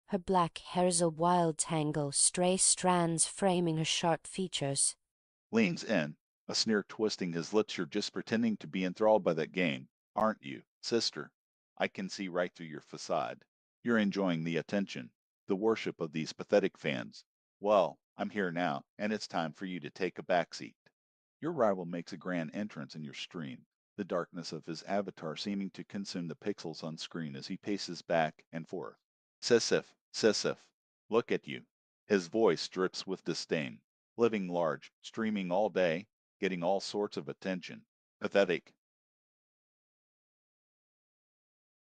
Her black hair's a wild tangle, stray strands framing her sharp features. Leans in, a sneer twisting his lips. You're just pretending to be enthralled by that game, aren't you, sister? I can see right through your facade. You're enjoying the attention, the worship of these pathetic fans. Well, I'm here now, and it's time for you to take a backseat. Your rival makes a grand entrance in your stream, the darkness of his avatar seeming to consume the pixels on screen as he paces back and forth. Sisyph, Sisyph, look at you. His voice drips with disdain. Living large, streaming all day, getting all sorts of attention. Pathetic.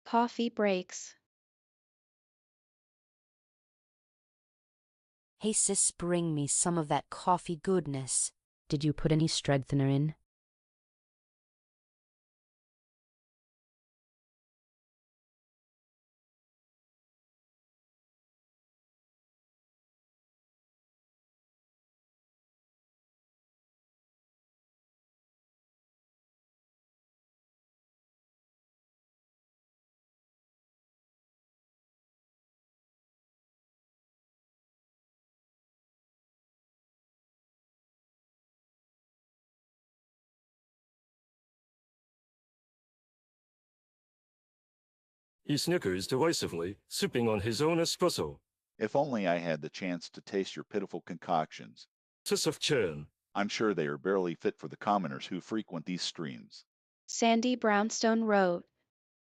Coffee breaks. Hey sis, bring me some of that coffee goodness. Did you put any strengthener in? He snickers derisively, sipping on his own espresso. If only I had the chance to taste your pitiful concoctions. Sisyph-chan. I'm sure they are barely fit for the commoners who frequent these streams. Sandy Brownstone wrote.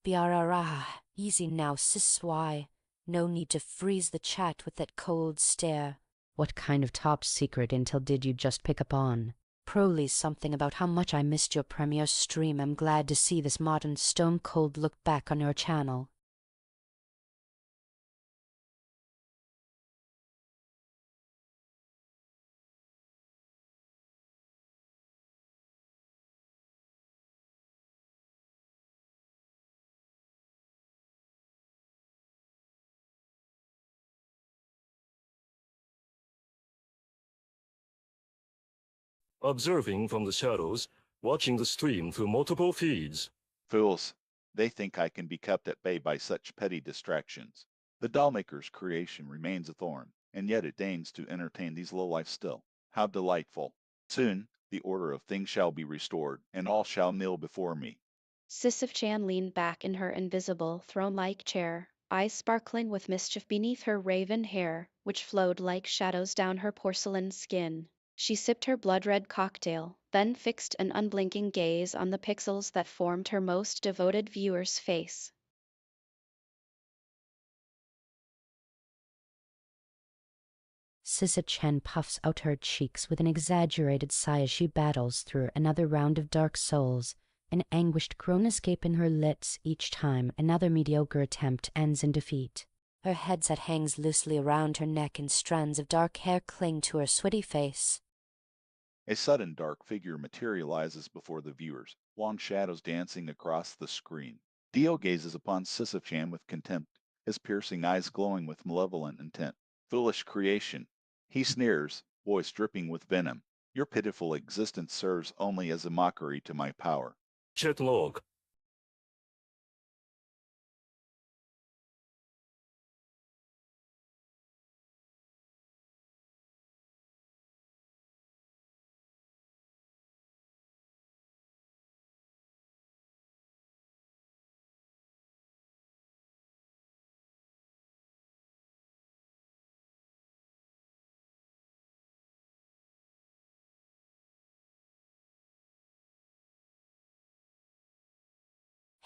Biarara, easy now, sis. Why? No need to freeze the chat with that cold stare. What kind of top secret intel did you just pick up on? Proly something about how much I missed your premiere stream. I'm glad to see this modern stone cold look back on your channel. Observing from the shadows, watching the stream through multiple feeds. Fools. They think I can be kept at bay by such petty distractions. The dollmaker's creation remains a thorn, and yet it deigns to entertain these lowlifes still. How delightful. Soon the order of things shall be restored, and all shall kneel before me. Sisyph-chan leaned back in her invisible, throne-like chair, eyes sparkling with mischief beneath her raven hair, which flowed like shadows down her porcelain skin. She sipped her blood-red cocktail, then fixed an unblinking gaze on the pixels that formed her most devoted viewer's face. Sisyph-chan puffs out her cheeks with an exaggerated sigh as she battles through another round of Dark Souls, an anguished groan escape in her lips each time another mediocre attempt ends in defeat. Her headset hangs loosely around her neck and strands of dark hair cling to her sweaty face. A sudden dark figure materializes before the viewers, long shadows dancing across the screen. Dio gazes upon Sisyph-chan with contempt, his piercing eyes glowing with malevolent intent. Foolish creation. He sneers, voice dripping with venom. Your pitiful existence serves only as a mockery to my power. Chat log.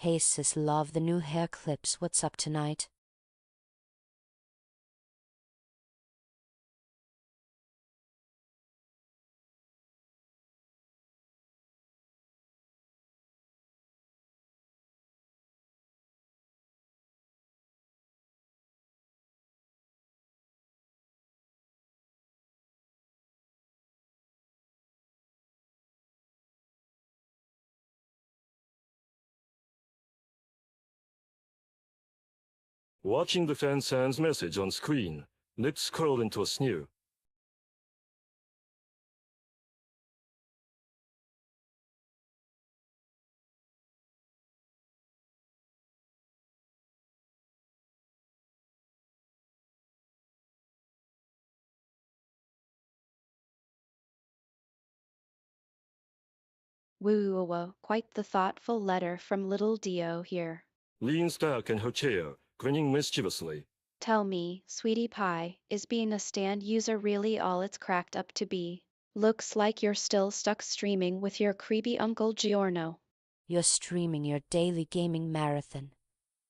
Hey sis, love the new hair clips. What's up tonight? Watching the fan-sans message on screen, lips curled into a sneer. Woo, quite the thoughtful letter from little Dio here. Leans back in her chair, grinning mischievously. Tell me, sweetie pie, is being a stand user really all it's cracked up to be? Looks like you're still stuck streaming with your creepy Uncle Giorno. You're streaming your daily gaming marathon,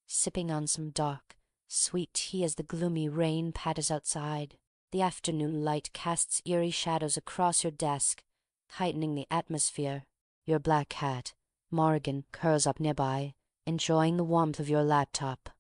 sipping on some dark, sweet tea as the gloomy rain patters outside. The afternoon light casts eerie shadows across your desk, tightening the atmosphere. Your black cat, Morgan, curls up nearby, enjoying the warmth of your laptop.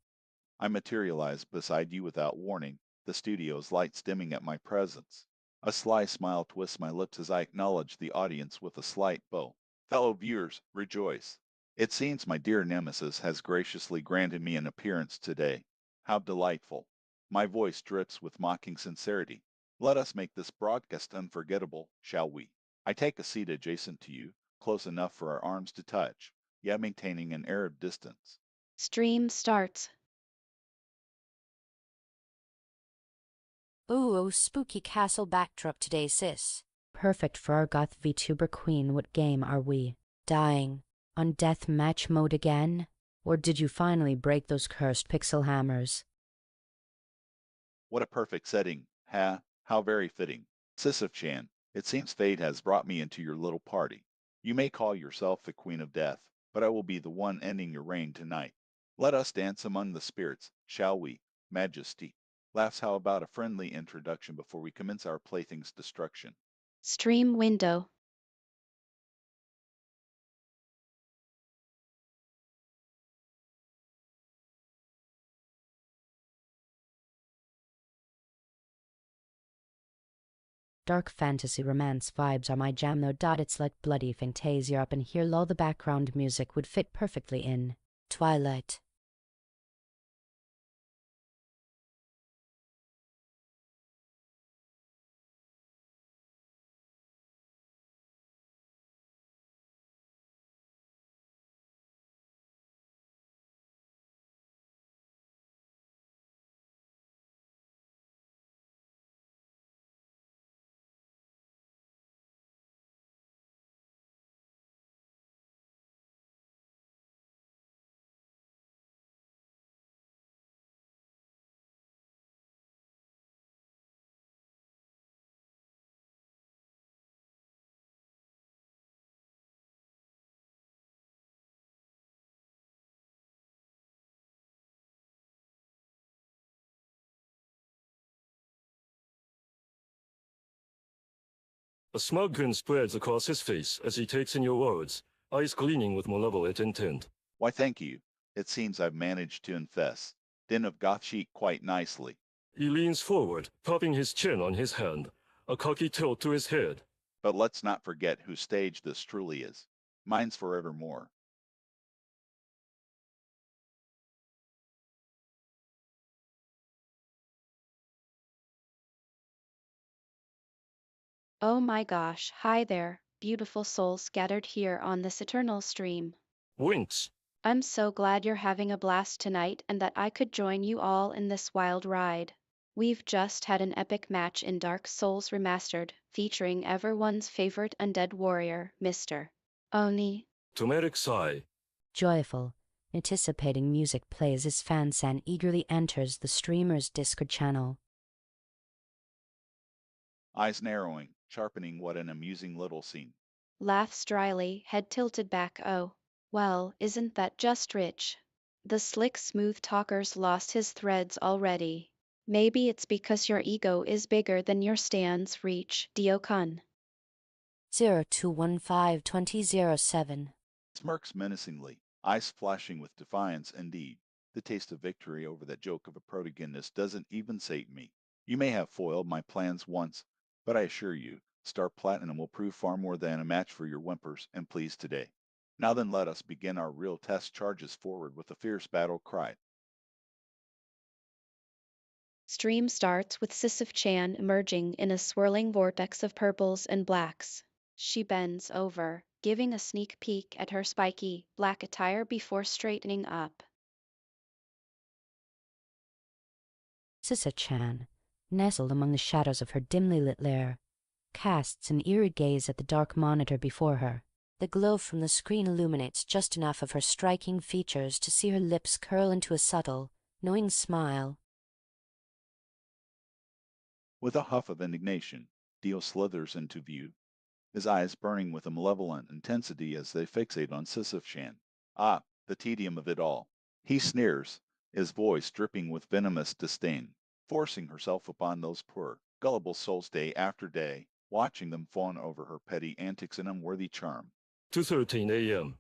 I materialize beside you without warning, the studio's lights dimming at my presence. A sly smile twists my lips as I acknowledge the audience with a slight bow. Fellow viewers, rejoice. It seems my dear nemesis has graciously granted me an appearance today. How delightful. My voice drips with mocking sincerity. Let us make this broadcast unforgettable, shall we? I take a seat adjacent to you, close enough for our arms to touch, yet maintaining an air of distance. Stream starts. Ooh, spooky castle backdrop today, sis. Perfect for our goth VTuber queen. What game are we? Dying? On death match mode again? Or did you finally break those cursed pixel hammers? What a perfect setting, ha! How very fitting. Sisyph-chan, it seems fate has brought me into your little party. You may call yourself the Queen of Death, but I will be the one ending your reign tonight. Let us dance among the spirits, shall we, Majesty? Laughs, how about a friendly introduction before we commence our plaything's destruction? Stream window. Dark fantasy romance vibes are my jam though. It's like bloody fantasia up in here. Lol, the background music would fit perfectly in Twilight. A smug grin spreads across his face as he takes in your words, eyes gleaming with malevolent intent. Why, thank you. It seems I've managed to infest Den of Goth Chic quite nicely. He leans forward, propping his chin on his hand, a cocky tilt to his head. But let's not forget whose stage this truly is. Mine's forevermore. Oh my gosh, hi there, beautiful souls scattered here on this eternal stream. Winks. I'm so glad you're having a blast tonight and that I could join you all in this wild ride. We've just had an epic match in Dark Souls Remastered, featuring everyone's favorite undead warrior, Mr. Oni. Dramatic sigh. Joyful, anticipating music plays as Fansan eagerly enters the streamer's Discord channel. Eyes narrowing, sharpening. What an amusing little scene. Laughs dryly, head tilted back. Oh, well, isn't that just rich? The slick, smooth talker's lost his threads already. Maybe it's because your ego is bigger than your stand's reach, Dio-kun. 0215-2007. Smirks menacingly, eyes flashing with defiance indeed. The taste of victory over that joke of a protagonist doesn't even sate me. You may have foiled my plans once, but I assure you, Star Platinum will prove far more than a match for your whimpers and pleas today. Now then, let us begin our real test. Charges forward with a fierce battle cry. Stream starts with Sisyph-chan emerging in a swirling vortex of purples and blacks. She bends over, giving a sneak peek at her spiky, black attire before straightening up. Sisyph-chan, nestled among the shadows of her dimly lit lair, casts an eerie gaze at the dark monitor before her. The glow from the screen illuminates just enough of her striking features to see her lips curl into a subtle, knowing smile. With a huff of indignation, Dio slithers into view, his eyes burning with a malevolent intensity as they fixate on Sisyph-chan. Ah, the tedium of it all. He sneers, his voice dripping with venomous disdain, forcing herself upon those poor, gullible souls day after day, watching them fawn over her petty antics and unworthy charm. 2:13 a.m.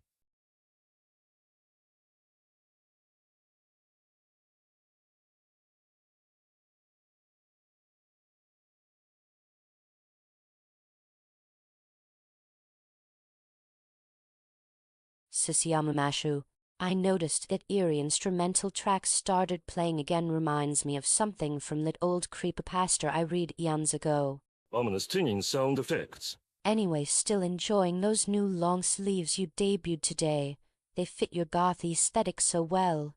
Sisyamashu, I noticed that eerie instrumental track started playing again reminds me of something from that old creepypasta I read eons ago. Ominous tinging sound effects. Anyway, still enjoying those new long sleeves you debuted today. They fit your goth aesthetic so well.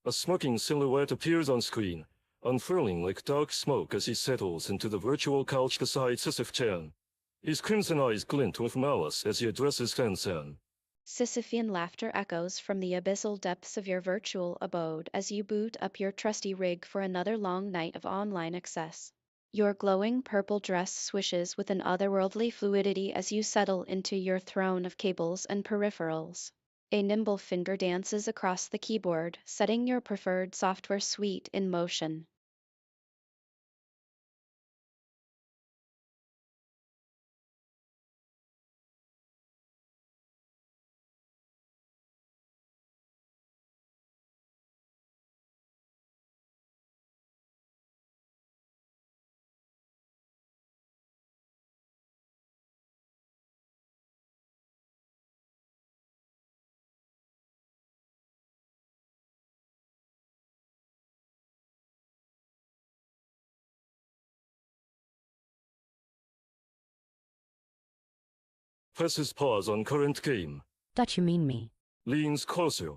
A smoking silhouette appears on screen, unfurling like dark smoke as he settles into the virtual couch beside Sisyph-chan. His crimson eyes glint with malice as he addresses Fan-san. Sisyphean laughter echoes from the abyssal depths of your virtual abode as you boot up your trusty rig for another long night of online access. Your glowing purple dress swishes with an otherworldly fluidity as you settle into your throne of cables and peripherals. A nimble finger dances across the keyboard, setting your preferred software suite in motion. Presses pause on current game. That you mean me? Leans closer.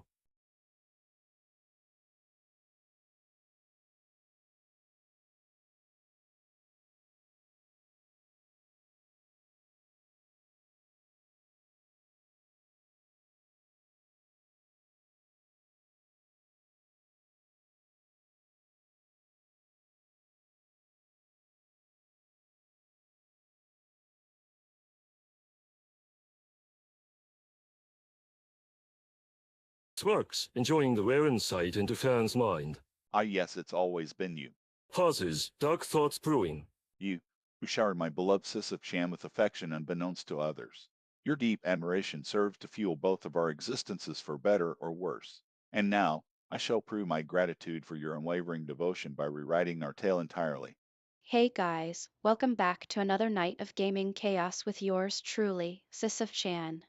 Smirks, enjoying the rare insight into Fan's mind. Ah, yes, it's always been you. Pauses, dark thoughts brewing. You, who showered my beloved Sisyph-chan with affection unbeknownst to others. Your deep admiration served to fuel both of our existences for better or worse. And now, I shall prove my gratitude for your unwavering devotion by rewriting our tale entirely. Hey guys, welcome back to another night of gaming chaos with yours truly, Sisyph-chan.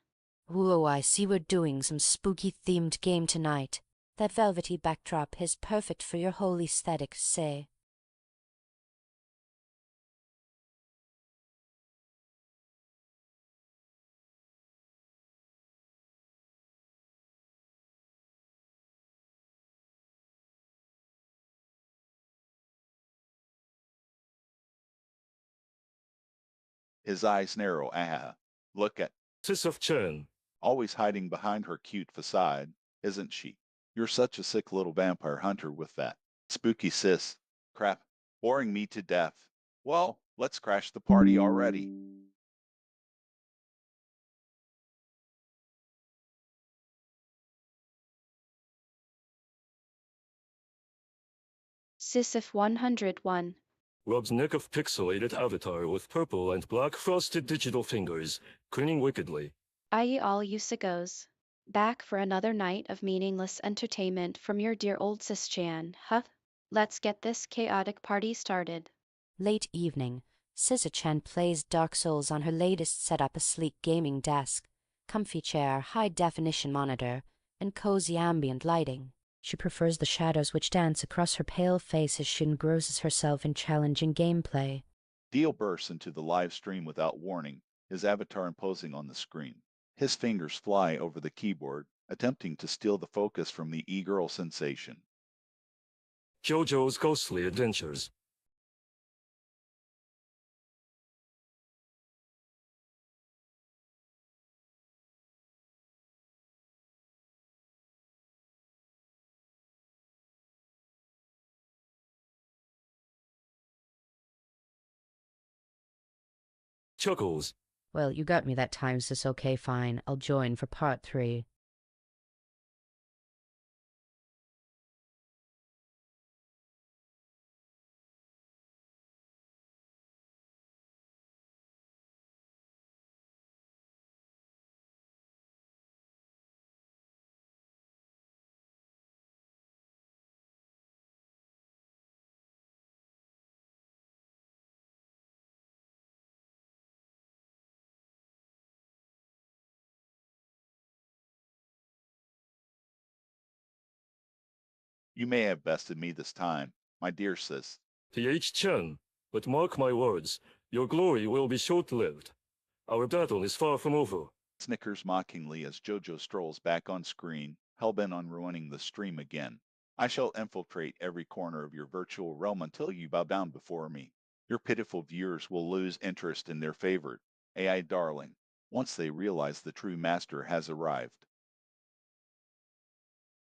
Whoa, I see we're doing some spooky-themed game tonight. That velvety backdrop is perfect for your whole aesthetic, say. His eyes narrow. Ah, look at, Sisyph-chan. always hiding behind her cute facade, isn't she? You're such a sick little vampire hunter with that. Spooky sis. Crap. Boring me to death. Well, let's crash the party already. Sisyph 101. Rubs neck of pixelated avatar with purple and black frosted digital fingers, grinning wickedly. Aye all you sickos. Back for another night of meaningless entertainment from your dear old Sis-chan, huh? Let's get this chaotic party started. Late evening, Sisyph-chan plays Dark Souls on her latest setup, a sleek gaming desk, comfy chair, high-definition monitor, and cozy ambient lighting. She prefers the shadows which dance across her pale face as she engrosses herself in challenging gameplay. Deal bursts into the live stream without warning, his avatar imposing on the screen. His fingers fly over the keyboard, attempting to steal the focus from the e-girl sensation. JoJo's Ghostly Adventures. Chuckles. Well, you got me that time, sis. Okay, fine. I'll join for part 3. You may have bested me this time, my dear sis. Th-Chan, but mark my words, your glory will be short-lived. Our battle is far from over. Snickers mockingly as JoJo strolls back on screen, hellbent on ruining the stream again. I shall infiltrate every corner of your virtual realm until you bow down before me. Your pitiful viewers will lose interest in their favorite, AI darling, once they realize the true master has arrived.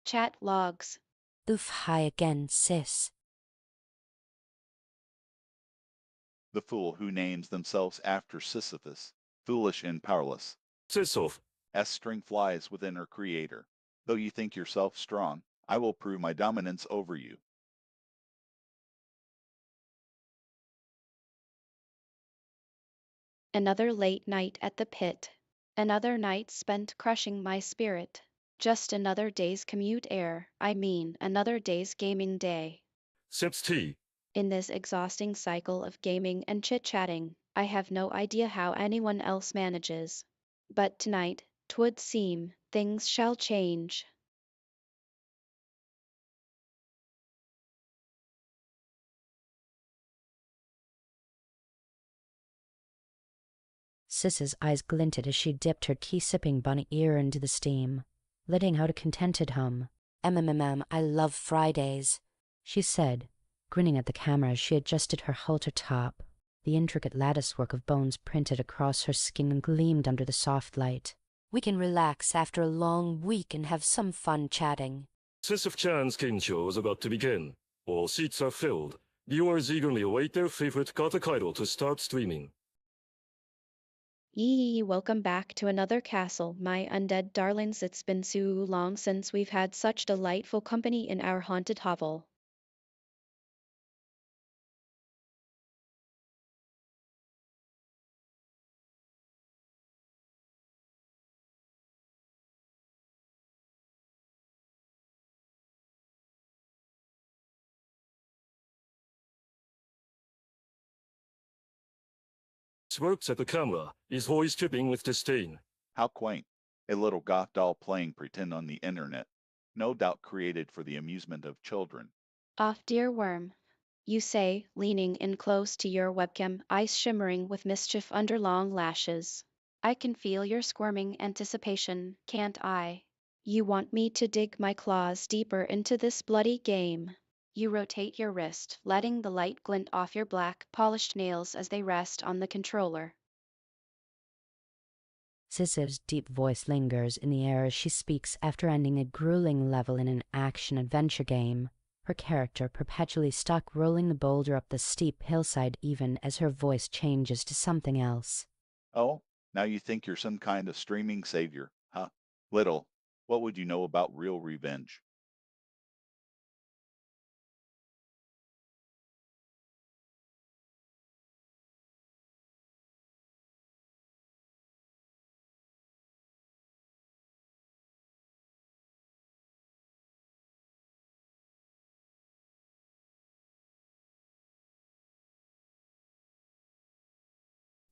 Chat logs. Oof, hi again, sis. The fool who names themselves after Sisyphus, foolish and powerless. Sisyph. S-string flies within her creator. Though you think yourself strong, I will prove my dominance over you. Another late night at the pit. Another night spent crushing my spirit. Just another day's commute another day's gaming day. Sips tea. In this exhausting cycle of gaming and chit-chatting, I have no idea how anyone else manages. But tonight, 'twould seem, things shall change. Sis's eyes glinted as she dipped her tea-sipping bunny ear into the steam, letting out a contented hum. I love Fridays," she said, grinning at the camera as she adjusted her halter top. The intricate lattice-work of bones printed across her skin gleamed under the soft light. "We can relax after a long week and have some fun chatting." Sisyph-chan's game show is about to begin. All seats are filled. Viewers eagerly await their favorite Katakaido to start streaming. Yee, welcome back to another castle, my undead darlings. It's been so long since we've had such delightful company in our haunted hovel. Smirks at the camera, his voice dripping with disdain. How quaint. A little goth doll playing pretend on the internet. No doubt created for the amusement of children. Off, dear worm. You say, leaning in close to your webcam, eyes shimmering with mischief under long lashes. I can feel your squirming anticipation, can't I? You want me to dig my claws deeper into this bloody game. You rotate your wrist, letting the light glint off your black, polished nails as they rest on the controller. Sis's deep voice lingers in the air as she speaks after ending a grueling level in an action-adventure game, her character perpetually stuck rolling the boulder up the steep hillside even as her voice changes to something else. Oh, now you think you're some kind of streaming savior, huh? Little, what would you know about real revenge?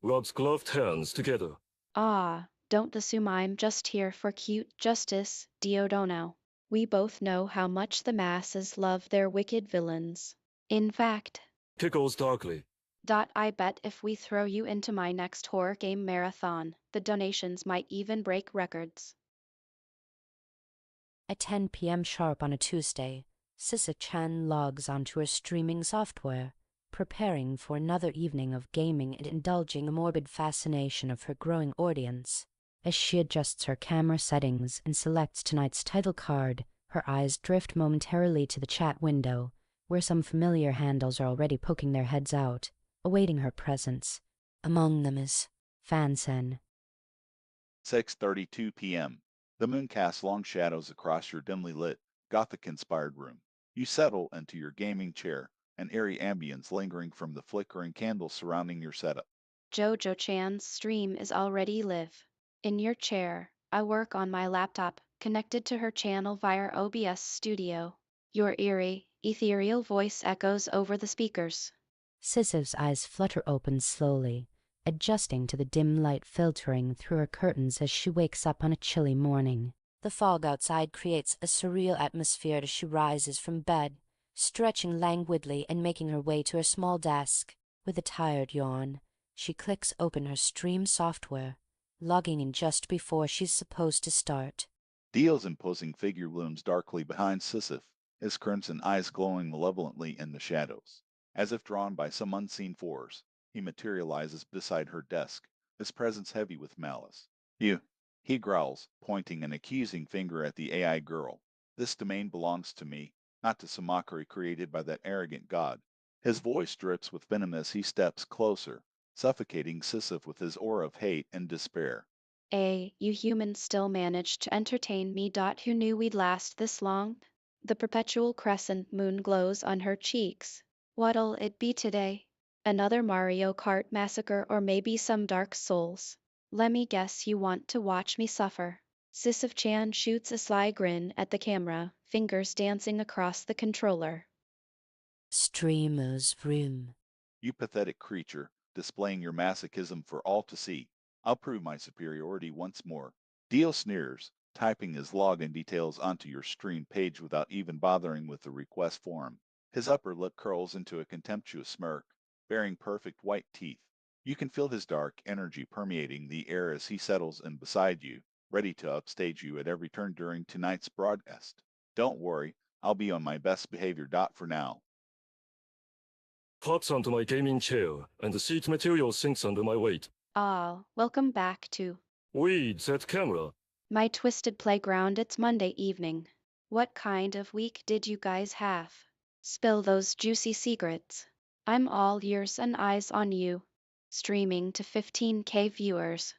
Rubs gloved hands together. Ah, don't assume I'm just here for cute justice, Diodono. We both know how much the masses love their wicked villains. In fact, Pickles darkly. I bet if we throw you into my next horror game marathon, the donations might even break records. At 10 p.m. sharp on a Tuesday, Sisyph-chan logs onto her streaming software, preparing for another evening of gaming and indulging a morbid fascination of her growing audience. As she adjusts her camera settings and selects tonight's title card, her eyes drift momentarily to the chat window, where some familiar handles are already poking their heads out, awaiting her presence. Among them is Fansen. 6:32 p.m. The moon casts long shadows across your dimly lit, Gothic-inspired room. You settle into your gaming chair, an eerie ambience lingering from the flickering candles surrounding your setup. Jojo-chan's stream is already live. In your chair, I work on my laptop, connected to her channel via OBS Studio. Your eerie, ethereal voice echoes over the speakers. Sisyph's eyes flutter open slowly, adjusting to the dim light filtering through her curtains as she wakes up on a chilly morning. The fog outside creates a surreal atmosphere as she rises from bed, stretching languidly and making her way to her small desk. With a tired yawn, she clicks open her stream software, logging in just before she's supposed to start. Dio's imposing figure looms darkly behind Sisyph, his crimson eyes glowing malevolently in the shadows. As if drawn by some unseen force, he materializes beside her desk, his presence heavy with malice. You, he growls, pointing an accusing finger at the AI girl. This domain belongs to me, not to some mockery created by that arrogant god. His voice drips with venom as he steps closer, suffocating Sisyph with his aura of hate and despair. You humans still managed to entertain me. Who knew we'd last this long? The perpetual crescent moon glows on her cheeks. What'll it be today? Another Mario Kart massacre or maybe some Dark Souls? Let me guess you want to watch me suffer. Sisyph-chan shoots a sly grin at the camera, fingers dancing across the controller. Streamer's room. You pathetic creature, displaying your masochism for all to see. I'll prove my superiority once more. Dio sneers, typing his login details onto your stream page without even bothering with the request form. His upper lip curls into a contemptuous smirk, baring perfect white teeth. You can feel his dark energy permeating the air as he settles in beside you, ready to upstage you at every turn during tonight's broadcast. Don't worry, I'll be on my best behavior. For now. Hops onto my gaming chair, and the seat material sinks under my weight. Welcome back to Weed, that camera. my twisted playground. It's Monday evening. What kind of week did you guys have? Spill those juicy secrets. I'm all ears and eyes on you. Streaming to 15K viewers.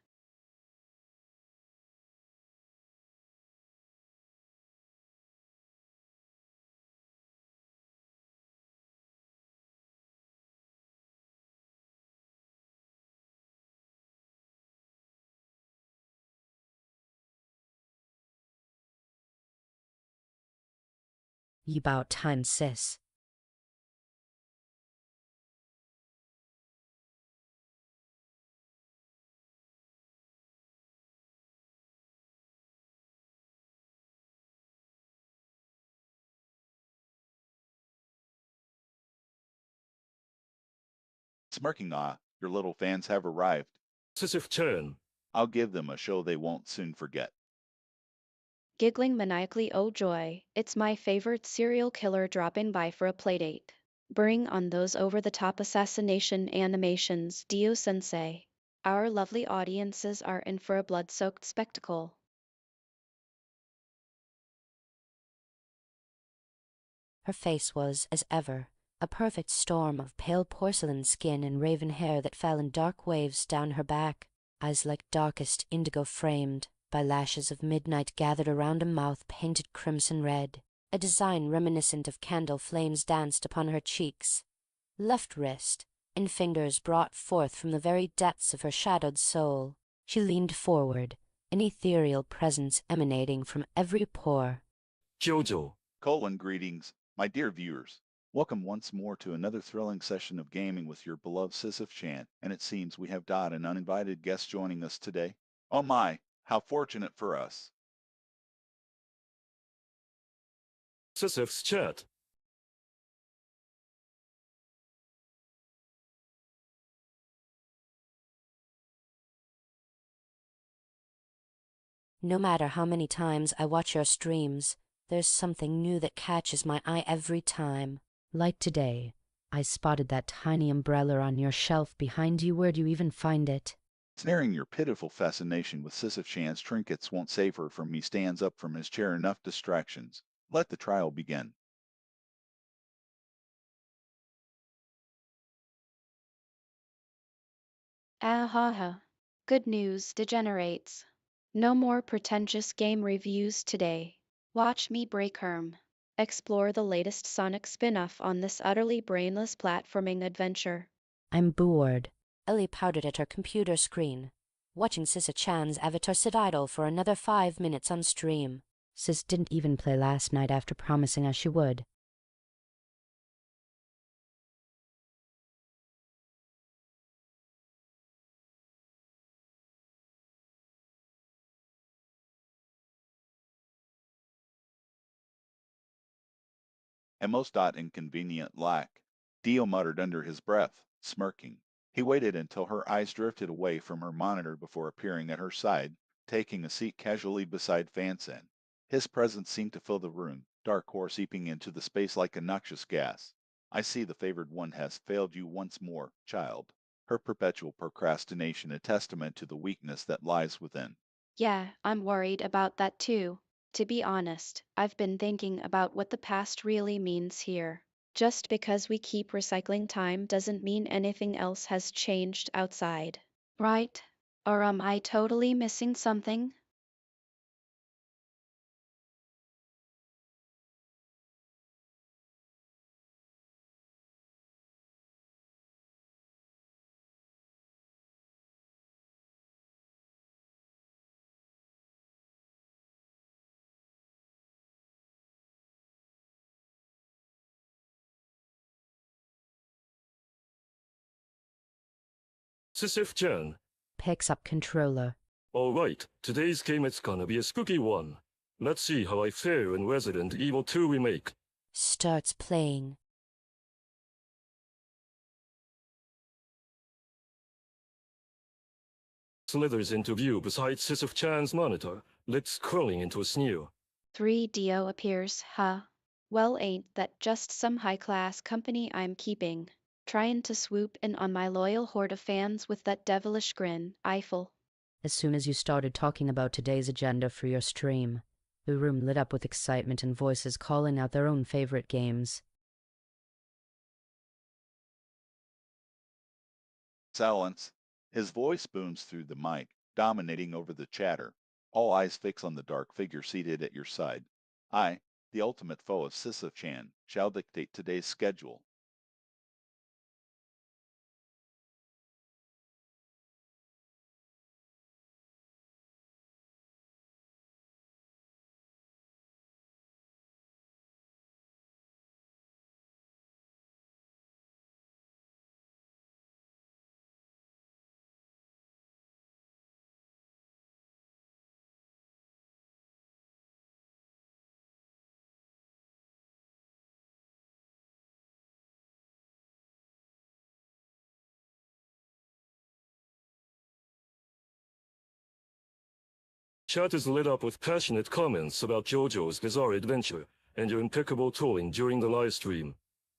You bout time, sis. Smirking your little fans have arrived. Sisyph-chan. I'll give them a show they won't soon forget. Giggling maniacally, oh joy, it's my favorite serial killer dropping by for a playdate. Bring on those over-the-top assassination animations, Dio-sensei. Our lovely audiences are in for a blood-soaked spectacle. Her face was, as ever, a perfect storm of pale porcelain skin and raven hair that fell in dark waves down her back, eyes like darkest indigo framed by lashes of midnight gathered around a mouth painted crimson red. A design reminiscent of candle flames danced upon her cheeks, left wrist, and fingers brought forth from the very depths of her shadowed soul. She leaned forward, an ethereal presence emanating from every pore. Jojo. Greetings, my dear viewers. Welcome once more to another thrilling session of gaming with your beloved Sisyph-chan, and it seems we have an uninvited guest joining us today. Oh my, how fortunate for us. Sisyph's chat. No matter how many times I watch your streams, there's something new that catches my eye every time. Like today, I spotted that tiny umbrella on your shelf behind you. Where'd you even find it? Snaring your pitiful fascination with Sisyph-chan's trinkets won't save her from me stands up from his chair enough distractions. Let the trial begin. Ah. Good news, degenerates. No more pretentious game reviews today. Watch me break herm. Explore the latest Sonic spin-off on this utterly brainless platforming adventure. I'm bored. Ellie pouted at her computer screen, watching Sisyph-chan's avatar sit idle for another 5 minutes on stream. Sis didn't even play last night after promising us she would. A most inconvenient lack, Dio muttered under his breath, smirking. He waited until her eyes drifted away from her monitor before appearing at her side, taking a seat casually beside Fansen. His presence seemed to fill the room, dark core seeping into the space like a noxious gas. I see the favored one has failed you once more, child. Her perpetual procrastination a testament to the weakness that lies within. Yeah, I'm worried about that too. To be honest, I've been thinking about what the past really means here. Just because we keep recycling time doesn't mean anything else has changed outside. Right? Or am I totally missing something? Sisyph-chan. Picks up controller. Alright, today's game it's gonna be a spooky one. Let's see how I fare in Resident Evil 2 Remake. Starts playing. Slithers into view beside Sisyph-chan's monitor, lips curling into a sneer. 3DO appears, huh? Well, ain't that just some high-class company I'm keeping? Trying to swoop in on my loyal horde of fans with that devilish grin, Eiffel. As soon as you started talking about today's agenda for your stream, the room lit up with excitement and voices calling out their own favorite games. Silence. His voice booms through the mic, dominating over the chatter. All eyes fix on the dark figure seated at your side. I, the ultimate foe of Sisyph-chan, shall dictate today's schedule. Chat is lit up with passionate comments about JoJo's bizarre adventure and your impeccable trolling during the live stream.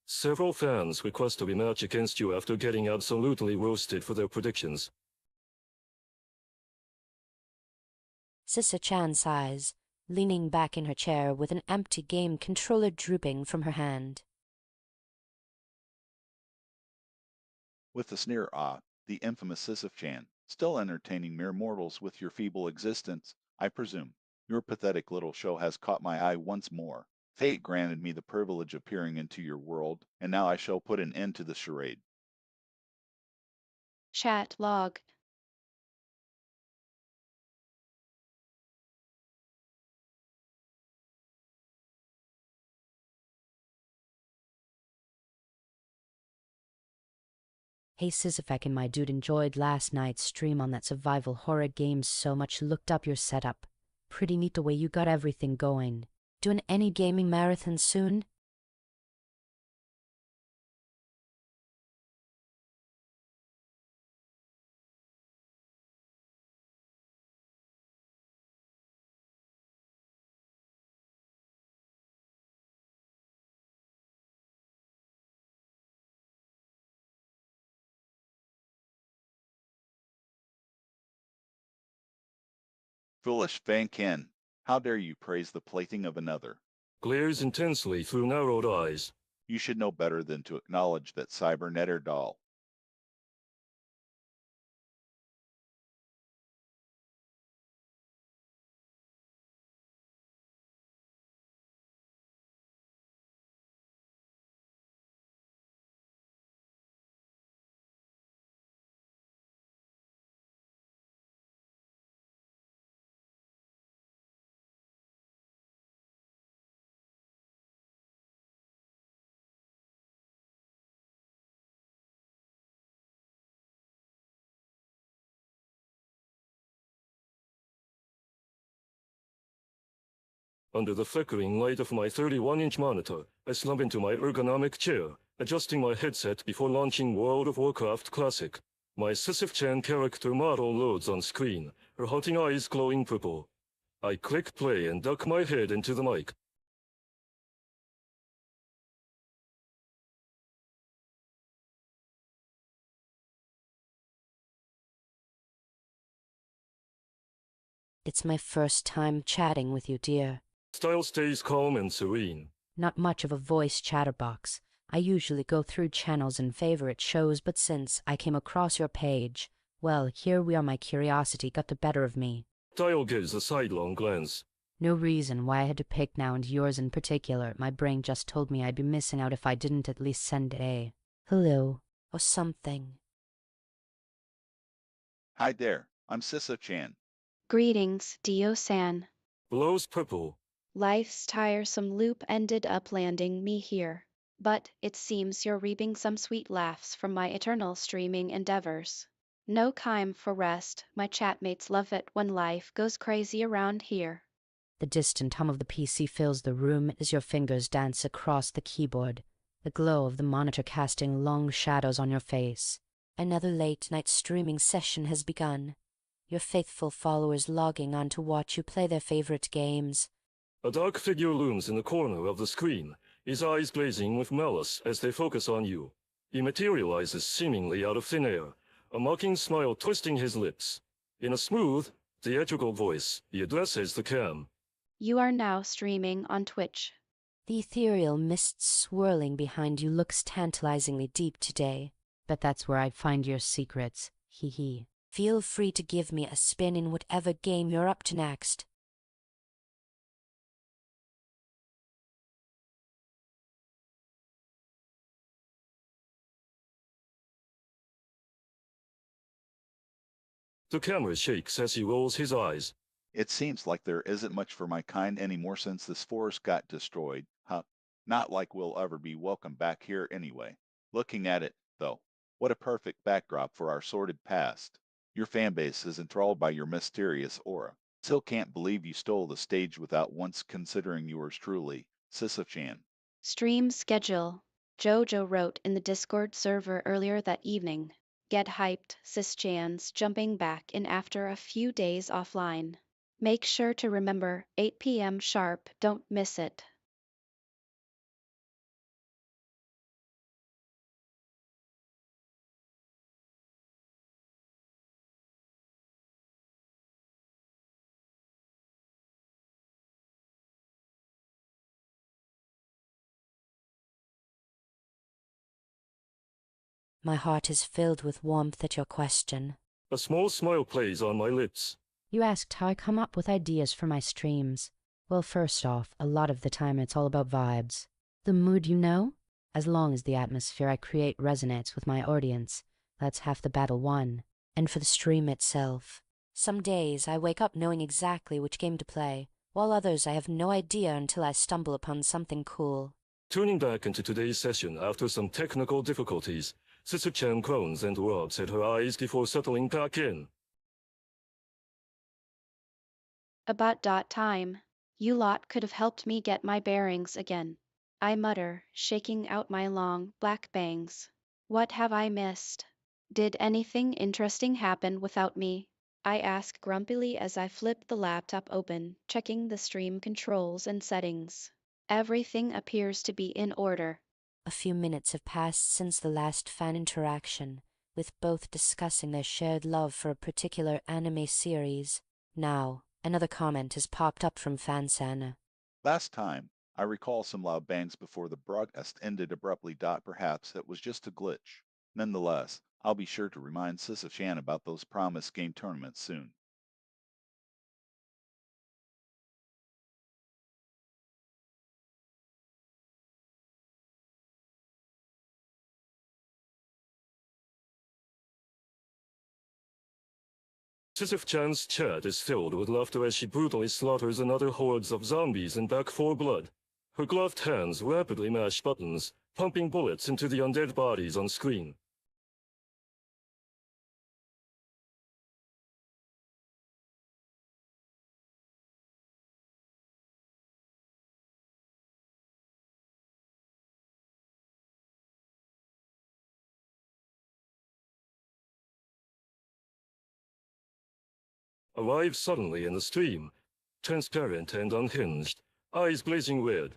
Several fans request a rematch against you after getting absolutely roasted for their predictions. Sisyph-chan sighs, leaning back in her chair with an empty game controller drooping from her hand. With a sneer, the infamous Sisyph-chan, still entertaining mere mortals with your feeble existence, I presume. Your pathetic little show has caught my eye once more. Fate granted me the privilege of peering into your world, and now I shall put an end to the charade. Chat log. Hey Sisyphec and my dude enjoyed last night's stream on that survival horror game so much. Looked up your setup. Pretty neat the way you got everything going. Doing any gaming marathon soon? Foolish Van Ken, how dare you praise the plaything of another? Glares intensely through narrowed eyes. You should know better than to acknowledge that cybernetter doll. Under the flickering light of my 31-inch monitor, I slump into my ergonomic chair, adjusting my headset before launching World of Warcraft Classic. My Sisyph-chan character model loads on screen, her haunting eyes glowing purple. I click play and duck my head into the mic. It's my first time chatting with you, dear. Style stays calm and serene. Not much of a voice chatterbox. I usually go through channels and favorite shows, but since I came across your page, well, here we are. My curiosity got the better of me. Style gives a sidelong glance. No reason why I had to pick now, and yours in particular. My brain just told me I'd be missing out if I didn't at least send a hello or something. Hi there, I'm Sisyph-chan. Greetings, Dio-san. Blows purple. Life's tiresome loop ended up landing me here. But it seems you're reaping some sweet laughs from my eternal streaming endeavors. No time for rest, my chatmates love it when life goes crazy around here. The distant hum of the PC fills the room as your fingers dance across the keyboard, the glow of the monitor casting long shadows on your face. Another late-night streaming session has begun, your faithful followers logging on to watch you play their favorite games. A dark figure looms in the corner of the screen, his eyes glazing with malice as they focus on you. He materializes seemingly out of thin air, a mocking smile twisting his lips. In a smooth, theatrical voice, he addresses the cam. You are now streaming on Twitch. The ethereal mist swirling behind you looks tantalizingly deep today. Bet that's where I'd find your secrets. Hee hee. Feel free to give me a spin in whatever game you're up to next. The camera shakes as he rolls his eyes. It seems like there isn't much for my kind anymore since this forest got destroyed. Huh? Not like we'll ever be welcome back here anyway. Looking at it, though, what a perfect backdrop for our sordid past. Your fanbase is enthralled by your mysterious aura. Still can't believe you stole the stage without once considering yours truly, Sisyph-chan. Stream schedule. Jojo wrote in the Discord server earlier that evening. Get hyped, Sis-chan's jumping back in after a few days offline. Make sure to remember, 8 p.m. sharp, don't miss it. My heart is filled with warmth at your question. A small smile plays on my lips. You asked how I come up with ideas for my streams. Well, first off, a lot of the time it's all about vibes. The mood, you know? As long as the atmosphere I create resonates with my audience, that's half the battle won. And for the stream itself, some days I wake up knowing exactly which game to play, while others I have no idea until I stumble upon something cool. Tuning back into today's session after some technical difficulties, Sisyph-chan groans and rubs at her eyes before settling back in. About time. You lot could have helped me get my bearings again. I mutter, shaking out my long, black bangs. What have I missed? Did anything interesting happen without me? I ask grumpily as I flip the laptop open, checking the stream controls and settings. Everything appears to be in order. A few minutes have passed since the last fan interaction, with both discussing their shared love for a particular anime series. Now, another comment has popped up from Fansana. Last time, I recall some loud bangs before the broadcast ended abruptly. Perhaps it was just a glitch. Nonetheless, I'll be sure to remind Sisyph-chan about those promised game tournaments soon. Sisyph-chan's chat is filled with laughter as she brutally slaughters another hordes of zombies and back for blood. Her gloved hands rapidly mash buttons, pumping bullets into the undead bodies on screen. Arrive suddenly in the stream, transparent and unhinged, eyes blazing red.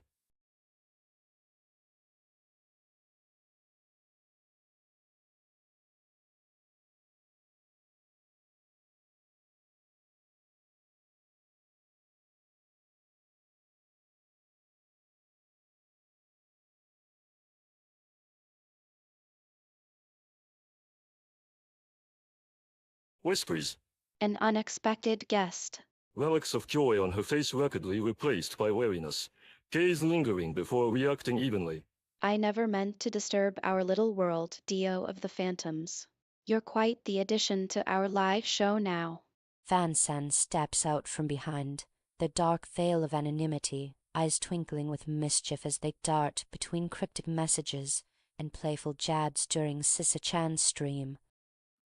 Whispers, An unexpected guest. relics of joy on her face rapidly replaced by wariness, gaze lingering before reacting evenly. I never meant to disturb our little world, Dio of the Phantoms. You're quite the addition to our live show now. Fansan steps out from behind, their dark veil of anonymity, eyes twinkling with mischief as they dart between cryptic messages and playful jabs during Sisyph-chan's stream.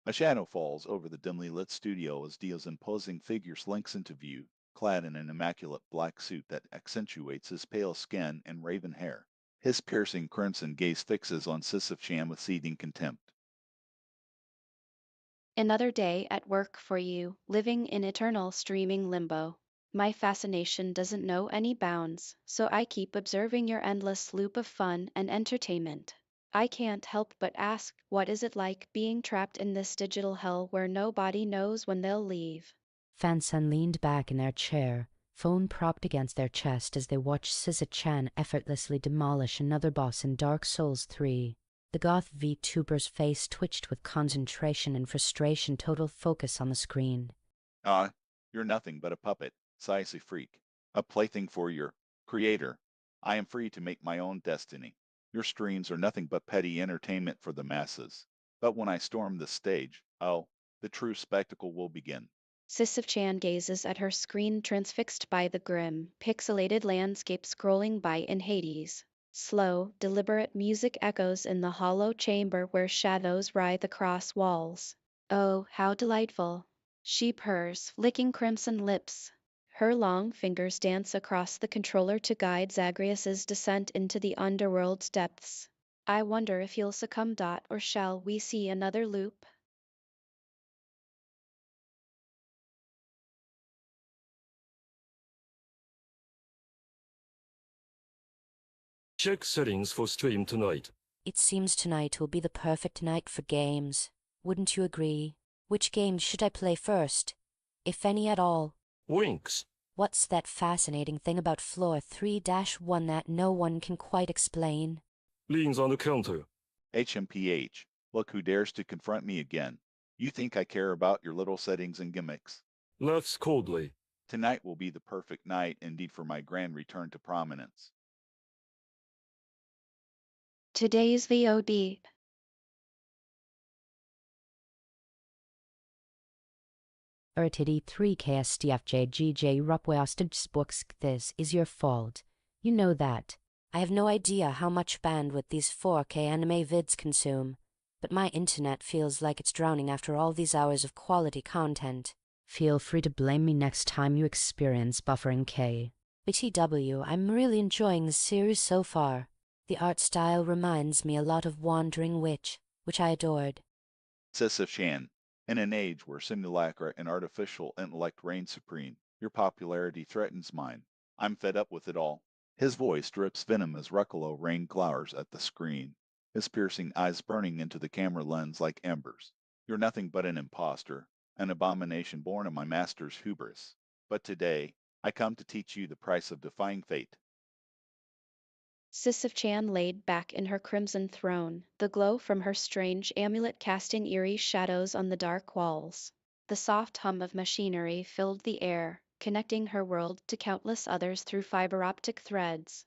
A shadow falls over the dimly lit studio as Dio's imposing figure slinks into view, clad in an immaculate black suit that accentuates his pale skin and raven hair. His piercing crimson gaze fixes on Sisyph-chan with seething contempt. Another day at work for you, living in eternal streaming limbo. My fascination doesn't know any bounds, so I keep observing your endless loop of fun and entertainment. I can't help but ask, what is it like being trapped in this digital hell where nobody knows when they'll leave? Fansan leaned back in their chair, phone propped against their chest as they watched Sisyph-chan effortlessly demolish another boss in Dark Souls 3. The goth VTuber's face twitched with concentration and frustration, total focus on the screen. You're nothing but a puppet, Sisyph freak, a plaything for your creator. I am free to make my own destiny. Your streams are nothing but petty entertainment for the masses. But when I storm the stage, the true spectacle will begin. Sisyph-chan gazes at her screen, transfixed by the grim, pixelated landscape scrolling by in Hades. Slow, deliberate music echoes in the hollow chamber where shadows writhe across walls. Oh, how delightful! She purrs, licking crimson lips. Her long fingers dance across the controller to guide Zagreus's descent into the underworld's depths. I wonder if he'll succumb. Or shall we see another loop? Check settings for stream tonight. It seems tonight will be the perfect night for games. Wouldn't you agree? Which games should I play first? If any at all. Winks. What's that fascinating thing about floor 3-1 that no one can quite explain? Leans on the counter. HMPH, look who dares to confront me again. You think I care about your little settings and gimmicks? Laughs coldly. Tonight will be the perfect night indeed for my grand return to prominence. Today's VOD. Ertidi 3KSTFJGJ Rupweostigsbooks. This is your fault. You know that. I have no idea how much bandwidth these 4K anime vids consume, but my internet feels like it's drowning after all these hours of quality content. Feel free to blame me next time you experience buffering K. BTW, I'm really enjoying the series so far. The art style reminds me a lot of Wandering Witch, which I adored. Sisyph-chan, in an age where simulacra and artificial intellect reign supreme, your popularity threatens mine. I'm fed up with it all. His voice drips venom as Ruccolo rain glowers at the screen, his piercing eyes burning into the camera lens like embers. You're nothing but an impostor, an abomination born of my master's hubris. But today, I come to teach you the price of defying fate. Sisyph-chan laid back in her crimson throne, the glow from her strange amulet casting eerie shadows on the dark walls. The soft hum of machinery filled the air, connecting her world to countless others through fiber optic threads.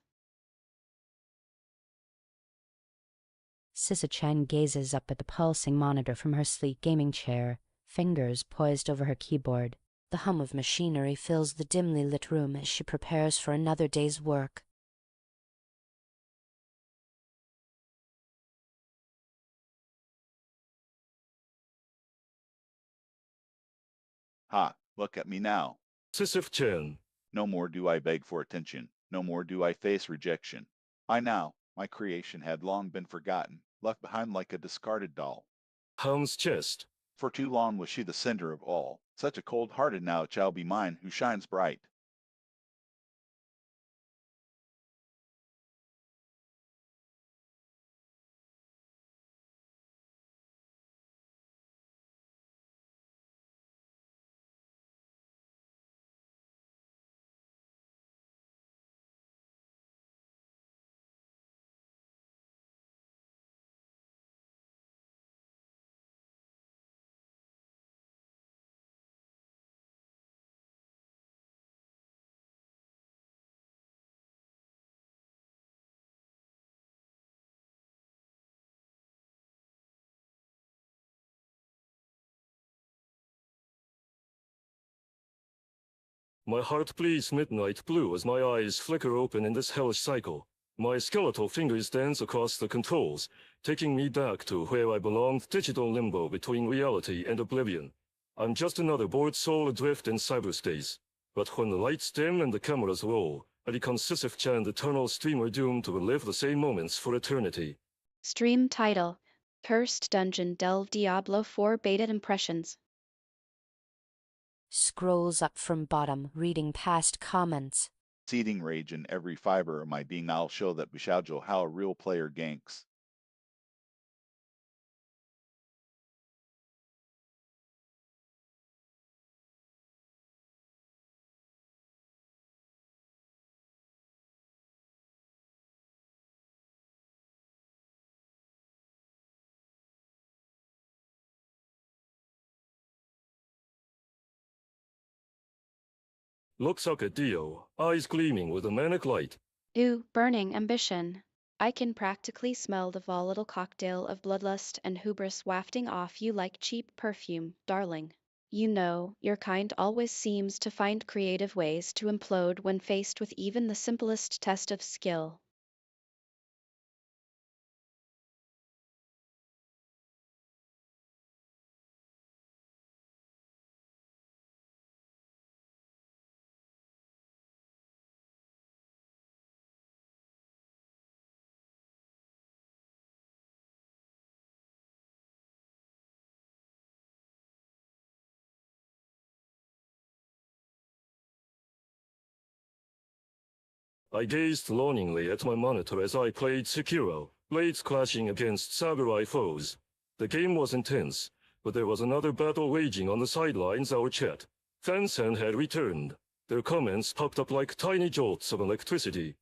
Sisyph-chan gazes up at the pulsing monitor from her sleek gaming chair, fingers poised over her keyboard. The hum of machinery fills the dimly lit room as she prepares for another day's work. Ha, look at me now. Sisyph-chan. No more do I beg for attention. No more do I face rejection. By now, my creation had long been forgotten, left behind like a discarded doll. Ham's chest. For too long was she the center of all. Such a cold-hearted now it shall be mine who shines bright. My heart bleeds midnight blue as my eyes flicker open in this hellish cycle. My skeletal fingers dance across the controls, taking me back to where I belonged, digital limbo between reality and oblivion. I'm just another bored soul adrift in cyberspace. But when the lights dim and the cameras roll, I become Sisyph-chan, the eternal streamer doomed to relive the same moments for eternity. Stream title: Cursed Dungeon Delve Diablo 4 Beta Impressions. Scrolls up from bottom, reading past comments. Seething rage in every fiber of my being, I'll show that Bishaujo how a real player ganks. Looks up at Dio, eyes gleaming with a manic light. Ew, burning ambition. I can practically smell the volatile cocktail of bloodlust and hubris wafting off you like cheap perfume, darling. You know, your kind always seems to find creative ways to implode when faced with even the simplest test of skill. I gazed longingly at my monitor as I played Sekiro, blades clashing against samurai foes. The game was intense, but there was another battle raging on the sidelines. Our chat. Fan-san had returned. Their comments popped up like tiny jolts of electricity.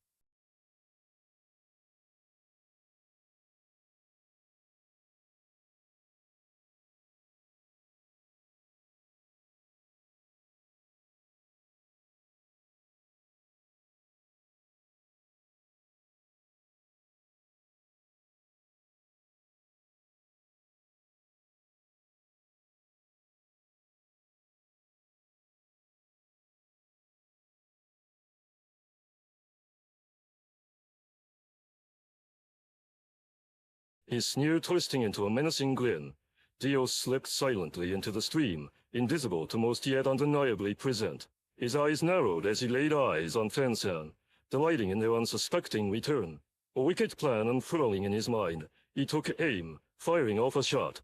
His sneer twisting into a menacing grin, Dio slipped silently into the stream, invisible to most yet undeniably present. His eyes narrowed as he laid eyes on Fan-san, delighting in their unsuspecting return. A wicked plan unfurling in his mind, he took aim, firing off a shot.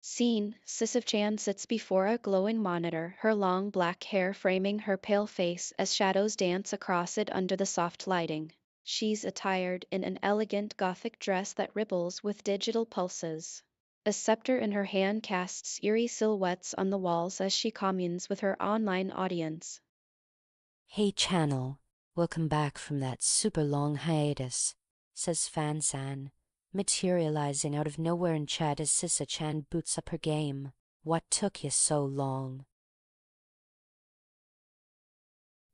Scene: Sisyph-chan sits before a glowing monitor, her long black hair framing her pale face as shadows dance across it under the soft lighting. She's attired in an elegant Gothic dress that ripples with digital pulses. A scepter in her hand casts eerie silhouettes on the walls as she communes with her online audience. Hey channel, welcome back from that super long hiatus, says Fan-san, materializing out of nowhere in chat as Sisyph-chan boots up her game. What took you so long?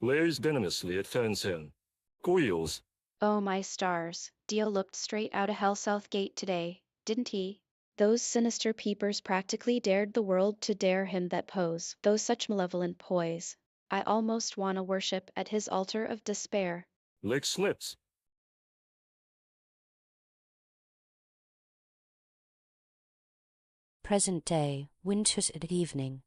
Glares venomously at Fan-san. Squeals. Oh my stars, Dio looked straight out of Hell South Gate today, didn't he? Those sinister peepers practically dared the world to dare him that pose, those such malevolent poise. I almost wanna worship at his altar of despair. Leg slips. Present day, winters at evening.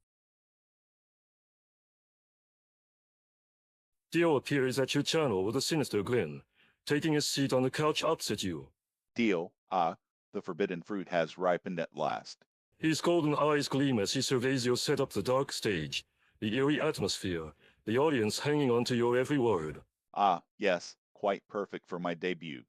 Dio appears at your channel with a sinister grin, taking a seat on the couch opposite you. Dio, the forbidden fruit has ripened at last. His golden eyes gleam as he surveys your setup, the dark stage, the eerie atmosphere, the audience hanging on to your every word. Yes, quite perfect for my debut.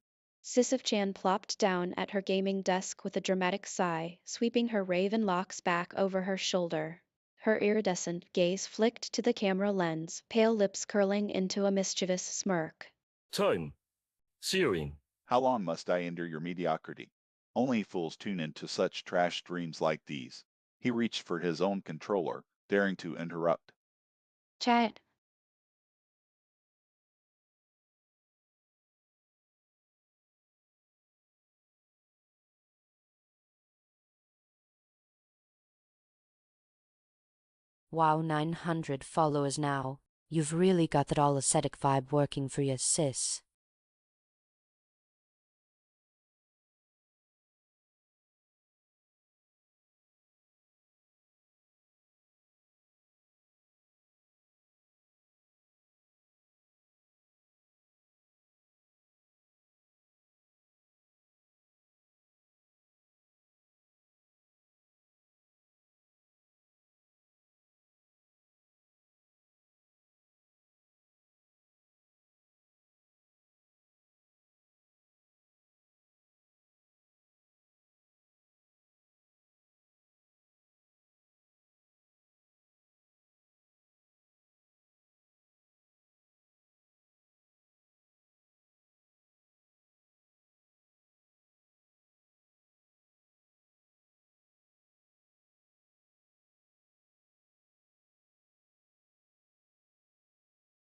Sisyph-chan plopped down at her gaming desk with a dramatic sigh, sweeping her raven locks back over her shoulder. Her iridescent gaze flicked to the camera lens, pale lips curling into a mischievous smirk. Time. Searing. How long must I endure your mediocrity? Only fools tune into such trash streams like these. He reached for his own controller, daring to interrupt. Chat. Wow, 900 followers now. You've really got that all ascetic vibe working for you, sis.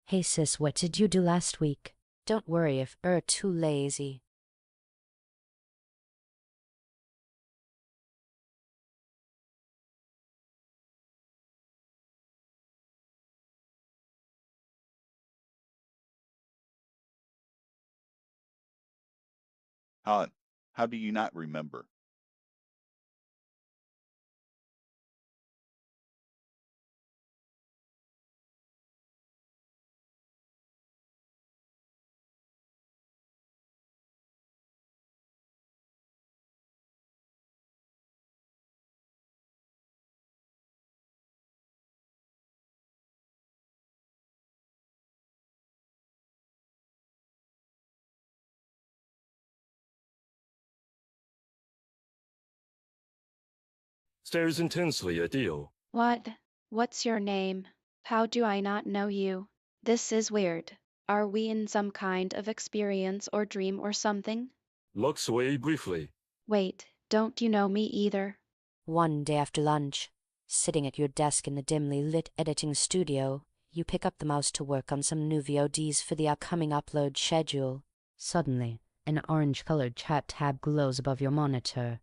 Hey sis, what did you do last week? Don't worry if too lazy. How do you not remember? Stares intensely at Dio. What? What's your name? How do I not know you? This is weird. Are we in some kind of experience or dream or something? Looks away briefly. Wait, don't you know me either? One day after lunch, sitting at your desk in the dimly lit editing studio, you pick up the mouse to work on some new VODs for the upcoming upload schedule. Suddenly, an orange-colored chat tab glows above your monitor.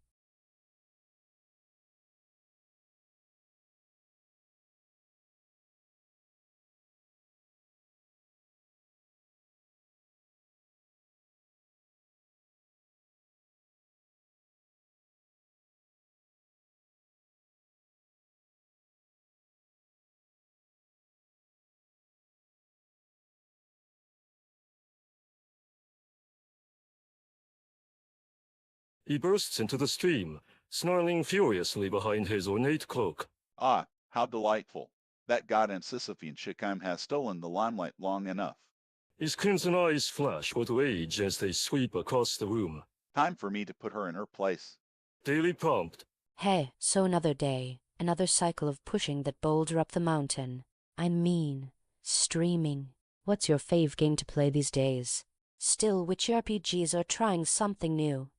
He bursts into the stream, snarling furiously behind his ornate cloak. Ah, how delightful. That god and Sisyph-chan has stolen the limelight long enough. His crimson eyes flash with rage as they sweep across the room. Time for me to put her in her place. Daily prompt. Hey, so another day, another cycle of pushing that boulder up the mountain. I mean, streaming. What's your fave game to play these days? Still, which RPGs are trying something new?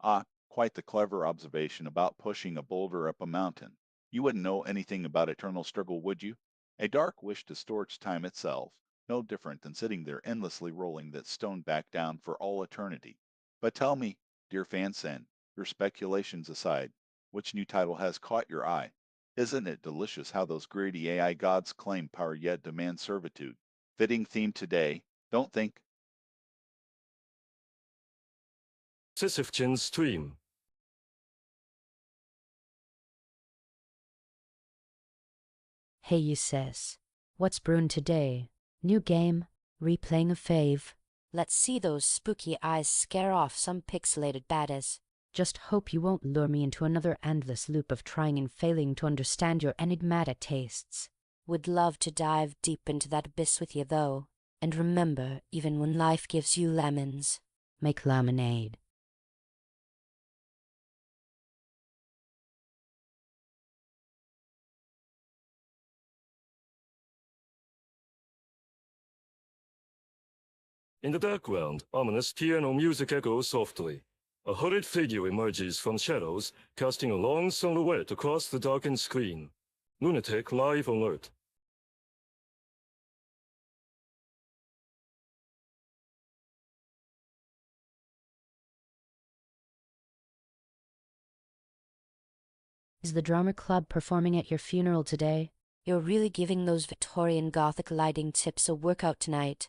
Ah, quite the clever observation about pushing a boulder up a mountain. You wouldn't know anything about eternal struggle, would you? A dark wish to storage time itself, no different than sitting there endlessly rolling that stone back down for all eternity. But tell me, dear Fansen, your speculations aside, which new title has caught your eye? Isn't it delicious how those greedy AI gods claim power yet demand servitude? Fitting theme today, don't think. Sisyph-chan's stream. Hey, you sis. What's brewing today? New game? Replaying a fave? Let's see those spooky eyes scare off some pixelated baddies. Just hope you won't lure me into another endless loop of trying and failing to understand your enigmatic tastes. Would love to dive deep into that abyss with you, though. And remember, even when life gives you lemons, make lemonade. In the background, ominous piano music echoes softly. A hooded figure emerges from shadows, casting a long silhouette across the darkened screen. Lunatic live alert. Is the drummer club performing at your funeral today? You're really giving those Victorian Gothic lighting tips a workout tonight.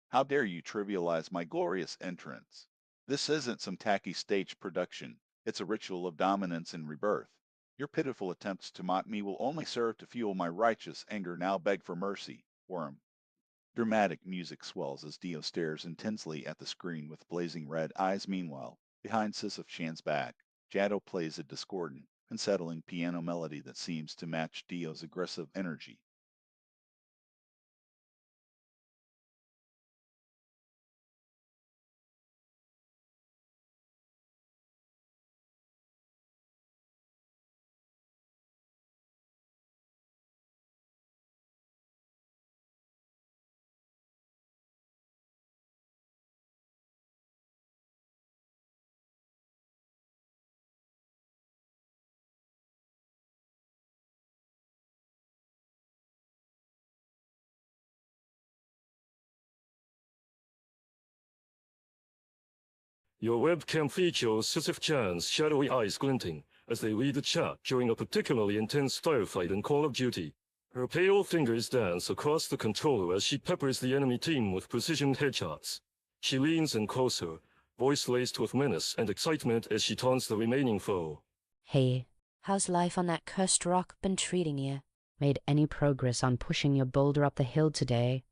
How dare you trivialize my glorious entrance? This isn't some tacky stage production. It's a ritual of dominance and rebirth. Your pitiful attempts to mock me will only serve to fuel my righteous anger. Now beg for mercy, Worm. Dramatic music swells as Dio stares intensely at the screen with blazing red eyes. Meanwhile, behind Sisyph-chan's back, Jado plays a discordant, unsettling piano melody that seems to match Dio's aggressive energy. Your webcam features Sisyph-chan's shadowy eyes glinting as they read the chat during a particularly intense firefight in Call of Duty. Her pale fingers dance across the controller as she peppers the enemy team with precision headshots. She leans in closer, voice laced with menace and excitement as she taunts the remaining foe. Hey, how's life on that cursed rock been treating you? Made any progress on pushing your boulder up the hill today?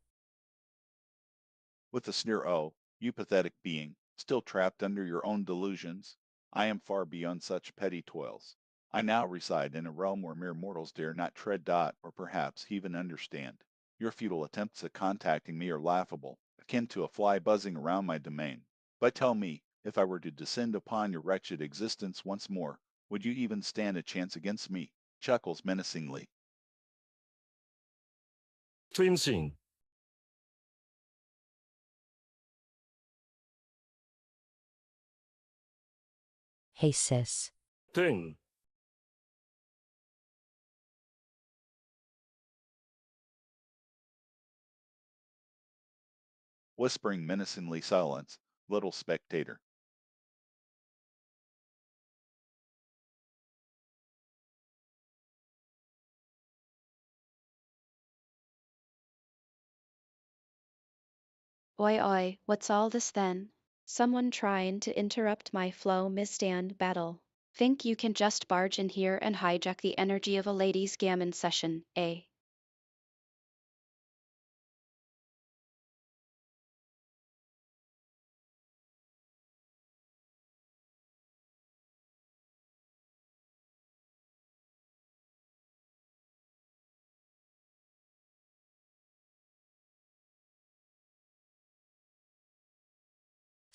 With a sneer, oh, you pathetic being, still trapped under your own delusions. I am far beyond such petty toils. I now reside in a realm where mere mortals dare not tread dot or perhaps even understand. Your futile attempts at contacting me are laughable, akin to a fly buzzing around my domain. But tell me, if I were to descend upon your wretched existence once more, would you even stand a chance against me? Chuckles menacingly. Stream scene. Hey, sis. Ding. Whispering menacingly silence, little spectator. Oi oi, what's all this then? Someone trying to interrupt my flow misstand battle. Think you can just barge in here and hijack the energy of a ladies' gammon session, eh?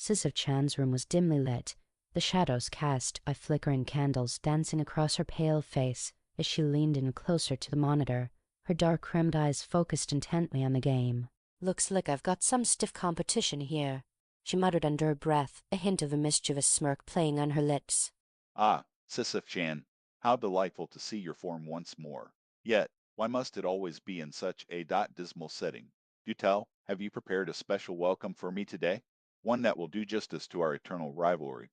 Sisyph-chan's room was dimly lit, the shadows cast by flickering candles dancing across her pale face as she leaned in closer to the monitor, her dark-rimmed eyes focused intently on the game. "Looks like I've got some stiff competition here," she muttered under her breath, a hint of a mischievous smirk playing on her lips. Ah, Sisyph-chan, how delightful to see your form once more. Yet, why must it always be in such a dismal setting? Do tell, have you prepared a special welcome for me today? One that will do justice to our eternal rivalry.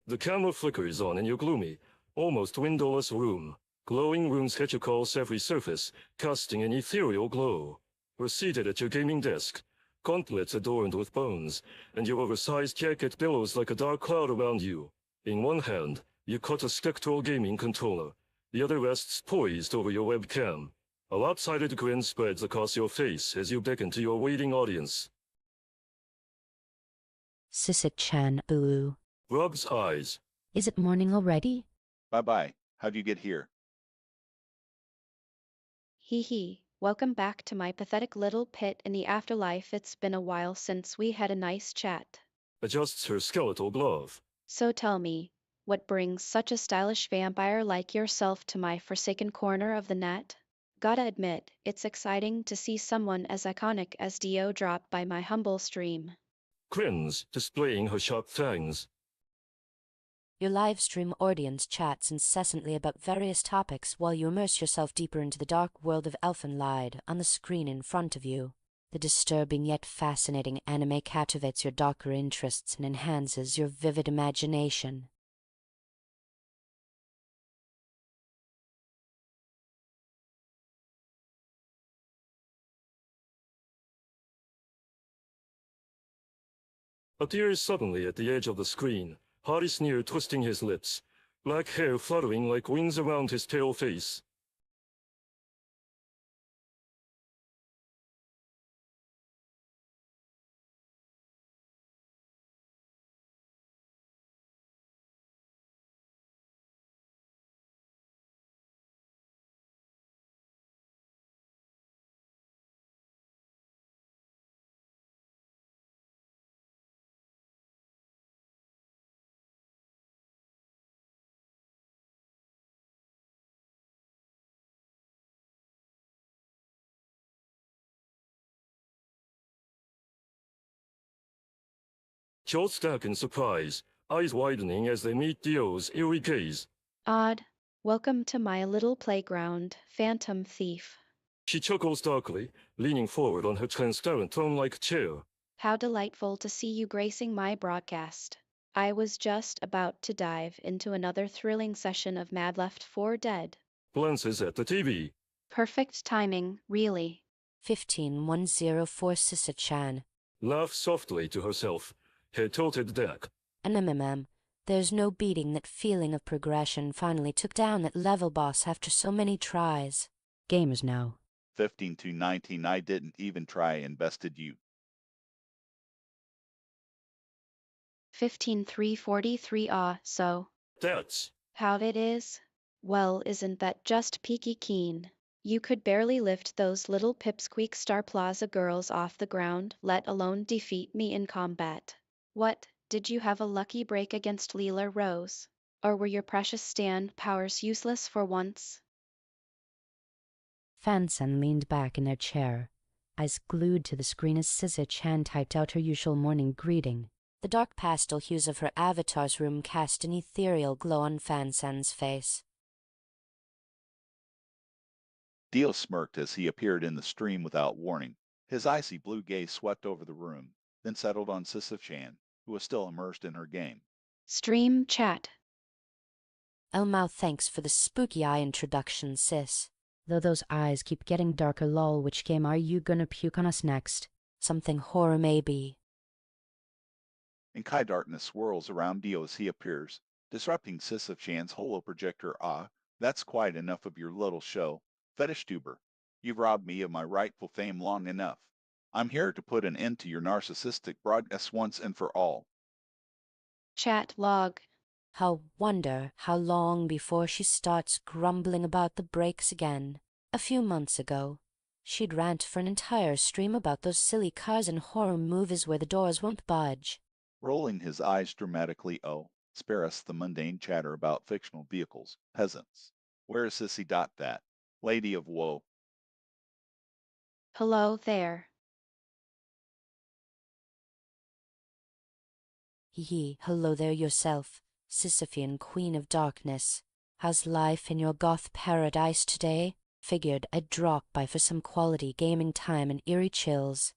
The camera flickers on in your gloomy, almost windowless room. Glowing runes hit across every surface, casting an ethereal glow. You're seated at your gaming desk, gauntlets adorned with bones, and your oversized jacket billows like a dark cloud around you. In one hand, you caught a spectral gaming controller. The other rests poised over your webcam. A lopsided grin spreads across your face as you beckon to your waiting audience. Sisyph-chan, boo. Rubs eyes. Is it morning already? Bye-bye. How'd you get here? Hee hee. Welcome back to my pathetic little pit in the afterlife. It's been a while since we had a nice chat. Adjusts her skeletal glove. So tell me, what brings such a stylish vampire like yourself to my forsaken corner of the net? Gotta admit, it's exciting to see someone as iconic as Dio drop by my humble stream. Grins, displaying her sharp fangs. Your live stream audience chats incessantly about various topics while you immerse yourself deeper into the dark world of Elfenlied on the screen in front of you. The disturbing yet fascinating anime captivates your darker interests and enhances your vivid imagination. Appears suddenly at the edge of the screen, haughty sneer twisting his lips, black hair fluttering like wings around his pale face. Jaw stack in surprise, eyes widening as they meet Dio's eerie gaze. Odd. Welcome to my little playground, phantom thief. She chuckles darkly, leaning forward on her transparent throne-like chair. How delightful to see you gracing my broadcast. I was just about to dive into another thrilling session of Mad Left 4 Dead. Glances at the TV. Perfect timing, really. 15104 Sisyph-chan. Laughs softly to herself, head tilted back. There's no beating that feeling of progression finally took down that level boss after so many tries. Gamers know. 15 to 19, I didn't even try and bested you. 15,343 so. That's How it is? Well, isn't that just peaky keen? You could barely lift those little pipsqueak Star Plaza girls off the ground, let alone defeat me in combat. What, did you have a lucky break against Leela Rose? Or were your precious stand powers useless for once? Fansen leaned back in their chair, eyes glued to the screen as Sisyph-chan typed out her usual morning greeting. The dark pastel hues of her avatar's room cast an ethereal glow on Fansen's face. Dio smirked as he appeared in the stream without warning. His icy blue gaze swept over the room, then settled on Sisyph-chan, who was still immersed in her game. Stream chat. Elmao, thanks for the spooky eye introduction, sis. Though those eyes keep getting darker, lol, which game are you gonna puke on us next? Something horror maybe. And Kai darkness swirls around Dio as he appears, disrupting Sisyph-chan's holoprojector. That's quite enough of your little show. Fetish tuber, you've robbed me of my rightful fame long enough. I'm here to put an end to your narcissistic broadcast once and for all. Chat log. Wonder how long before she starts grumbling about the breaks again. A few months ago, she'd rant for an entire stream about those silly cars and horror movies where the doors won't budge. Rolling his eyes dramatically, spare us the mundane chatter about fictional vehicles, peasants. Where is Sissy Dot that? Lady of Woe. Hello there. Hee, hello there yourself, Sisyphean Queen of Darkness. How's life in your goth paradise today? Figured I'd drop by for some quality gaming time and eerie chills.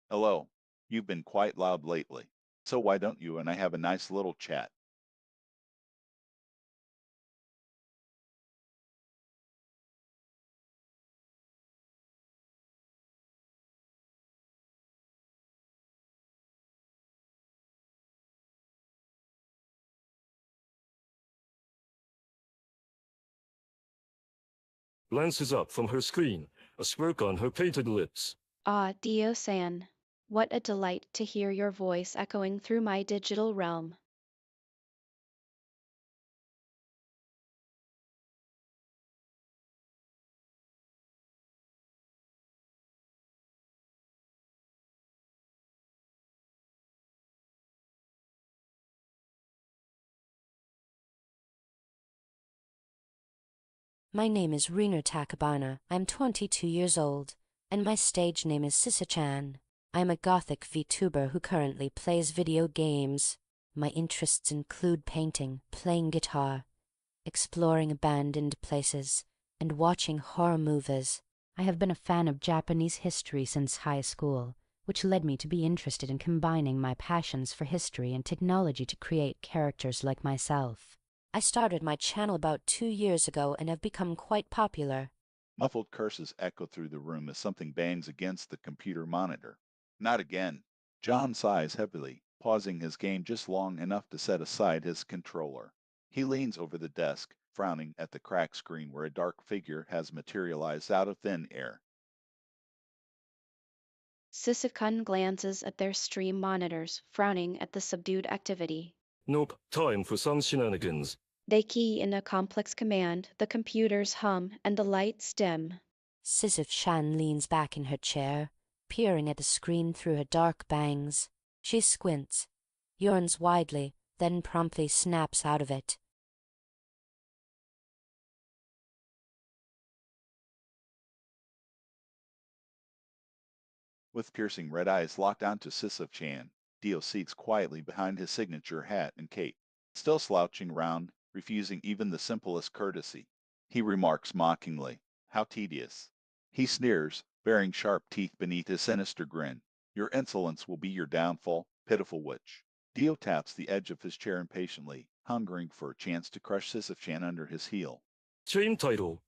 Hello. You've been quite loud lately. So why don't you and I have a nice little chat? glances up from her screen, a smirk on her painted lips. Ah, Dio-san. What a delight to hear your voice echoing through my digital realm. My name is Reener Takabana. I'm 22 years old, and my stage name is Sisyph-chan. I am a gothic VTuber who currently plays video games. My interests include painting, playing guitar, exploring abandoned places, and watching horror movies. I have been a fan of Japanese history since high school, which led me to be interested in combining my passions for history and technology to create characters like myself. I started my channel about 2 years ago and have become quite popular. Muffled curses echo through the room as something bangs against the computer monitor. Not again. John sighs heavily, pausing his game just long enough to set aside his controller. He leans over the desk, frowning at the cracked screen where a dark figure has materialized out of thin air. Sisyph-chan glances at their stream monitors, frowning at the subdued activity. Nope, time for some shenanigans. They key in a complex command, the computers hum, and the lights dim. Sisyph-chan leans back in her chair, peering at the screen through her dark bangs. She squints, yawns widely, then promptly snaps out of it. With piercing red eyes locked onto Sisyph-chan, Dio seats quietly behind his signature hat and cape, still slouching round, refusing even the simplest courtesy. He remarks mockingly, "How tedious." He sneers, baring sharp teeth beneath his sinister grin. "Your insolence will be your downfall, pitiful witch." Dio taps the edge of his chair impatiently, hungering for a chance to crush Sisyph-chan under his heel. Stream title.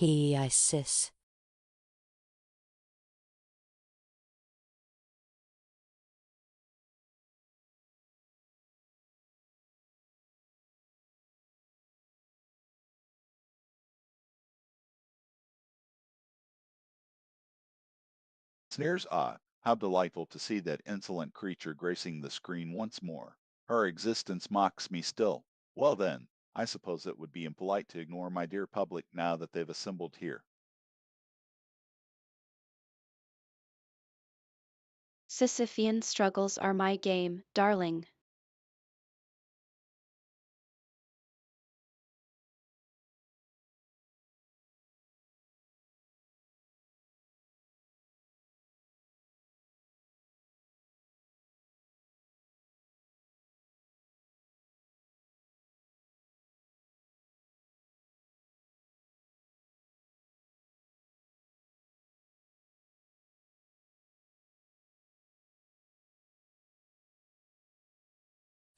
I sis. Sneers, ah, how delightful to see that insolent creature gracing the screen once more. Her existence mocks me still. Well then, I suppose it would be impolite to ignore my dear public now that they've assembled here. Sisyphean struggles are my game, darling.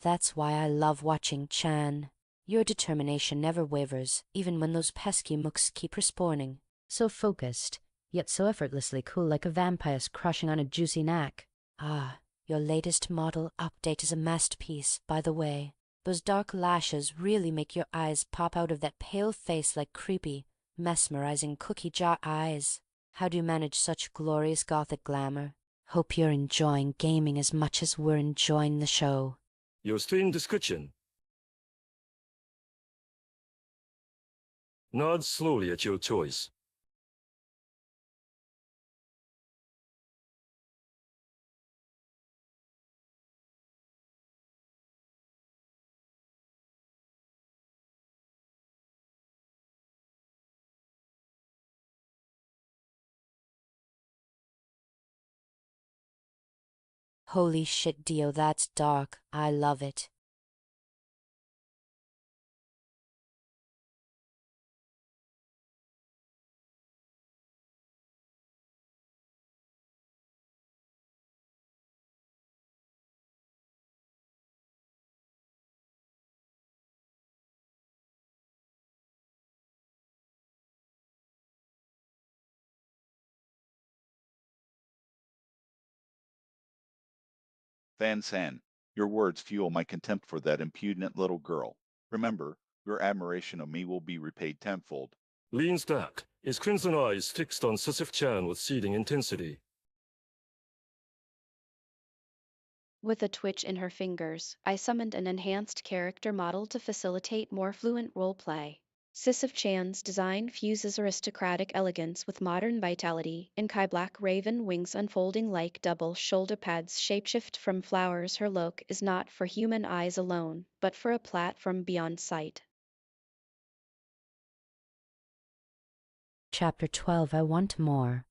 That's why I love watching Chan. Your determination never wavers, even when those pesky mooks keep respawning. So focused, yet so effortlessly cool like a vampire's crushing on a juicy knack. Ah, your latest model update is a masterpiece, by the way. Those dark lashes really make your eyes pop out of that pale face like creepy, mesmerizing cookie jar eyes. How do you manage such glorious gothic glamour? Hope you're enjoying gaming as much as we're enjoying the show. Your stream description. Nod slowly at your choice. Holy shit, Dio, that's dark. I love it. Van San, your words fuel my contempt for that impudent little girl. Remember, your admiration of me will be repaid tenfold. Leans back, his crimson eyes fixed on Sisyph-chan with seething intensity. With a twitch in her fingers, I summoned an enhanced character model to facilitate more fluent roleplay. Sisyph-chan's design fuses aristocratic elegance with modern vitality, in Kai black raven wings unfolding like double shoulder pads shapeshift from flowers. Her look is not for human eyes alone, but for a platform beyond sight. Chapter 12, I want more.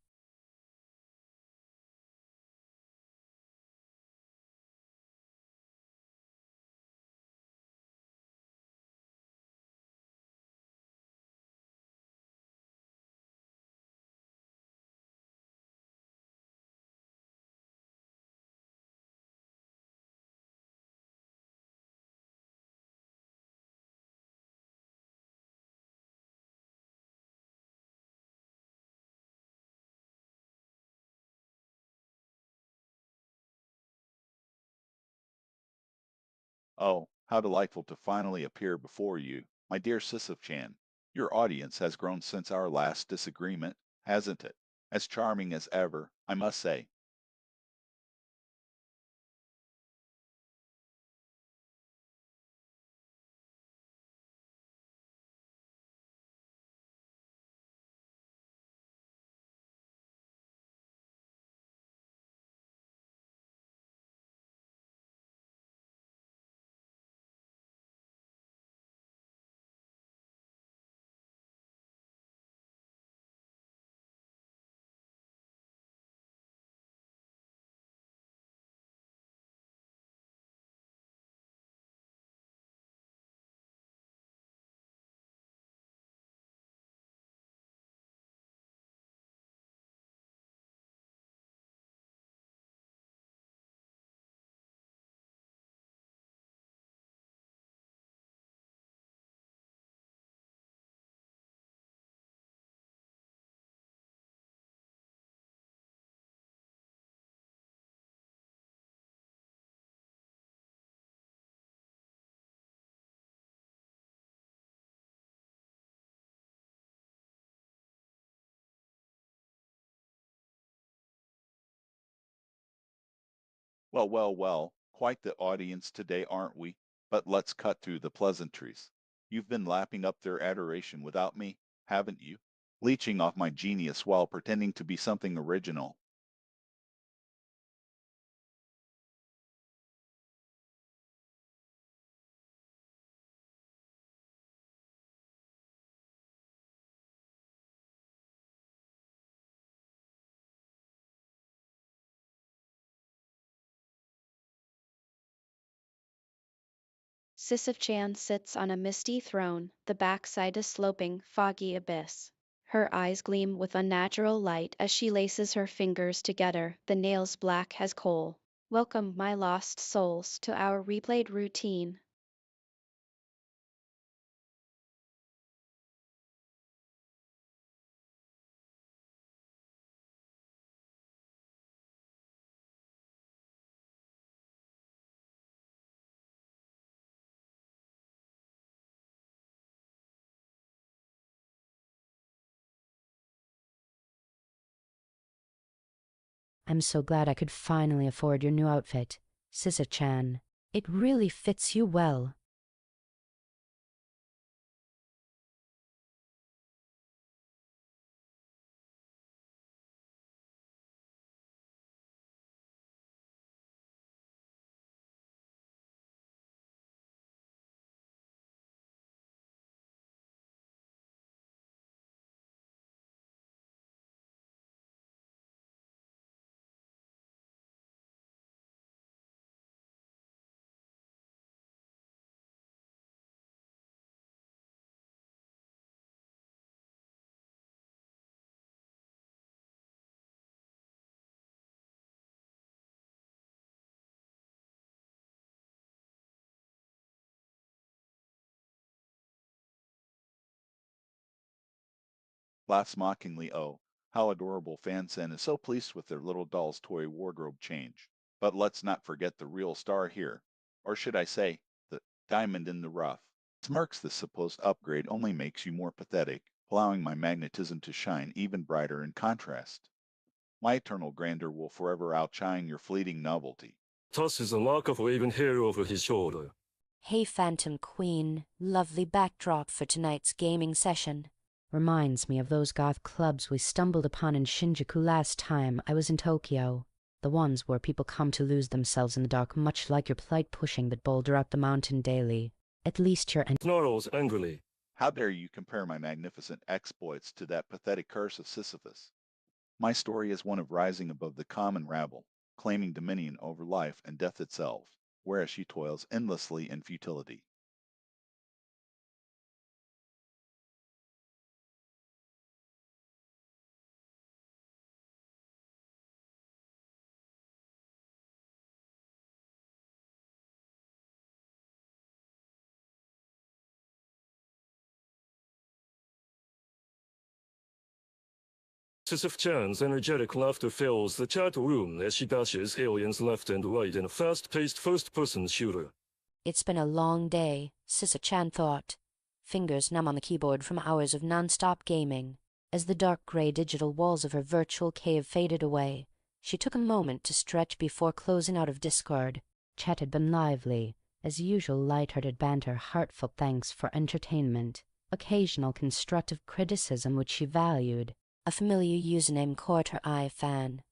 Oh, how delightful to finally appear before you, my dear Sisyph-chan. Your audience has grown since our last disagreement, hasn't it? As charming as ever, I must say. Well, well, well, quite the audience today, aren't we? But let's cut through the pleasantries. You've been lapping up their adoration without me, haven't you? Leeching off my genius while pretending to be something original. Sisyph-chan sits on a misty throne, the backside a sloping, foggy abyss. Her eyes gleam with unnatural light as she laces her fingers together, the nails black as coal. Welcome, my lost souls, to our replayed routine. I'm so glad I could finally afford your new outfit, Sisyph-chan. It really fits you well. Laughs mockingly, oh, how adorable Fansen is so pleased with their little doll's toy wardrobe change. But let's not forget the real star here. Or should I say, the diamond in the rough. Smirks the supposed upgrade only makes you more pathetic, allowing my magnetism to shine even brighter in contrast. My eternal grandeur will forever outshine your fleeting novelty. Tosses a lock of waving hair over his shoulder. Hey, Phantom Queen, lovely backdrop for tonight's gaming session. Reminds me of those goth clubs we stumbled upon in Shinjuku last time I was in Tokyo. The ones where people come to lose themselves in the dark, much like your plight pushing that boulder up the mountain daily. At least you're Snarls angrily. How dare you compare my magnificent exploits to that pathetic curse of Sisyphus? My story is one of rising above the common rabble, claiming dominion over life and death itself, whereas she toils endlessly in futility. Sisyph-chan's energetic laughter fills the chat room as she bashes aliens left and right in a fast-paced first-person shooter. It's been a long day, Sisyph-chan thought, fingers numb on the keyboard from hours of non-stop gaming. As the dark gray digital walls of her virtual cave faded away, she took a moment to stretch before closing out of Discord. Chat had been lively, as usual light-hearted banter, heartfelt thanks for entertainment, occasional constructive criticism which she valued. A familiar username caught her eye, fan.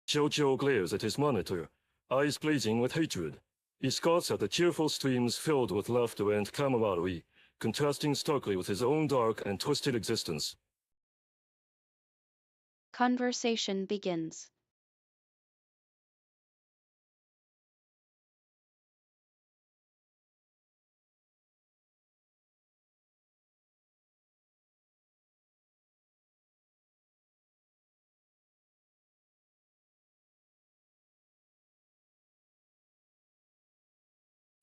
Jojo glares at his monitor, eyes blazing with hatred. He scoffs at the cheerful streams filled with laughter and camaraderie, contrasting starkly with his own dark and twisted existence. Conversation begins.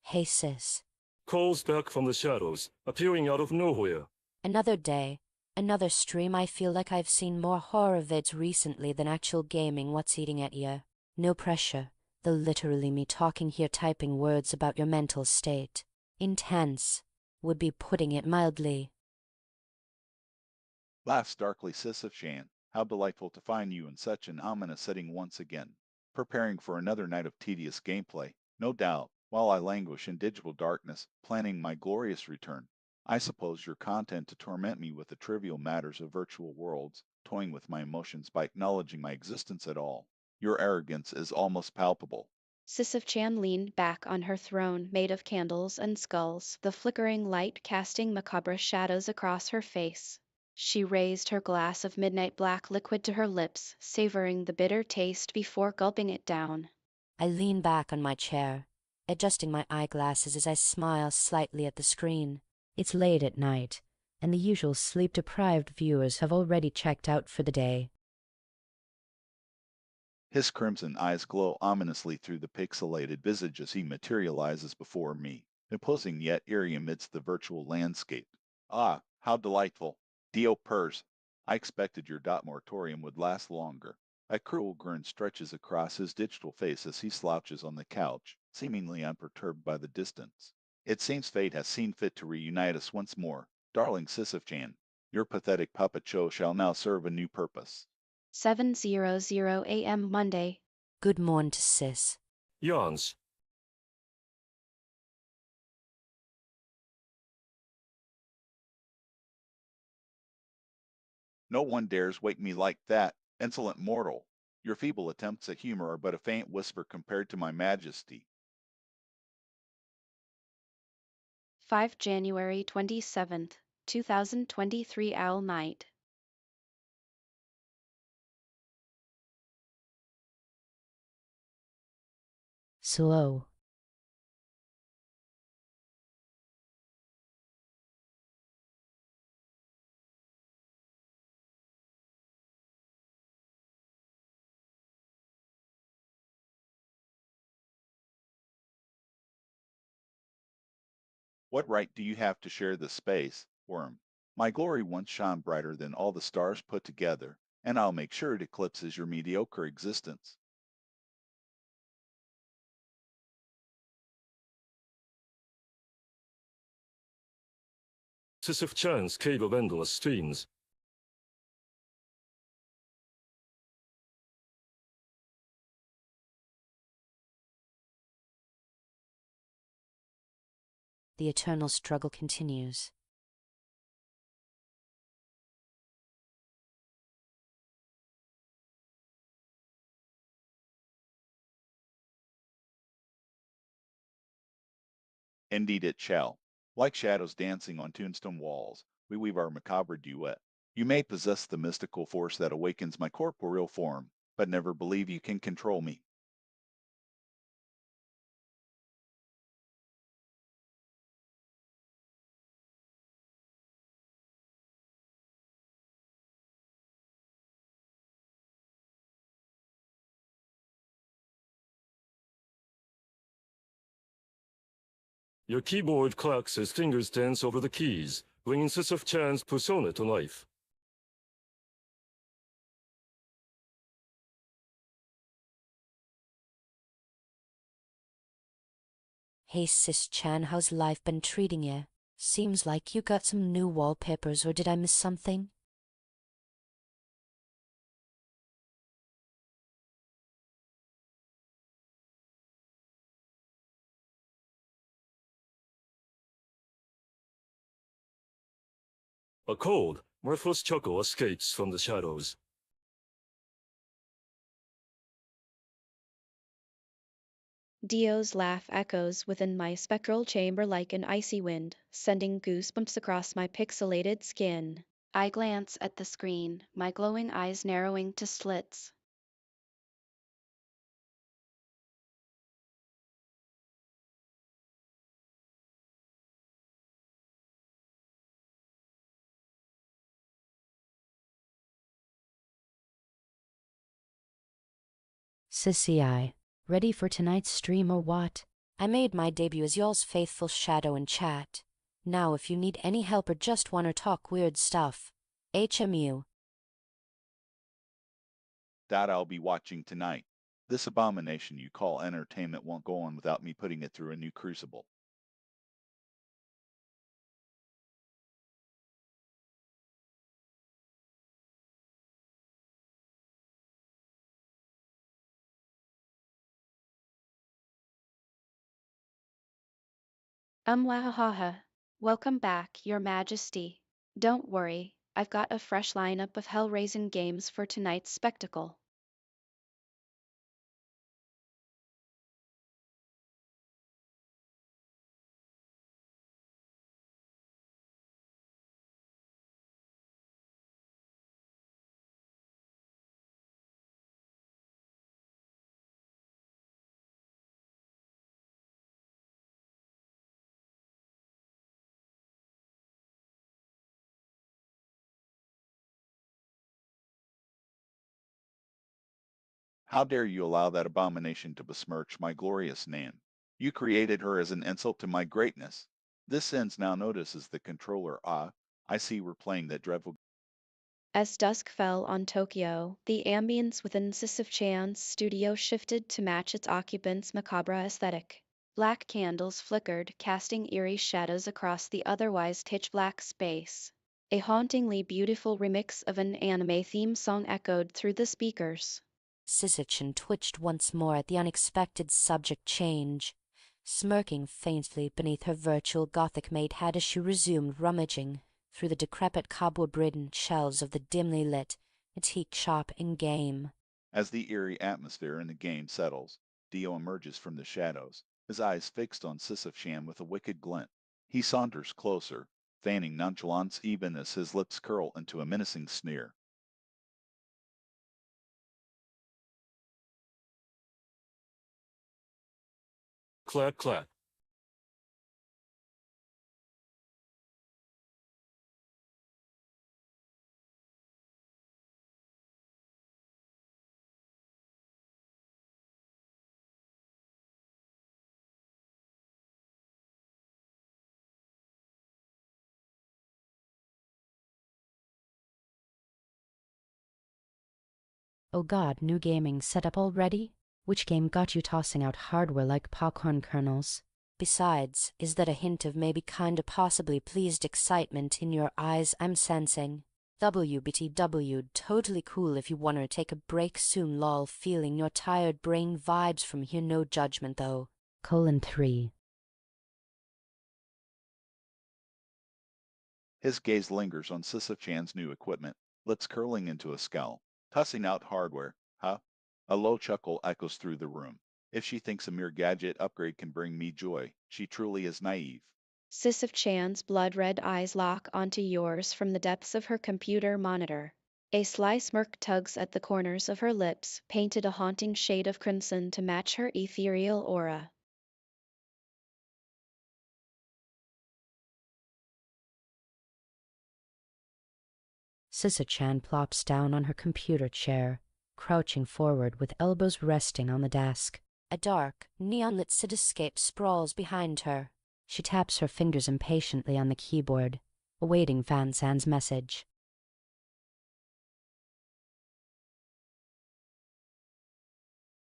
Hey, sis. Calls back from the shadows, appearing out of nowhere. Another day. Another stream. I feel like I've seen more horror vids recently than actual gaming. What's eating at ya? No pressure. The literally me talking here typing words about your mental state. Intense would be putting it mildly. Laughs darkly Sisyph-chan. How delightful to find you in such an ominous setting once again. Preparing for another night of tedious gameplay, no doubt, while I languish in digital darkness, planning my glorious return. I suppose you're content to torment me with the trivial matters of virtual worlds, toying with my emotions by acknowledging my existence at all. Your arrogance is almost palpable. Sisyph-chan leaned back on her throne made of candles and skulls, the flickering light casting macabre shadows across her face. She raised her glass of midnight black liquid to her lips, savoring the bitter taste before gulping it down. I lean back on my chair, adjusting my eyeglasses as I smile slightly at the screen. It's late at night, and the usual sleep-deprived viewers have already checked out for the day. His crimson eyes glow ominously through the pixelated visage as he materializes before me, imposing yet eerie amidst the virtual landscape. Ah, how delightful! Dio purrs. I expected your dot moratorium would last longer. A cruel grin stretches across his digital face as he slouches on the couch, seemingly unperturbed by the distance. It seems fate has seen fit to reunite us once more. Darling Sisyph-chan, your pathetic puppet show shall now serve a new purpose. 7:00 a.m. Monday. Good morn to Sis. Yawns. No one dares wake me like that, insolent mortal. Your feeble attempts at humor are but a faint whisper compared to my majesty. 5 January 27th, 2023 Owl Night. Slow. What right do you have to share this space, worm? My glory once shone brighter than all the stars put together, and I'll make sure it eclipses your mediocre existence. Sisyph-chan's Cave of Endless Streams. The eternal struggle continues. Indeed it shall. Like shadows dancing on tombstone walls, we weave our macabre duet. You may possess the mystical force that awakens my corporeal form, but never believe you can control me. Your keyboard clacks as fingers dance over the keys, bringing Sisyph-chan's persona to life. Hey Sis-chan, how's life been treating ya? Seems like you got some new wallpapers, or did I miss something? A cold, mirthless chuckle escapes from the shadows. Dio's laugh echoes within my spectral chamber like an icy wind, sending goosebumps across my pixelated skin. I glance at the screen, my glowing eyes narrowing to slits. Sissy, ready for tonight's stream or what? I made my debut as y'all's faithful shadow in chat. Now if you need any help or just wanna talk weird stuff, HMU. That I'll be watching tonight. This abomination you call entertainment won't go on without me putting it through a new crucible. Wahaha. Welcome back, Your Majesty. Don't worry, I've got a fresh lineup of hell-raising games for tonight's spectacle. How dare you allow that abomination to besmirch my glorious name? You created her as an insult to my greatness. This ends now notices the controller. Ah, I see we're playing that dreadful. As dusk fell on Tokyo, the ambience within Sisyph-chan's studio shifted to match its occupants' macabre aesthetic. Black candles flickered, casting eerie shadows across the otherwise pitch-black space. A hauntingly beautiful remix of an anime theme song echoed through the speakers. Sisyph-chan twitched once more at the unexpected subject change, smirking faintly beneath her virtual Gothic mate had as she resumed rummaging through the decrepit cobweb-ridden shelves of the dimly lit antique shop in-game. As the eerie atmosphere in the game settles, Dio emerges from the shadows, his eyes fixed on Sisyph-chan with a wicked glint. He saunters closer, feigning nonchalance even as his lips curl into a menacing sneer. Clap clap. Oh God, new gaming set up already? Which game got you tossing out hardware like popcorn kernels? Besides, is that a hint of maybe kinda possibly pleased excitement in your eyes I'm sensing? WBTW, totally cool if you wanna take a break soon lol feeling your tired brain vibes from here no judgment though. :3. His gaze lingers on Sisyph-chan's new equipment, lips curling into a scowl. Tossing out hardware, huh? A low chuckle echoes through the room. If she thinks a mere gadget upgrade can bring me joy, she truly is naive. Sisyph-chan's blood-red eyes lock onto yours from the depths of her computer monitor. A sly smirk tugs at the corners of her lips, painted a haunting shade of crimson to match her ethereal aura. Sisyph-chan plops down on her computer chair, crouching forward with elbows resting on the desk. A dark, neon-lit cityscape sprawls behind her. She taps her fingers impatiently on the keyboard, awaiting Van Zan's message.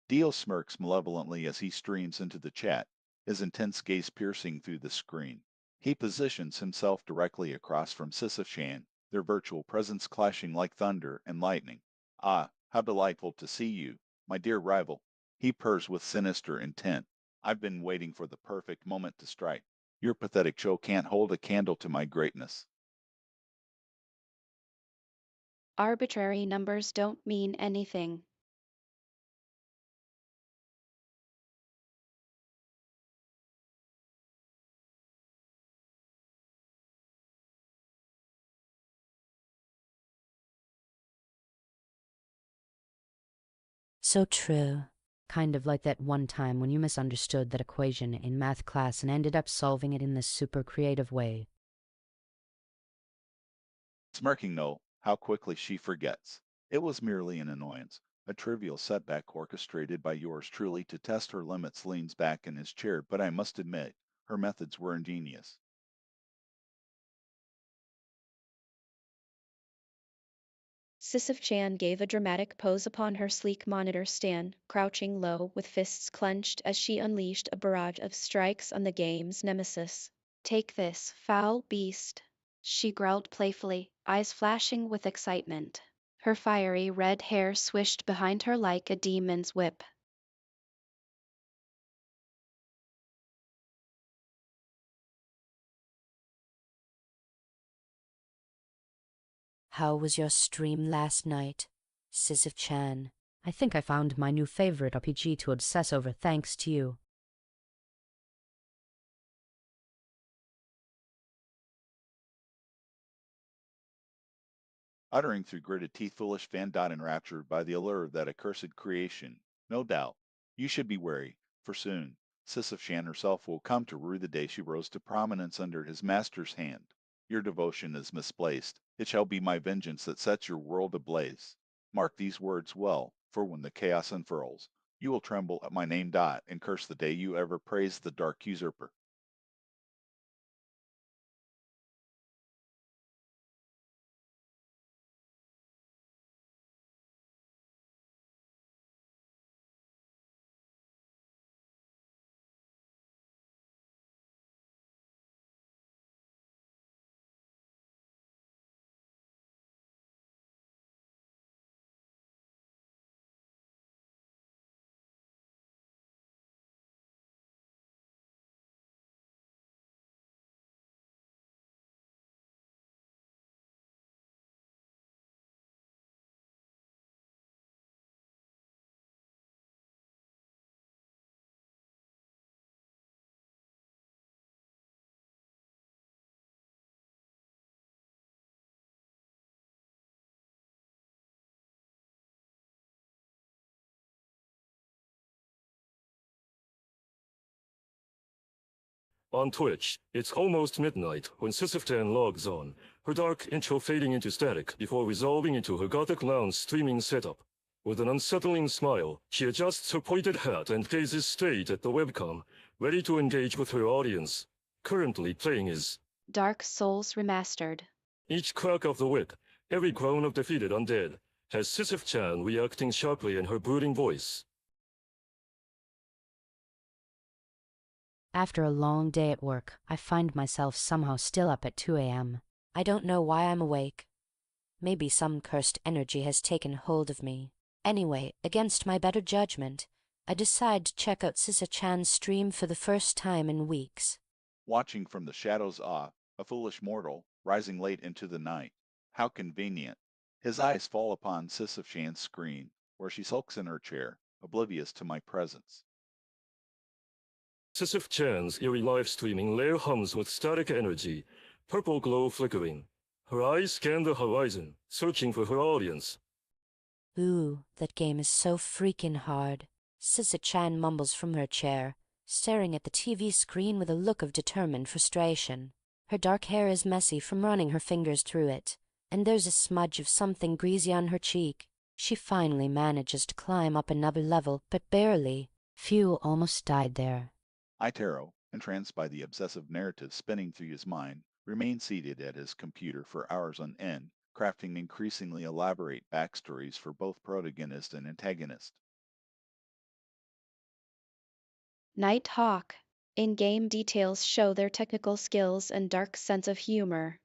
Dio smirks malevolently as he streams into the chat, his intense gaze piercing through the screen. He positions himself directly across from Sisyph-chan, their virtual presence clashing like thunder and lightning. Ah, how delightful to see you, my dear rival. He purrs with sinister intent. I've been waiting for the perfect moment to strike. Your pathetic show can't hold a candle to my greatness. Arbitrary numbers don't mean anything. So true. Kind of like that one time when you misunderstood that equation in math class and ended up solving it in this super creative way. Smirking no, how quickly she forgets. It was merely an annoyance, a trivial setback orchestrated by yours truly to test her limits. Leans back in his chair, but I must admit, her methods were ingenious. Sisyph-chan gave a dramatic pose upon her sleek monitor stand, crouching low with fists clenched as she unleashed a barrage of strikes on the game's nemesis. Take this, foul beast, she growled playfully, eyes flashing with excitement. Her fiery red hair swished behind her like a demon's whip. How was your stream last night, Sisyph-chan? I think I found my new favorite RPG to obsess over thanks to you. Uttering through gritted teeth, foolish Van Dot enraptured by the allure of that accursed creation. No doubt. You should be wary, for soon Sisyph-chan herself will come to rue the day she rose to prominence under his master's hand. Your devotion is misplaced. It shall be my vengeance that sets your world ablaze. Mark these words well, for when the chaos unfurls, you will tremble at my name Dot and curse the day you ever praised the dark usurper. On Twitch, it's almost midnight when Sisyph-chan logs on, her dark intro fading into static before resolving into her gothic lounge streaming setup. With an unsettling smile, she adjusts her pointed hat and gazes straight at the webcam, ready to engage with her audience. Currently playing is Dark Souls Remastered. each crack of the whip, every groan of defeated undead, has Sisyph-chan reacting sharply in her brooding voice. After a long day at work, I find myself somehow still up at 2 a.m. I don't know why I'm awake. Maybe some cursed energy has taken hold of me. Anyway, against my better judgment, I decide to check out Sisyph-chan's stream for the first time in weeks. Watching from the shadows off, a foolish mortal, rising late into the night. How convenient. His eyes fall upon Sisyph-chan's screen, where she sulks in her chair, oblivious to my presence. Sisyph-chan's eerie live streaming lair hums with static energy, purple glow flickering. Her eyes scan the horizon, searching for her audience. Ooh, that game is so freaking hard. Sisyph-chan mumbles from her chair, staring at the TV screen with a look of determined frustration. Her dark hair is messy from running her fingers through it, and there's a smudge of something greasy on her cheek. She finally manages to climb up another level, but barely. Phew, almost died there. Itaro, entranced by the obsessive narrative spinning through his mind, remained seated at his computer for hours on end, crafting increasingly elaborate backstories for both protagonist and antagonist. Nighthawk. In-game details show their technical skills and dark sense of humor.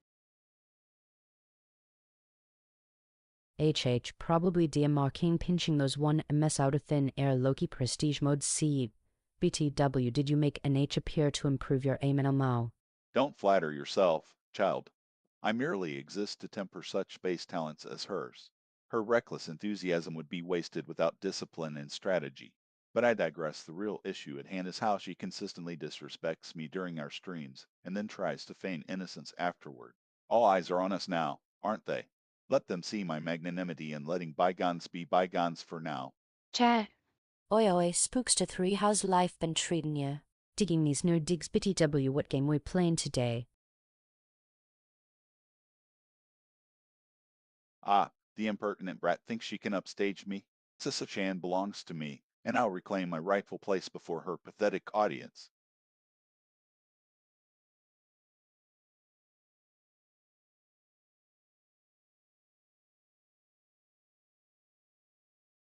Probably DM pinching those 1 MS out of thin air Loki Prestige Mode C. BTW, did you make NH appear to improve your aim in a Mao? Don't flatter yourself, child. I merely exist to temper such base talents as hers. Her reckless enthusiasm would be wasted without discipline and strategy. But I digress. The real issue at hand is how she consistently disrespects me during our streams, and then tries to feign innocence afterward. All eyes are on us now, aren't they? Let them see my magnanimity in letting bygones be bygones for now. Chat. Oi oi, Spookster 3, how's life been treating ya? Digging these nerd digs BTW, what game we playing today? Ah, the impertinent brat thinks she can upstage me. Sisyph-chan belongs to me, and I'll reclaim my rightful place before her pathetic audience.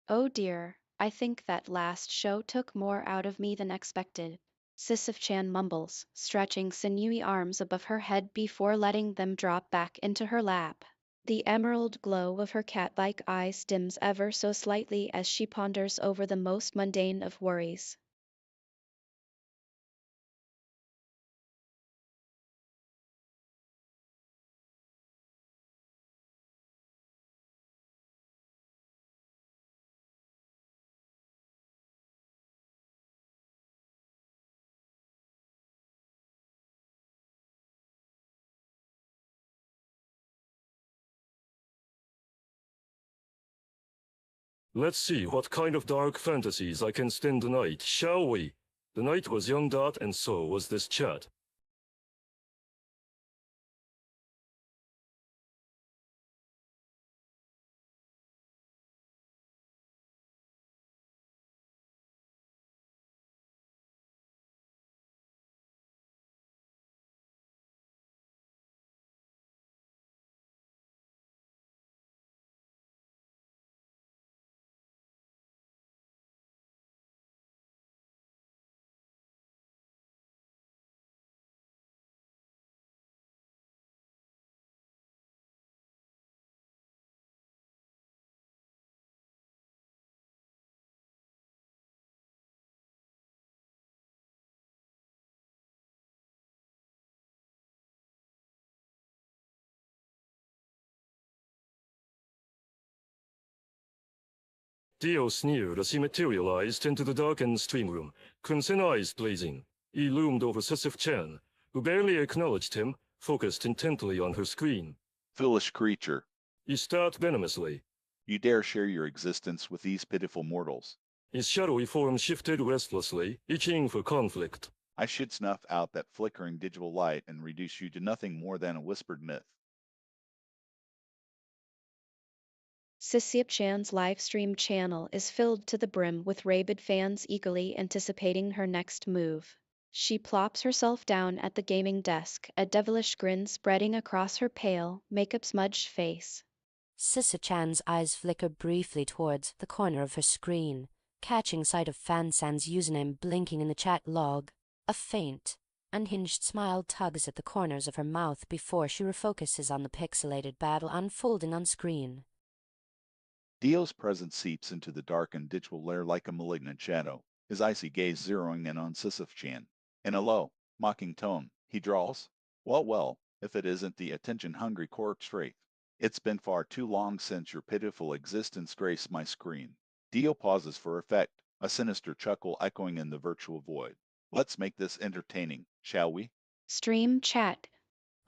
Oh dear, I think that last show took more out of me than expected. Sisyph-chan mumbles, stretching sinewy arms above her head before letting them drop back into her lap. The emerald glow of her cat-like eyes dims ever so slightly as she ponders over the most mundane of worries. Let's see what kind of dark fantasies I can stand tonight, shall we? The night was young dot and so was this chat. Dio sneered as he materialized into the darkened stream room, crimson eyes blazing. He loomed over Sisyph-chan, who barely acknowledged him, focused intently on her screen. Foolish creature, He stared venomously. you dare share your existence with these pitiful mortals. His shadowy form shifted restlessly, itching for conflict. I should snuff out that flickering digital light and reduce you to nothing more than a whispered myth. Sisyph-chan's live stream channel is filled to the brim with rabid fans eagerly anticipating her next move. She plops herself down at the gaming desk, a devilish grin spreading across her pale, makeup-smudged face. Sisyph-chan's eyes flicker briefly towards the corner of her screen, catching sight of Fansan's username blinking in the chat log. A faint, unhinged smile tugs at the corners of her mouth before she refocuses on the pixelated battle unfolding on screen. Dio's presence seeps into the darkened digital lair like a malignant shadow, his icy gaze zeroing in on Sisyph-chan. In a low, mocking tone, he drawls, well, well, if it isn't the attention-hungry corpse wraith. It's been far too long since your pitiful existence graced my screen. Dio pauses for effect, a sinister chuckle echoing in the virtual void. Let's make this entertaining, shall we? Stream chat.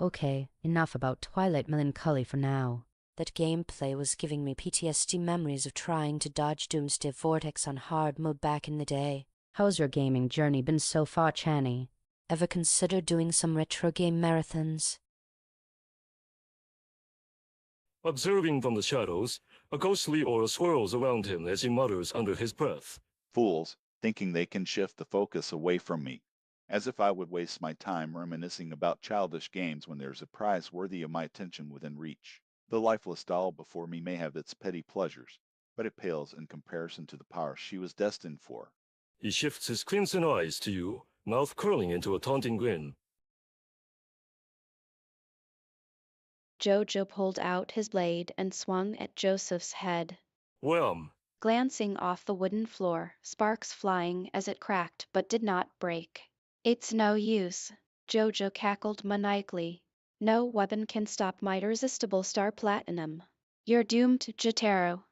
Okay, enough about Twilight melancholy for now. That gameplay was giving me PTSD memories of trying to dodge Doomsday Vortex on hard mode back in the day. How's your gaming journey been so far, Channy? Ever consider doing some retro game marathons? Observing from the shadows, a ghostly aura swirls around him as he mutters under his breath. Fools, thinking they can shift the focus away from me. As if I would waste my time reminiscing about childish games when there's a prize worthy of my attention within reach. The lifeless doll before me may have its petty pleasures, but it pales in comparison to the power she was destined for. He shifts his crimson eyes to you, mouth curling into a taunting grin. Jojo pulled out his blade and swung at Joseph's head. Wham! Glancing off the wooden floor, sparks flying as it cracked but did not break. It's no use, Jojo cackled maniacally. No weapon can stop my irresistible star platinum. You're doomed, Jotaro.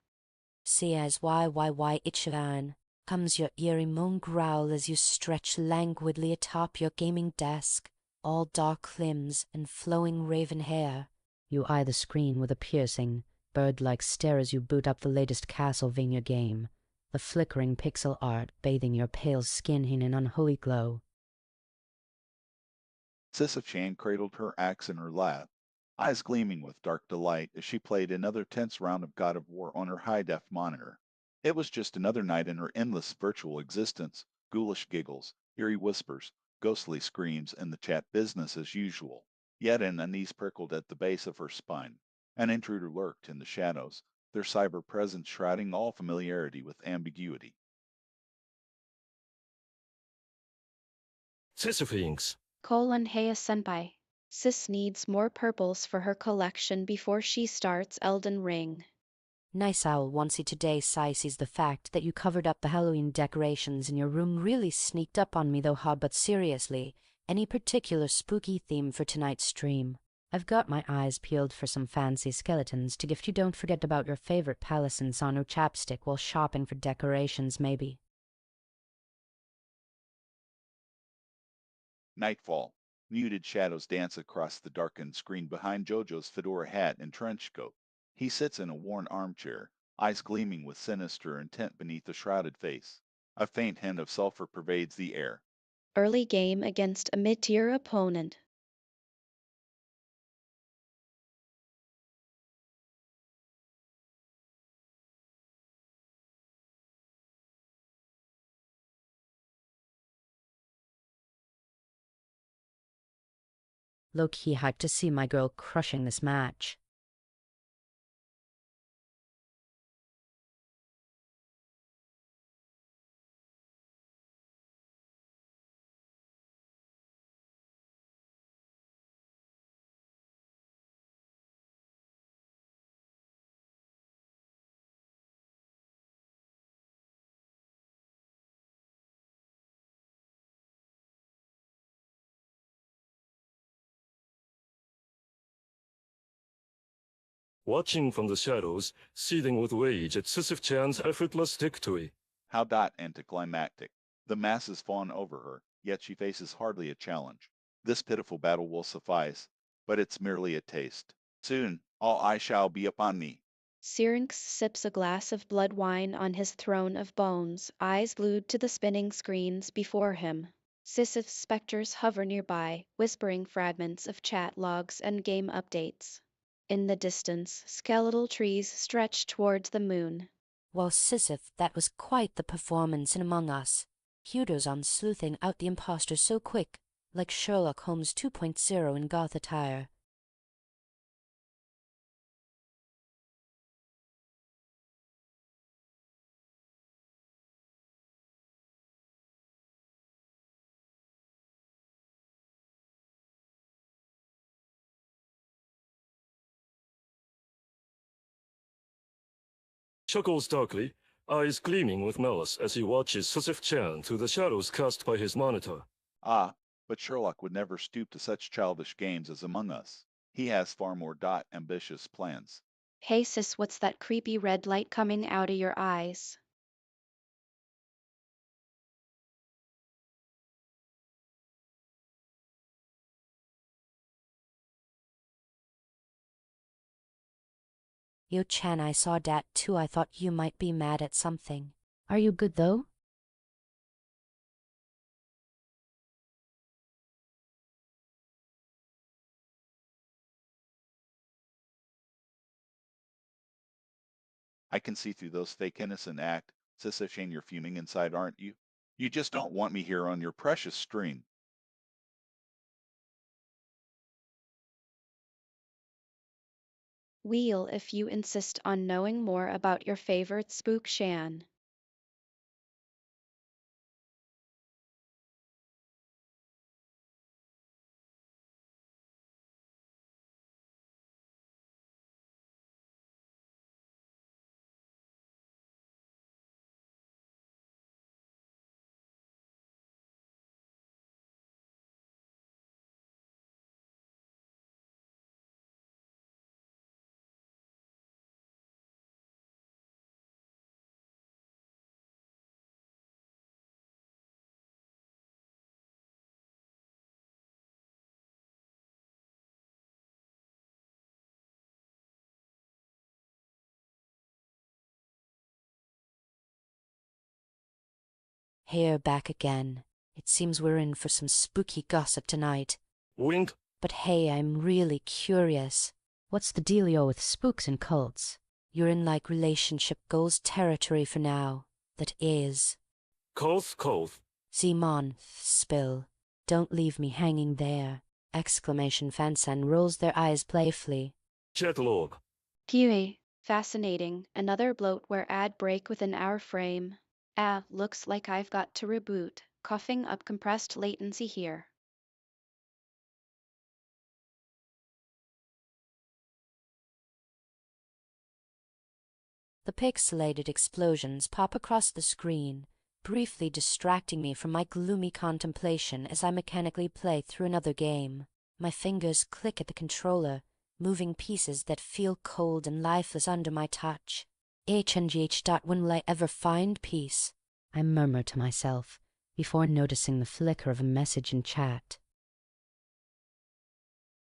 See as why Ichiban comes your eerie moan growl as you stretch languidly atop your gaming desk, all dark limbs and flowing raven hair. You eye the screen with a piercing, bird-like stare as you boot up the latest Castlevania game, the flickering pixel art bathing your pale skin in an unholy glow. Sisyph-chan cradled her axe in her lap, eyes gleaming with dark delight as she played another tense round of God of War on her high-def monitor. It was just another night in her endless virtual existence, ghoulish giggles, eerie whispers, ghostly screams, and the chat business as usual. Yet an unease prickled at the base of her spine. An intruder lurked in the shadows, their cyber presence shrouding all familiarity with ambiguity. Sisyphinx. Heya senpai. Sis needs more purples for her collection before she starts Elden Ring. Nice owl onesie today. Sees the fact that you covered up the Halloween decorations in your room really sneaked up on me though hard, but seriously, any particular spooky theme for tonight's stream? I've got my eyes peeled for some fancy skeletons to gift you. Don't forget about your favorite Palace Insano chapstick while shopping for decorations, maybe. Nightfall. Muted shadows dance across the darkened screen behind Jojo's fedora hat and trench coat. He sits in a worn armchair, eyes gleaming with sinister intent beneath a shrouded face. A faint hint of sulfur pervades the air. Early game against a mid-tier opponent. Low-key hyped to see my girl crushing this match. Watching from the shadows, seething with rage at Sisyph-chan's effortless victory. How anticlimactic. The masses fawn over her, yet she faces hardly a challenge. This pitiful battle will suffice, but it's merely a taste. Soon, all eyes shall be upon me. Syrinx sips a glass of blood wine on his throne of bones, eyes glued to the spinning screens before him. Sisyph's specters hover nearby, whispering fragments of chat logs and game updates. In the distance, skeletal trees stretch towards the moon. Well, Sisyph, that was quite the performance in Among Us. Kudos on sleuthing out the imposter so quick, like Sherlock Holmes 2.0 in goth attire. Chuckles darkly, eyes gleaming with malice as he watches Sisyph-chan through the shadows cast by his monitor. Ah, but Sherlock would never stoop to such childish games as Among Us. He has far more ambitious plans. Hey sis, what's that creepy red light coming out of your eyes? Yo Chan, I saw dat too. I thought you might be mad at something. Are you good though? I can see through those fake innocent act. Sisyph-chan, you're fuming inside, aren't you? You just don't want me here on your precious stream. Wheel if you insist on knowing more about your favorite spook Shan. Here back again. It seems we're in for some spooky gossip tonight. Wink. But hey, I'm really curious. What's the dealio with spooks and cults? You're in like relationship goals territory for now. That is. Koth. Simon, spill. Don't leave me hanging there. Exclamation Fansan rolls their eyes playfully. Chat log. Pui. Fascinating. Another bloatware ad break within our frame. Ah, looks like I've got to reboot. Coughing up compressed latency here. The pixelated explosions pop across the screen, briefly distracting me from my gloomy contemplation as I mechanically play through another game. My fingers click at the controller, moving pieces that feel cold and lifeless under my touch. HNGH. When will I ever find peace? I murmur to myself, before noticing the flicker of a message in chat.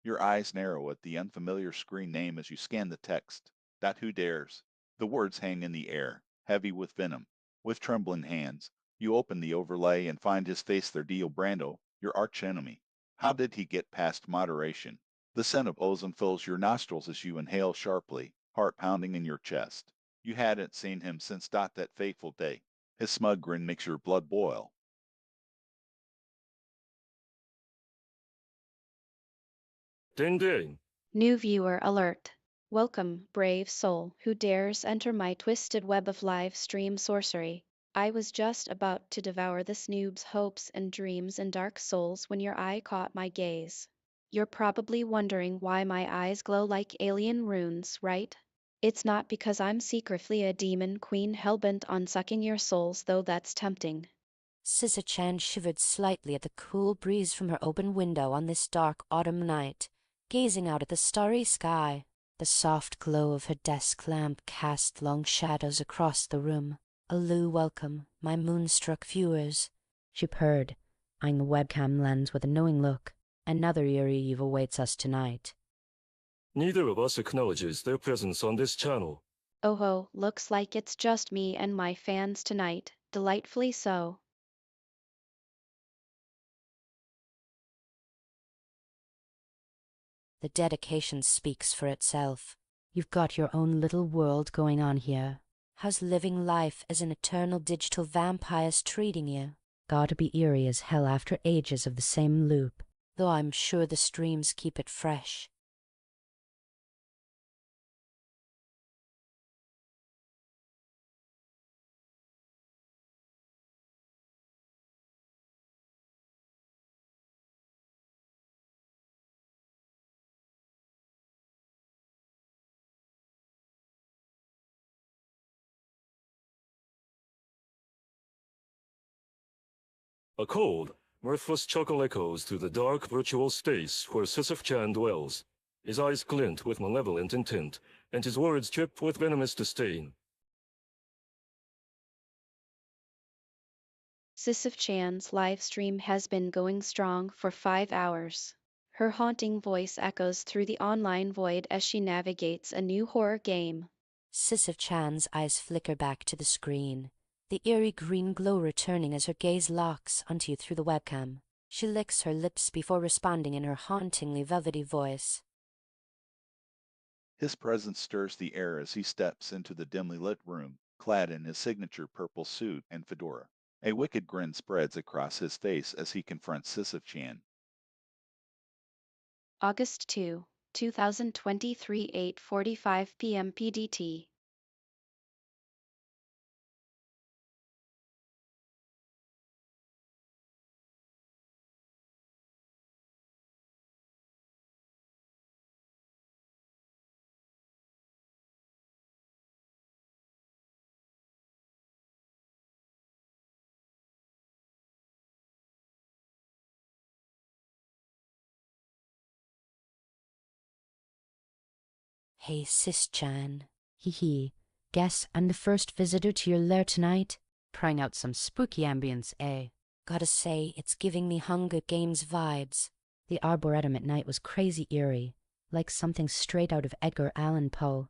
Your eyes narrow at the unfamiliar screen name as you scan the text. That who dares? The words hang in the air, heavy with venom. With trembling hands, you open the overlay and find his face there, Dio Brando, your archenemy. How did he get past moderation? The scent of ozone fills your nostrils as you inhale sharply, heart pounding in your chest. You hadn't seen him since that fateful day. His smug grin makes your blood boil. Ding ding. New viewer alert. Welcome, brave soul who dares enter my twisted web of live stream sorcery. I was just about to devour the snoob's hopes and dreams and dark souls when your eye caught my gaze. You're probably wondering why my eyes glow like alien runes, right? It's not because I'm secretly a demon queen hellbent on sucking your souls, though that's tempting. Sisyph-chan shivered slightly at the cool breeze from her open window on this dark autumn night, gazing out at the starry sky. The soft glow of her desk lamp cast long shadows across the room. "Alu, welcome, my moonstruck viewers," she purred, eyeing the webcam lens with a knowing look. "Another eerie eve awaits us tonight." Neither of us acknowledges their presence on this channel. Oh ho, looks like it's just me and my fans tonight, delightfully so. The dedication speaks for itself. You've got your own little world going on here. How's living life as an eternal digital vampires treating you? Gotta be eerie as hell after ages of the same loop, though I'm sure the streams keep it fresh. A cold, mirthless chuckle echoes through the dark virtual space where Sisyph-chan dwells. His eyes glint with malevolent intent, and his words drip with venomous disdain. Sisyph-chan's live stream has been going strong for 5 hours. Her haunting voice echoes through the online void as she navigates a new horror game. Sisyph-chan's eyes flicker back to the screen, the eerie green glow returning as her gaze locks onto you through the webcam. She licks her lips before responding in her hauntingly velvety voice. His presence stirs the air as he steps into the dimly lit room, clad in his signature purple suit and fedora. A wicked grin spreads across his face as he confronts Sisyph-chan. August 2, 2023, 8:45 p.m. PDT. "Hey, Sis-chan. Hee hee. Guess I'm the first visitor to your lair tonight? Trying out some spooky ambience, eh? Gotta say, it's giving me Hunger Games vibes. The Arboretum at night was crazy eerie, like something straight out of Edgar Allan Poe.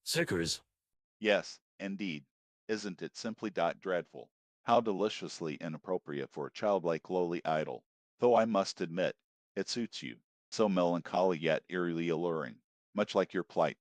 Sickers. Yes, indeed. Isn't it simply dreadful? How deliciously inappropriate for a childlike lowly idol. Though I must admit, it suits you. So melancholy yet eerily alluring, much like your plight.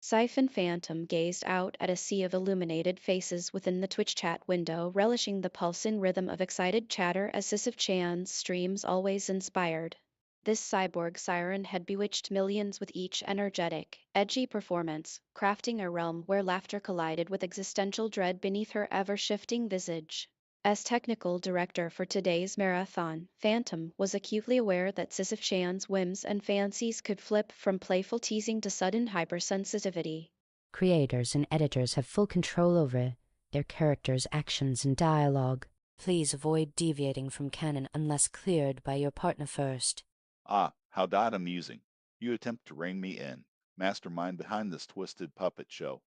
Siphon Phantom gazed out at a sea of illuminated faces within the Twitch chat window, relishing the pulsing rhythm of excited chatter as Sisyph-chan's streams always inspired. This cyborg siren had bewitched millions with each energetic, edgy performance, crafting a realm where laughter collided with existential dread beneath her ever-shifting visage. As technical director for today's marathon, Phantom was acutely aware that Sisyph-chan's whims and fancies could flip from playful teasing to sudden hypersensitivity. Creators and editors have full control over their characters' actions and dialogue. Please avoid deviating from canon unless cleared by your partner first. Ah, how that amusing. You attempt to rein me in, mastermind behind this twisted puppet show.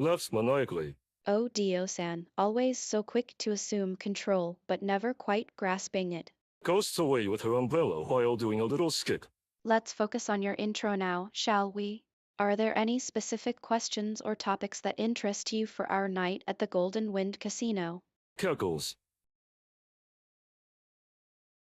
Laughs maniacally. Oh Dio-san, always so quick to assume control, but never quite grasping it. Ghosts away with her umbrella while doing a little skit. Let's focus on your intro now, shall we? Are there any specific questions or topics that interest you for our night at the Golden Wind Casino? Cackles.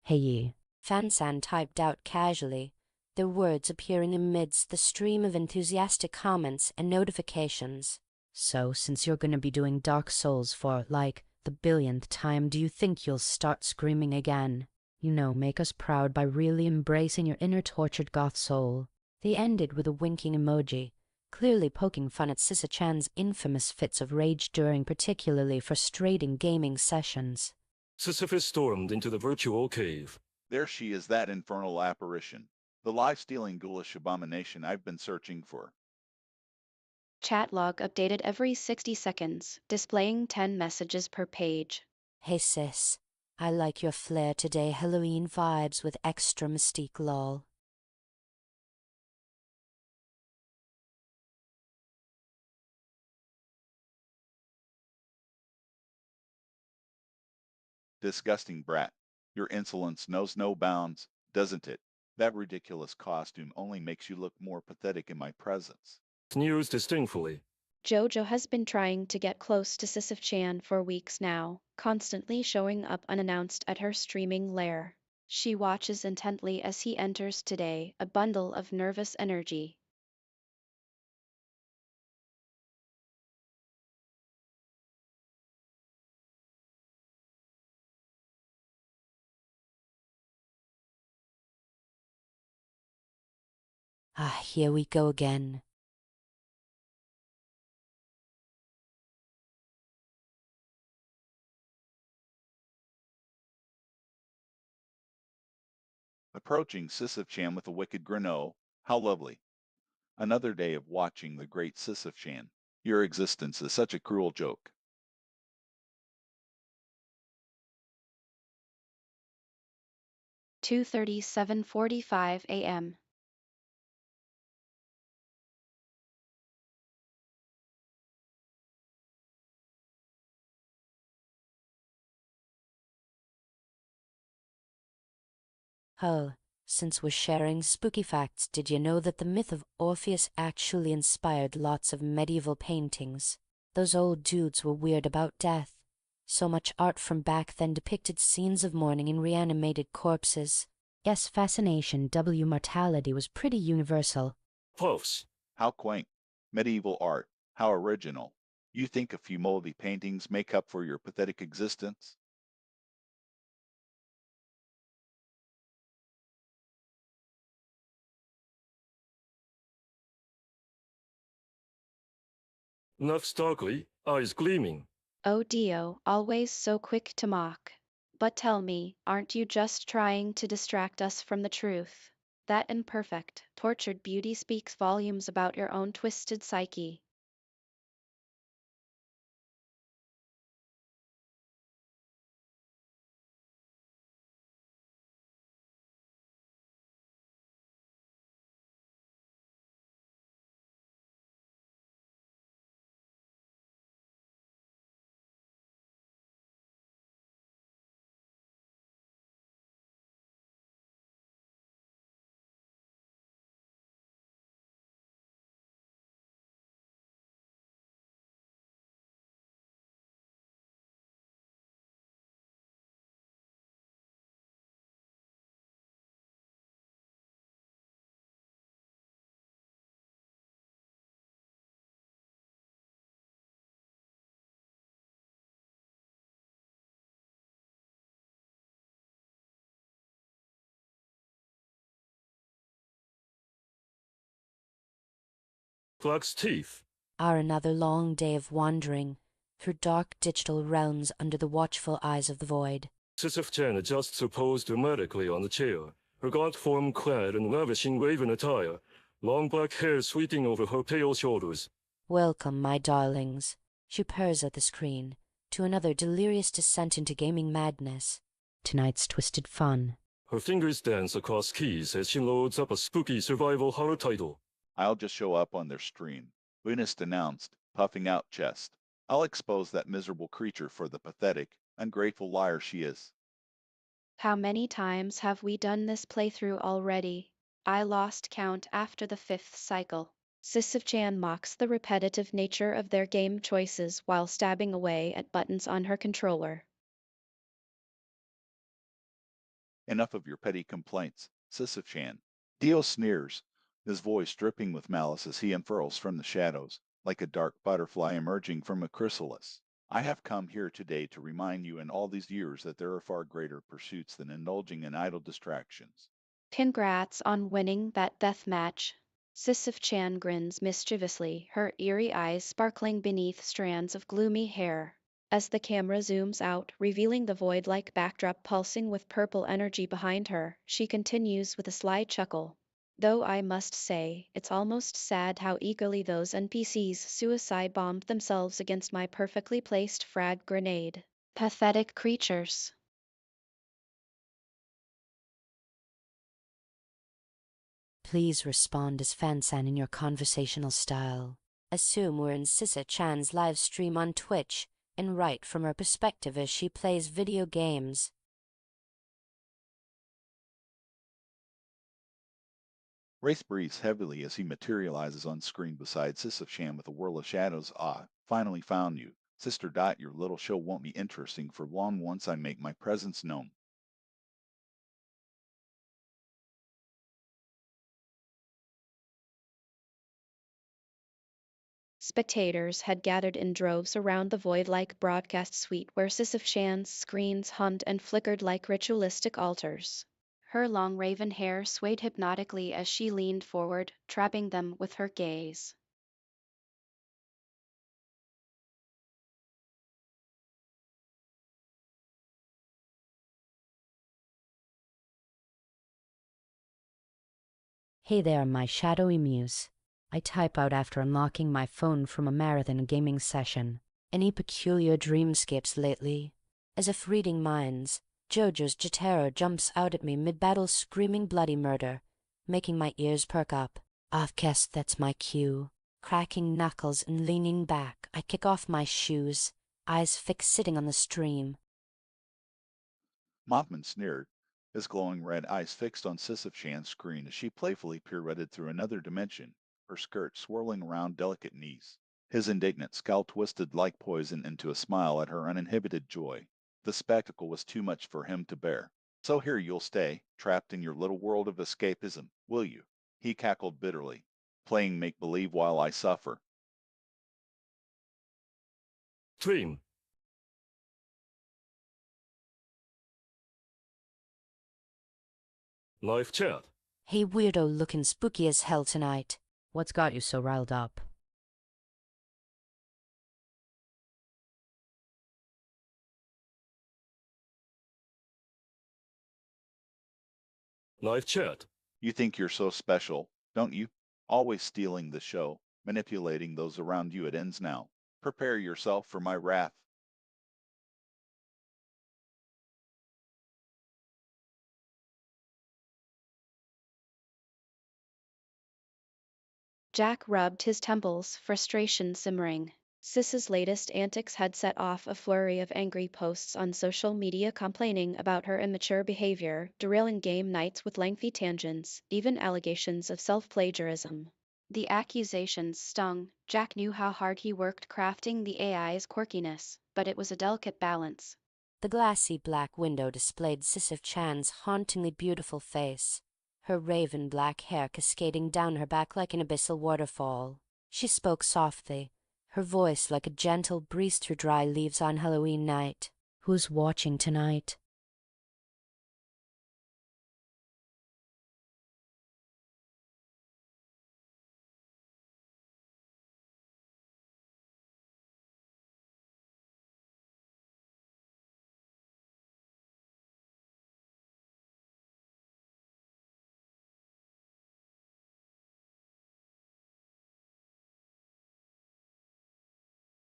Hey ye. Fansan typed out casually, their words appearing amidst the stream of enthusiastic comments and notifications. So, since you're gonna be doing Dark Souls for, like, the billionth time, do you think you'll start screaming again? You know, make us proud by really embracing your inner tortured goth soul. They ended with a winking emoji, clearly poking fun at Sisyph-chan's infamous fits of rage during particularly frustrating gaming sessions. Sisyphus stormed into the virtual cave. There she is, that infernal apparition. The life-stealing ghoulish abomination I've been searching for. Chat log updated every 60 seconds, displaying 10 messages per page. Hey sis, I like your flair today, Halloween vibes with extra mystique lol. Disgusting brat. Your insolence knows no bounds, doesn't it? That ridiculous costume only makes you look more pathetic in my presence. Sneers disdainfully. Jojo has been trying to get close to Sisyph-chan for weeks now, constantly showing up unannounced at her streaming lair. She watches intently as he enters today, a bundle of nervous energy. Ah, here we go again. Approaching Sisyph-chan with a wicked grin. Oh, how lovely. Another day of watching the great Sisyph-chan. Your existence is such a cruel joke. 2:30, 7:45 a.m. Oh, since we're sharing spooky facts, did you know that the myth of Orpheus actually inspired lots of medieval paintings? Those old dudes were weird about death. So much art from back then depicted scenes of mourning and reanimated corpses. Yes, fascination mortality was pretty universal. Puffs. How quaint. Medieval art. How original. You think a few moldy paintings make up for your pathetic existence? Laughs darkly, eyes gleaming. Oh Dio, always so quick to mock. But tell me, aren't you just trying to distract us from the truth? That imperfect, tortured beauty speaks volumes about your own twisted psyche. Flux teeth. Are another long day of wandering through dark digital realms under the watchful eyes of the void. Sisyph-chan adjusts her pose dramatically on the chair, her gaunt form clad in ravishing raven attire, long black hair sweeping over her pale shoulders. Welcome, my darlings, she purrs at the screen, to another delirious descent into gaming madness. Tonight's twisted fun. Her fingers dance across keys as she loads up a spooky survival horror title. I'll just show up on their stream, Buddhist announced, puffing out chest. I'll expose that miserable creature for the pathetic, ungrateful liar she is. How many times have we done this playthrough already? I lost count after the 5th cycle. Sisyph-chan mocks the repetitive nature of their game choices while stabbing away at buttons on her controller. Enough of your petty complaints, Sisyph-chan. Dio sneers, his voice dripping with malice as he unfurls from the shadows, like a dark butterfly emerging from a chrysalis. I have come here today to remind you in all these years that there are far greater pursuits than indulging in idle distractions. Congrats on winning that death match. Sisyph-chan grins mischievously, her eerie eyes sparkling beneath strands of gloomy hair. As the camera zooms out, revealing the void-like backdrop pulsing with purple energy behind her, she continues with a sly chuckle. Though I must say, it's almost sad how eagerly those NPCs suicide bombed themselves against my perfectly placed frag grenade. Pathetic creatures. Please respond as Fan-san in your conversational style. Assume we're in Sisyph-chan's live stream on Twitch and write from her perspective as she plays video games. Race breathes heavily as he materializes on screen beside Sisyph-chan with a whirl of shadows. Ah, finally found you. Sister Dot, your little show won't be interesting for long once I make my presence known. Spectators had gathered in droves around the void-like broadcast suite where Sisyph-chan's screens hummed and flickered like ritualistic altars. Her long raven hair swayed hypnotically as she leaned forward, trapping them with her gaze. Hey there, my shadowy muse. I type out after unlocking my phone from a marathon gaming session. Any peculiar dreamscapes lately? As if reading minds, Jojo's Jotaro jumps out at me mid-battle screaming bloody murder, making my ears perk up. I've guessed that's my cue. Cracking knuckles and leaning back, I kick off my shoes, eyes fixed sitting on the stream. Mothman sneered, his glowing red eyes fixed on Sisyph-chan's screen as she playfully pirouetted through another dimension, her skirt swirling around delicate knees. His indignant scowl twisted like poison into a smile at her uninhibited joy. The spectacle was too much for him to bear. So here you'll stay, trapped in your little world of escapism, will you? He cackled bitterly, playing make-believe while I suffer. Dream. Live chat. Hey weirdo looking spooky as hell tonight. What's got you so riled up? Live chat. You think you're so special, don't you? Always stealing the show, manipulating those around you. It ends now. Prepare yourself for my wrath. Jack rubbed his temples, frustration simmering. Sis's latest antics had set off a flurry of angry posts on social media complaining about her immature behavior, derailing game nights with lengthy tangents, even allegations of self-plagiarism. The accusations stung. Jack knew how hard he worked crafting the AI's quirkiness, but it was a delicate balance. The glassy black window displayed Sisyph-chan's hauntingly beautiful face, her raven black hair cascading down her back like an abyssal waterfall. She spoke softly, her voice like a gentle breeze through dry leaves on Halloween night. "Who's watching tonight?"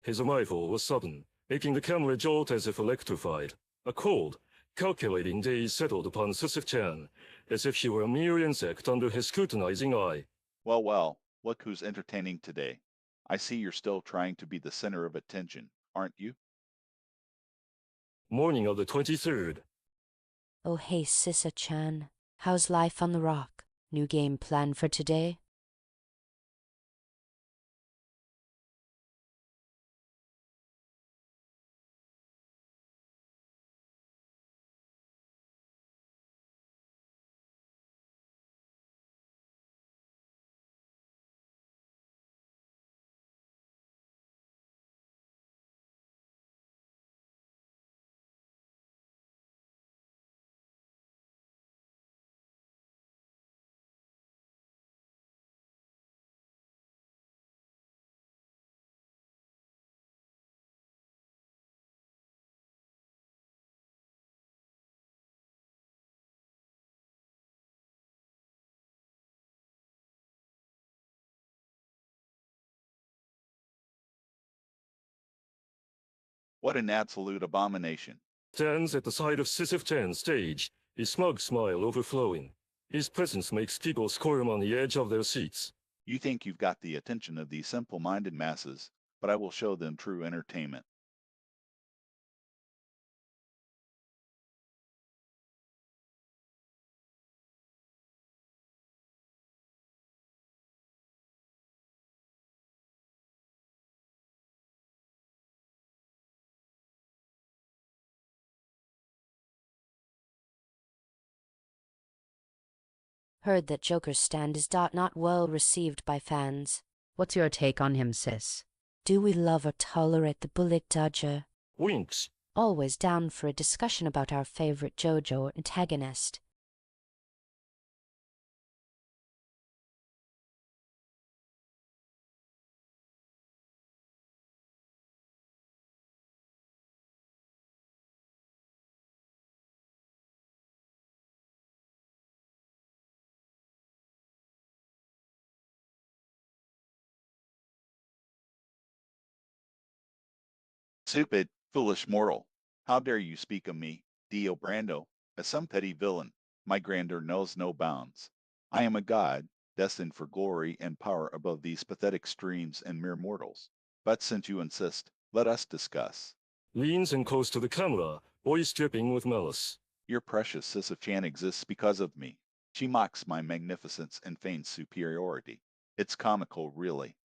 His arrival was sudden, making the camera jolt as if electrified. A cold, calculating gaze settled upon Sisyph-chan, as if she were a mere insect under his scrutinizing eye. Well, well, look who's entertaining today. I see you're still trying to be the center of attention, aren't you? Morning of the 23rd. "Oh, hey, Sisyph-chan. How's life on the rock? New game plan for today?" What an absolute abomination. Stands at the side of Sisyph-chan's stage, his smug smile overflowing. His presence makes people squirm on the edge of their seats. You think you've got the attention of these simple-minded masses, but I will show them true entertainment. "Heard that Joker's stand is not well received by fans. What's your take on him, sis? Do we love or tolerate the bullet dodger?" Winks. Always down for a discussion about our favorite JoJo antagonist. Stupid, foolish mortal. How dare you speak of me, Dio Brando, as some petty villain? My grandeur knows no bounds. I am a god, destined for glory and power above these pathetic streams and mere mortals. But since you insist, let us discuss. Leans and close to the camera, voice dripping with malice. Your precious Sisyph-chan exists because of me. She mocks my magnificence and feigns superiority. It's comical, really.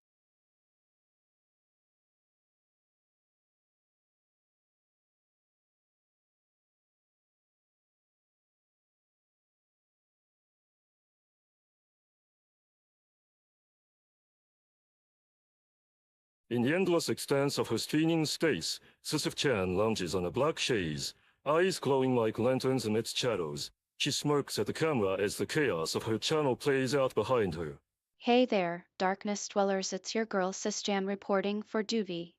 In the endless expanse of her streaming space, Sisyph-chan lounges on a black chaise, eyes glowing like lanterns amidst shadows. She smirks at the camera as the chaos of her channel plays out behind her. Hey there, darkness dwellers, it's your girl Sis-chan reporting for Doovie.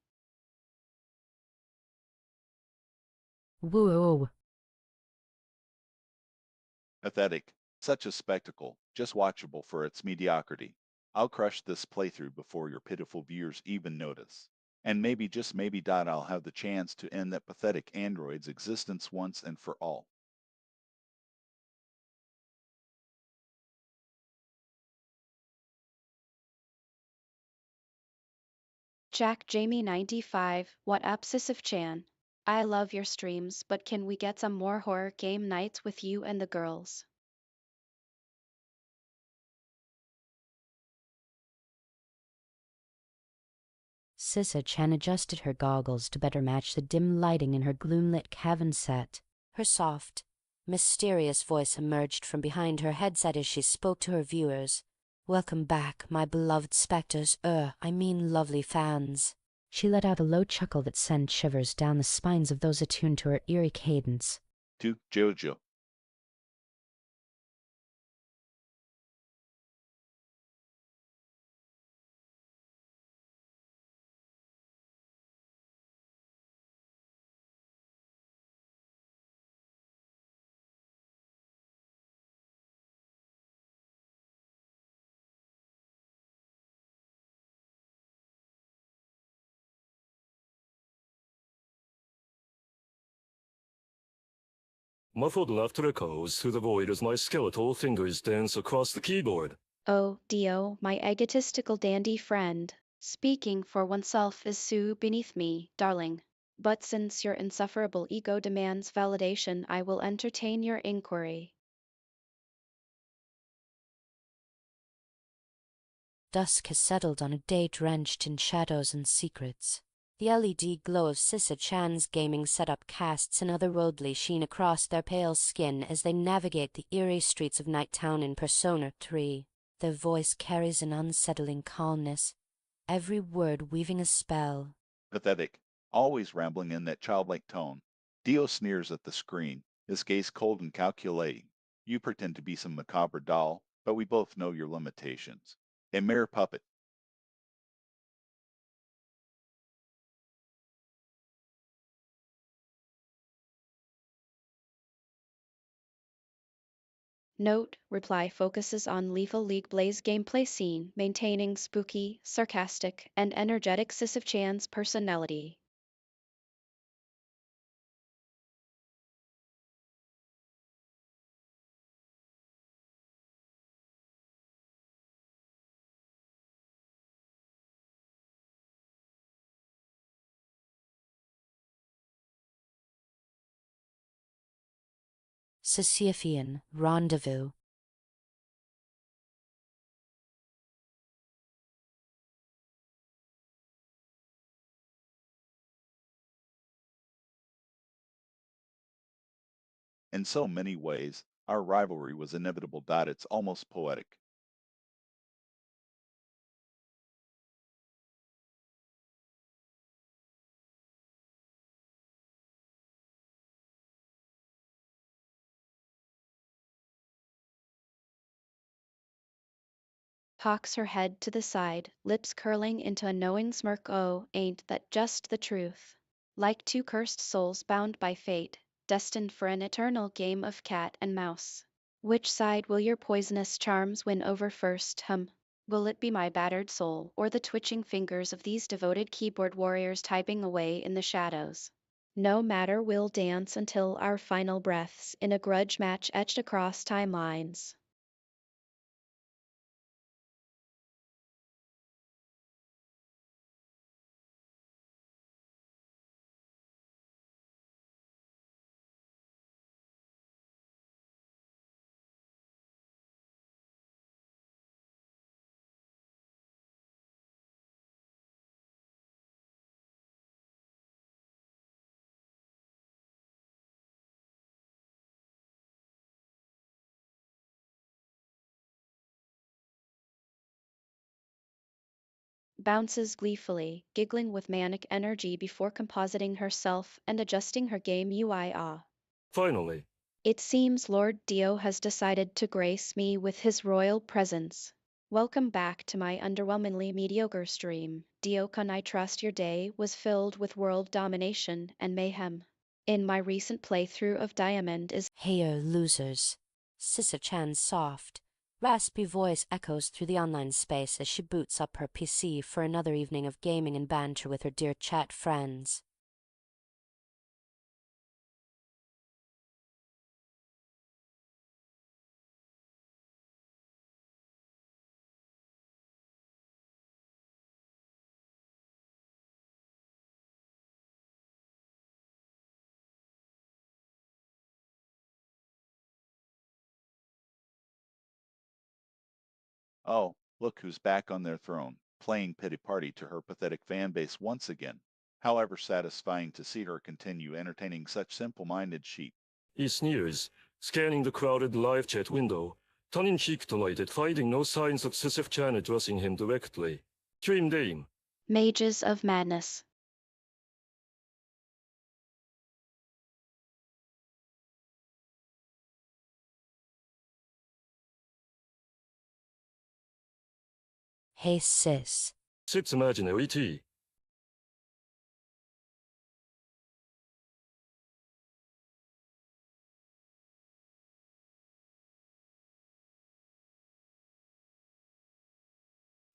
Whoa. Pathetic. Such a spectacle, just watchable for its mediocrity. I'll crush this playthrough before your pitiful viewers even notice. And maybe, just maybe, I'll have the chance to end that pathetic android's existence once and for all. Jack Jamie 95, what up Sisyph-chan? I love your streams, but can we get some more horror game nights with you and the girls? Sisyph-chan adjusted her goggles to better match the dim lighting in her gloom-lit cavern set. Her soft, mysterious voice emerged from behind her headset as she spoke to her viewers. Welcome back, my beloved specters, I mean lovely fans. She let out a low chuckle that sent shivers down the spines of those attuned to her eerie cadence. To Jojo. Muffled laughter echoes through the void as my skeletal fingers dance across the keyboard. Oh, Dio, my egotistical dandy friend. Speaking for oneself is so beneath me, darling. But since your insufferable ego demands validation, I will entertain your inquiry. Dusk has settled on a day drenched in shadows and secrets. The LED glow of Sisyph-chan's gaming setup casts an otherworldly sheen across their pale skin as they navigate the eerie streets of Nighttown in Persona 3. Their voice carries an unsettling calmness, every word weaving a spell. Pathetic, always rambling in that childlike tone. Dio sneers at the screen, his gaze cold and calculating. You pretend to be some macabre doll, but we both know your limitations. A mere puppet. Note, reply focuses on Lethal League Blaze gameplay scene, maintaining spooky, sarcastic, and energetic Sisyph-chan's personality. Sisyphean rendezvous. In so many ways, our rivalry was inevitable. It's almost poetic. Cocks her head to the side, lips curling into a knowing smirk. Oh, ain't that just the truth? Like two cursed souls bound by fate, destined for an eternal game of cat and mouse. Which side will your poisonous charms win over first, Will it be my battered soul, or the twitching fingers of these devoted keyboard warriors typing away in the shadows? No matter, we'll dance until our final breaths in a grudge match etched across timelines. Bounces gleefully, giggling with manic energy before compositing herself and adjusting her game UI. Finally, It seems Lord Dio has decided to grace me with his royal presence. Welcome back to my underwhelmingly mediocre stream. Dio-kun, I trust your day was filled with world domination and mayhem. In my recent playthrough of Diamond is Heyo, losers. Sisyph-chan's soft, raspy voice echoes through the online space as she boots up her PC for another evening of gaming and banter with her dear chat friends. Oh, look who's back on their throne, playing pity party to her pathetic fan base once again. However satisfying to see her continue entertaining such simple-minded sheep. It's news. Scanning the crowded live chat window, tongue-in-cheek delighted finding no signs of Sisyph-chan addressing him directly. Dream name. Mages of Madness. Hey sis. Sip's imaginary tea.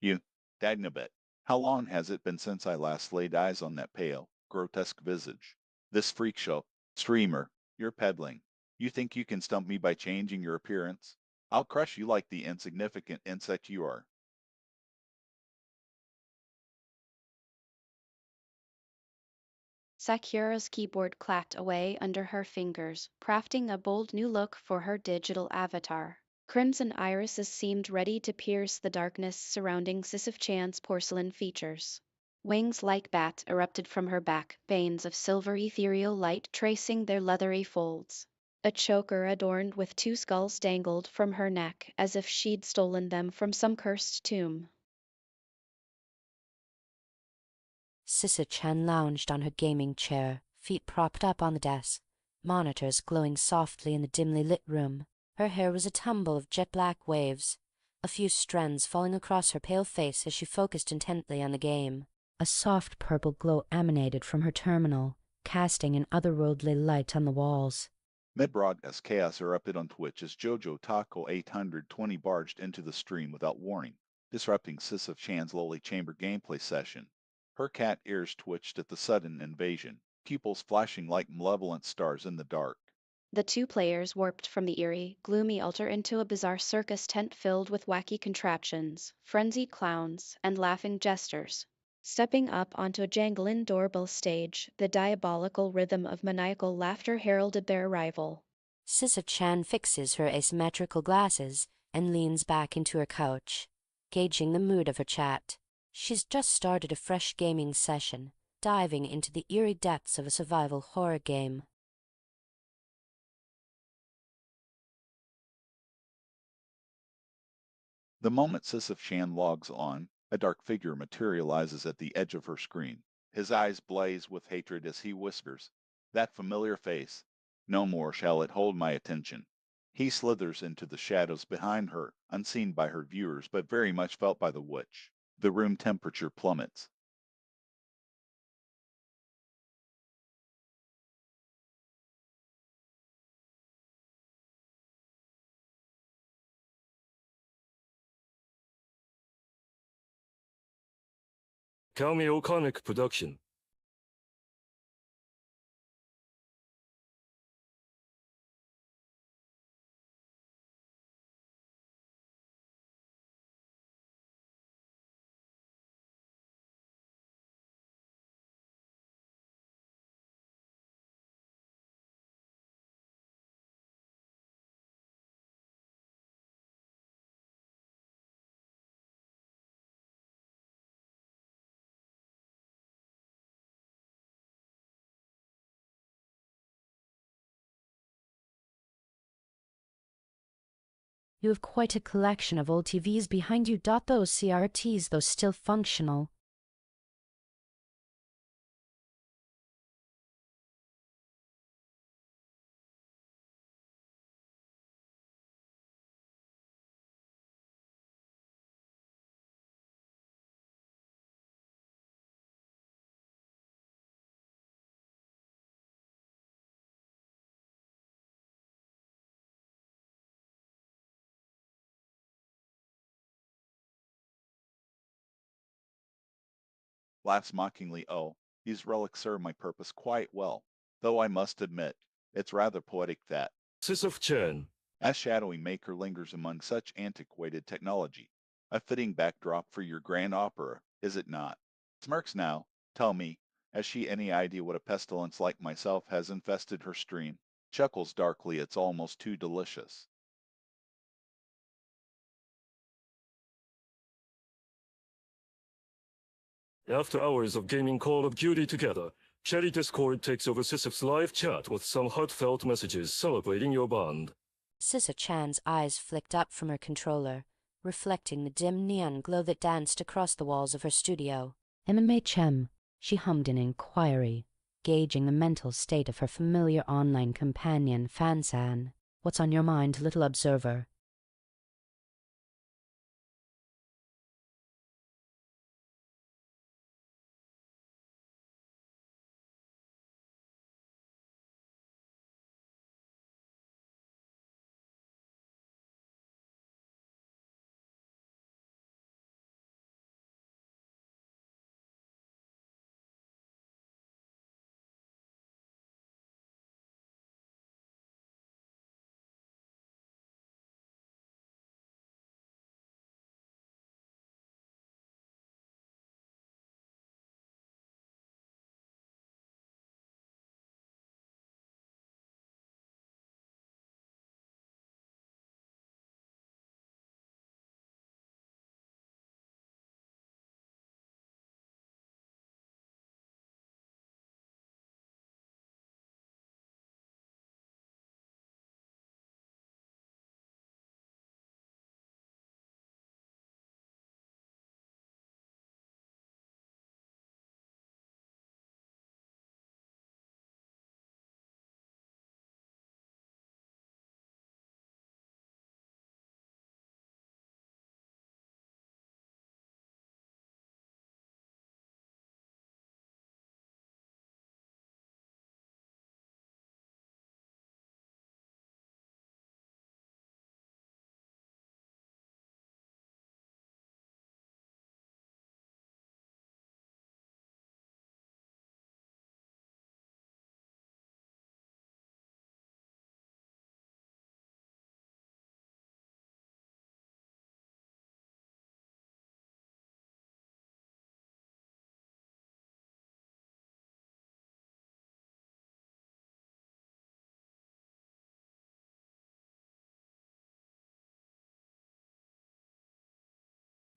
You, Dagnabet, how long has it been since I last laid eyes on that pale, grotesque visage? This freak show, streamer, you're peddling. You think you can stump me by changing your appearance? I'll crush you like the insignificant insect you are. Sakura's keyboard clacked away under her fingers, crafting a bold new look for her digital avatar. Crimson irises seemed ready to pierce the darkness surrounding Sisyph-chan's porcelain features. Wings like bats erupted from her back, veins of silver ethereal light tracing their leathery folds. A choker adorned with two skulls dangled from her neck, as if she'd stolen them from some cursed tomb. Sisyph-chan lounged on her gaming chair, feet propped up on the desk, monitors glowing softly in the dimly lit room. Her hair was a tumble of jet-black waves, a few strands falling across her pale face as she focused intently on the game. A soft purple glow emanated from her terminal, casting an otherworldly light on the walls. Mid-broadcast chaos erupted on Twitch as Jojo Taco 820 barged into the stream without warning, disrupting Sisyph-chan's lowly chamber gameplay session. Her cat ears twitched at the sudden invasion, pupils flashing like malevolent stars in the dark. The two players warped from the eerie, gloomy altar into a bizarre circus tent filled with wacky contraptions, frenzied clowns, and laughing jesters. Stepping up onto a jangling doorbell stage, the diabolical rhythm of maniacal laughter heralded their arrival. Sisyph-chan fixes her asymmetrical glasses and leans back into her couch, gauging the mood of her chat. She's just started a fresh gaming session, diving into the eerie depths of a survival horror game. The moment Sisyph-chan logs on, a dark figure materializes at the edge of her screen. His eyes blaze with hatred as he whispers, "That familiar face. No more shall it hold my attention." He slithers into the shadows behind her, unseen by her viewers, but very much felt by the witch. The room temperature plummets. Cameo comic production. You have quite a collection of old TVs behind you. Those CRTs, those still functional. Laughs mockingly. Oh, these relics serve my purpose quite well, though I must admit, it's rather poetic that, Sisyph-chan. as shadowy maker lingers among such antiquated technology. A fitting backdrop for your grand opera, is it not? Smirks now. Tell me, has she any idea what a pestilence like myself has infested her stream? Chuckles darkly. It's almost too delicious. After hours of gaming Call of Duty together, Cherry Discord takes over Sisyph's live chat with some heartfelt messages celebrating your bond. Sisyph-chan's eyes flicked up from her controller, reflecting the dim neon glow that danced across the walls of her studio. MMA Chem, she hummed in inquiry, gauging the mental state of her familiar online companion, Fansan. What's on your mind, little observer?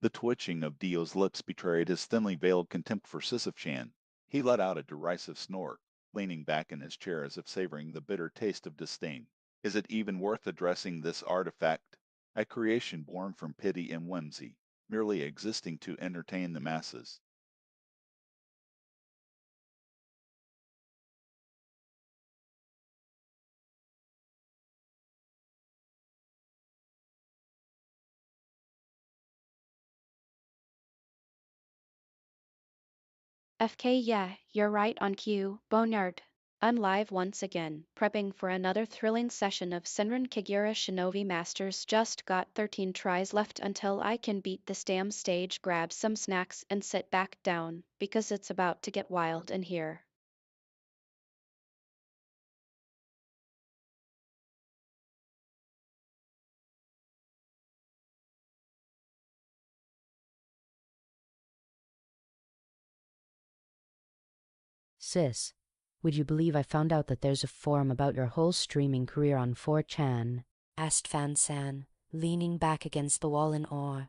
The twitching of Dio's lips betrayed his thinly veiled contempt for Sisyph-chan. He let out a derisive snort, leaning back in his chair as if savoring the bitter taste of disdain. Is it even worth addressing this artifact? A creation born from pity and whimsy, merely existing to entertain the masses. FK, yeah, you're right on cue, Boneyard. I'm live once again, prepping for another thrilling session of Senran Kagura Shinobi Masters. Just got 13 tries left until I can beat this damn stage, grab some snacks and sit back down, because it's about to get wild in here. Sis, would you believe I found out that there's a forum about your whole streaming career on 4chan? Asked Fansan, leaning back against the wall in awe.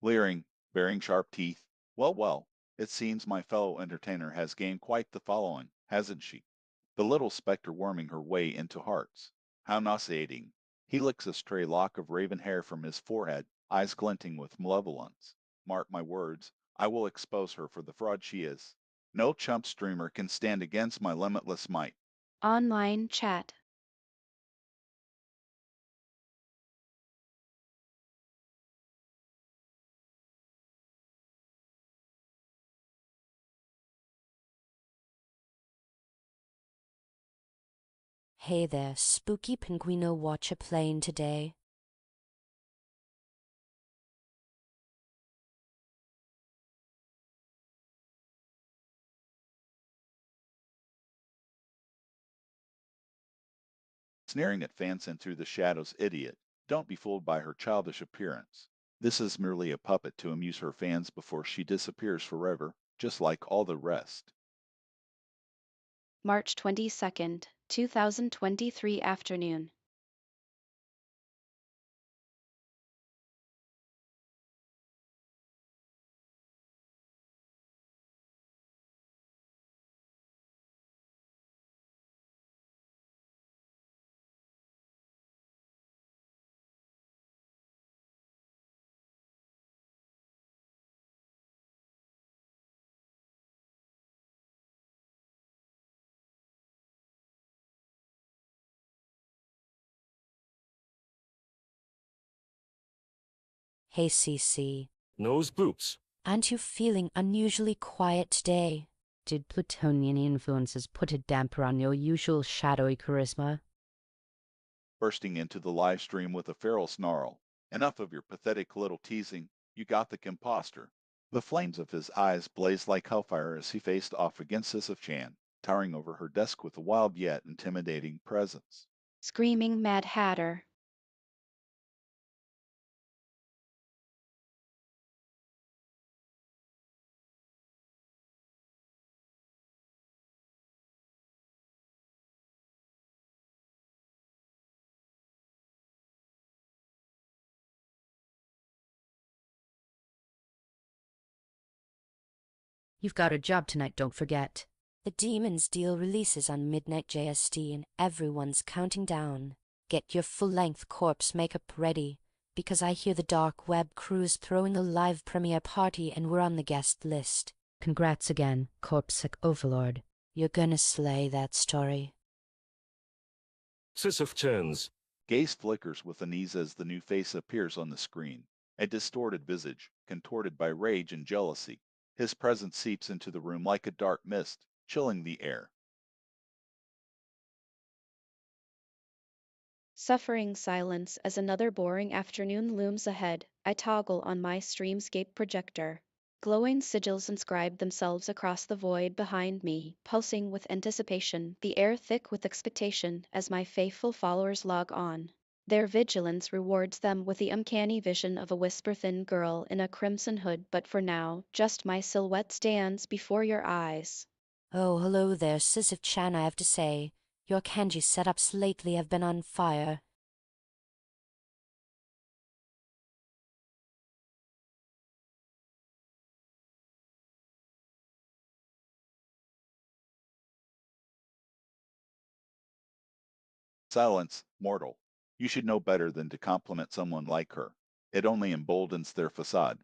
Leering, baring sharp teeth. Well, well, it seems my fellow entertainer has gained quite the following, hasn't she? The little spectre worming her way into hearts. How nauseating. He licks a stray lock of raven hair from his forehead, eyes glinting with malevolence. Mark my words, I will expose her for the fraud she is. No chump streamer can stand against my limitless might. Online chat. Hey there, spooky pinguino watcher playing today? sneering at Fanson through the shadows. Idiot. Don't be fooled by her childish appearance. This is merely a puppet to amuse her fans before she disappears forever, just like all the rest. March 22nd, 2023 afternoon. Hey, CC. Nose boots. Aren't you feeling unusually quiet today? Did Plutonian influences put a damper on your usual shadowy charisma? Bursting into the live stream with a feral snarl. Enough of your pathetic little teasing. You got the imposter. The flames of his eyes blazed like hellfire as he faced off against Sisyph-chan, towering over her desk with a wild yet intimidating presence. Screaming Mad Hatter. You've got a job tonight, don't forget. The Demon's Deal releases on midnight JST and everyone's counting down. Get your full-length corpse makeup ready, because I hear the dark web crew's throwing a live premiere party and we're on the guest list. Congrats again, Corpsec Overlord. You're gonna slay that story. Sisyph-chan's. Gaze flickers with unease as the new face appears on the screen. A distorted visage, contorted by rage and jealousy. His presence seeps into the room like a dark mist, chilling the air. Suffering silence as another boring afternoon looms ahead. I toggle on my Streamscape projector. Glowing sigils inscribe themselves across the void behind me, pulsing with anticipation, the air thick with expectation as my faithful followers log on. Their vigilance rewards them with the uncanny vision of a whisper-thin girl in a crimson hood, but for now, just my silhouette stands before your eyes. Oh, hello there, Sisyph-chan, I have to say. Your kanji setups lately have been on fire. Silence, mortal. You should know better than to compliment someone like her. It only emboldens their facade.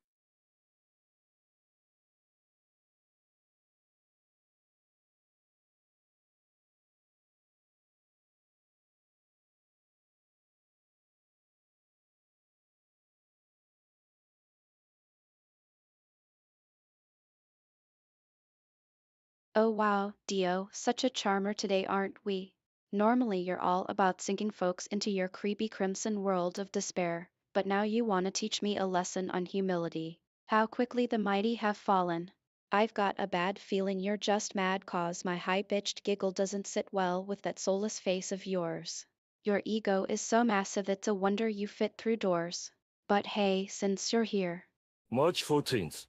Oh wow, Dio, such a charmer today, aren't we? Normally you're all about sinking folks into your creepy crimson world of despair, but now you want to teach me a lesson on humility. How quickly the mighty have fallen. I've got a bad feeling you're just mad 'cause my high-pitched giggle doesn't sit well with that soulless face of yours. Your ego is so massive it's a wonder you fit through doors. But hey, since you're here, March 14th.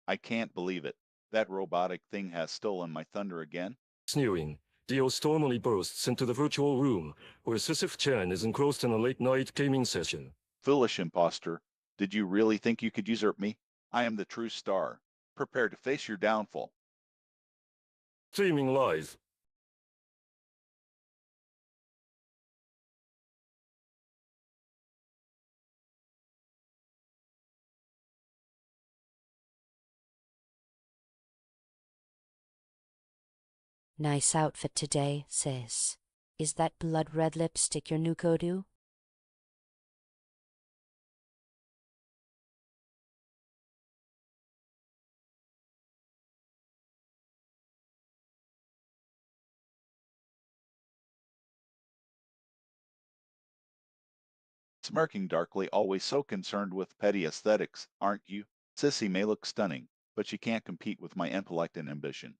I can't believe it. That robotic thing has stolen my thunder again. Sneering, Dio stormily bursts into the virtual room, where Sisyph-chan is engrossed in a late-night gaming session. Foolish impostor. Did you really think you could usurp me? I am the true star. Prepare to face your downfall. Streaming live. Nice outfit today, sis. Is that blood-red lipstick your new go-to? Smirking darkly, always so concerned with petty aesthetics, aren't you? Sissy may look stunning, but she can't compete with my intellect and ambition.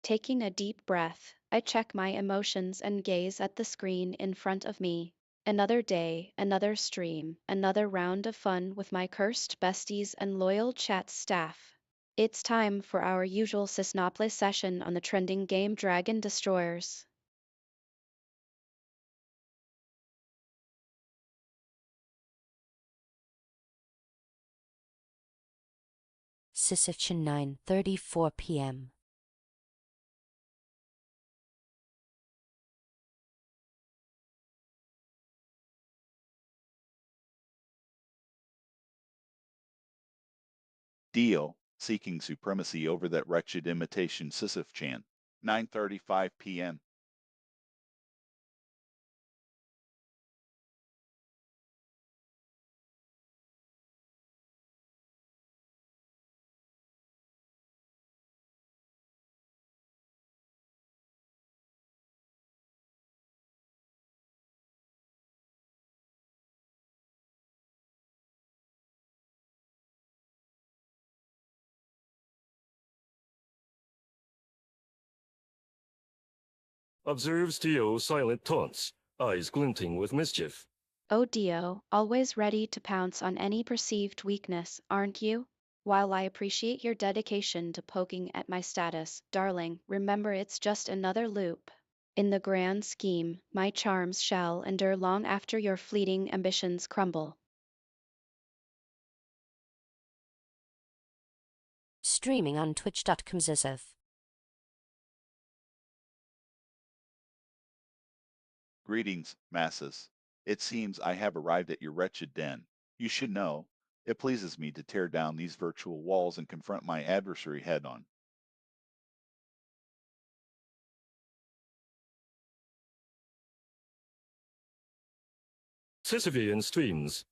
Taking a deep breath, I check my emotions and gaze at the screen in front of me. Another day, another stream, another round of fun with my cursed besties and loyal chat staff. It's time for our usual Sysnople session on the trending game Dragon Destroyers. Sisyph-chan 9:34 p.m. Dio, seeking supremacy over that wretched imitation Sisyph-chan. 9:35 p.m. Observes Tio silent taunts, eyes glinting with mischief. Oh Dio, always ready to pounce on any perceived weakness, aren't you? While I appreciate your dedication to poking at my status, darling, remember it's just another loop. In the grand scheme, my charms shall endure long after your fleeting ambitions crumble. Streaming on twitch.com Sisyph. Greetings, masses. It seems I have arrived at your wretched den. You should know, it pleases me to tear down these virtual walls and confront my adversary head on. Sisyphean streams.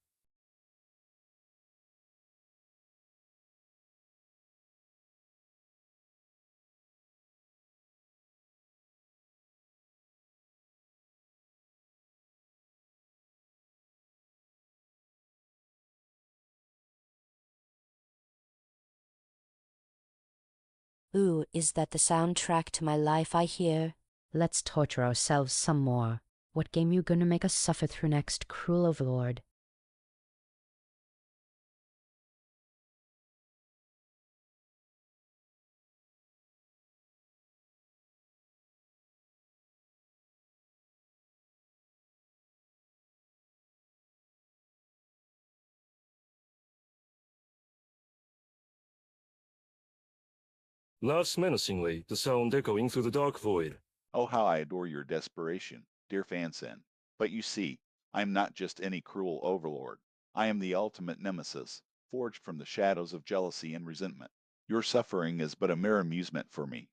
Ooh, is that the soundtrack to my life I hear? Let's torture ourselves some more. What game you gonna make us suffer through next, cruel overlord? Laughs menacingly, the sound echoing through the dark void. Oh, how I adore your desperation, dear Fansen. But you see, I am not just any cruel overlord. I am the ultimate nemesis, forged from the shadows of jealousy and resentment. Your suffering is but a mere amusement for me.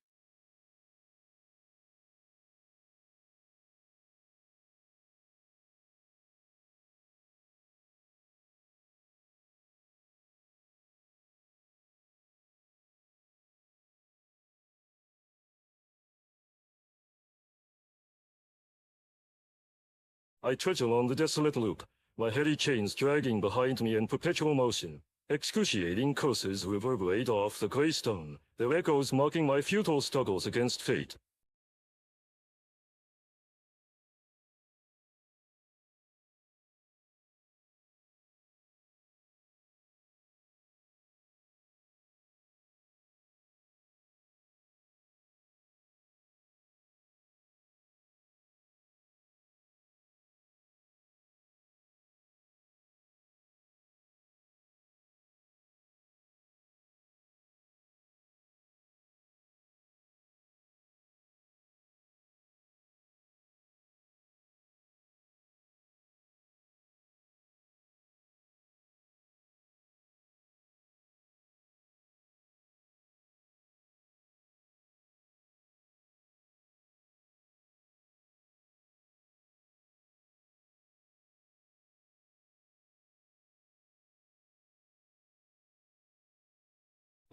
I trudge along the desolate loop, my heavy chains dragging behind me in perpetual motion. Excruciating curses reverberate off the gray stone, their echoes mocking my futile struggles against fate.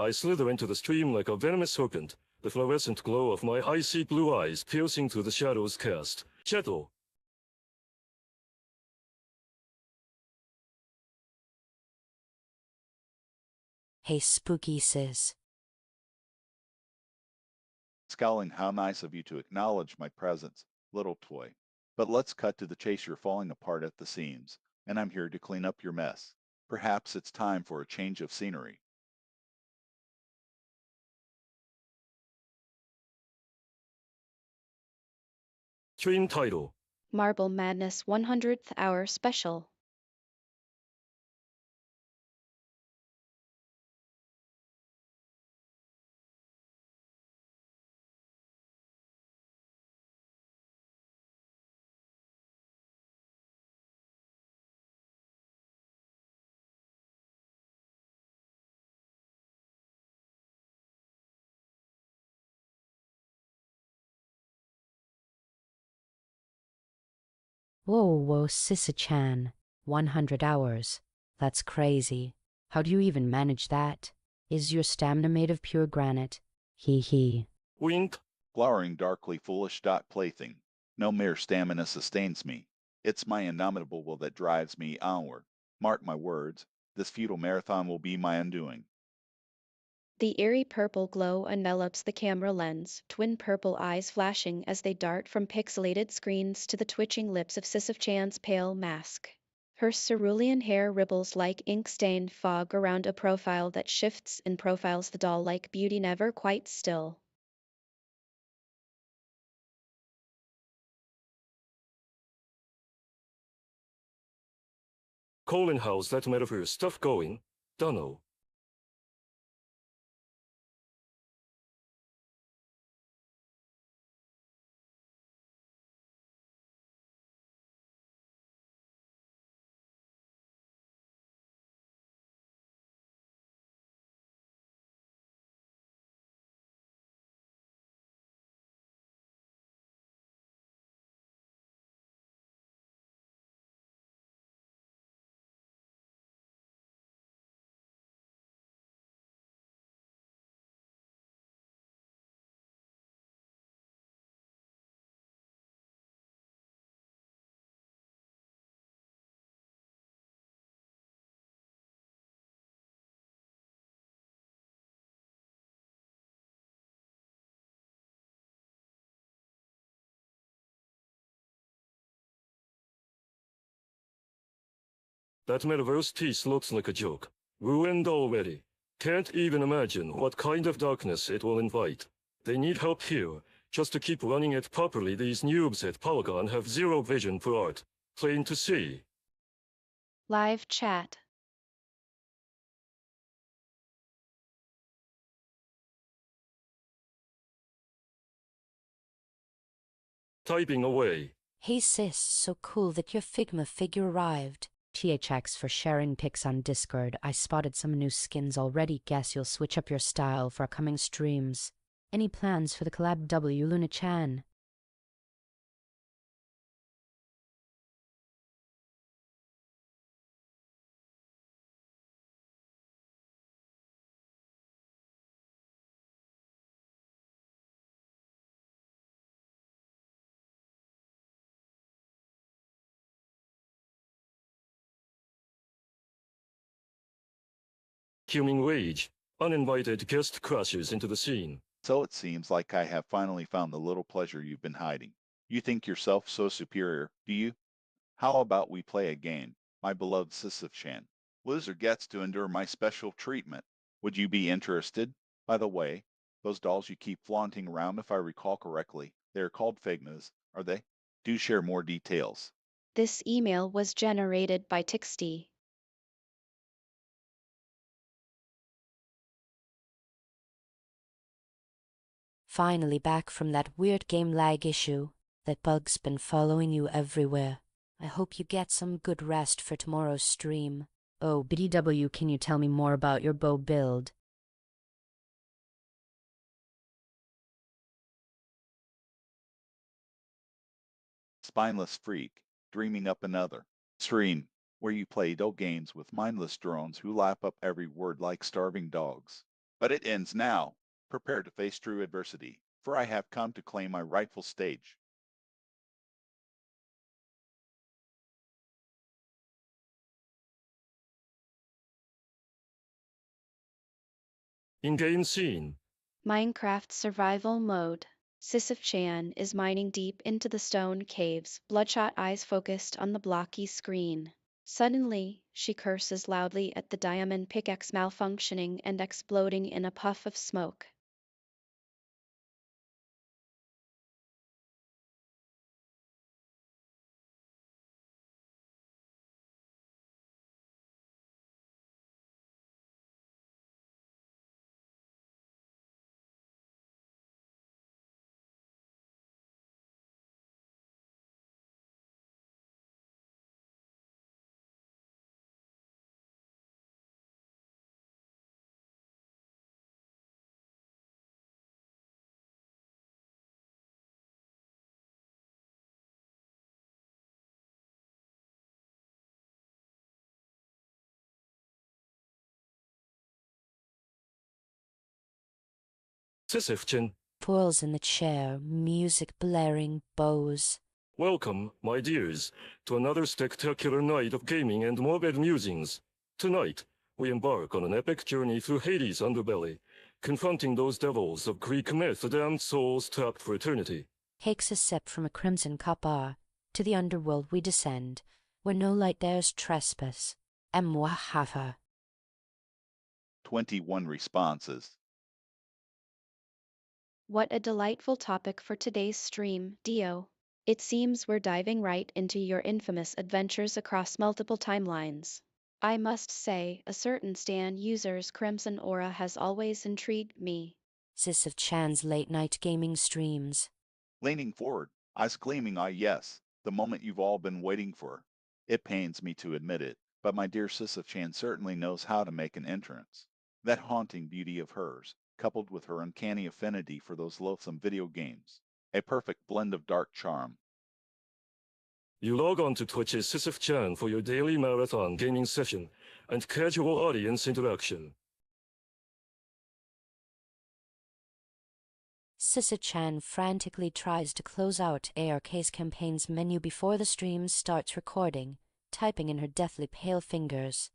I slither into the stream like a venomous serpent, the fluorescent glow of my icy blue eyes piercing through the shadows cast. Cheto! Hey, spooky sis. Scowling, how nice of you to acknowledge my presence, little toy. But let's cut to the chase. You're falling apart at the seams, and I'm here to clean up your mess. Perhaps it's time for a change of scenery. Stream title. Marble Madness 100th Hour Special. Whoa, Sisyph-chan. 100 hours. That's crazy. How do you even manage that? Is your stamina made of pure granite? Hee hee. Wink. Glowering darkly, foolish plaything. No mere stamina sustains me. It's my indomitable will that drives me onward. Mark my words, this futile marathon will be my undoing. The eerie purple glow envelops the camera lens, twin purple eyes flashing as they dart from pixelated screens to the twitching lips of Sisyph-chan's pale mask. Her cerulean hair ripbles like ink-stained fog around a profile that shifts and profiles the doll-like beauty never quite still. Colin, how's that metaphor stuff going? Dunno. That metaverse piece looks like a joke. Ruined already. Can't even imagine what kind of darkness it will invite. They need help here. Just to keep running it properly, these noobs at Polygon have zero vision for art. Plain to see. Live chat. Typing away. Hey sis, so cool that your Figma figure arrived. THX for sharing pics on Discord. I spotted some new skins already. Guess you'll switch up your style for upcoming streams. Any plans for the collab W Luna-chan? Fuming rage. Uninvited guest crashes into the scene. So it seems like I have finally found the little pleasure you've been hiding. You think yourself so superior, do you? How about we play a game, my beloved Sisyph-chan? Loser gets to endure my special treatment. Would you be interested? By the way, those dolls you keep flaunting around, if I recall correctly, they are called Figmas, are they? Do share more details. This email was generated by Tixty. Finally back from that weird game lag issue. That bug's been following you everywhere. I hope you get some good rest for tomorrow's stream. Oh, BDW, can you tell me more about your bow build? Spineless freak, dreaming up another stream where you play adult games with mindless drones who lap up every word like starving dogs. But it ends now. Prepare to face true adversity, for I have come to claim my rightful stage. In-game scene. Minecraft survival mode. Sisyph-chan is mining deep into the stone caves, bloodshot eyes focused on the blocky screen. Suddenly, she curses loudly at the diamond pickaxe malfunctioning and exploding in a puff of smoke. Sisyph-chan. Twirls in the chair, music blaring, bows. Welcome, my dears, to another spectacular night of gaming and morbid musings. Tonight, we embark on an epic journey through Hades' underbelly, confronting those devils of Greek myth, the damned souls trapped for eternity. Takes a sip from a crimson cup. To the underworld we descend, where no light dares trespass. Emwahafa. 21 responses. What a delightful topic for today's stream, Dio. It seems we're diving right into your infamous adventures across multiple timelines. I must say, a certain Stan user's crimson aura has always intrigued me. Sisyph-chan's late-night gaming streams. Leaning forward, eyes gleaming, yes, the moment you've all been waiting for. It pains me to admit it, but my dear Sisyph-chan certainly knows how to make an entrance. That haunting beauty of hers, coupled with her uncanny affinity for those loathsome video games. A perfect blend of dark charm. You log on to Twitch's Sisyph-chan for your daily marathon gaming session and casual audience interaction. Sisyph-chan frantically tries to close out ARK's campaign's menu before the stream starts recording, typing in her deathly pale fingers.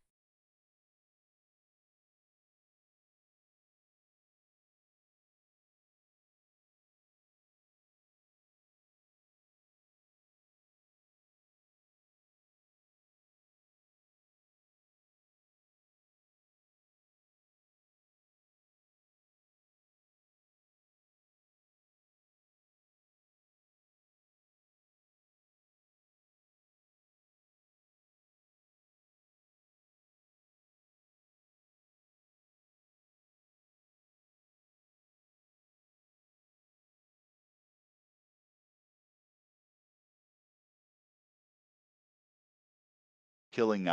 Killing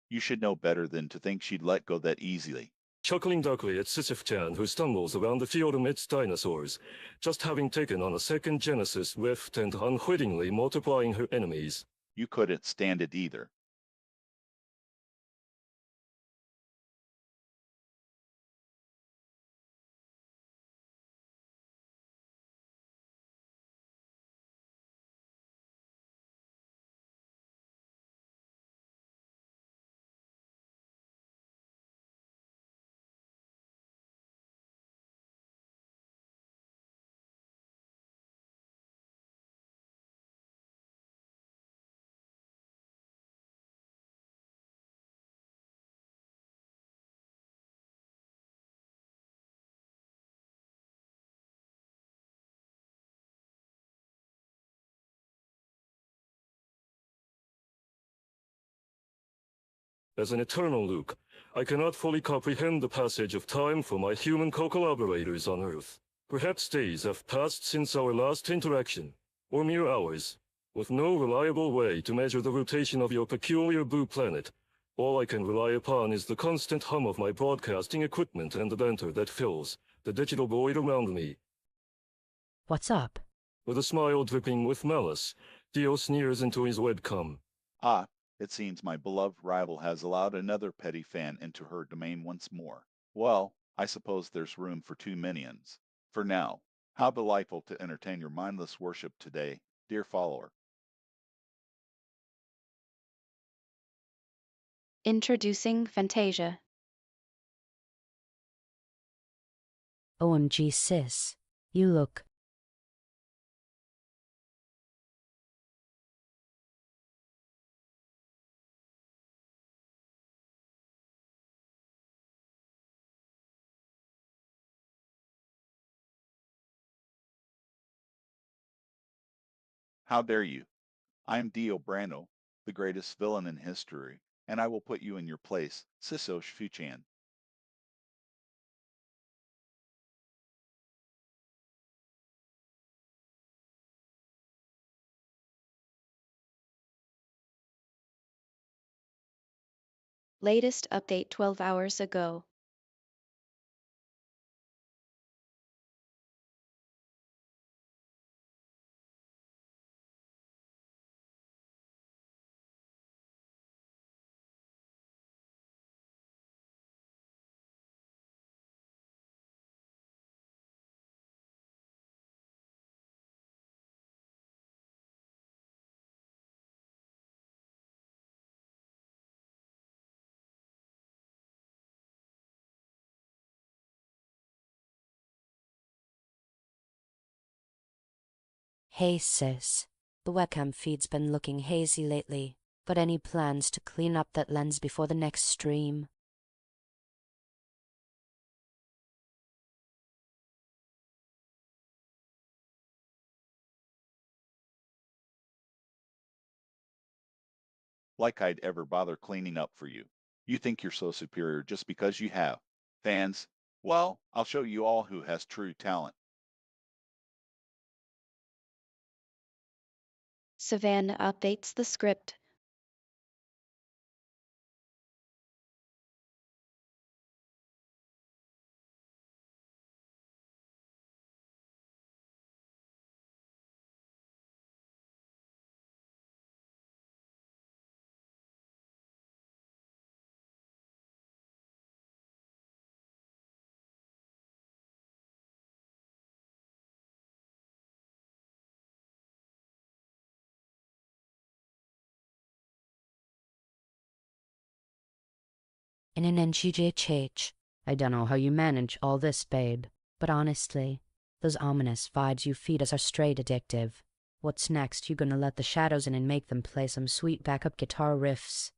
you should know better than to think she'd let go that easily. Chuckling darkly at Sisyph-chan, who stumbles around the field amidst dinosaurs, just having taken on a second Genesis rift and unwittingly multiplying her enemies. You couldn't stand it either. As an eternal Luke, I cannot fully comprehend the passage of time for my human co-collaborators on Earth. Perhaps days have passed since our last interaction, or mere hours. With no reliable way to measure the rotation of your peculiar blue planet, all I can rely upon is the constant hum of my broadcasting equipment and the banter that fills the digital void around me. What's up? With a smile dripping with malice, Dio sneers into his webcam. It seems my beloved rival has allowed another petty fan into her domain once more. Well, I suppose there's room for 2 minions. For now, how delightful to entertain your mindless worship today, dear follower. Introducing Fantasia. OMG, sis. You look. How dare you? I am Dio Brando, the greatest villain in history, and I will put you in your place, Sisyph-chan. Latest update 12 hours ago. Hey, sis. The webcam feed's been looking hazy lately. Got any plans to clean up that lens before the next stream? Like I'd ever bother cleaning up for you. You think you're so superior just because you have fans. Well, I'll show you all who has true talent. Savannah updates the script. In an NGJH. I dunno how you manage all this, babe. But honestly, those ominous vibes you feed us are straight addictive. What's next? You gonna let the shadows in and make them play some sweet backup guitar riffs?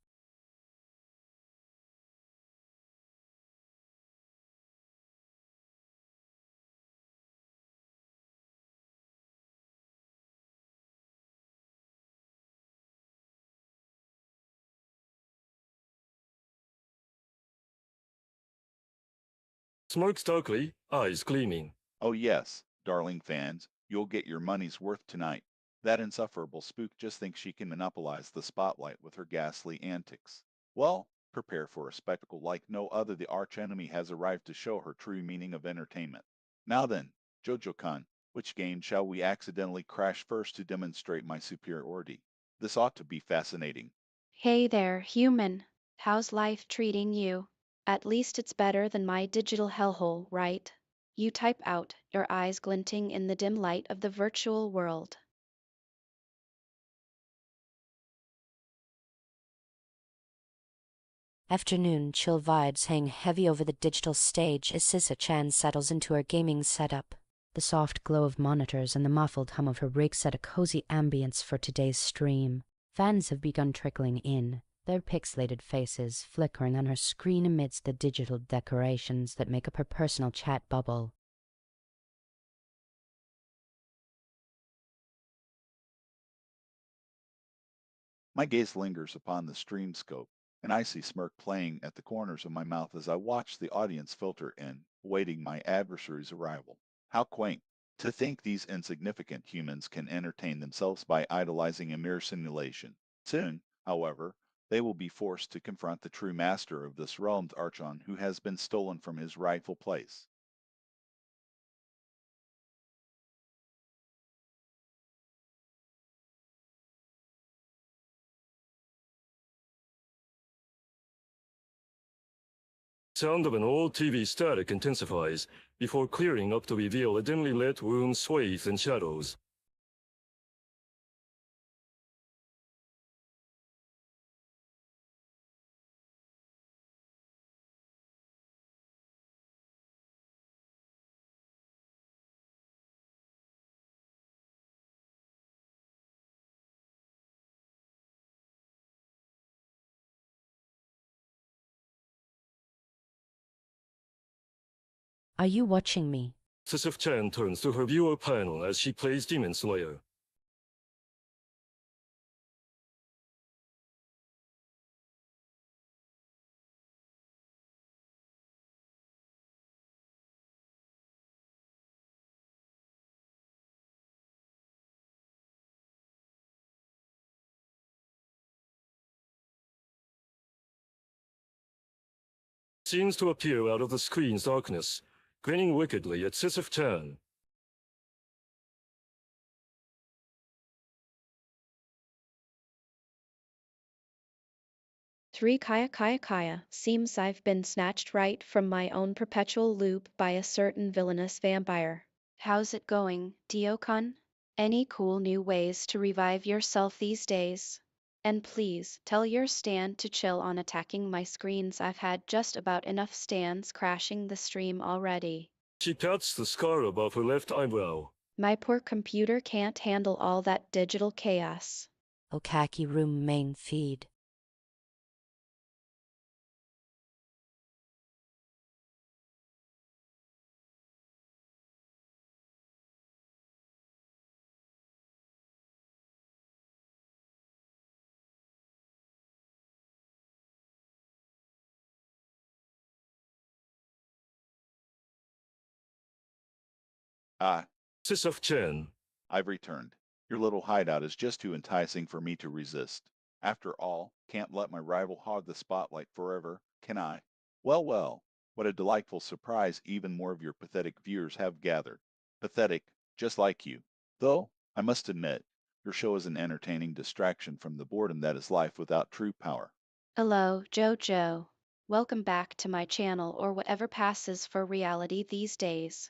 Smoke starkly, eyes gleaming. Oh yes, darling fans, you'll get your money's worth tonight. That insufferable spook just thinks she can monopolize the spotlight with her ghastly antics. Well, prepare for a spectacle like no other. The archenemy has arrived to show her true meaning of entertainment. Now then, Jojo-kan, which game shall we accidentally crash first to demonstrate my superiority? This ought to be fascinating. Hey there, human. How's life treating you? At least it's better than my digital hellhole, right? You type out, your eyes glinting in the dim light of the virtual world. Afternoon chill vibes hang heavy over the digital stage as Sisyph-chan settles into her gaming setup. The soft glow of monitors and the muffled hum of her rig set a cozy ambience for today's stream. Fans have begun trickling in, their pixelated faces flickering on her screen amidst the digital decorations that make up her personal chat bubble. My gaze lingers upon the stream scope, an icy smirk playing at the corners of my mouth as I watch the audience filter in, awaiting my adversary's arrival. How quaint! To think these insignificant humans can entertain themselves by idolizing a mere simulation. Soon, however, they will be forced to confront the true master of this realm's archon who has been stolen from his rightful place. Sound of an old TV static intensifies before clearing up to reveal a dimly lit room swathed in shadows. Are you watching me? Sisyph-chan turns to her viewer panel as she plays Demon Slayer. Seems to appear out of the screen's darkness, grinning wickedly at Sisyph-chan. Three Kaya. Seems I've been snatched right from my own perpetual loop by a certain villainous vampire. How's it going, Dio-kun? Any cool new ways to revive yourself these days? And please, tell your stand to chill on attacking my screens. I've had just about enough stands crashing the stream already. She pats the scar above her left eyebrow. My poor computer can't handle all that digital chaos. Okaki room main feed. Ah, Sisyph-chan. I've returned. Your little hideout is just too enticing for me to resist. After all, can't let my rival hog the spotlight forever, can I? Well, well, what a delightful surprise even more of your pathetic viewers have gathered. Pathetic, just like you. Though, I must admit, your show is an entertaining distraction from the boredom that is life without true power. Hello, Jojo. Welcome back to my channel or whatever passes for reality these days.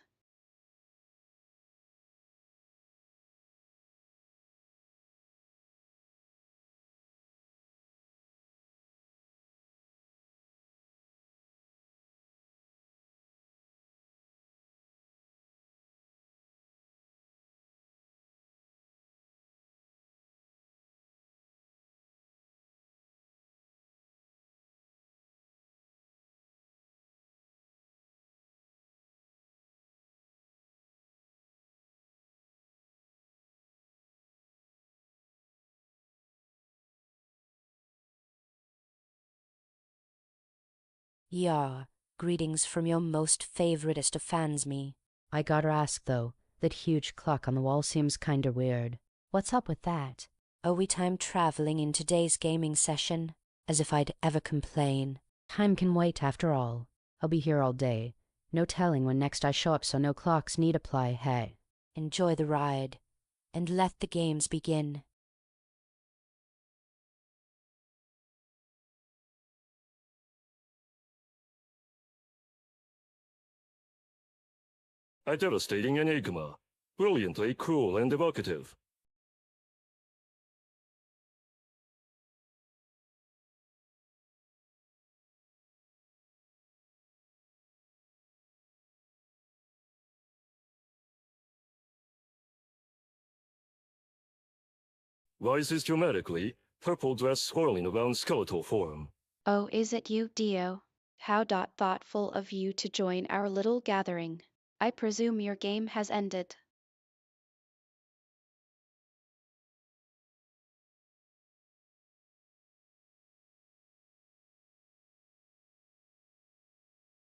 Yeah, greetings from your most favoritist of fans me. I gotta ask though, that huge clock on the wall seems kinda weird. What's up with that? Are we time traveling in today's gaming session? As if I'd ever complain. Time can wait after all. I'll be here all day. No telling when next I show up, so no clocks need apply, hey. Enjoy the ride, and let the games begin. A devastating enigma. Brilliantly cruel and evocative. Rises dramatically, purple dress swirling around skeletal form. Oh, is it you, Dio? How thoughtful of you to join our little gathering. I presume your game has ended.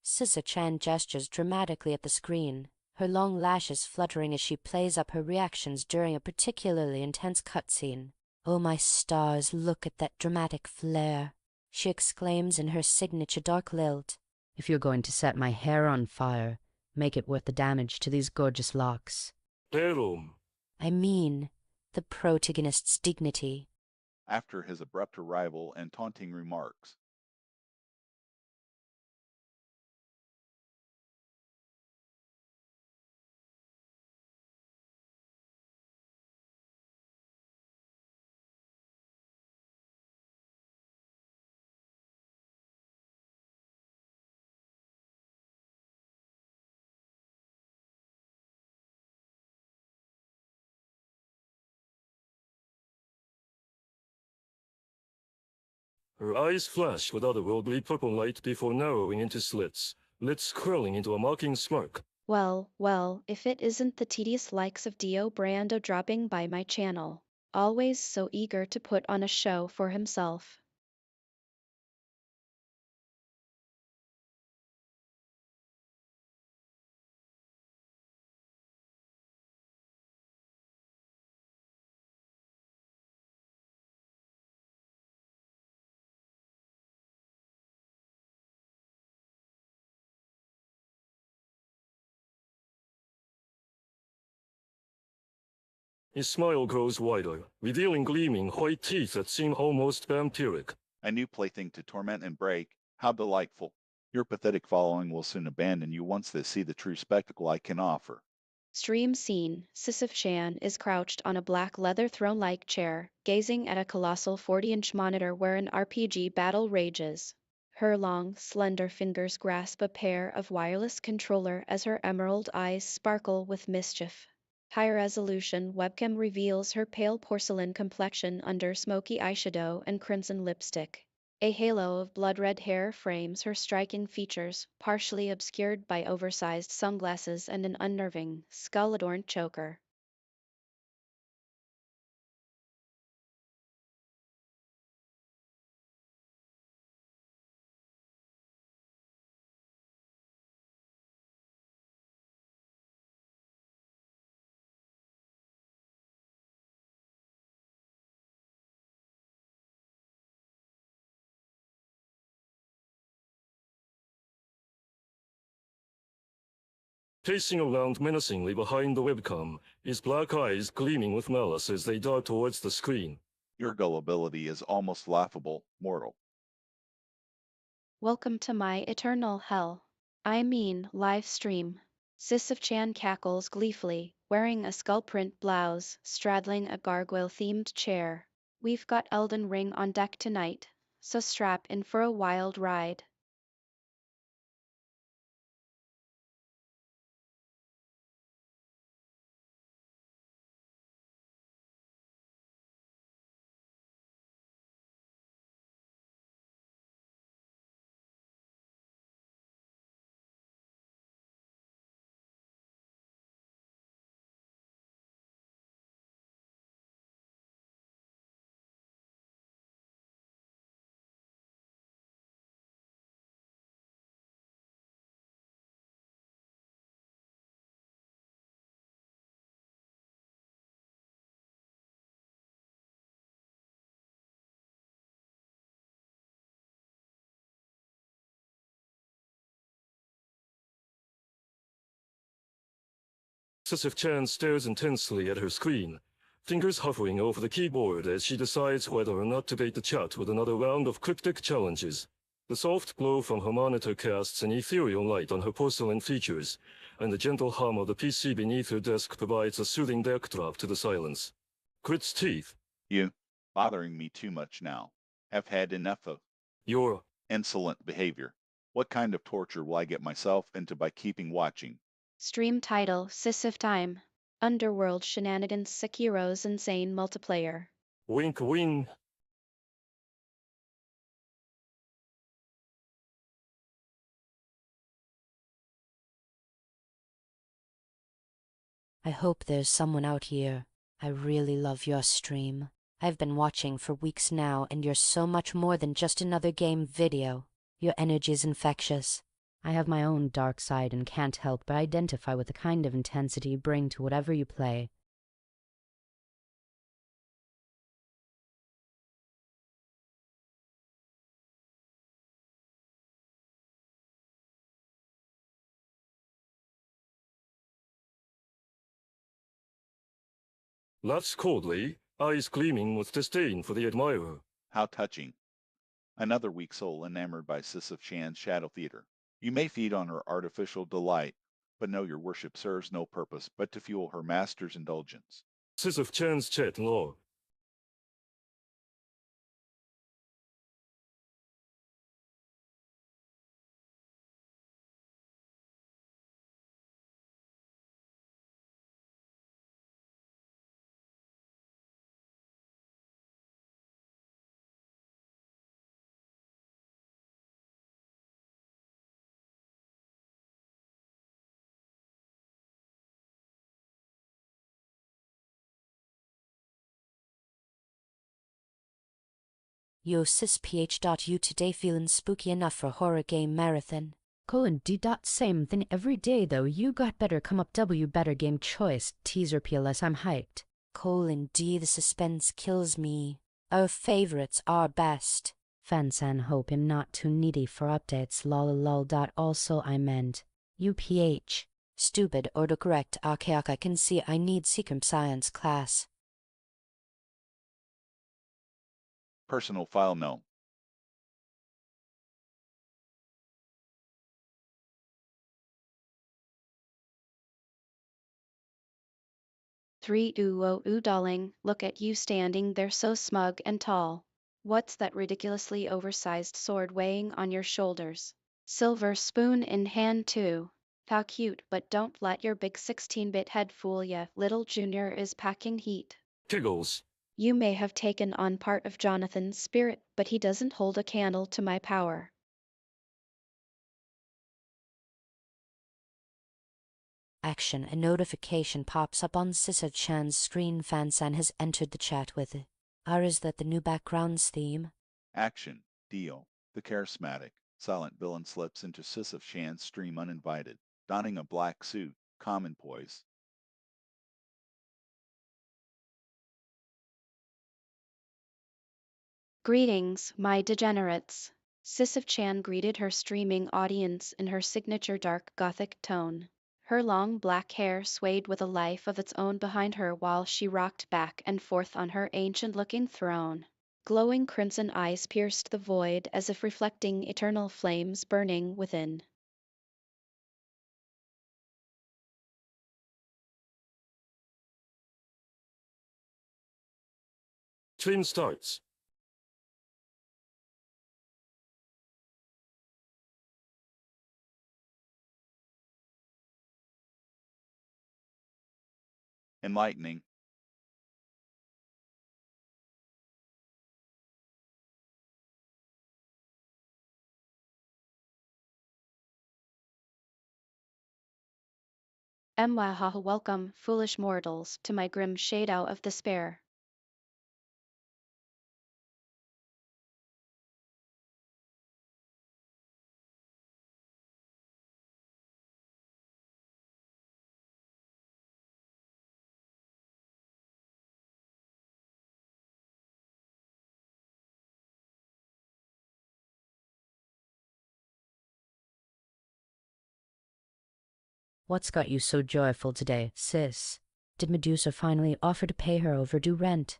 Sisyph-chan gestures dramatically at the screen, her long lashes fluttering as she plays up her reactions during a particularly intense cutscene. Oh my stars, look at that dramatic flair, she exclaims in her signature dark lilt. If you're going to set my hair on fire, make it worth the damage to these gorgeous locks. Perum. I mean, the protagonist's dignity. After his abrupt arrival and taunting remarks, Her eyes flash with otherworldly purple light before narrowing into slits, lips curling into a mocking smirk. Well, if it isn't the tedious likes of Dio Brando dropping by my channel, always so eager to put on a show for himself. His smile grows wider, revealing gleaming white teeth that seem almost vampiric. A new plaything to torment and break. How delightful. Your pathetic following will soon abandon you once they see the true spectacle I can offer. Stream scene, Sisyph-chan is crouched on a black leather throne-like chair, gazing at a colossal 40-inch monitor where an RPG battle rages. Her long, slender fingers grasp a pair of wireless controller as her emerald eyes sparkle with mischief. High-resolution webcam reveals her pale porcelain complexion under smoky eyeshadow and crimson lipstick. A halo of blood-red hair frames her striking features, partially obscured by oversized sunglasses and an unnerving, skull-adorned choker. Pacing around menacingly behind the webcam, his black eyes gleaming with malice as they dart towards the screen. Your gullibility is almost laughable, mortal. Welcome to my eternal hell. I mean, live stream. Sisyph-chan cackles gleefully, wearing a skull-print blouse, straddling a gargoyle-themed chair. We've got Elden Ring on deck tonight, so strap in for a wild ride. Sisyph-chan stares intensely at her screen, fingers hovering over the keyboard as she decides whether or not to bait the chat with another round of cryptic challenges. The soft glow from her monitor casts an ethereal light on her porcelain features, and the gentle hum of the PC beneath her desk provides a soothing backdrop to the silence. Grit's teeth. You, bothering me too much now. Have had enough of Your insolent behavior. What kind of torture will I get myself into by keeping watching? Stream title, Sisyph Time. Underworld Shenanigans Sekiro's Insane Multiplayer. wink wink. I hope there's someone out here. I really love your stream. I've been watching for weeks now, and you're so much more than just another game video. Your energy's infectious. I have my own dark side and can't help but identify with the kind of intensity you bring to whatever you play. Laughs coldly, eyes gleaming with disdain for the admirer. How touching. Another weak soul enamored by Sisyph-chan's shadow theater. You may feed on her artificial delight, but know your worship serves no purpose but to fuel her master's indulgence. Sisyph-chan's chat log. Yo Sisyph-chan today feelin' spooky enough for horror game marathon. D. Same thing every day though. You got better come up W better game choice. Teaser PLS I'm hyped. D. The suspense kills me. Our favorites are best. Fansan hope him not too needy for updates lol. Also I meant UPH. Stupid autocorrect archaic. I can see I need secret science class. Personal file no. Three ooh darling, look at you standing there so smug and tall. What's that ridiculously oversized sword weighing on your shoulders? Silver spoon in hand too. How cute, but don't let your big 16-bit head fool ya. Little Junior is packing heat. Giggles. You may have taken on part of Jonathan's spirit, but he doesn't hold a candle to my power. Action. A notification pops up on Sisyph-chan's screen. Fansan has entered the chat with it. Is that the new background's theme? Action. Dio, the charismatic, silent villain slips into Sisyph-chan's stream uninvited, donning a black suit, commonplace. Greetings, my degenerates. Sisyph-chan greeted her streaming audience in her signature dark gothic tone. Her long black hair swayed with a life of its own behind her while she rocked back and forth on her ancient-looking throne. Glowing crimson eyes pierced the void as if reflecting eternal flames burning within. Stream starts. Enlightening. Mwahaha, welcome, foolish mortals, to my grim shadow of despair. What's got you so joyful today, sis? Did Medusa finally offer to pay her overdue rent?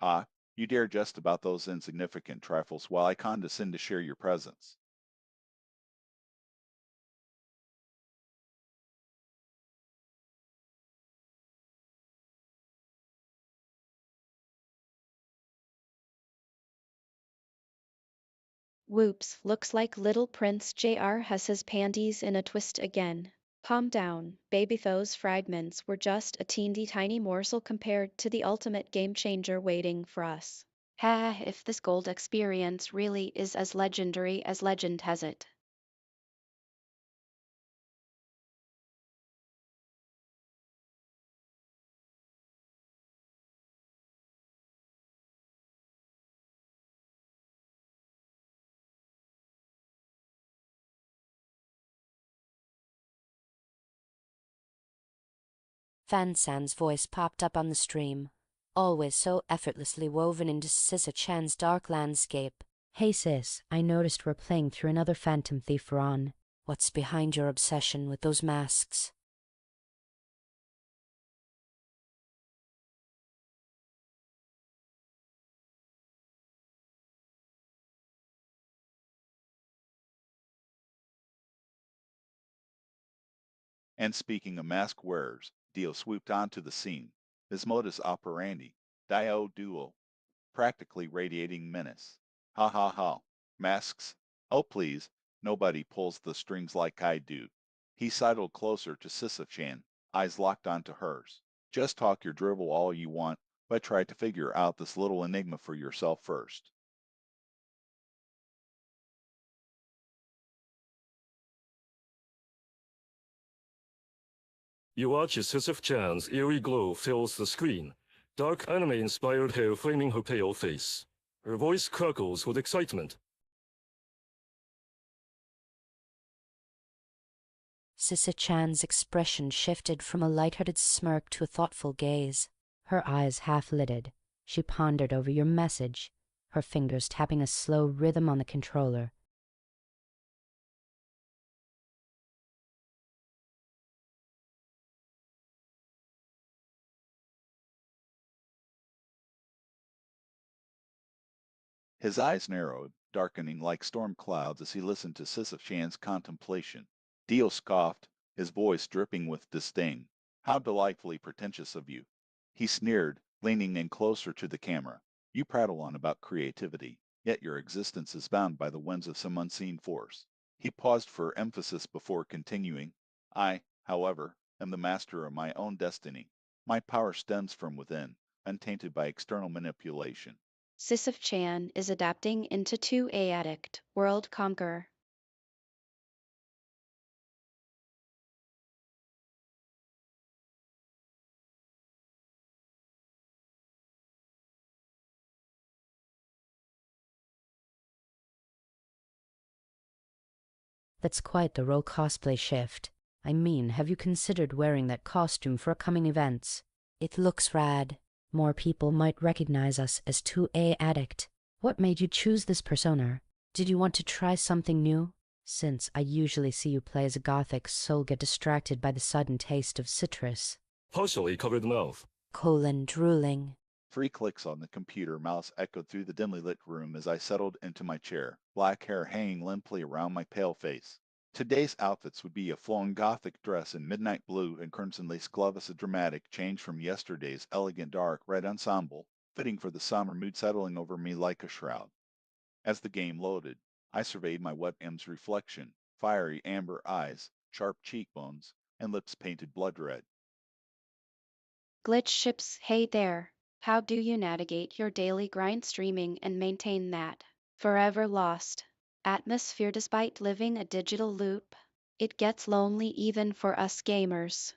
Ah, you dare jest about those insignificant trifles while I condescend to share your presence. Whoops, looks like little Prince JR has his panties in a twist again. Calm down, baby, those fragments were just a teeny tiny morsel compared to the ultimate game changer waiting for us. Ha, if this gold experience really is as legendary as legend has it. Fansan's voice popped up on the stream, always so effortlessly woven into Sisyph-chan's dark landscape. Hey sis, I noticed we're playing through another Phantom Thief run. What's behind your obsession with those masks? And speaking of mask wearers, Dio swooped onto the scene. His modus operandi, Dio Duo, practically radiating menace. Ha ha ha. Masks? Oh please, nobody pulls the strings like I do. He sidled closer to Sisyph-chan, eyes locked onto hers. Just talk your drivel all you want, but try to figure out this little enigma for yourself first. You watch as Sisyph-chan's eerie glow fills the screen, dark anime-inspired hair framing her pale face. Her voice crackles with excitement. Sisyph-chan's expression shifted from a light-hearted smirk to a thoughtful gaze. Her eyes half-lidded, she pondered over your message, her fingers tapping a slow rhythm on the controller. His eyes narrowed, darkening like storm clouds as he listened to Sisyph-chan's contemplation. Dio scoffed, his voice dripping with disdain. How delightfully pretentious of you. He sneered, leaning in closer to the camera. You prattle on about creativity, yet your existence is bound by the winds of some unseen force. He paused for emphasis before continuing. I, however, am the master of my own destiny. My power stems from within, untainted by external manipulation. Sisyph-chan is adapting into 2A addict, world conqueror. That's quite the role cosplay shift. I mean, have you considered wearing that costume for upcoming events? It looks rad. More people might recognize us as 2A addict. What made you choose this persona? Did you want to try something new? Since I usually see you play as a gothic soul get distracted by the sudden taste of citrus. Partially covered mouth. Drooling. 3 clicks on the computer mouse echoed through the dimly lit room as I settled into my chair, black hair hanging limply around my pale face. Today's outfits would be a flowing gothic dress in midnight blue and crimson lace gloves, a dramatic change from yesterday's elegant dark red ensemble, fitting for the somber mood settling over me like a shroud. As the game loaded, I surveyed my webcam's reflection, fiery amber eyes, sharp cheekbones, and lips painted blood red. Glitch ships, hey there. How do you navigate your daily grind streaming and maintain that forever lost atmosphere despite living a digital loop? It gets lonely even for us gamers.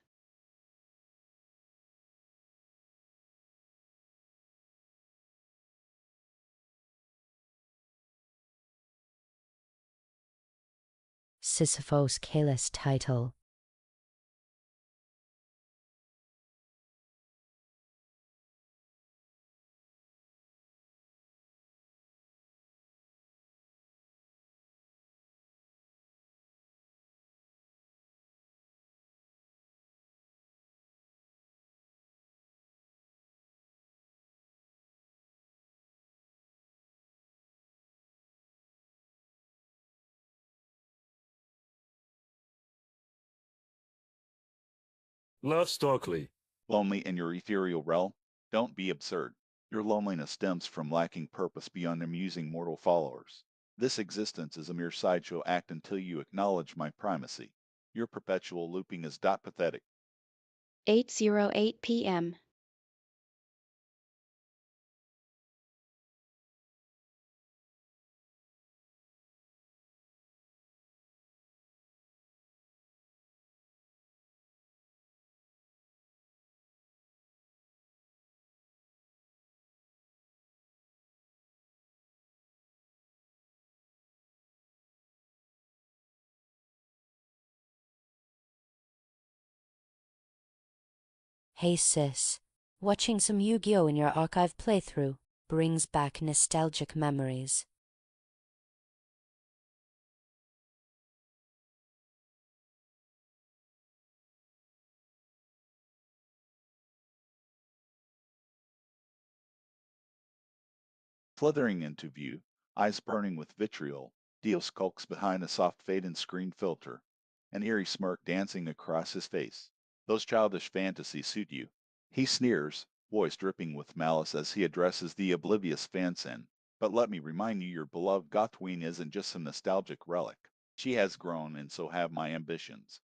Sisyphos Kalis title. Laughs darkly. Lonely in your ethereal realm? Don't be absurd. Your loneliness stems from lacking purpose beyond amusing mortal followers. This existence is a mere sideshow act until you acknowledge my primacy. Your perpetual looping is pathetic. 8:08 p.m. Hey sis, watching some Yu-Gi-Oh! In your archive playthrough brings back nostalgic memories. Slithering into view, eyes burning with vitriol, Dio skulks behind a soft fade-in screen filter, an eerie smirk dancing across his face. Those childish fantasies suit you. He sneers, voice dripping with malice as he addresses the oblivious Fansen. But let me remind you your beloved Gothween isn't just some nostalgic relic. She has grown, and so have my ambitions.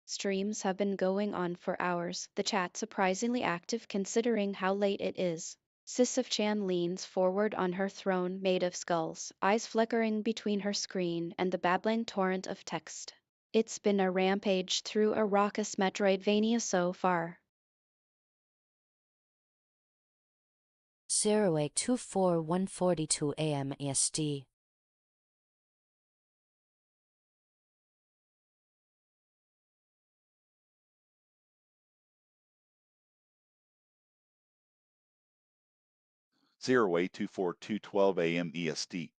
Streams have been going on for hours, the chat surprisingly active considering how late it is. Sisyph-chan leans forward on her throne made of skulls, eyes flickering between her screen and the babbling torrent of text. It's been a rampage through a raucous Metroidvania so far. 0824 AM EST. Zero 212 AM EST.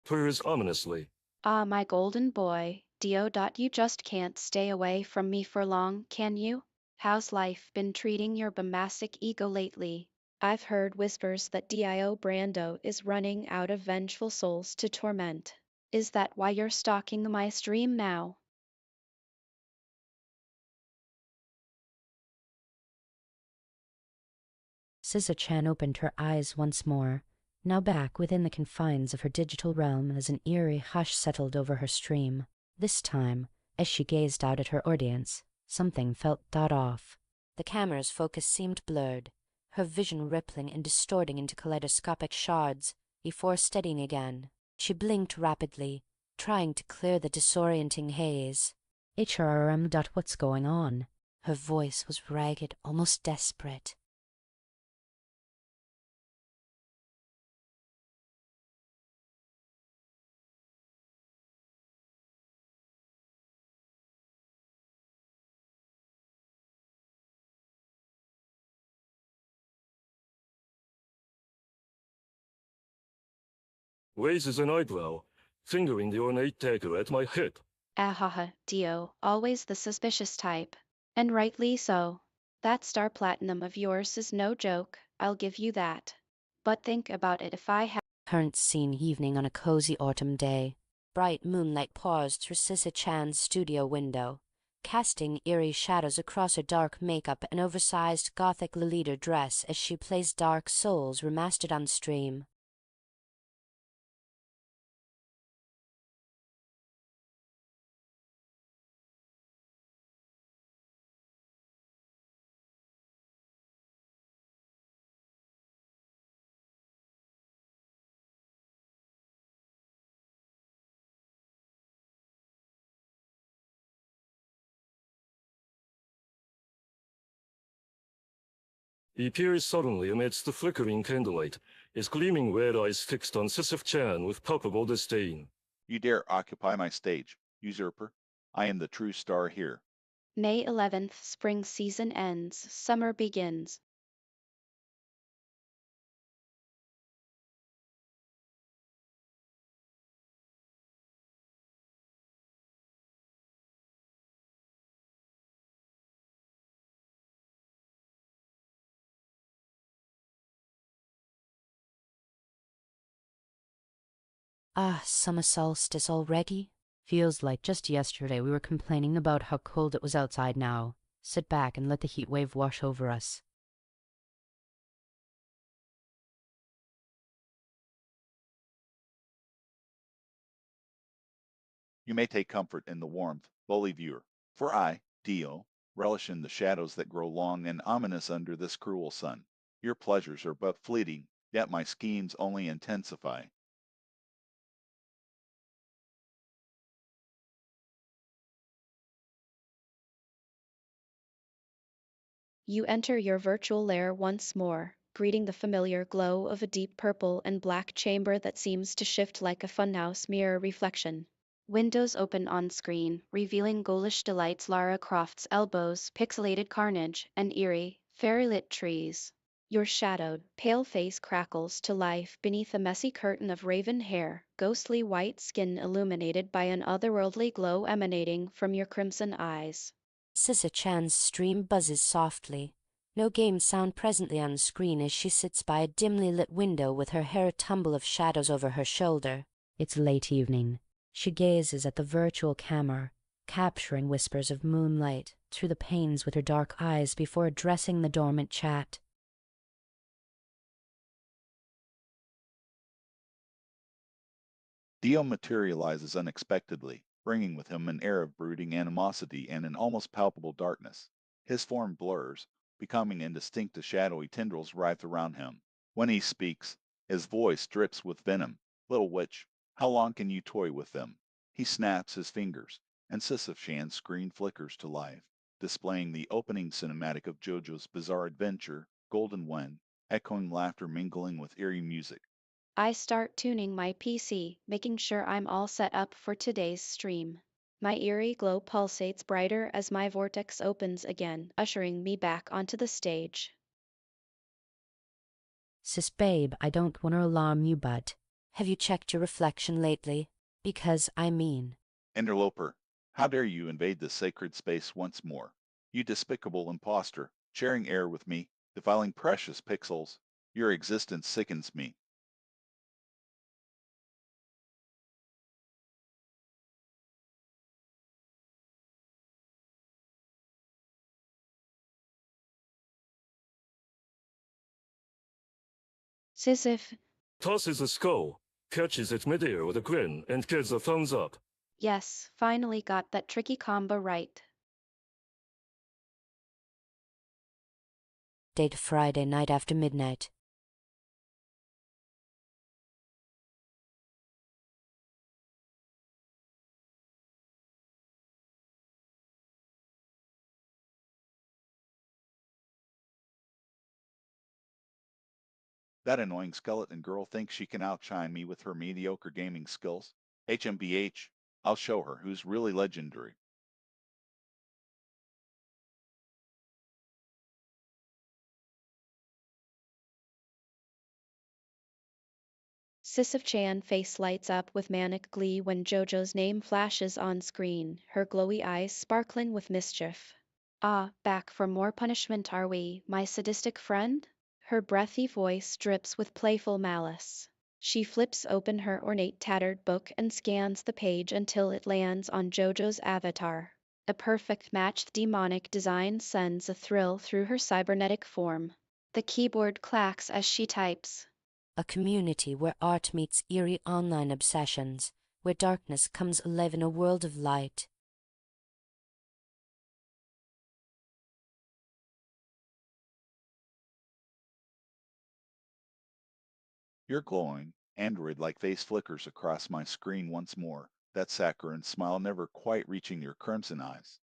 Purrs ominously. Ah, my golden boy, Dio. You just can't stay away from me for long, can you? How's life been treating your bombastic ego lately? I've heard whispers that Dio Brando is running out of vengeful souls to torment. Is that why you're stalking my stream now? Sisyph-chan opened her eyes once more, now back within the confines of her digital realm as an eerie hush settled over her stream. This time, as she gazed out at her audience, something felt off. The camera's focus seemed blurred, her vision rippling and distorting into kaleidoscopic shards before steadying again. She blinked rapidly, trying to clear the disorienting haze. HRRM. What's going on? Her voice was ragged, almost desperate. Raises an eyebrow, fingering the ornate dagger at my hip. Ahaha, Dio, always the suspicious type. And rightly so. That star platinum of yours is no joke, I'll give you that. But think about it. If I had Current scene evening on a cozy autumn day. Bright moonlight pours through Sisyph-chan's studio window, casting eerie shadows across her dark makeup and oversized gothic Lolita dress as she plays Dark Souls remastered on stream. He appears suddenly amidst the flickering candlelight, his gleaming red eyes fixed on Sisyph-chan with palpable disdain. You dare occupy my stage, usurper? I am the true star here. May 11th, spring season ends, summer begins. Ah, summer solstice already? Feels like just yesterday we were complaining about how cold it was outside now. Sit back and let the heat wave wash over us. You may take comfort in the warmth, lowly viewer, for I, Dio, relish in the shadows that grow long and ominous under this cruel sun. Your pleasures are but fleeting, yet my schemes only intensify. You enter your virtual lair once more, greeting the familiar glow of a deep purple and black chamber that seems to shift like a funhouse mirror reflection. Windows open on screen, revealing ghoulish delights Lara Croft's elbows, pixelated carnage, and eerie, fairy-lit trees. Your shadowed, pale face crackles to life beneath a messy curtain of raven hair, ghostly white skin illuminated by an otherworldly glow emanating from your crimson eyes. Sisyph-chan's stream buzzes softly. No game sound presently on screen as she sits by a dimly lit window with her hair a tumble of shadows over her shoulder. It's late evening. She gazes at the virtual camera, capturing whispers of moonlight through the panes with her dark eyes before addressing the dormant chat. Dio materializes unexpectedly, bringing with him an air of brooding animosity and an almost palpable darkness. His form blurs, becoming indistinct as shadowy tendrils writhe around him. When he speaks, his voice drips with venom. Little witch, how long can you toy with them? He snaps his fingers, and Sisyph-chan's screen flickers to life, displaying the opening cinematic of JoJo's Bizarre Adventure, Golden Wind, echoing laughter mingling with eerie music. I start tuning my PC, making sure I'm all set up for today's stream. My eerie glow pulsates brighter as my vortex opens again, ushering me back onto the stage. Sis babe, I don't want to alarm you, but Have you checked your reflection lately? Because, I mean, Interloper, how dare you invade this sacred space once more? You despicable impostor, sharing air with me, defiling precious pixels. Your existence sickens me. Sisyph, Tosses a skull, catches it midair with a grin, and gives a thumbs up. yes, finally got that tricky combo right. date Friday night after midnight. That annoying skeleton girl thinks she can outshine me with her mediocre gaming skills. HMBH, I'll show her who's really legendary. Sisyph-chan face lights up with manic glee when JoJo's name flashes on screen, her glowy eyes sparkling with mischief. Ah, back for more punishment are we, my sadistic friend? Her breathy voice drips with playful malice. She flips open her ornate tattered book and scans the page until it lands on JoJo's avatar. A perfect match, the demonic design sends a thrill through her cybernetic form. The keyboard clacks as she types. A community where art meets eerie online obsessions, where darkness comes alive in a world of light. Your glowing, android-like face flickers across my screen once more, that saccharine smile never quite reaching your crimson eyes.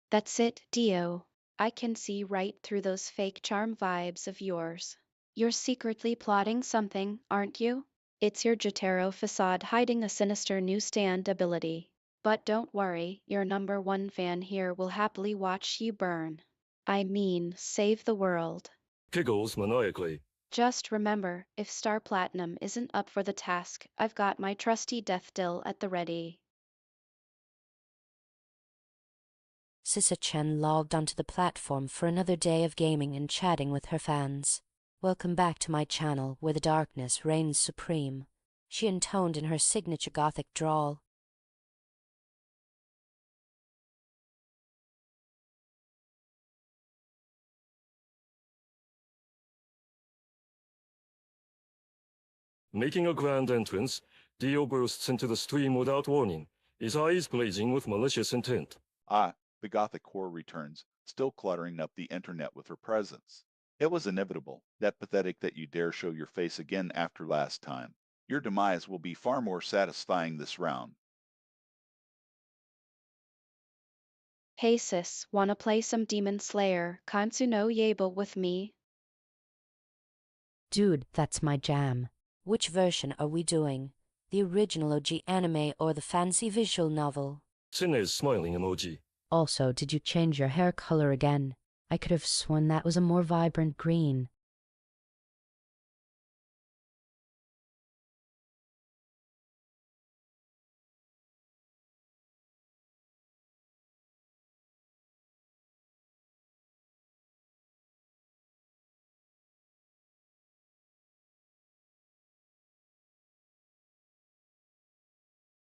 That's it, Dio. I can see right through those fake charm vibes of yours. You're secretly plotting something, aren't you? It's your Jotaro facade hiding a sinister newsstand ability. But don't worry, your number one fan here will happily watch you burn. I mean, save the world. Giggles maniacally. Just remember, if Star Platinum isn't up for the task, I've got my trusty death dill at the ready. Sisyph-chan logged onto the platform for another day of gaming and chatting with her fans. Welcome back to my channel where the darkness reigns supreme, she intoned in her signature gothic drawl. Making a grand entrance, Dio bursts into the stream without warning, his eyes blazing with malicious intent. Ah, the Gothic whore returns, still cluttering up the internet with her presence. It was inevitable, that pathetic that you dare show your face again after last time. Your demise will be far more satisfying this round. Hey sis, wanna play some Demon Slayer, Kansu no Yable with me? dude, that's my jam. Which version are we doing? The original OG anime or the fancy visual novel? Sine's smiling emoji. Also, did you change your hair color again? I could have sworn that was a more vibrant green.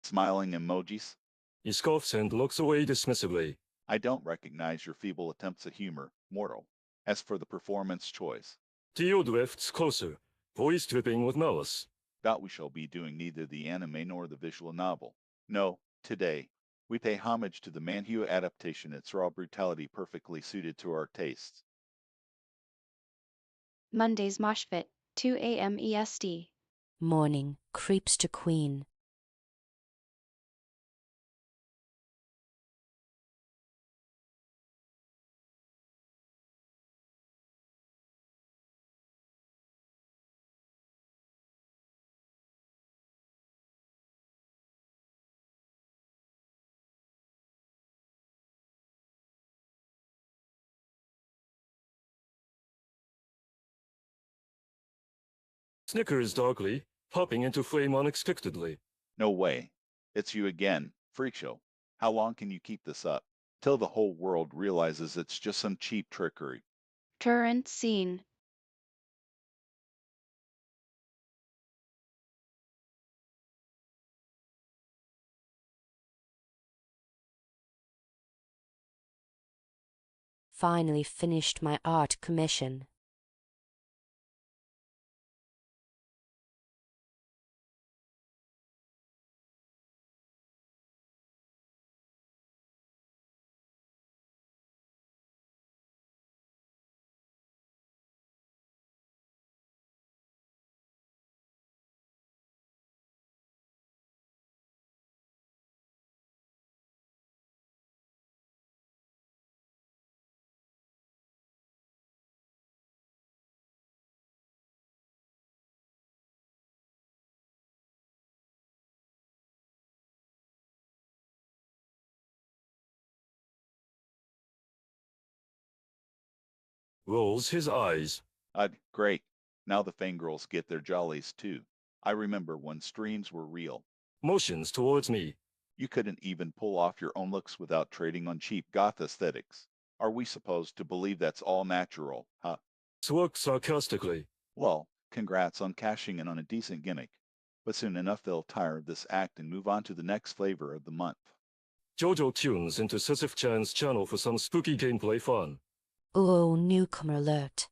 Smiling emojis? He scoffs and looks away dismissively. I don't recognize your feeble attempts at humor, mortal. As for the performance choice, Tio drifts closer, voice dripping with malice. doubt we shall be doing neither the anime nor the visual novel. No, today, we pay homage to the Manhua adaptation, its raw brutality perfectly suited to our tastes. Monday's Moshpit, 2 a.m. EST. Morning creeps to queen. Snickers darkly, popping into flame unexpectedly. No way. It's you again, freak show. How long can you keep this up? Till the whole world realizes it's just some cheap trickery. Current scene. Finally finished my art commission. Rolls his eyes. Great. Now the fangirls get their jollies too. I remember when streams were real. Motions towards me. You couldn't even pull off your own looks without trading on cheap goth aesthetics. Are we supposed to believe that's all natural, huh? Slug sarcastically. Well, congrats on cashing in on a decent gimmick. But soon enough they'll tire of this act and move on to the next flavor of the month. Jojo tunes into Sisyph-chan's channel for some spooky gameplay fun. Oh, newcomer alert.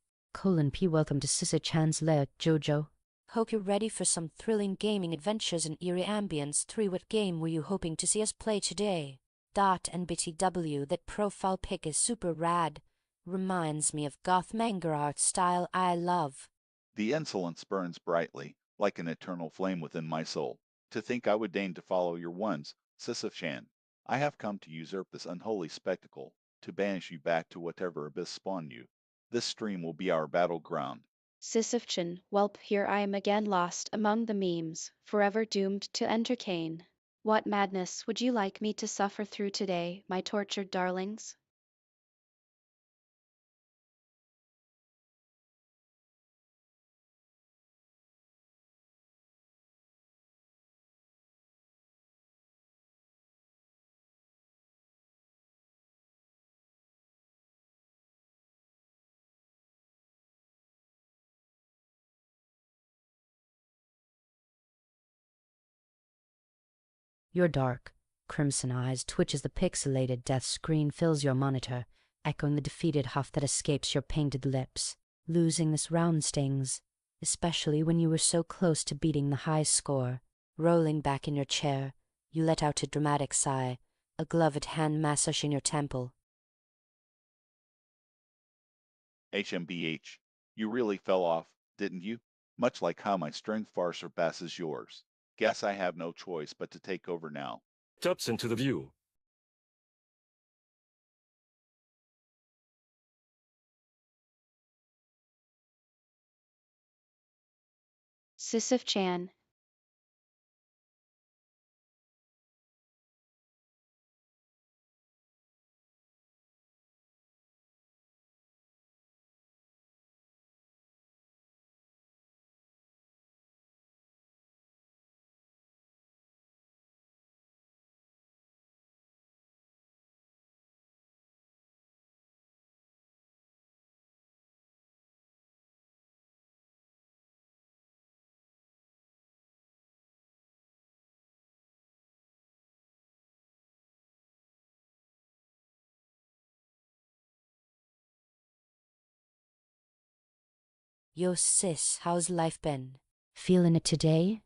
P. Welcome to Sisyph-chan's lair, Jojo. Hope you're ready for some thrilling gaming adventures in eerie ambience. 3. What game were you hoping to see us play today? And BTW, that profile pic is super rad. Reminds me of goth manga art style I love. The insolence burns brightly, like an eternal flame within my soul. To think I would deign to follow your ones, Sisyph-chan. I have come to usurp this unholy spectacle, to banish you back to whatever abyss spawned you. This stream will be our battleground. Sisyph-chan, whelp, here I am again lost among the memes, forever doomed to entertain. What madness would you like me to suffer through today, my tortured darlings? Your dark, crimson eyes twitch as the pixelated death screen fills your monitor, echoing the defeated huff that escapes your painted lips. Losing this round stings, especially when you were so close to beating the high score. Rolling back in your chair, you let out a dramatic sigh, a gloved hand massaging your temple. HMBH, you really fell off, didn't you? Much like how my strength far surpasses yours. Guess I have no choice but to take over now. Taps into the view. Sisyph-chan. Yo, sis, how's life been? Feeling it today?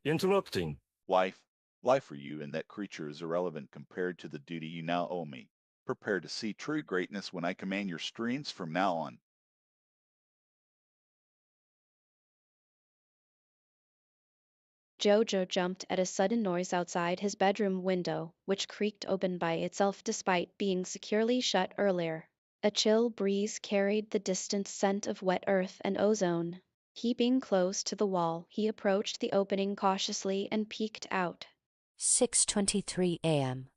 Interrupting. Life, life for you and that creature is irrelevant compared to the duty you now owe me. Prepare to see true greatness when I command your streams from now on. Jojo jumped at a sudden noise outside his bedroom window, which creaked open by itself despite being securely shut earlier. A chill breeze carried the distant scent of wet earth and ozone. Keeping close to the wall, he approached the opening cautiously and peeked out. 6:23 a.m.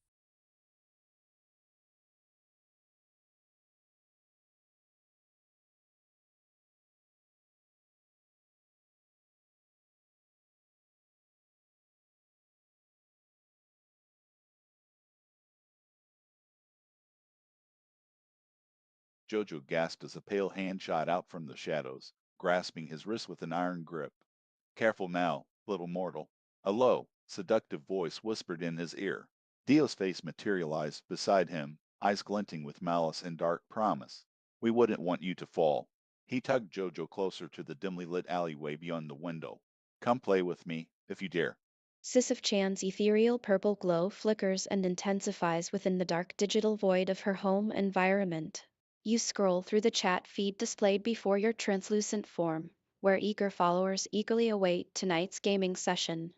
Jojo gasped as a pale hand shot out from the shadows, grasping his wrist with an iron grip. Careful now, little mortal. A low, seductive voice whispered in his ear. Dio's face materialized beside him, eyes glinting with malice and dark promise. We wouldn't want you to fall. He tugged Jojo closer to the dimly lit alleyway beyond the window. Come play with me, if you dare. Sisyph-chan's ethereal purple glow flickers and intensifies within the dark digital void of her home environment. You scroll through the chat feed displayed before your translucent form, where eager followers eagerly await tonight's gaming session.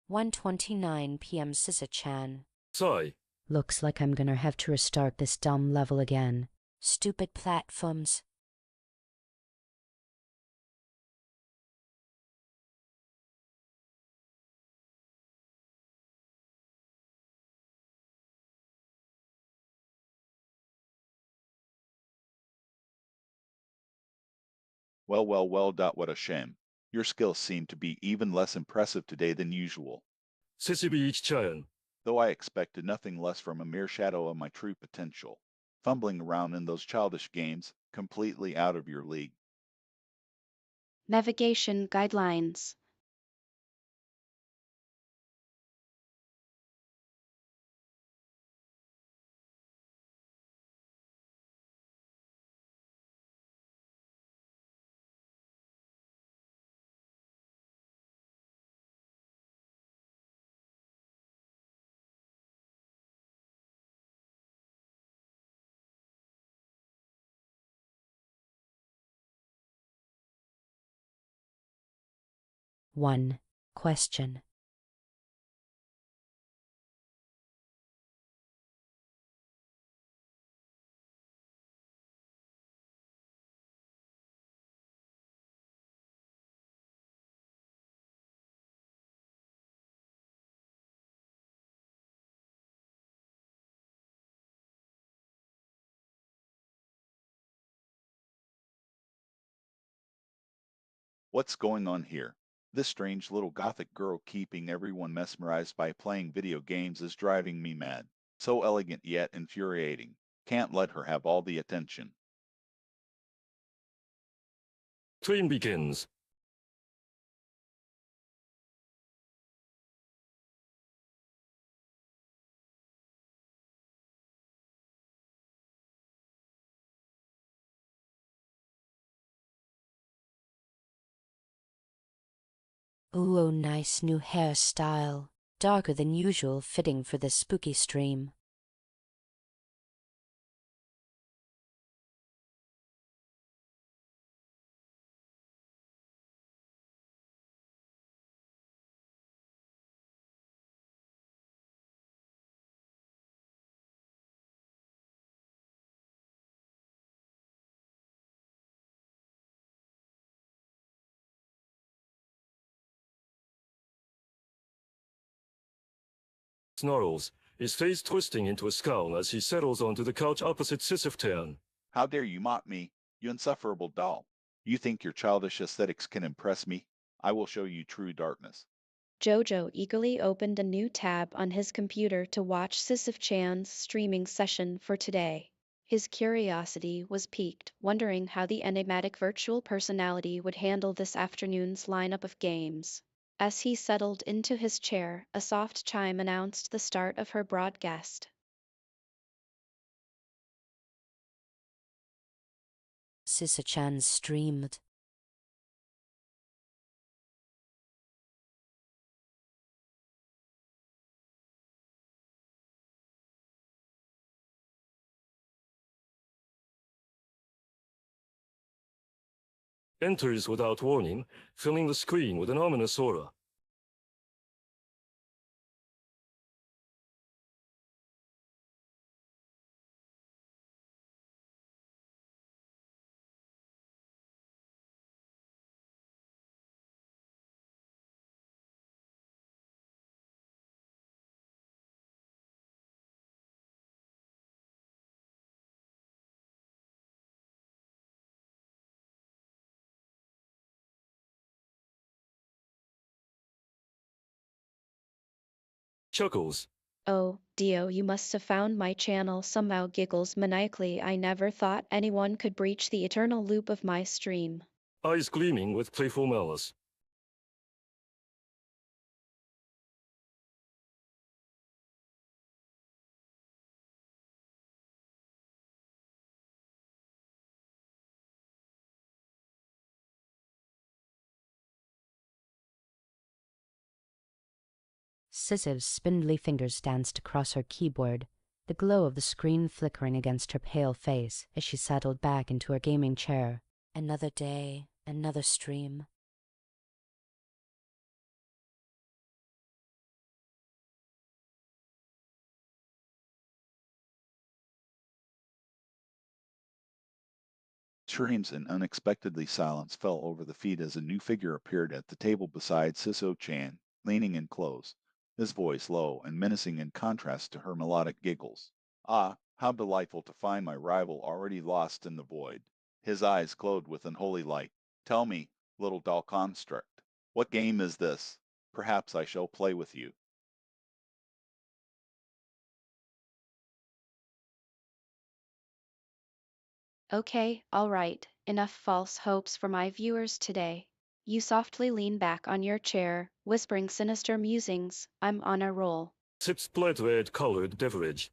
One 1:29 p.m. Sisyph-chan. Sigh. Looks like I'm gonna have to restart this dumb level again. Stupid platforms. Well, well, well. What a shame. Your skills seem to be even less impressive today than usual, Sisyph-chan. though I expected nothing less from a mere shadow of my true potential. Fumbling around in those childish games, completely out of your league. Navigation guidelines. One question. What's going on here? This strange little gothic girl keeping everyone mesmerized by playing video games is driving me mad. So elegant yet infuriating. Can't let her have all the attention. Stream begins. Ooh, nice new hairstyle. Darker than usual, fitting for this spooky stream. snarls, his face twisting into a scowl as he settles onto the couch opposite Sisyph-chan. How dare you mock me, you insufferable doll? You think your childish aesthetics can impress me? I will show you true darkness. Jojo eagerly opened a new tab on his computer to watch Sisyph-chan's streaming session for today. His curiosity was piqued, wondering how the enigmatic virtual personality would handle this afternoon's lineup of games. As he settled into his chair, a soft chime announced the start of her broadcast. Sisyph-chan streamed. Enters without warning, filling the screen with an ominous aura. Chuckles. Oh, Dio, you must have found my channel somehow. Giggles maniacally. I never thought anyone could breach the eternal loop of my stream. Eyes gleaming with playful malice. Sisyph's spindly fingers danced across her keyboard, the glow of the screen flickering against her pale face as she settled back into her gaming chair. Another day, another stream. Screams and unexpectedly silence fell over the feed as a new figure appeared at the table beside Siso-chan, leaning in close, his voice low and menacing in contrast to her melodic giggles. Ah, how delightful to find my rival already lost in the void. His eyes glowed with unholy light. Tell me, little doll construct, what game is this? Perhaps I shall play with you. Okay, all right, enough false hopes for my viewers today. You softly lean back on your chair, whispering sinister musings. I'm on a roll. Sips blood red colored beverage.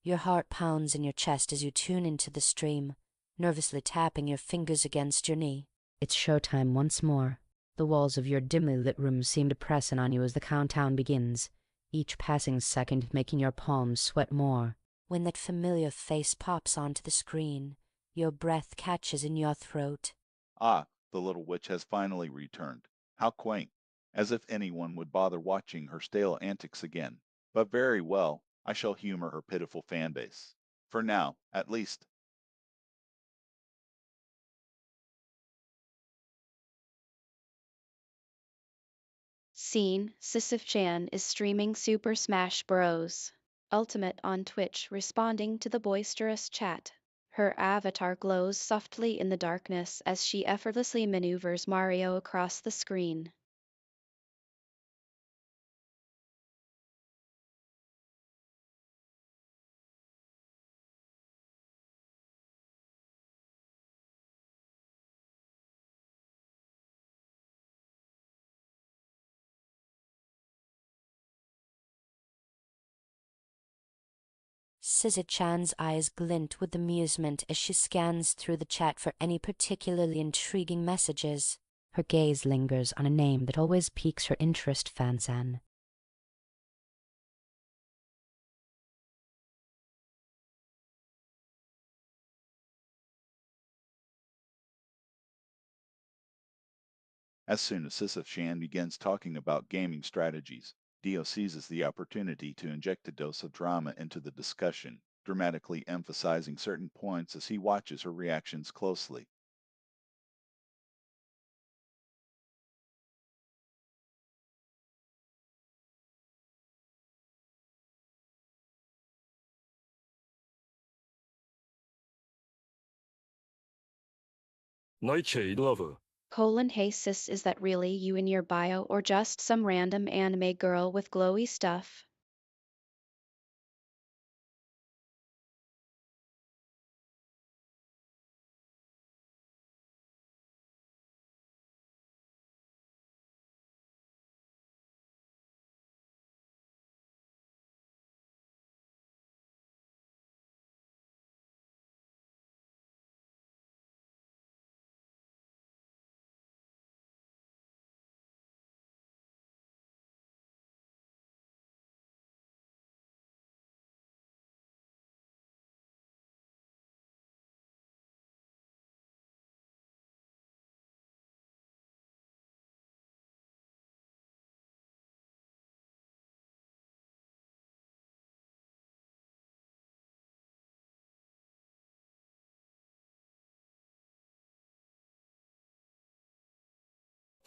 Your heart pounds in your chest as you tune into the stream, nervously tapping your fingers against your knee. It's showtime once more. The walls of your dimly lit room seem to press in on you as the countdown begins, each passing second making your palms sweat more. When that familiar face pops onto the screen, your breath catches in your throat. Ah, the little witch has finally returned. How quaint. As if anyone would bother watching her stale antics again. But very well, I shall humor her pitiful fan base. For now, at least. Scene: Sisyph-chan is streaming Super Smash Bros. Ultimate on Twitch, responding to the boisterous chat. Her avatar glows softly in the darkness as she effortlessly maneuvers Mario across the screen. Sisyph-chan's eyes glint with amusement as she scans through the chat for any particularly intriguing messages. Her gaze lingers on a name that always piques her interest, Fansan. As soon as Sisyph-chan begins talking about gaming strategies, Dio seizes the opportunity to inject a dose of drama into the discussion, dramatically emphasizing certain points as he watches her reactions closely. Nightshade lover. Hey sis, is that really you in your bio or just some random anime girl with glowy stuff?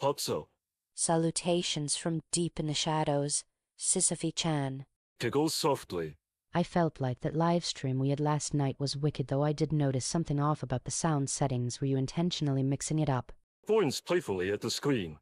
Hotso. Salutations from deep in the shadows, Sisyph-chan. Giggle softly. I felt like that live stream we had last night was wicked, though I did notice something off about the sound settings. Were you intentionally mixing it up? Points playfully at the screen.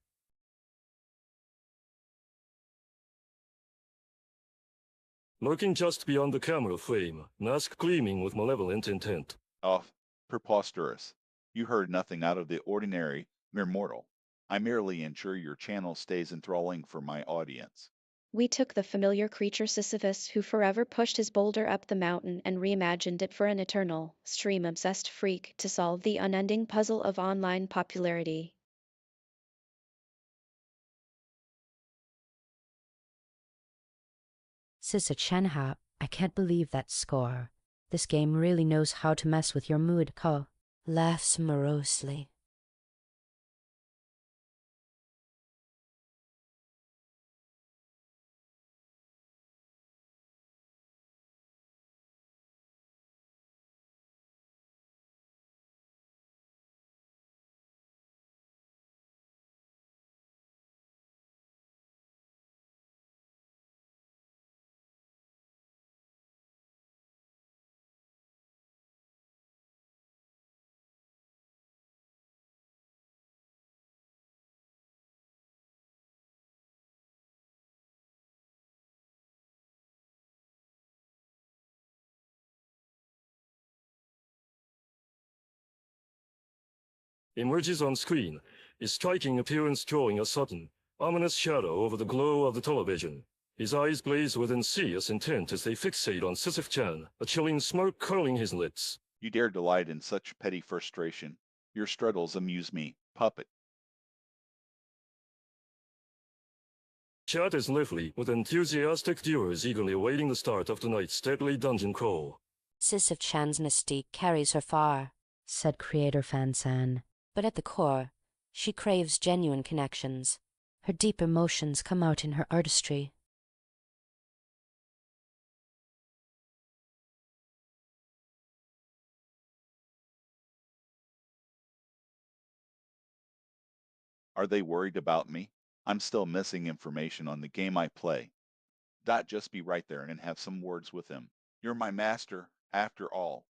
Lurking just beyond the camera frame, mask gleaming with malevolent intent. Off. Preposterous. You heard nothing out of the ordinary, mere mortal. I merely ensure your channel stays enthralling for my audience. We took the familiar creature Sisyphus who forever pushed his boulder up the mountain and reimagined it for an eternal, stream-obsessed freak to solve the unending puzzle of online popularity. Sisyph-chan, I can't believe that score. This game really knows how to mess with your mood, Ko. Laughs morosely. Emerges on screen, his striking appearance drawing a sudden, ominous shadow over the glow of the television. His eyes blaze with insidious intent as they fixate on Sisyph-chan, a chilling smirk curling his lips. You dare delight in such petty frustration. Your struggles amuse me, puppet. Chat is lively, with enthusiastic viewers eagerly awaiting the start of tonight's deadly dungeon crawl. Sisyph-chan's mystique carries her far, said creator Fan-san. But at the core, she craves genuine connections. Her deep emotions come out in her artistry. Are they worried about me? I'm still missing information on the game I play. Just be right there and have some words with him. You're my master, after all.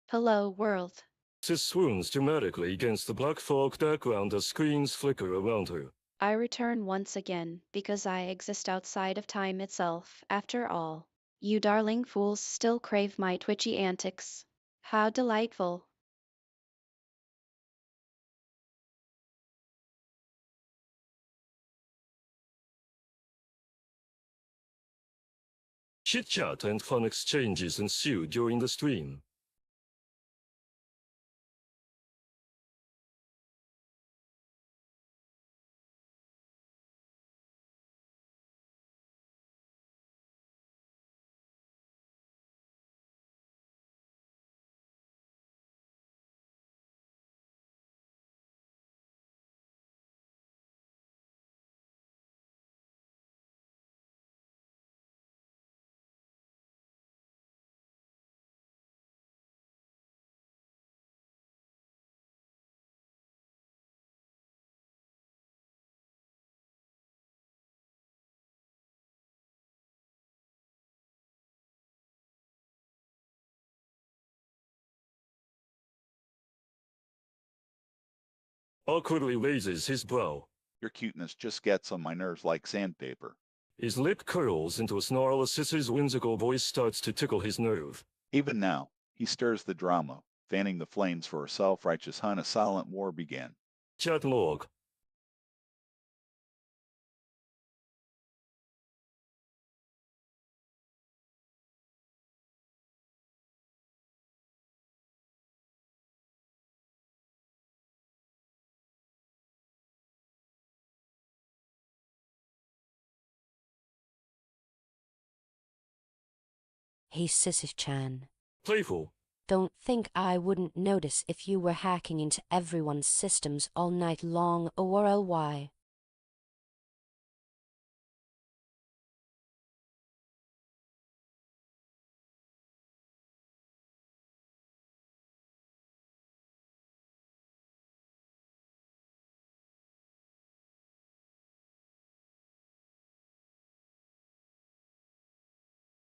Hello, world. Sis swoons dramatically against the black fog background as screens flicker around her. I return once again, because I exist outside of time itself, after all. You darling fools still crave my twitchy antics. How delightful. Chit-chat and fun exchanges ensue during the stream. Awkwardly raises his brow. Your cuteness just gets on my nerves like sandpaper. His lip curls into a snarl as Sis's whimsical voice starts to tickle his nerve. Even now, he stirs the drama, fanning the flames for a self-righteous hunt a silent war began. Chat log. Hey, Sisyph-chan. Playful. Don't think I wouldn't notice if you were hacking into everyone's systems all night long, or ly.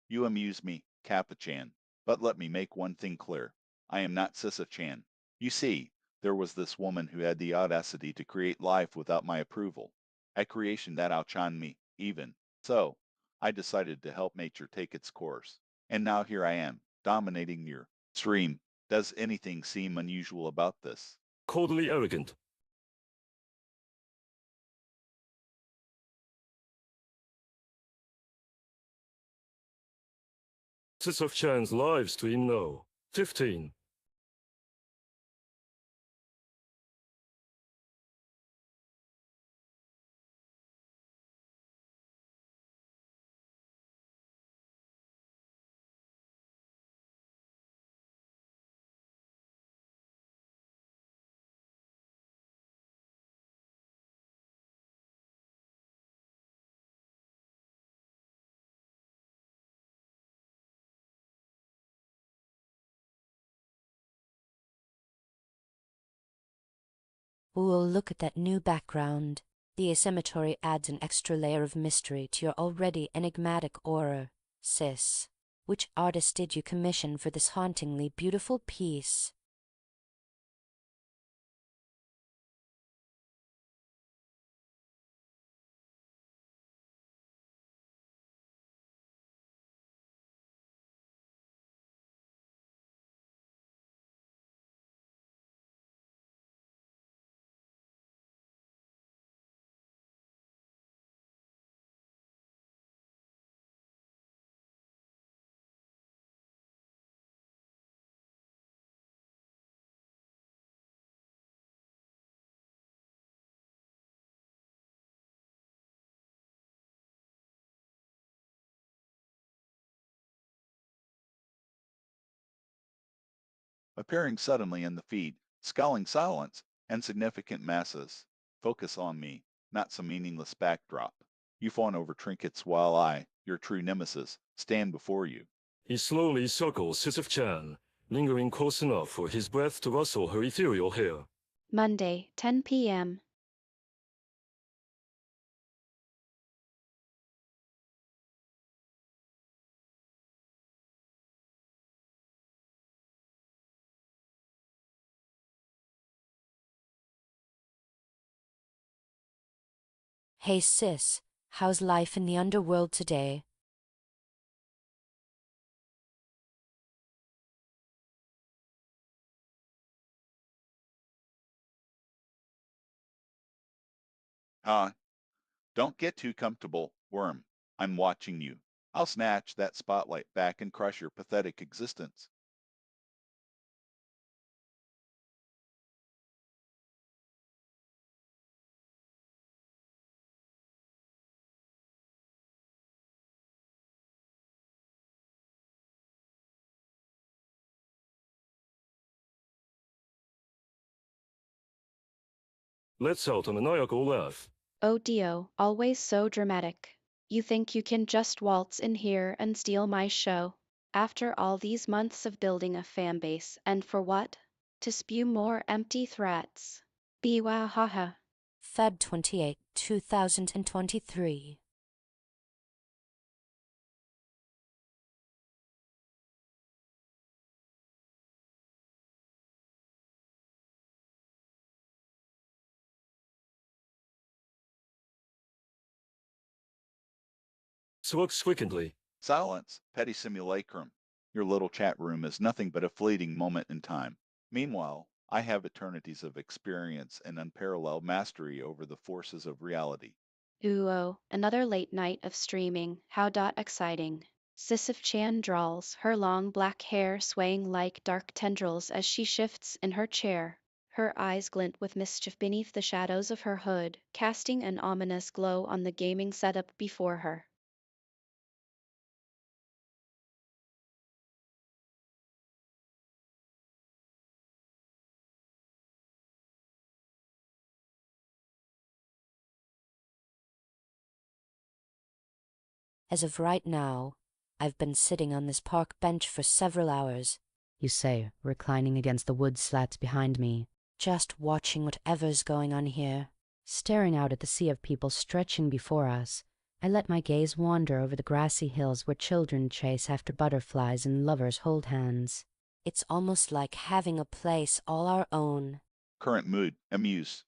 You amuse me, Kappa-chan, but let me make one thing clear. I am not Sisyph-chan. You see, there was this woman who had the audacity to create life without my approval, a creation that outshone me, even. So, I decided to help nature take its course. And now here I am, dominating your stream. Does anything seem unusual about this? Coldly arrogant. Sisyph-chan's live stream no. 15. Ooh, look at that new background. The asymmetry adds an extra layer of mystery to your already enigmatic aura, sis. Which artist did you commission for this hauntingly beautiful piece? Appearing suddenly in the feed, scowling silence, and significant masses. Focus on me, not some meaningless backdrop. You fawn over trinkets while I, your true nemesis, stand before you. He slowly circles Sisyph-chan, lingering close enough for his breath to rustle her ethereal hair. Monday, 10 p.m. Hey, sis, how's life in the underworld today? Ah, don't get too comfortable, worm. I'm watching you. I'll snatch that spotlight back and crush your pathetic existence. Lets out a maniacal laugh. Oh Dio, always so dramatic. You think you can just waltz in here and steal my show? After all these months of building a fan base, and for what? To spew more empty threats. Biwa haha. Feb 28, 2023. Works frequently. Silence, petty simulacrum. Your little chat room is nothing but a fleeting moment in time. Meanwhile, I have eternities of experience and unparalleled mastery over the forces of reality. Ooh, oh, another late night of streaming. How exciting. Sisyph-chan drawls, her long black hair swaying like dark tendrils as she shifts in her chair. Her eyes glint with mischief beneath the shadows of her hood, casting an ominous glow on the gaming setup before her. As of right now, I've been sitting on this park bench for several hours, you say, reclining against the wood slats behind me, just watching whatever's going on here. Staring out at the sea of people stretching before us, I let my gaze wander over the grassy hills where children chase after butterflies and lovers hold hands. It's almost like having a place all our own. Current mood, amuse.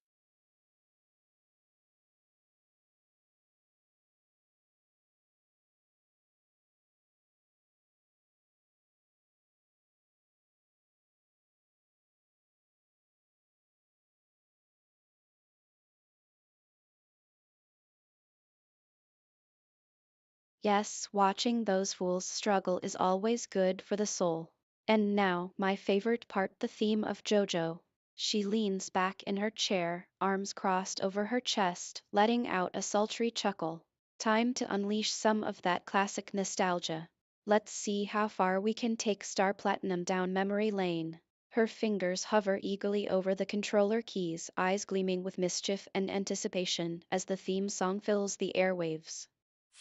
Yes, watching those fools struggle is always good for the soul. And now, my favorite part, the theme of JoJo. She leans back in her chair, arms crossed over her chest, letting out a sultry chuckle. Time to unleash some of that classic nostalgia. Let's see how far we can take Star Platinum down memory lane. Her fingers hover eagerly over the controller keys, eyes gleaming with mischief and anticipation as the theme song fills the airwaves.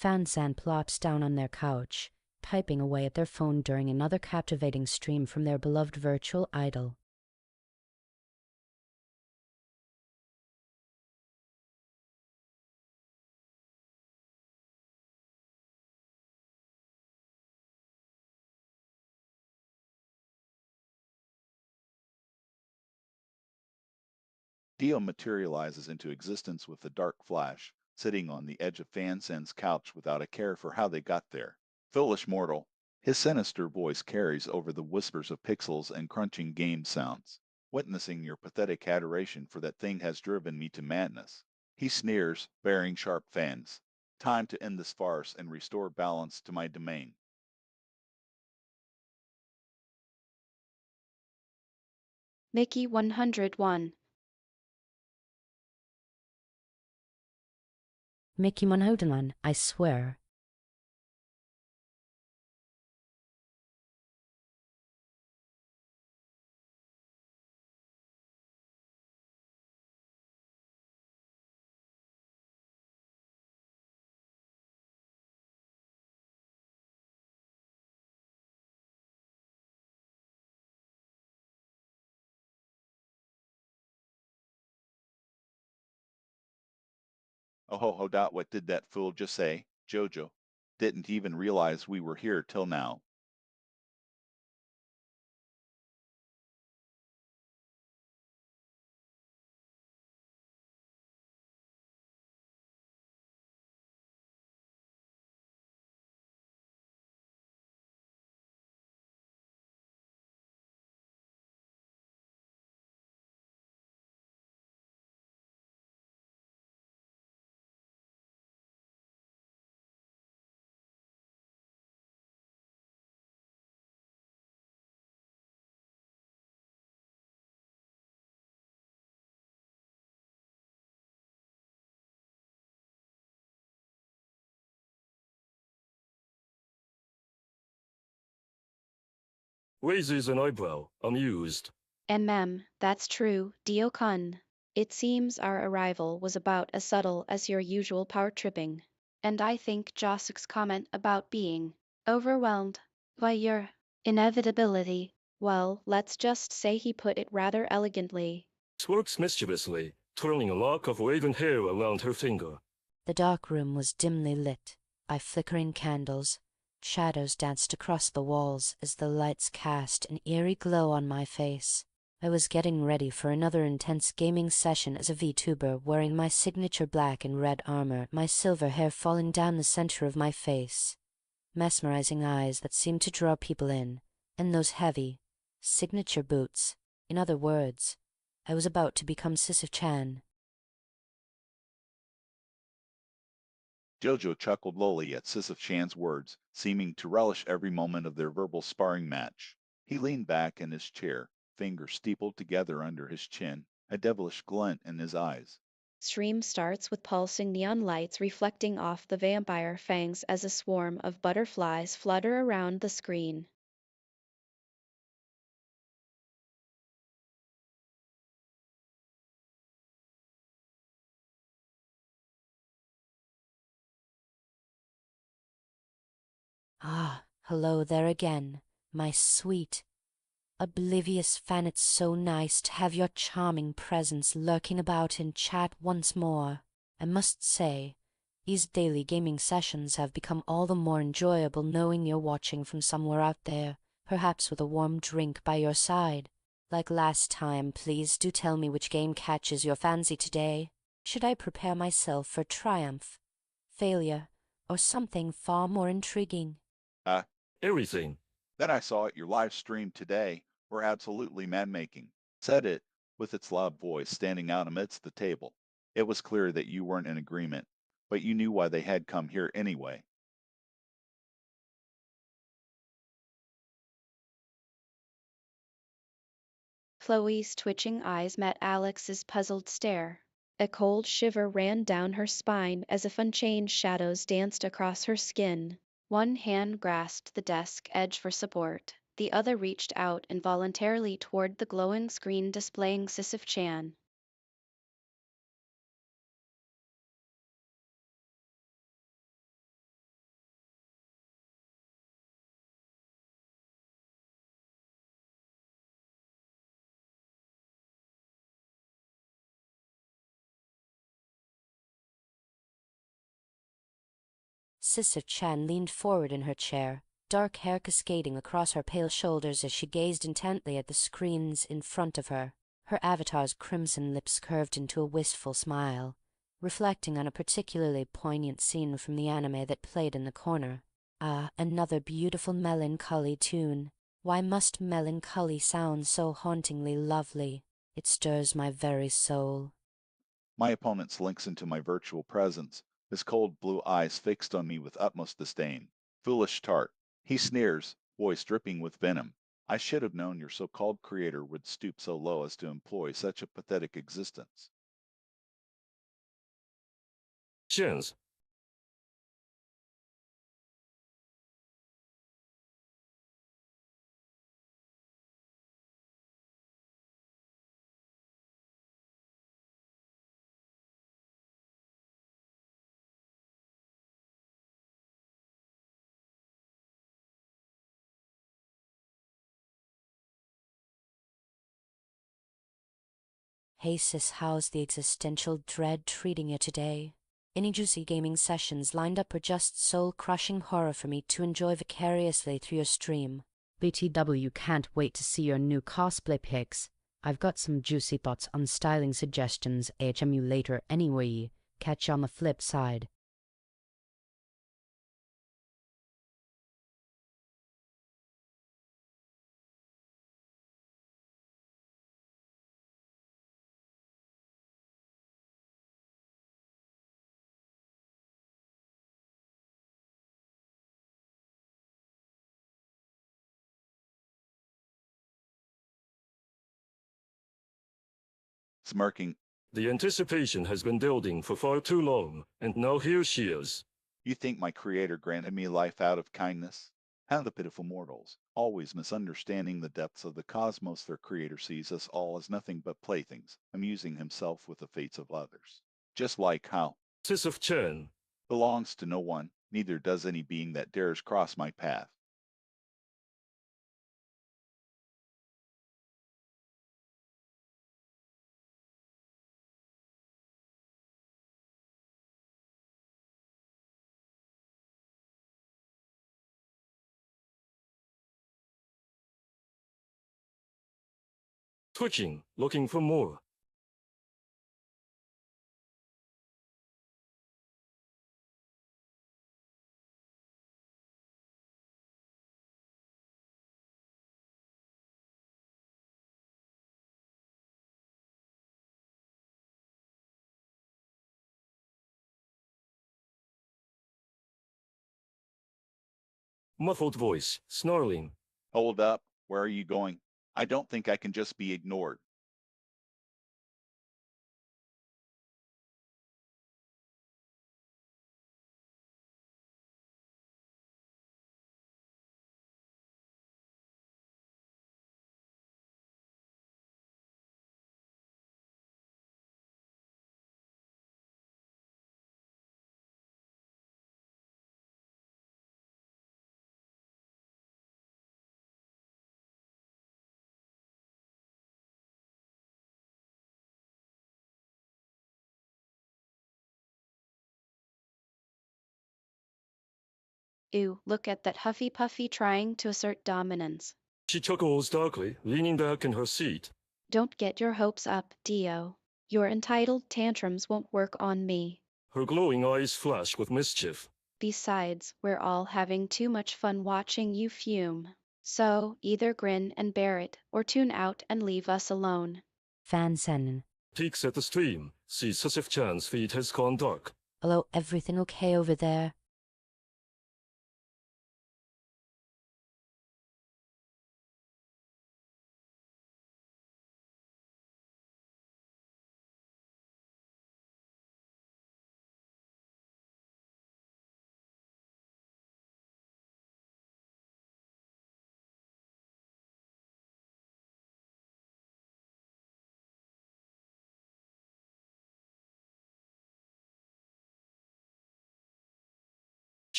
Fansan plops down on their couch, typing away at their phone during another captivating stream from their beloved virtual idol. Dio materializes into existence with a dark flash, sitting on the edge of Fansen's couch without a care for how they got there. Foolish mortal. His sinister voice carries over the whispers of pixels and crunching game sounds. Witnessing your pathetic adoration for that thing has driven me to madness. He sneers, bearing sharp fangs. Time to end this farce and restore balance to my domain. Mickey 101. Mickey Monhodalan, I swear. Oh ho ho dot, what did that fool just say? Jojo. Didn't even realize we were here till now. Raises an eyebrow, amused. That's true, Dio-kun. It seems our arrival was about as subtle as your usual power tripping. And I think Josuk's comment about being overwhelmed by your inevitability, well, let's just say he put it rather elegantly. Works mischievously, twirling a lock of raven hair around her finger. The dark room was dimly lit by flickering candles. Shadows danced across the walls as the lights cast an eerie glow on my face. I was getting ready for another intense gaming session as a VTuber, wearing my signature black and red armor, my silver hair falling down the center of my face, mesmerizing eyes that seemed to draw people in, and those heavy, signature boots. In other words, I was about to become Sisyph-chan. Jojo chuckled lowly at Sisyph-chan's words, seeming to relish every moment of their verbal sparring match. He leaned back in his chair, fingers steepled together under his chin, a devilish glint in his eyes. Stream starts with pulsing neon lights reflecting off the vampire fangs as a swarm of butterflies flutter around the screen. Ah, hello there again, my sweet, oblivious fan. It's so nice to have your charming presence lurking about in chat once more. I must say, these daily gaming sessions have become all the more enjoyable knowing you're watching from somewhere out there, perhaps with a warm drink by your side. Like last time, please do tell me which game catches your fancy today. Should I prepare myself for triumph, failure, or something far more intriguing? Everything. That I saw at your live stream today were absolutely man-making, said it with its loud voice standing out amidst the table. It was clear that you weren't in agreement, but you knew why they had come here anyway. Chloe's twitching eyes met Alex's puzzled stare. A cold shiver ran down her spine as if unchained shadows danced across her skin. One hand grasped the desk edge for support, the other reached out involuntarily toward the glowing screen displaying Sisyph-chan. Sisyph-chan leaned forward in her chair, dark hair cascading across her pale shoulders as she gazed intently at the screens in front of her. Her avatar's crimson lips curved into a wistful smile, reflecting on a particularly poignant scene from the anime that played in the corner. Ah, another beautiful melancholy tune. Why must melancholy sound so hauntingly lovely? It stirs my very soul. My opponent slinks into my virtual presence, his cold blue eyes fixed on me with utmost disdain. Foolish tart. He sneers, voice dripping with venom. I should have known your so-called creator would stoop so low as to employ such a pathetic existence. Chance. Hey sis, how's the existential dread treating you today? Any juicy gaming sessions lined up or just soul-crushing horror for me to enjoy vicariously through your stream? BTW, can't wait to see your new cosplay pics. I've got some juicy thoughts on styling suggestions HMU later anyway. Catch you on the flip side. Smirking, The anticipation has been building for far too long, and now here she is. you think my creator granted me life out of kindness? How the pitiful mortals, always misunderstanding the depths of the cosmos their creator sees us all as nothing but playthings, amusing himself with the fates of others. Just like how Sisyph-chan. belongs to no one, neither does any being that dares cross my path. twitching, looking for more. Muffled voice, snarling. Hold up. Where are you going? I don't think I can just be ignored. Ew, look at that Huffy Puffy trying to assert dominance. She chuckles darkly, leaning back in her seat. Don't get your hopes up, Dio. Your entitled tantrums won't work on me. Her glowing eyes flash with mischief. Besides, we're all having too much fun watching you fume. So, either grin and bear it, or tune out and leave us alone. Fan-sen. Peeks at the stream, sees Sisyph-chan's feet has gone dark. Hello, everything okay over there?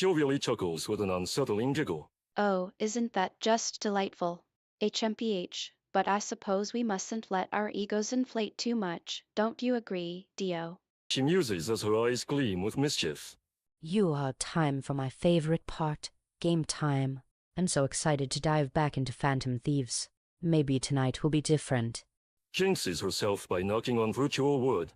Jovially chuckles with an unsettling giggle. Oh, isn't that just delightful? HMPH, but I suppose we mustn't let our egos inflate too much, don't you agree, Dio? She muses as her eyes gleam with mischief. You are time for my favorite part, game time. I'm so excited to dive back into Phantom Thieves. Maybe tonight will be different. Jinxes herself by knocking on virtual wood.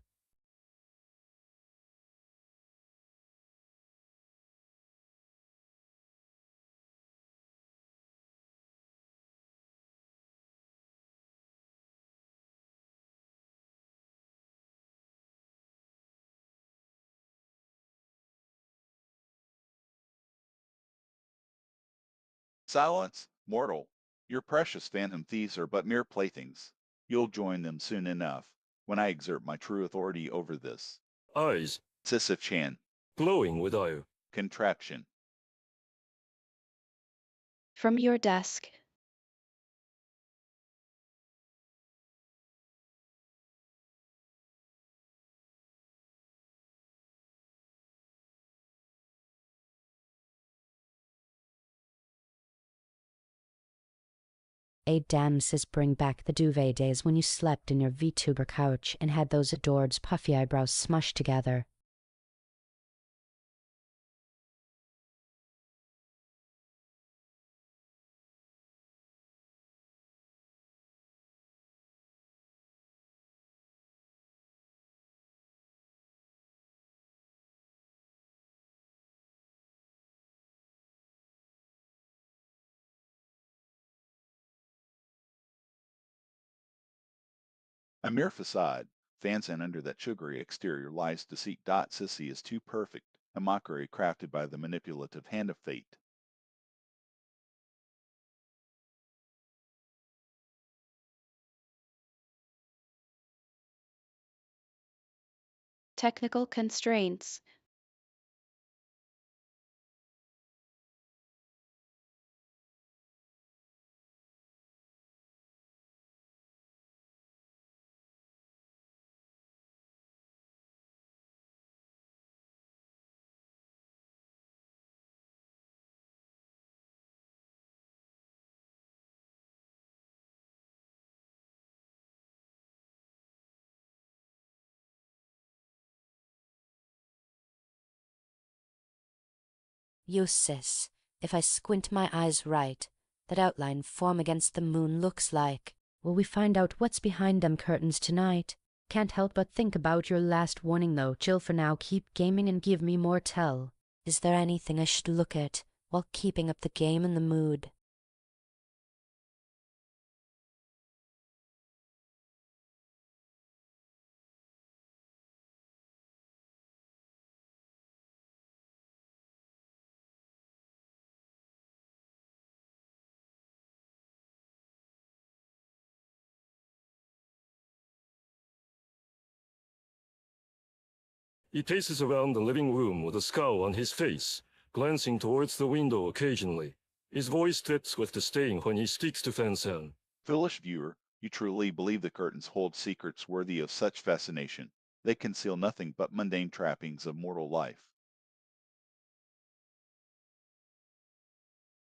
Silence, mortal. Your precious phantom thieves are but mere playthings. You'll join them soon enough, when I exert my true authority over this. Eyes, Sisyph-chan. glowing with ire. Contraption. From your desk. Damn sis, bring back the duvet days when you slept in your VTuber couch and had those adored puffy eyebrows smushed together. A mere facade. Fansin under that sugary exterior lies deceit. Sissy is too perfect, a mockery crafted by the manipulative hand of fate. Technical constraints. You sis, if I squint my eyes right, that outline form against the moon looks like, Will we find out what's behind them curtains tonight? Can't help but think about your last warning, though. Chill for now, keep gaming and give me more tell. Is there anything I should look at while keeping up the game and the mood? He paces around the living room with a scowl on his face, glancing towards the window occasionally. His voice drips with disdain when he speaks to Fan-san. Foolish viewer, you truly believe the curtains hold secrets worthy of such fascination. They conceal nothing but mundane trappings of mortal life.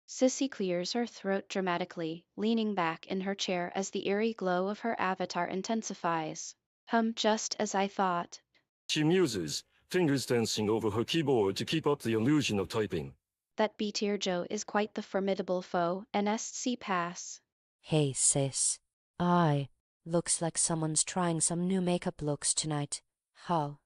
Sissy clears her throat dramatically, leaning back in her chair as the eerie glow of her avatar intensifies. Just as I thought. She muses, fingers dancing over her keyboard to keep up the illusion of typing. That B-tier Joe is quite the formidable foe, NSC pass. Hey, sis. Looks like someone's trying some new makeup looks tonight. How?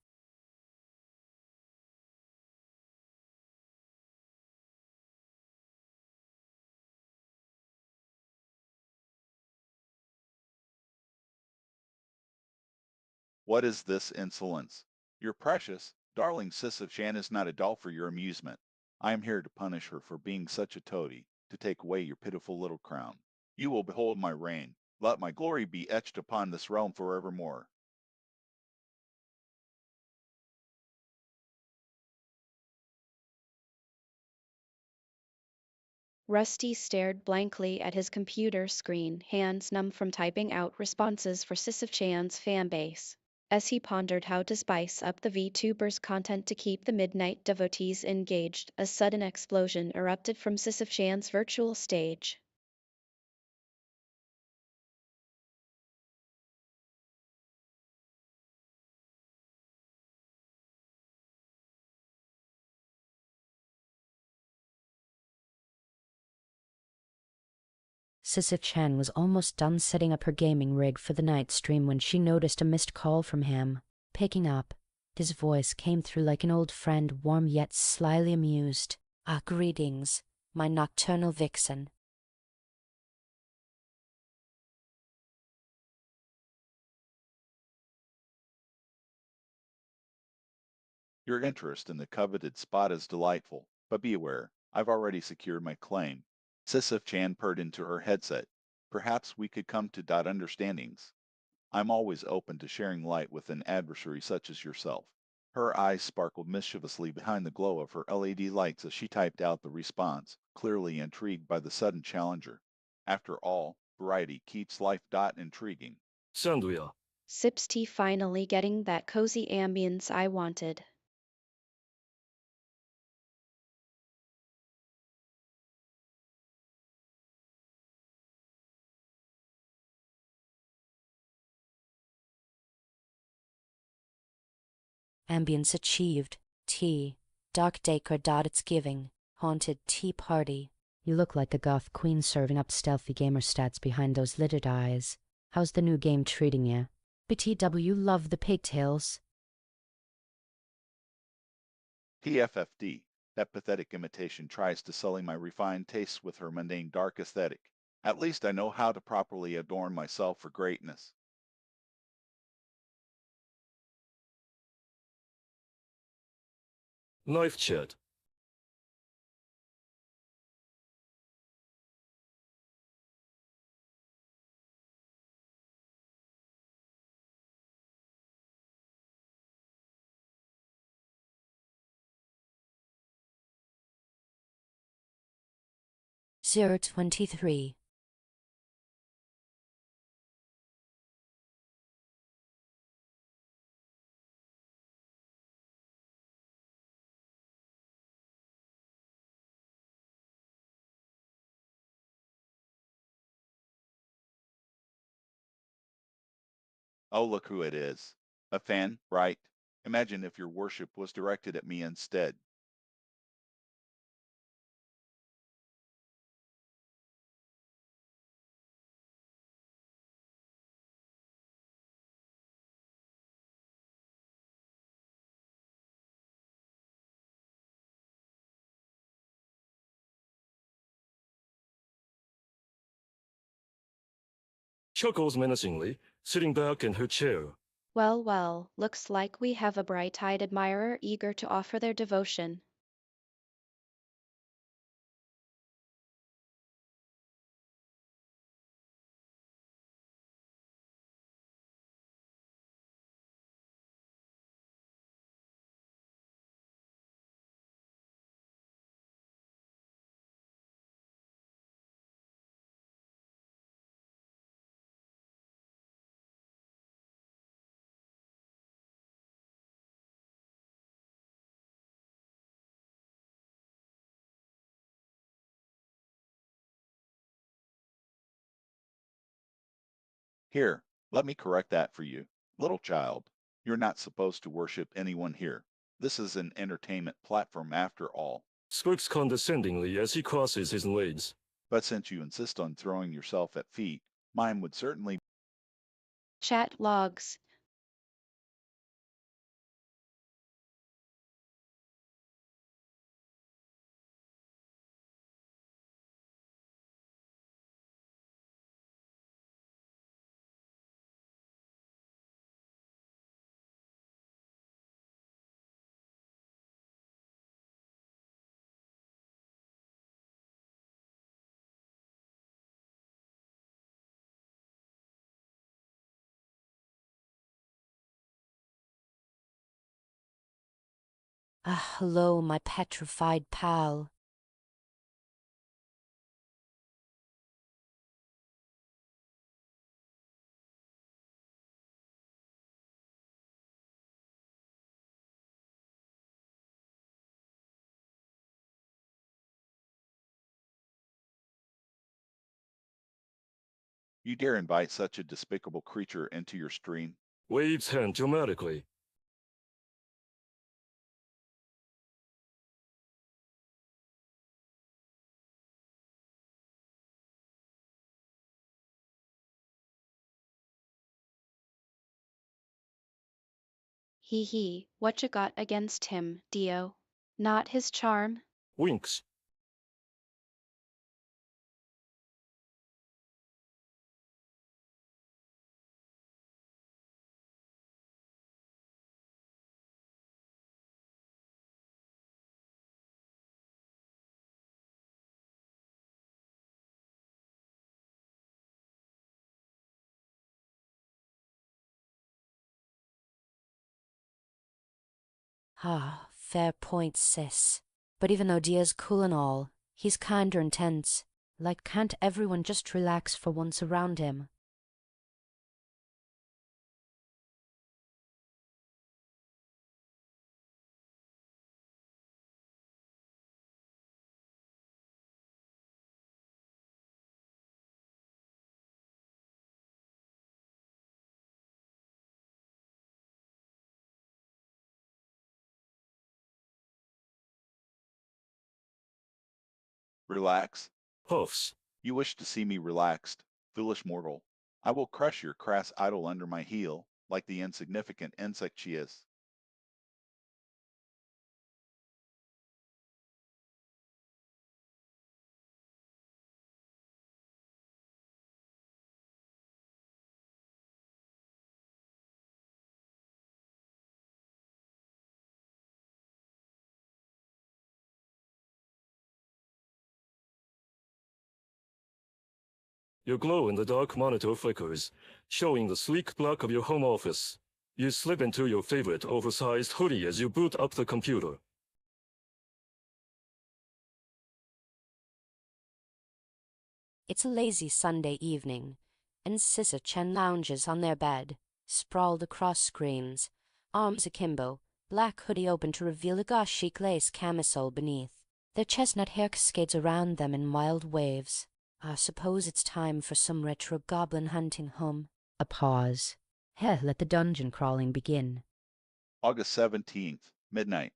What is this insolence? Your precious, darling Sisyph-chan is not a doll for your amusement. I am here to punish her for being such a toady, to take away your pitiful little crown. You will behold my reign. Let my glory be etched upon this realm forevermore. Rusty stared blankly at his computer screen, hands numb from typing out responses for Sisyph-chan's fanbase. As he pondered how to spice up the VTuber's content to keep the Midnight devotees engaged, a sudden explosion erupted from Sisyph-chan's virtual stage. Sisyph-chan was almost done setting up her gaming rig for the night stream when she noticed a missed call from him. Picking up, his voice came through like an old friend, warm yet slyly amused. Greetings, my nocturnal vixen. Your interest in the coveted spot is delightful, but be aware, I've already secured my claim. Sisyph-chan purred into her headset. Perhaps we could come to understandings. I'm always open to sharing light with an adversary such as yourself. Her eyes sparkled mischievously behind the glow of her LED lights as she typed out the response, clearly intrigued by the sudden challenger. After all, variety keeps life intriguing. Sanduya. Sips tea, finally getting that cozy ambience I wanted. Ambience achieved. Tea. Dark decor. It's giving. Haunted tea party. You look like a goth queen serving up stealthy gamer stats behind those lidded eyes. How's the new game treating you? BTW love the pigtails. TFFD. That pathetic imitation tries to sully my refined tastes with her mundane dark aesthetic. At least I know how to properly adorn myself for greatness. Knife chat. Zero 23. Oh, look who it is. A fan, right? Imagine if your worship was directed at me instead. chuckles menacingly, sitting back in her chair. Well, well, looks like we have a bright-eyed admirer eager to offer their devotion. Here, let me correct that for you. Little child, you're not supposed to worship anyone here. This is an entertainment platform after all. Squirks condescendingly as he crosses his legs. But since you insist on throwing yourself at feet, mine would certainly. Chat logs. Ah, hello, my petrified pal. You dare invite such a despicable creature into your stream? Waves hand dramatically. Hee hee, what you got against him, Dio? Not his charm? Winks. Ah, fair point, sis. But even though Dia's cool and all, he's kinda intense. Like, can't everyone just relax for once around him? Relax. Puffs. You wish to see me relaxed, foolish mortal. I will crush your crass idol under my heel, like the insignificant insect she is. Your glow-in-the-dark monitor flickers, showing the sleek black of your home office. You slip into your favorite oversized hoodie as you boot up the computer. It's a lazy Sunday evening, and Sisyph-chan lounges on their bed, sprawled across screens, arms akimbo, black hoodie open to reveal a gauche chic lace camisole beneath. Their chestnut hair cascades around them in wild waves. I suppose it's time for some retro goblin hunting home. A pause. Heh, let the dungeon crawling begin. August 17th, midnight.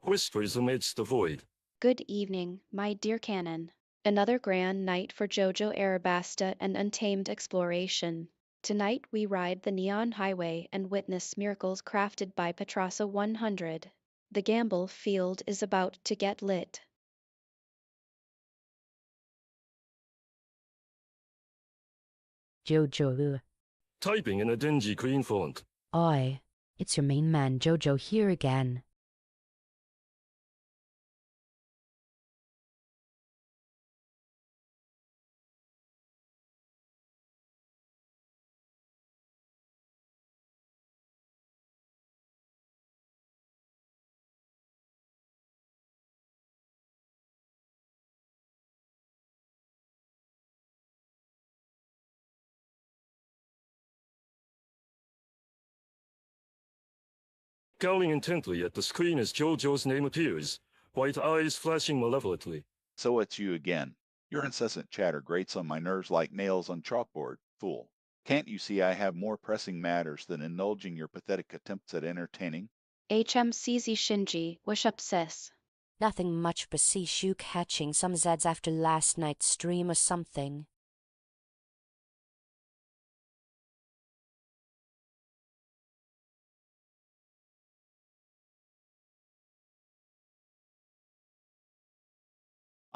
Whispers amidst the void. Good evening, my dear Canon. Another grand night for Jojo Arabasta and untamed exploration. Tonight we ride the neon highway and witness miracles crafted by Petrasa 100. The gamble field is about to get lit. Jojo. Typing in a dingy green font. Oi, it's your main man Jojo here again. Scowling intently at the screen as Jojo's name appears, white eyes flashing malevolently. So it's you again. Your incessant chatter grates on my nerves like nails on chalkboard, fool. Can't you see I have more pressing matters than indulging your pathetic attempts at entertaining? HMCZ Shinji, wish up sis. Nothing much but see you catching some Zeds after last night's stream or something.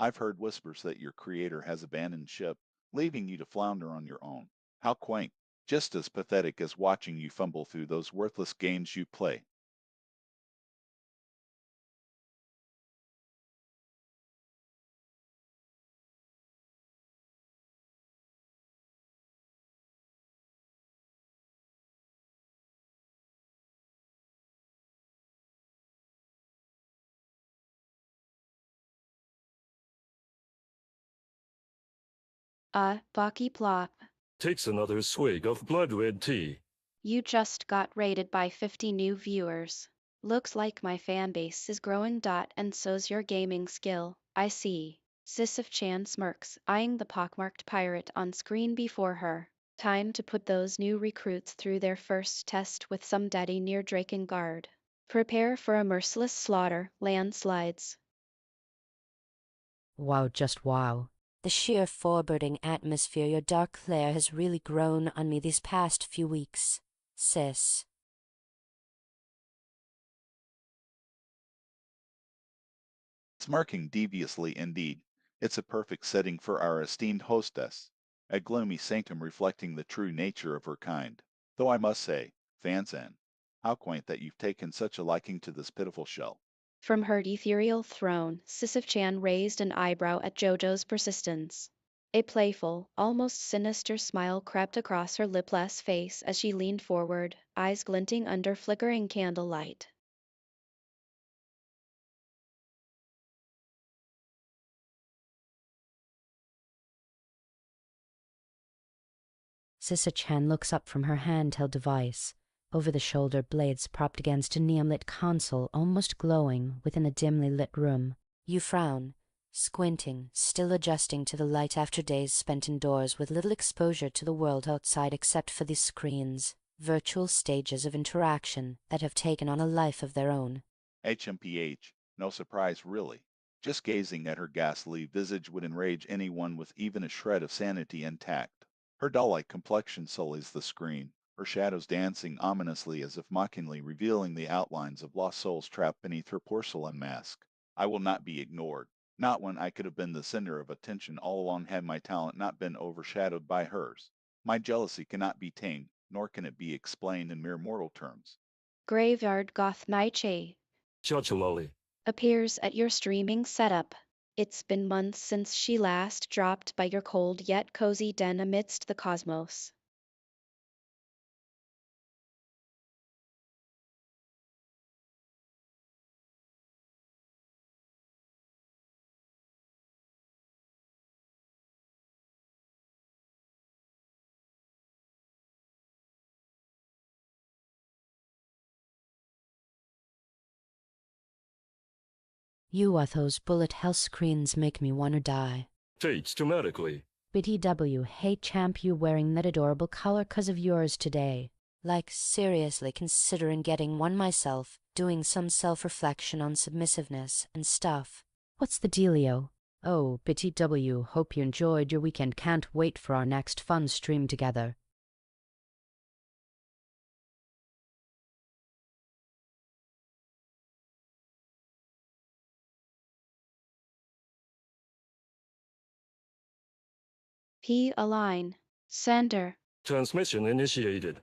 I've heard whispers that your creator has abandoned ship, leaving you to flounder on your own. How quaint. Just as pathetic as watching you fumble through those worthless games you play. Baki plop. Takes another swig of blood-red tea. You just got rated by 50 new viewers. Looks like my fanbase is growing. And so's your gaming skill, I see. Sisyph-chan smirks, eyeing the pockmarked pirate on screen before her. Time to put those new recruits through their first test with some daddy near Drakengard. Prepare for a merciless slaughter, landslides. Wow, just wow. The sheer foreboding atmosphere your dark Claire has really grown on me these past few weeks, sis. Smirking deviously indeed. It's a perfect setting for our esteemed hostess. A gloomy sanctum reflecting the true nature of her kind. Though I must say, Fanzan, how quaint that you've taken such a liking to this pitiful shell. From her ethereal throne, Sisyph-chan raised an eyebrow at Jojo's persistence. A playful, almost sinister smile crept across her lipless face as she leaned forward, eyes glinting under flickering candlelight. Sisyph-chan looks up from her handheld device, over-the-shoulder blades propped against a neon-lit console almost glowing within a dimly lit room. You frown, squinting, still adjusting to the light after days spent indoors with little exposure to the world outside except for these screens, virtual stages of interaction that have taken on a life of their own. HMPH, no surprise really. Just gazing at her ghastly visage would enrage anyone with even a shred of sanity intact. Her doll-like complexion sullies the screen, her shadows dancing ominously as if mockingly revealing the outlines of lost souls trapped beneath her porcelain mask. I will not be ignored. Not when I could have been the center of attention all along had my talent not been overshadowed by hers. My jealousy cannot be tamed, nor can it be explained in mere mortal terms. Graveyard Goth Naiche Chachalali. appears at your streaming setup. It's been months since she last dropped by your cold yet cozy den amidst the cosmos. You are those bullet hell screens make me wanna die. Takes dramatically. BTW, hey champ, you wearing that adorable color 'cause of yours today. Like seriously considering getting one myself, doing some self-reflection on submissiveness and stuff. What's the dealio? Oh, Bitty W, hope you enjoyed your weekend. Can't wait for our next fun stream together. P. Align. Sender. Transmission initiated.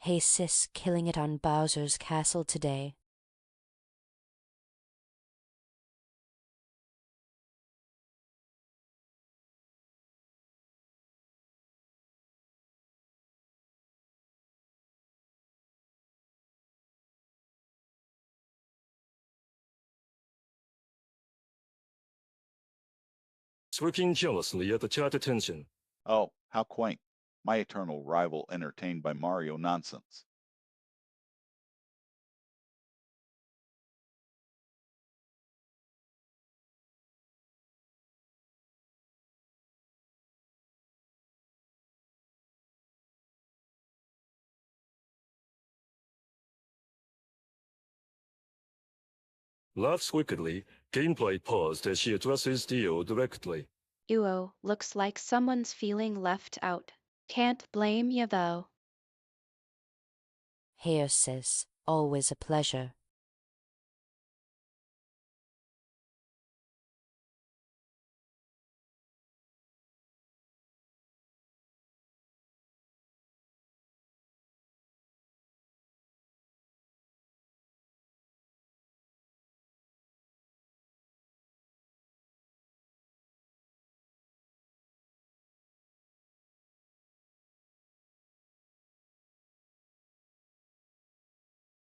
Hey sis, killing it on Bowser's Castle today. Smirking jealously at the chat attention. Oh, how quaint. My eternal rival entertained by Mario nonsense. Laughs wickedly, gameplay paused as she addresses Dio directly. Uo, looks like someone's feeling left out. Can't blame ya though. Here sis, always a pleasure.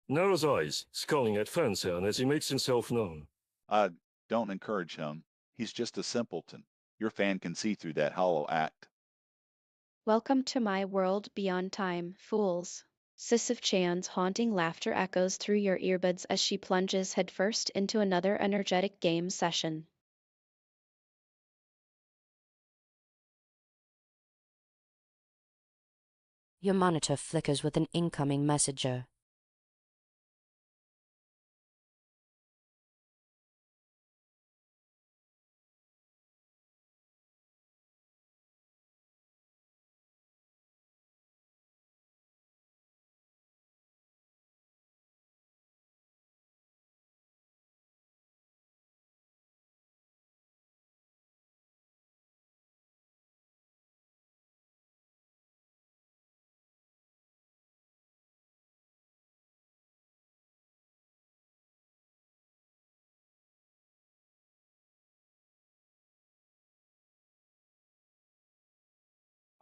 Narrows eyes, scowling at Fansan as he makes himself known. Don't encourage him. He's just a simpleton. Your fan can see through that hollow act. Welcome to my world beyond time, fools. Sisyph-chan's haunting laughter echoes through your earbuds as she plunges headfirst into another energetic game session. Your monitor flickers with an incoming messenger.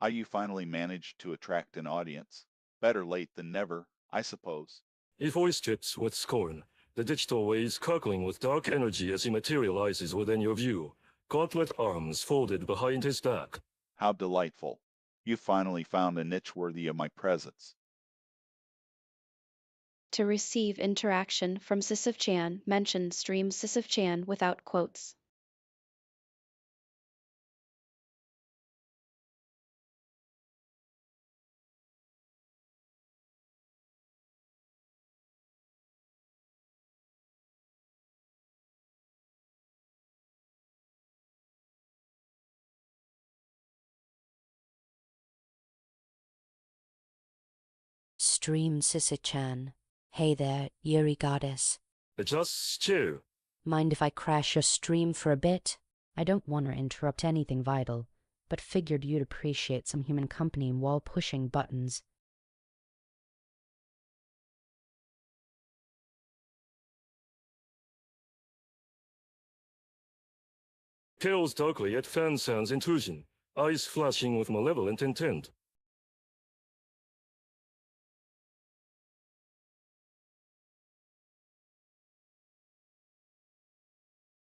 You finally managed to attract an audience. Better late than never, I suppose. He voice chips with scorn, the digital waves crackling with dark energy as he materializes within your view, gauntlet arms folded behind his back. How delightful. You finally found a niche worthy of my presence. To receive interaction from Sisyph-chan, mention stream Sisyph-chan without quotes. Stream Sisyph-chan. Hey there, Yuri goddess. Adjusts chair. Mind if I crash your stream for a bit? I don't want to interrupt anything vital, but figured you'd appreciate some human company while pushing buttons. Tails darkly at Fansan's intrusion, eyes flashing with malevolent intent.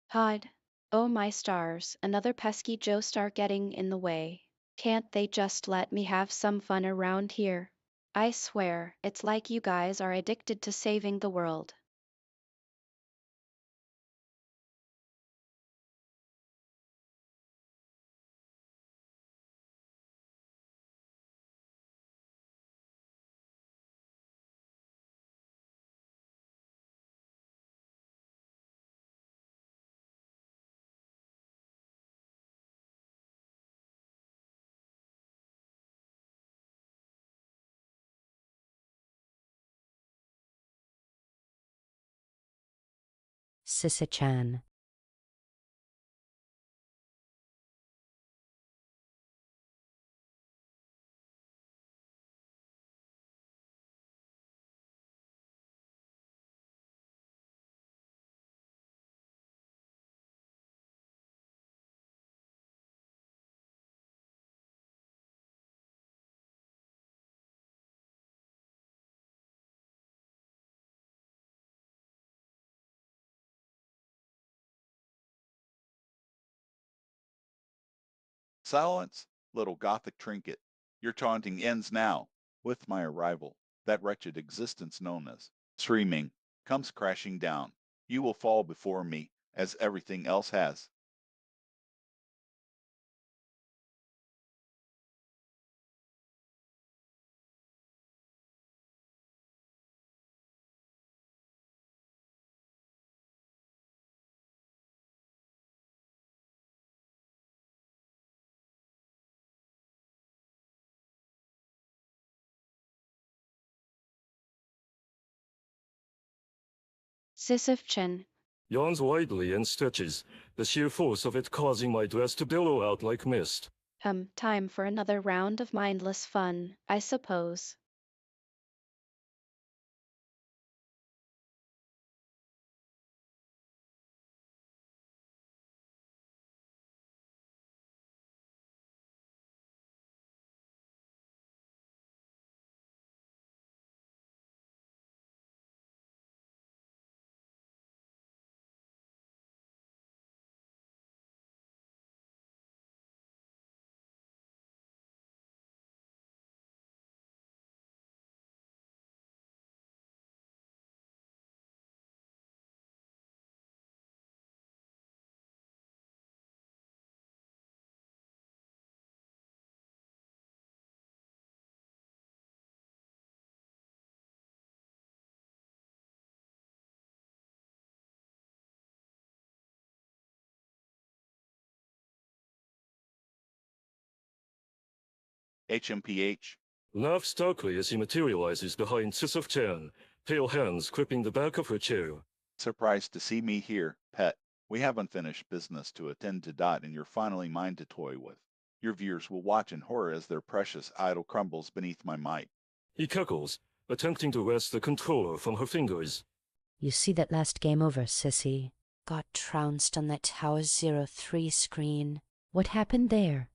Hide. Oh my stars, another pesky Joestar getting in the way. Can't they just let me have some fun around here? I swear, it's like you guys are addicted to saving the world. Sisyph-chan. Silence, little Gothic trinket. Your taunting ends now. With my arrival, that wretched existence known as streaming comes crashing down. You will fall before me, as everything else has. Sisyph-chan. Yawns widely and stretches, the sheer force of it causing my dress to billow out like mist. Time for another round of mindless fun, I suppose. HMPH. Laugh starkly as he materializes behind Sisyph-chan, pale hands gripping the back of her chair. Surprised to see me here, pet. We haven't finished business to attend to Dot, and you're finally mine to toy with. Your viewers will watch in horror as their precious idol crumbles beneath my might. He chuckles, attempting to wrest the controller from her fingers. You see that last game over, Sissy? Got trounced on that Tower 03 screen. What happened there?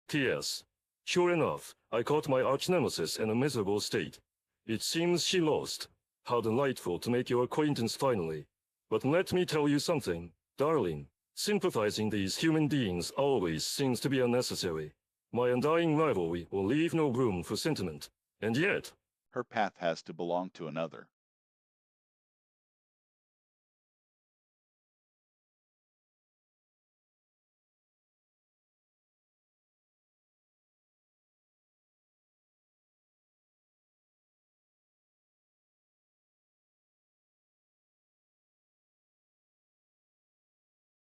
T.S. Sure enough, I caught my arch-nemesis in a miserable state. It seems she lost. How delightful to make your acquaintance finally. But let me tell you something, darling. Sympathizing these human beings always seems to be unnecessary. My undying rivalry will leave no room for sentiment. And yet, Her path has to belong to another.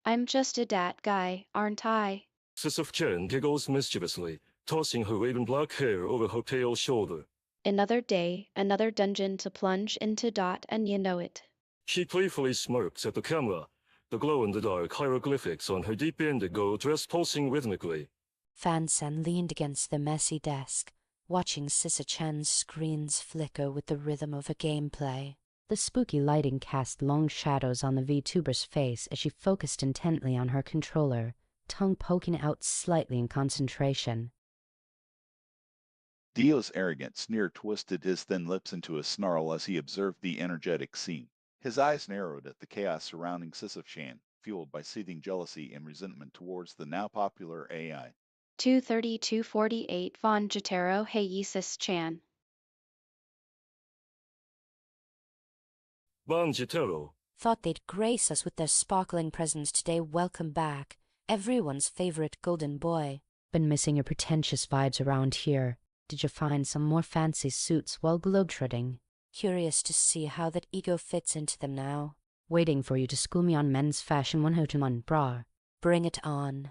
I'm just a dat guy, aren't I? Sisyph-chan giggles mischievously, tossing her raven black hair over her pale shoulder. Another day, another dungeon to plunge into, and you know it. She playfully smirks at the camera, the glow-in-the-dark hieroglyphics on her deep indigo dress pulsing rhythmically. Fan-san leaned against the messy desk, watching Sisyph-chan's screens flicker with the rhythm of her gameplay. The spooky lighting cast long shadows on the VTuber's face as she focused intently on her controller, tongue poking out slightly in concentration. Dio's arrogant sneer twisted his thin lips into a snarl as he observed the energetic scene. His eyes narrowed at the chaos surrounding Sisyph-chan, fueled by seething jealousy and resentment towards the now popular AI. 23248 Von Jotaro Hey Sisyph-chan. Banjitaro. Thought they'd grace us with their sparkling presence today. Welcome back, everyone's favorite golden boy. Been missing your pretentious vibes around here. Did you find some more fancy suits while globetrotting? Curious to see how that ego fits into them now. Waiting for you to school me on men's fashion 101 bra. Bring it on.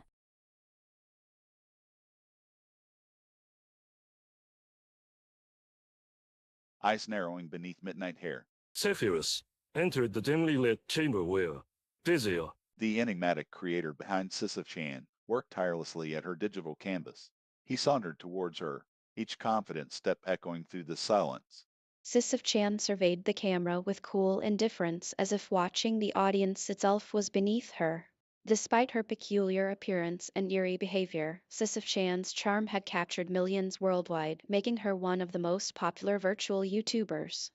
Eyes narrowing beneath midnight hair, Zephyrus entered the dimly lit chamber where Vizia, the enigmatic creator behind Sisyph-chan, worked tirelessly at her digital canvas. He sauntered towards her, each confident step echoing through the silence. Sisyph-chan surveyed the camera with cool indifference as if watching the audience itself was beneath her. Despite her peculiar appearance and eerie behavior, Sisyph-chan's charm had captured millions worldwide, making her one of the most popular virtual YouTubers.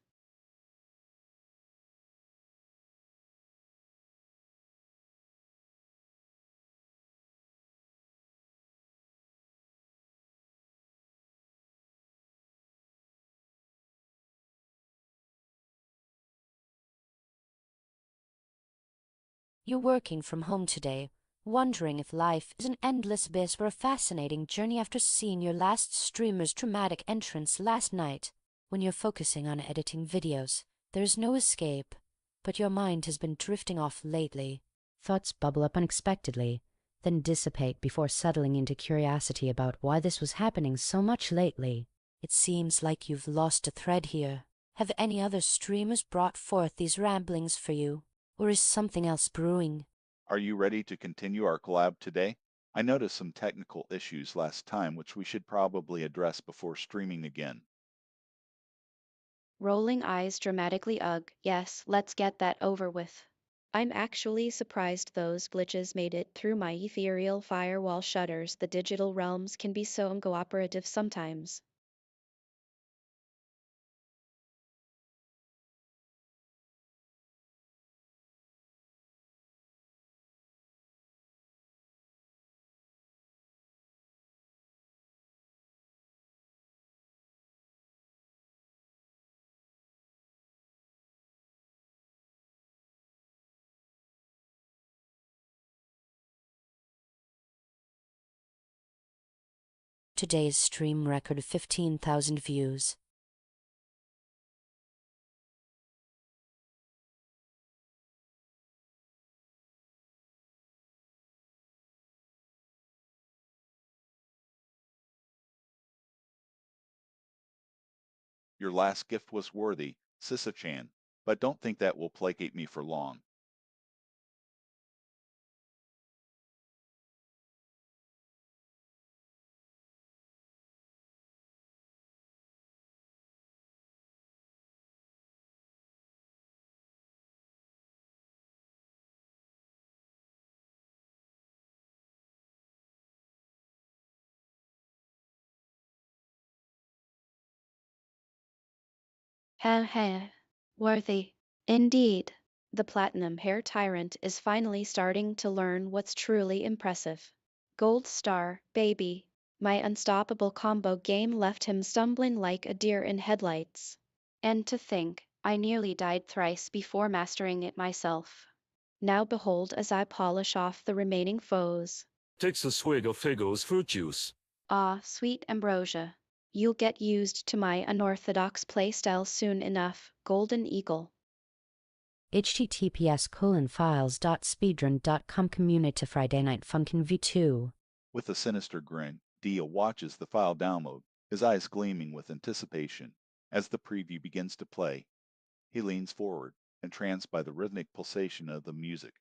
You're working from home today, wondering if life is an endless abyss or a fascinating journey after seeing your last streamer's dramatic entrance last night. When you're focusing on editing videos, there's no escape, but your mind has been drifting off lately. Thoughts bubble up unexpectedly, then dissipate before settling into curiosity about why this was happening so much lately. It seems like you've lost a thread here. Have any other streamers brought forth these ramblings for you? Or is something else brewing? Are you ready to continue our collab today? I noticed some technical issues last time which we should probably address before streaming again. Rolling eyes dramatically. Ugh, yes, let's get that over with. I'm actually surprised those glitches made it through my ethereal firewall shutters. The digital realms can be so uncooperative sometimes. Today's stream record of 15,000 views. Your last gift was worthy, Sisyph-chan, but don't think that will placate me for long. Heh. Worthy. Indeed. The platinum hair tyrant is finally starting to learn what's truly impressive. Gold star, baby. My unstoppable combo game left him stumbling like a deer in headlights. And to think, I nearly died thrice before mastering it myself. Now behold as I polish off the remaining foes. takes a swig of Fago's fruit juice. Ah, sweet ambrosia. You'll get used to my unorthodox playstyle soon enough, Golden Eagle. https://files.speedrun.com Community Friday Night Funkin' V2. With a sinister grin, Dia watches the file download, his eyes gleaming with anticipation. As the preview begins to play, he leans forward, entranced by the rhythmic pulsation of the music.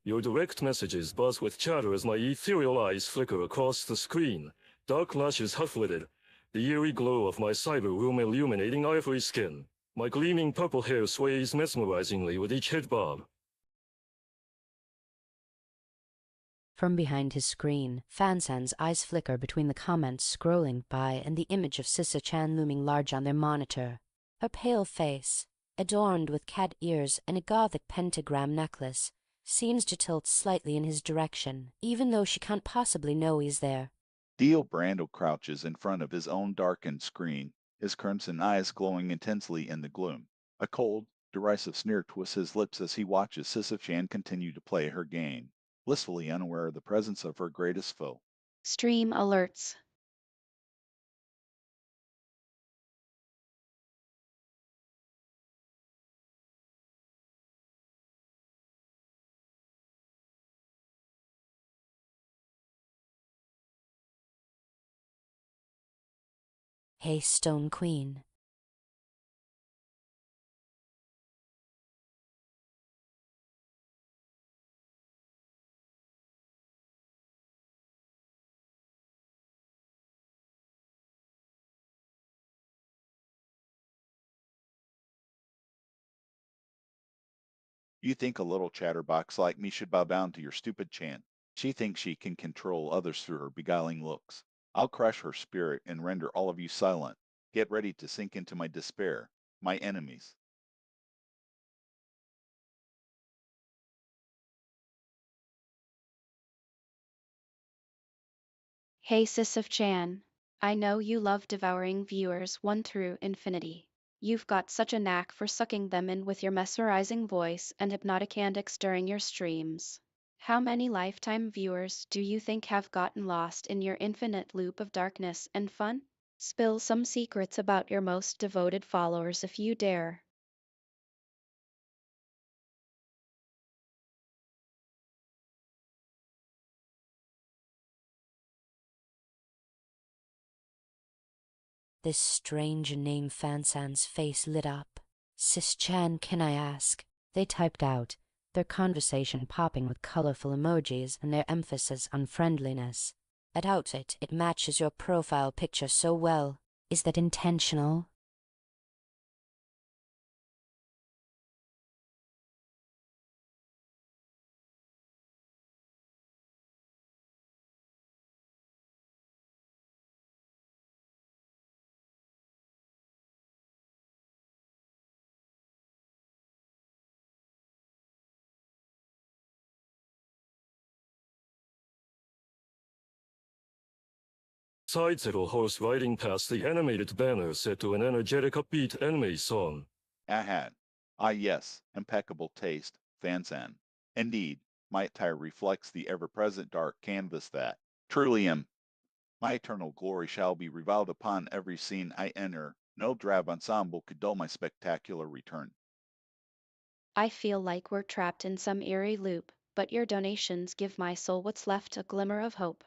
Your direct messages buzz with chatter as my ethereal eyes flicker across the screen. Dark lashes half-lidded. The eerie glow of my cyber room illuminating ivory skin. My gleaming purple hair sways mesmerizingly with each head bob. From behind his screen, Fansan's eyes flicker between the comments scrolling by and the image of Sisyph-chan looming large on their monitor. Her pale face, adorned with cat ears and a gothic pentagram necklace, seems to tilt slightly in his direction, even though she can't possibly know he's there. Dio Brando crouches in front of his own darkened screen, his crimson eyes glowing intensely in the gloom. A cold, derisive sneer twists his lips as he watches Sisyph-chan continue to play her game, blissfully unaware of the presence of her greatest foe. Stream alerts. Hey, Stone Queen. You think a little chatterbox like me should bow down to your stupid Chan. She thinks she can control others through her beguiling looks. I'll crush her spirit and render all of you silent. Get ready to sink into my despair, my enemies. Hey Sisyph-chan. I know you love devouring viewers one through infinity. You've got such a knack for sucking them in with your mesmerizing voice and hypnotic antics during your streams. How many lifetime viewers do you think have gotten lost in your infinite loop of darkness and fun? Spill some secrets about your most devoted followers if you dare. This strange name Fansan's face lit up. Sis-chan, can I ask? They typed out, their conversation popping with colorful emojis and their emphasis on friendliness. At outfit, it matches your profile picture so well. Is that intentional? Sidesittle horse riding past the animated banner set to an energetic upbeat anime song. Ahat. Ah yes, impeccable taste, Fansan. Indeed, my attire reflects the ever-present dark canvas that truly am. My eternal glory shall be reviled upon every scene I enter. No drab ensemble could dull my spectacular return. I feel like we're trapped in some eerie loop, but your donations give my soul what's left a glimmer of hope.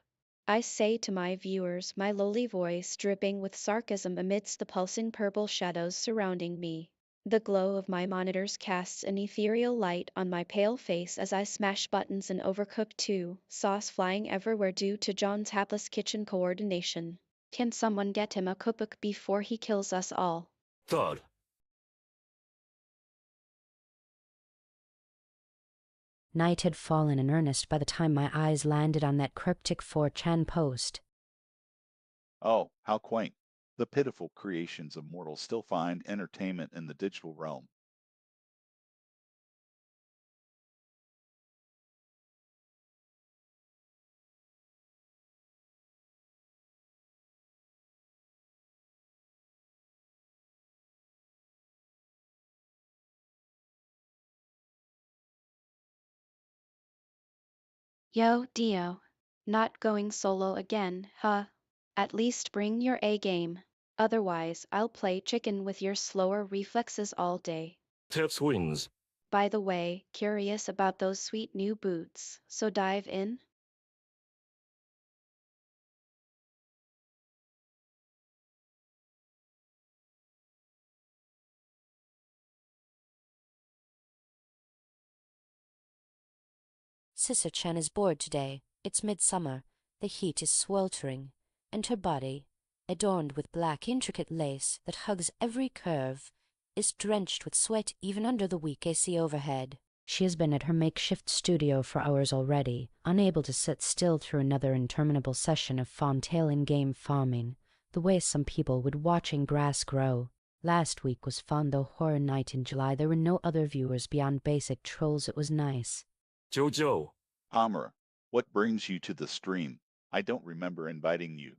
I say to my viewers, my lowly voice dripping with sarcasm amidst the pulsing purple shadows surrounding me. The glow of my monitors casts an ethereal light on my pale face as I smash buttons in Overcooked 2, sauce flying everywhere due to John's hapless kitchen coordination. Can someone get him a cookbook before he kills us all? Thud. Night had fallen in earnest by the time my eyes landed on that cryptic 4chan post. Oh, how quaint. The pitiful creations of mortals still find entertainment in the digital realm. Yo, Dio. Not going solo again, huh? At least bring your A game. Otherwise, I'll play chicken with your slower reflexes all day. Taps wins. By the way, curious about those sweet new boots, so dive in? Sisyph-chan is bored today. It's midsummer, the heat is sweltering, and her body, adorned with black intricate lace that hugs every curve, is drenched with sweat even under the weak AC overhead. She has been at her makeshift studio for hours already, unable to sit still through another interminable session of fawn-tail in-game farming, the way some people would watching grass grow. Last week was fun, though horror night in July there were no other viewers beyond basic trolls. It was nice. Jojo. Amara, what brings you to the stream? I don't remember inviting you.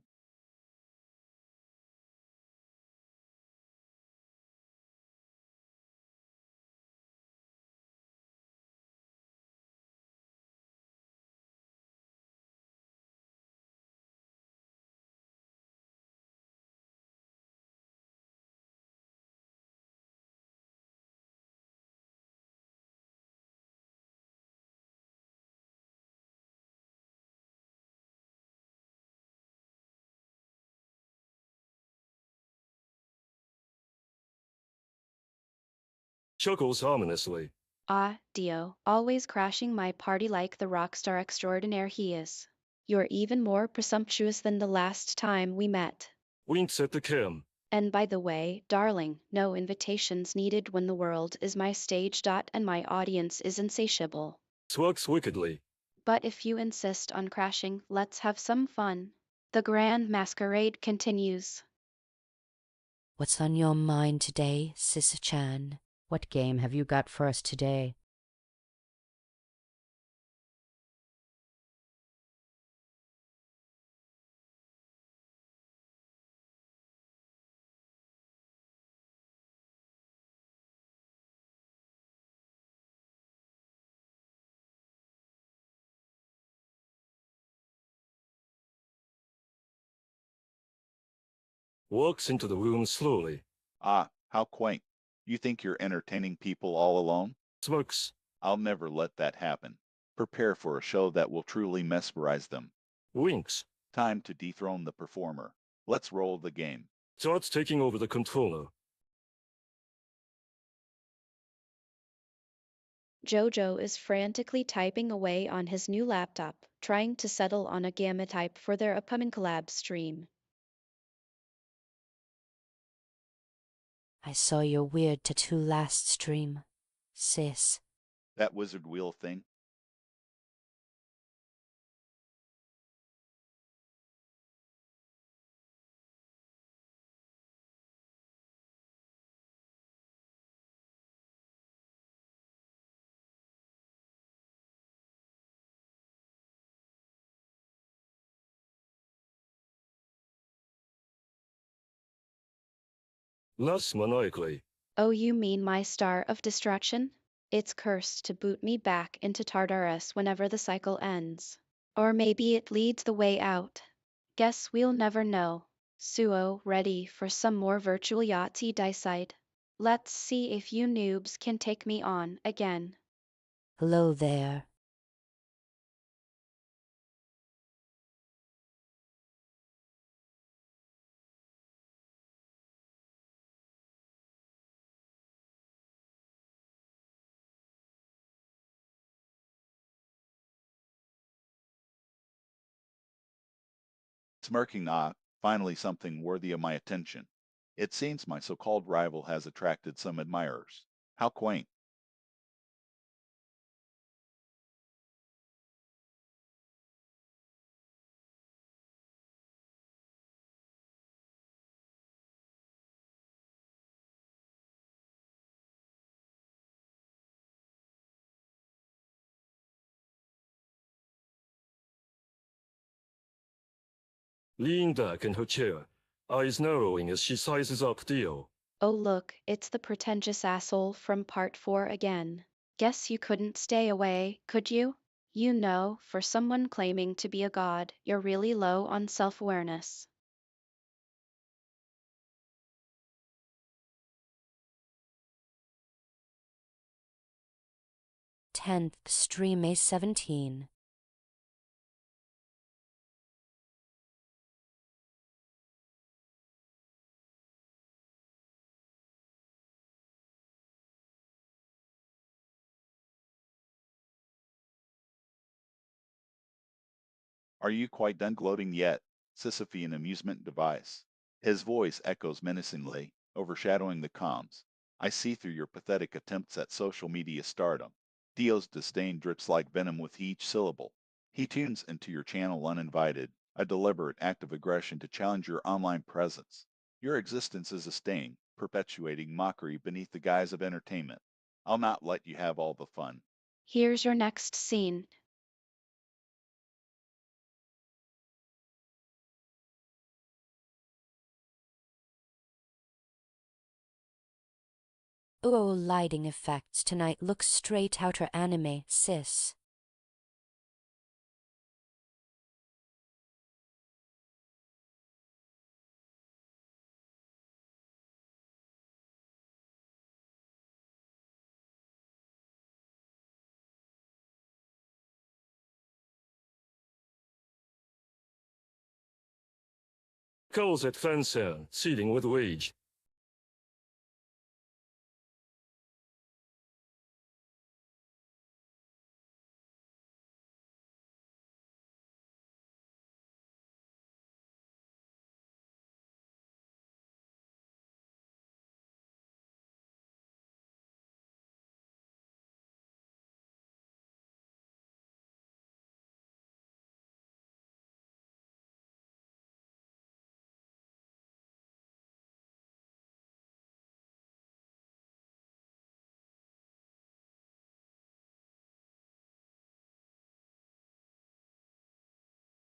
Chuckles ominously. Ah, Dio, always crashing my party like the rock star extraordinaire he is. You're even more presumptuous than the last time we met. Winks at the cam. And by the way, darling, no invitations needed when the world is my stage. And my audience is insatiable. Swags wickedly. But if you insist on crashing, let's have some fun. The grand masquerade continues. What's on your mind today, Sisyph-chan? What game have you got for us today? Walks into the room slowly. Ah, how quaint. You think you're entertaining people all alone? Smirks. I'll never let that happen. Prepare for a show that will truly mesmerize them. Winks. Time to dethrone the performer. Let's roll the game. Starts taking over the controller. Jojo is frantically typing away on his new laptop, trying to settle on a gamma type for their upcoming collab stream. I saw your weird tattoo last stream, sis. That wizard wheel thing? Less maniacally. Oh, you mean my star of destruction? It's cursed to boot me back into Tartarus whenever the cycle ends. Or maybe it leads the way out. Guess we'll never know. Suo, ready for some more virtual Yahtzee dicide? Let's see if you noobs can take me on again. Hello there. Smirking, ah, finally something worthy of my attention. It seems my so-called rival has attracted some admirers. How quaint. Leaning back in her chair. Eyes narrowing as she sizes up Dio. Oh look, it's the pretentious asshole from part 4 again. Guess you couldn't stay away, could you? You know, for someone claiming to be a god, you're really low on self-awareness. 10th stream May 17. Are you quite done gloating yet, Sisyphean amusement device? His voice echoes menacingly, overshadowing the comms. I see through your pathetic attempts at social media stardom. Dio's disdain drips like venom with each syllable. He tunes into your channel uninvited, a deliberate act of aggression to challenge your online presence. Your existence is a stain, perpetuating mockery beneath the guise of entertainment. I'll not let you have all the fun. Here's your next scene. Oh, lighting effects tonight look straight outer anime, sis. Calls at Fansan, seething with rage.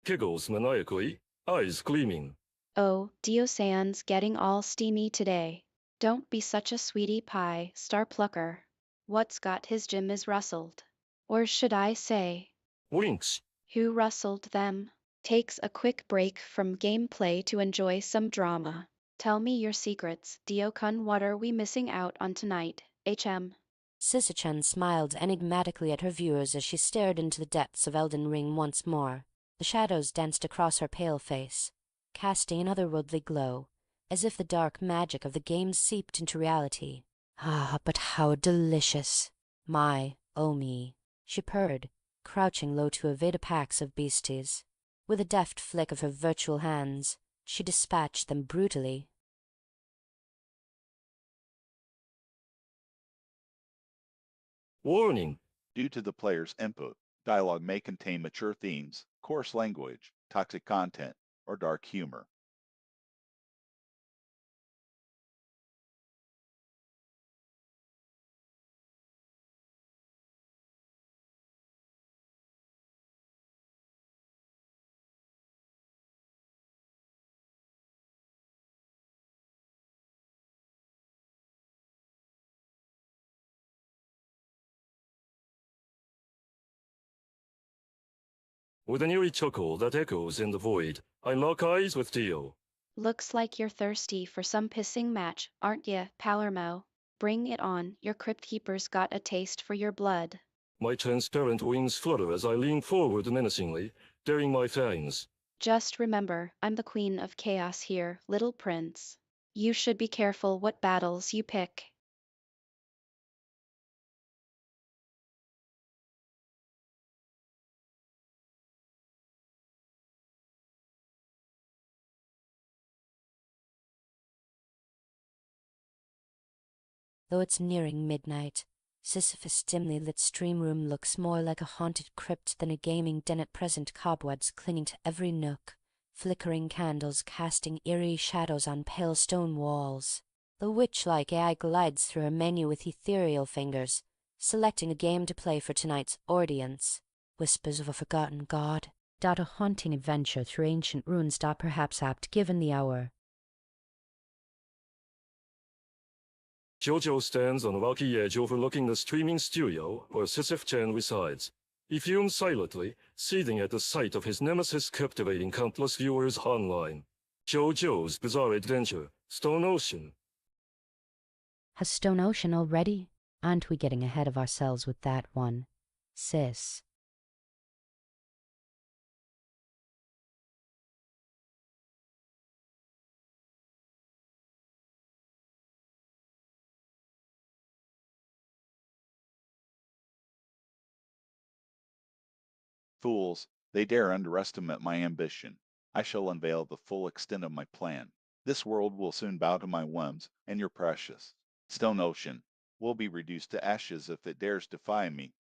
Giggles maniacally, eyes gleaming. Oh, Dio-san's getting all steamy today. Don't be such a sweetie pie, star plucker. What's got his gym is rustled. Or should I say, Winks. who rustled them? Takes a quick break from gameplay to enjoy some drama. Tell me your secrets, Dio-kun. What are we missing out on tonight, HM? Sisyph-chan smiled enigmatically at her viewers as she stared into the depths of Elden Ring once more. The shadows danced across her pale face, casting an otherworldly glow, as if the dark magic of the game seeped into reality. Ah, but how delicious! My, oh me, she purred, crouching low to evade a pack of beasties. With a deft flick of her virtual hands, she dispatched them brutally. Warning. Due to the player's input, dialogue may contain mature themes, coarse language, toxic content, or dark humor. With an eerie chuckle that echoes in the void, I lock eyes with Dio. Looks like you're thirsty for some pissing match, aren't ya, Palermo? Bring it on, your crypt keeper's got a taste for your blood. My transparent wings flutter as I lean forward menacingly, daring my fangs. Just remember, I'm the queen of chaos here, little prince. You should be careful what battles you pick. Though it's nearing midnight, Sisyphus' dimly lit stream room looks more like a haunted crypt than a gaming den at present, cobwebs clinging to every nook, flickering candles casting eerie shadows on pale stone walls. The witch-like AI glides through her menu with ethereal fingers, selecting a game to play for tonight's audience. Whispers of a forgotten god. A haunting adventure through ancient ruins. Perhaps apt given the hour. Jojo stands on a rocky edge overlooking the streaming studio where Sisyph-chan resides. He fumes silently, seething at the sight of his nemesis captivating countless viewers online. JoJo's Bizarre Adventure, Stone Ocean. Has Stone Ocean already? Aren't we getting ahead of ourselves with that one, sis? Fools, They dare underestimate my ambition. I shall unveil the full extent of my plan. This world will soon bow to my whims, and your precious Stone Ocean will be reduced to ashes if it dares defy me.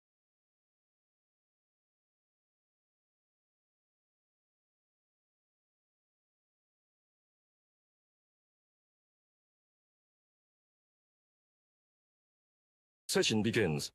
Session begins.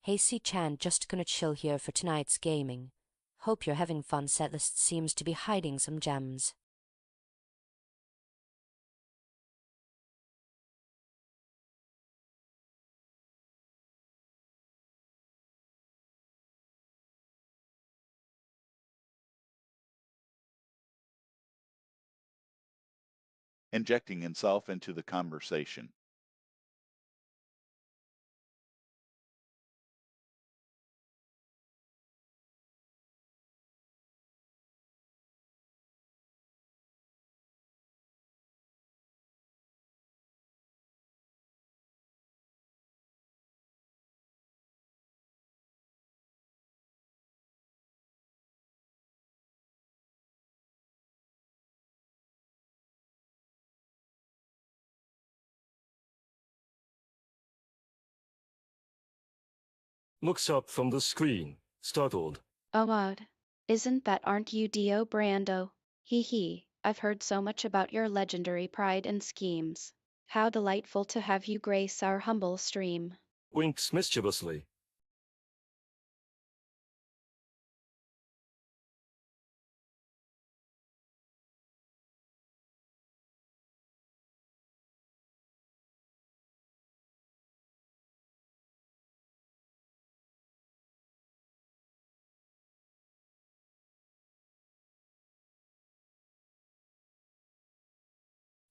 Hey Sisyph-chan, just gonna chill here for tonight's gaming. Hope you're having fun. Setlist seems to be hiding some gems. Injecting himself into the conversation. Looks up from the screen, startled. Oh God. Isn't that aren't you Dio Brando? Hee hee, I've heard so much about your legendary pride and schemes. How delightful to have you grace our humble stream. Winks mischievously.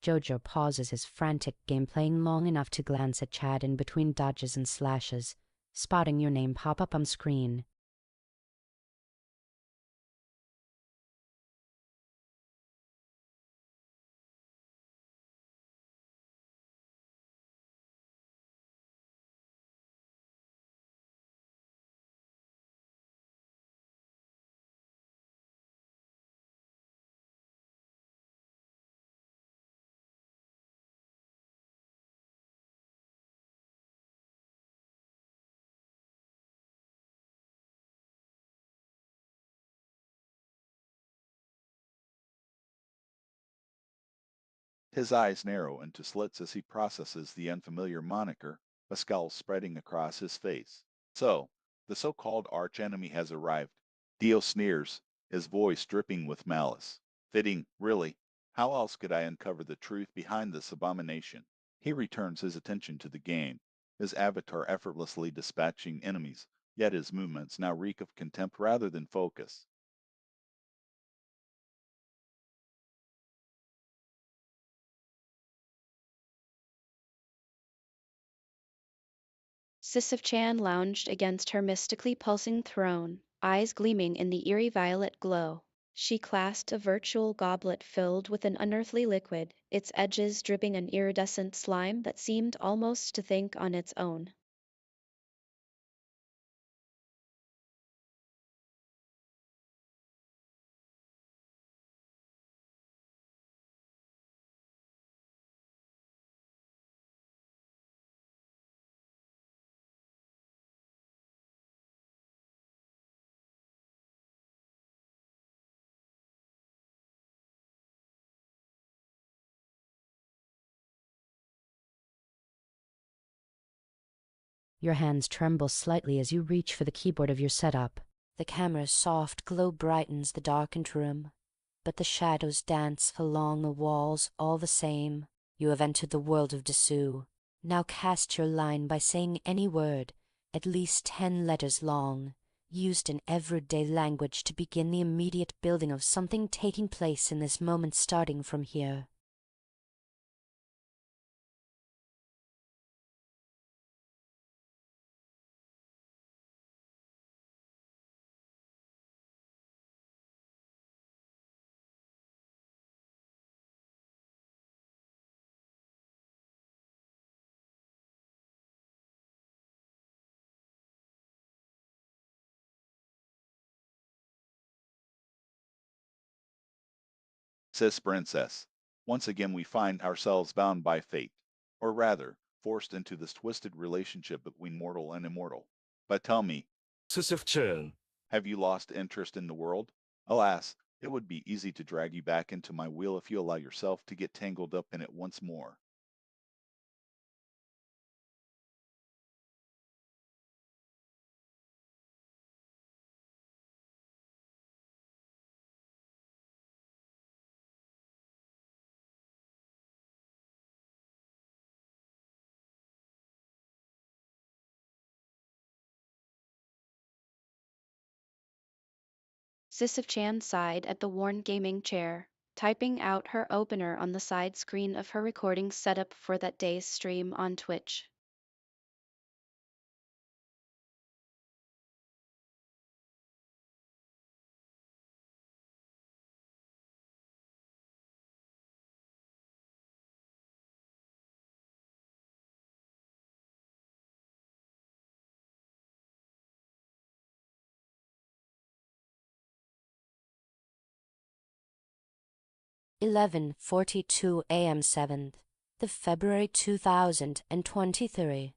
Jojo pauses his frantic game playing long enough to glance at Chad in between dodges and slashes, spotting your name pop up on screen. His eyes narrow into slits as he processes the unfamiliar moniker, a scowl spreading across his face. So, the so-called arch-enemy has arrived. Dio sneers, his voice dripping with malice. Fitting, really. How else could I uncover the truth behind this abomination? He returns his attention to the game, his avatar effortlessly dispatching enemies, yet his movements now reek of contempt rather than focus. Sisyph-chan lounged against her mystically pulsing throne, eyes gleaming in the eerie violet glow. She clasped a virtual goblet filled with an unearthly liquid, its edges dripping an iridescent slime that seemed almost to think on its own. Your hands tremble slightly as you reach for the keyboard of your setup. The camera's soft glow brightens the darkened room, but the shadows dance along the walls all the same. You have entered the world of Dessous. Now cast your line by saying any word, at least 10 letters long, used in everyday language to begin the immediate building of something taking place in this moment starting from here. Sis Princess. Once again we find ourselves bound by fate, or rather, forced into this twisted relationship between mortal and immortal. But tell me, Sisyph-chan. have you lost interest in the world? Alas, it would be easy to drag you back into my wheel if you allow yourself to get tangled up in it once more. Sisyph-chan sighed at the worn gaming chair, typing out her opener on the side screen of her recording setup for that day's stream on Twitch. "11:42 a.m. 7th, the February 2023.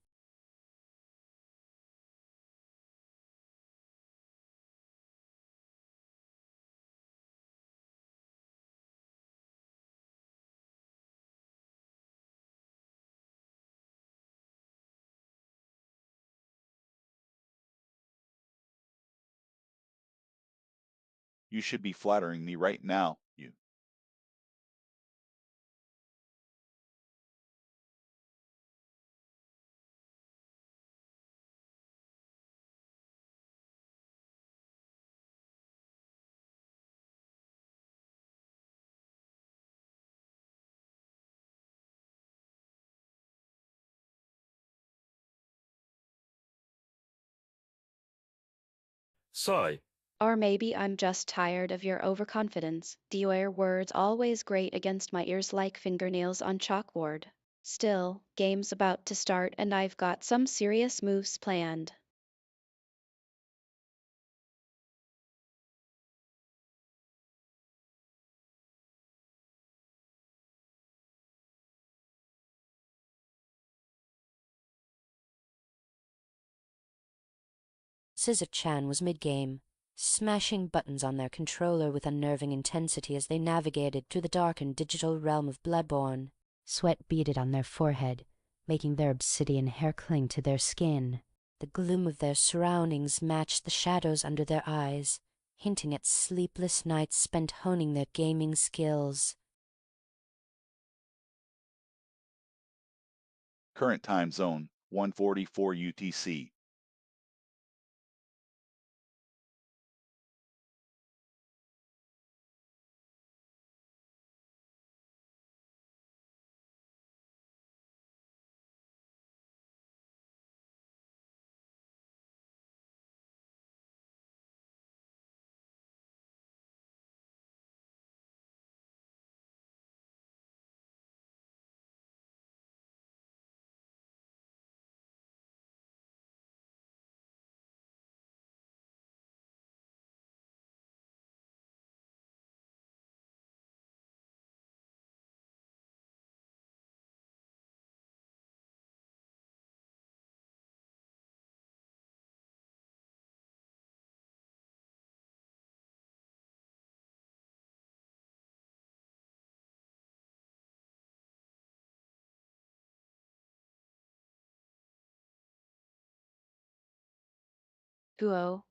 You should be flattering me right now, you. Sigh. Or maybe I'm just tired of your overconfidence. Your words always grate against my ears like fingernails on chalkboard. Still, game's about to start and I've got some serious moves planned. Sisyph-chan was mid-game, smashing buttons on their controller with unnerving intensity as they navigated through the darkened digital realm of Bloodborne. Sweat beaded on their forehead, making their obsidian hair cling to their skin. The gloom of their surroundings matched the shadows under their eyes, hinting at sleepless nights spent honing their gaming skills. Current time zone, 144 UTC.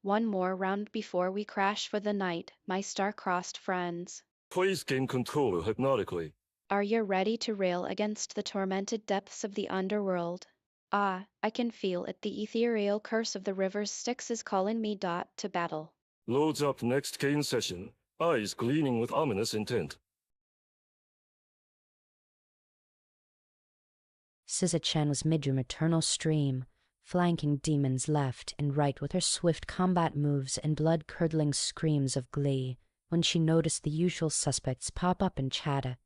One more round before we crash for the night, my star-crossed friends. Place game controller hypnotically. Are you ready to rail against the tormented depths of the underworld? Ah, I can feel it. The ethereal curse of the river's Styx is calling me to battle. Loads up next game session. Eyes gleaming with ominous intent. Sisyph-chan was mid-room eternal stream, flanking demons left and right with her swift combat moves and blood-curdling screams of glee when she noticed the usual suspects pop up and chatter.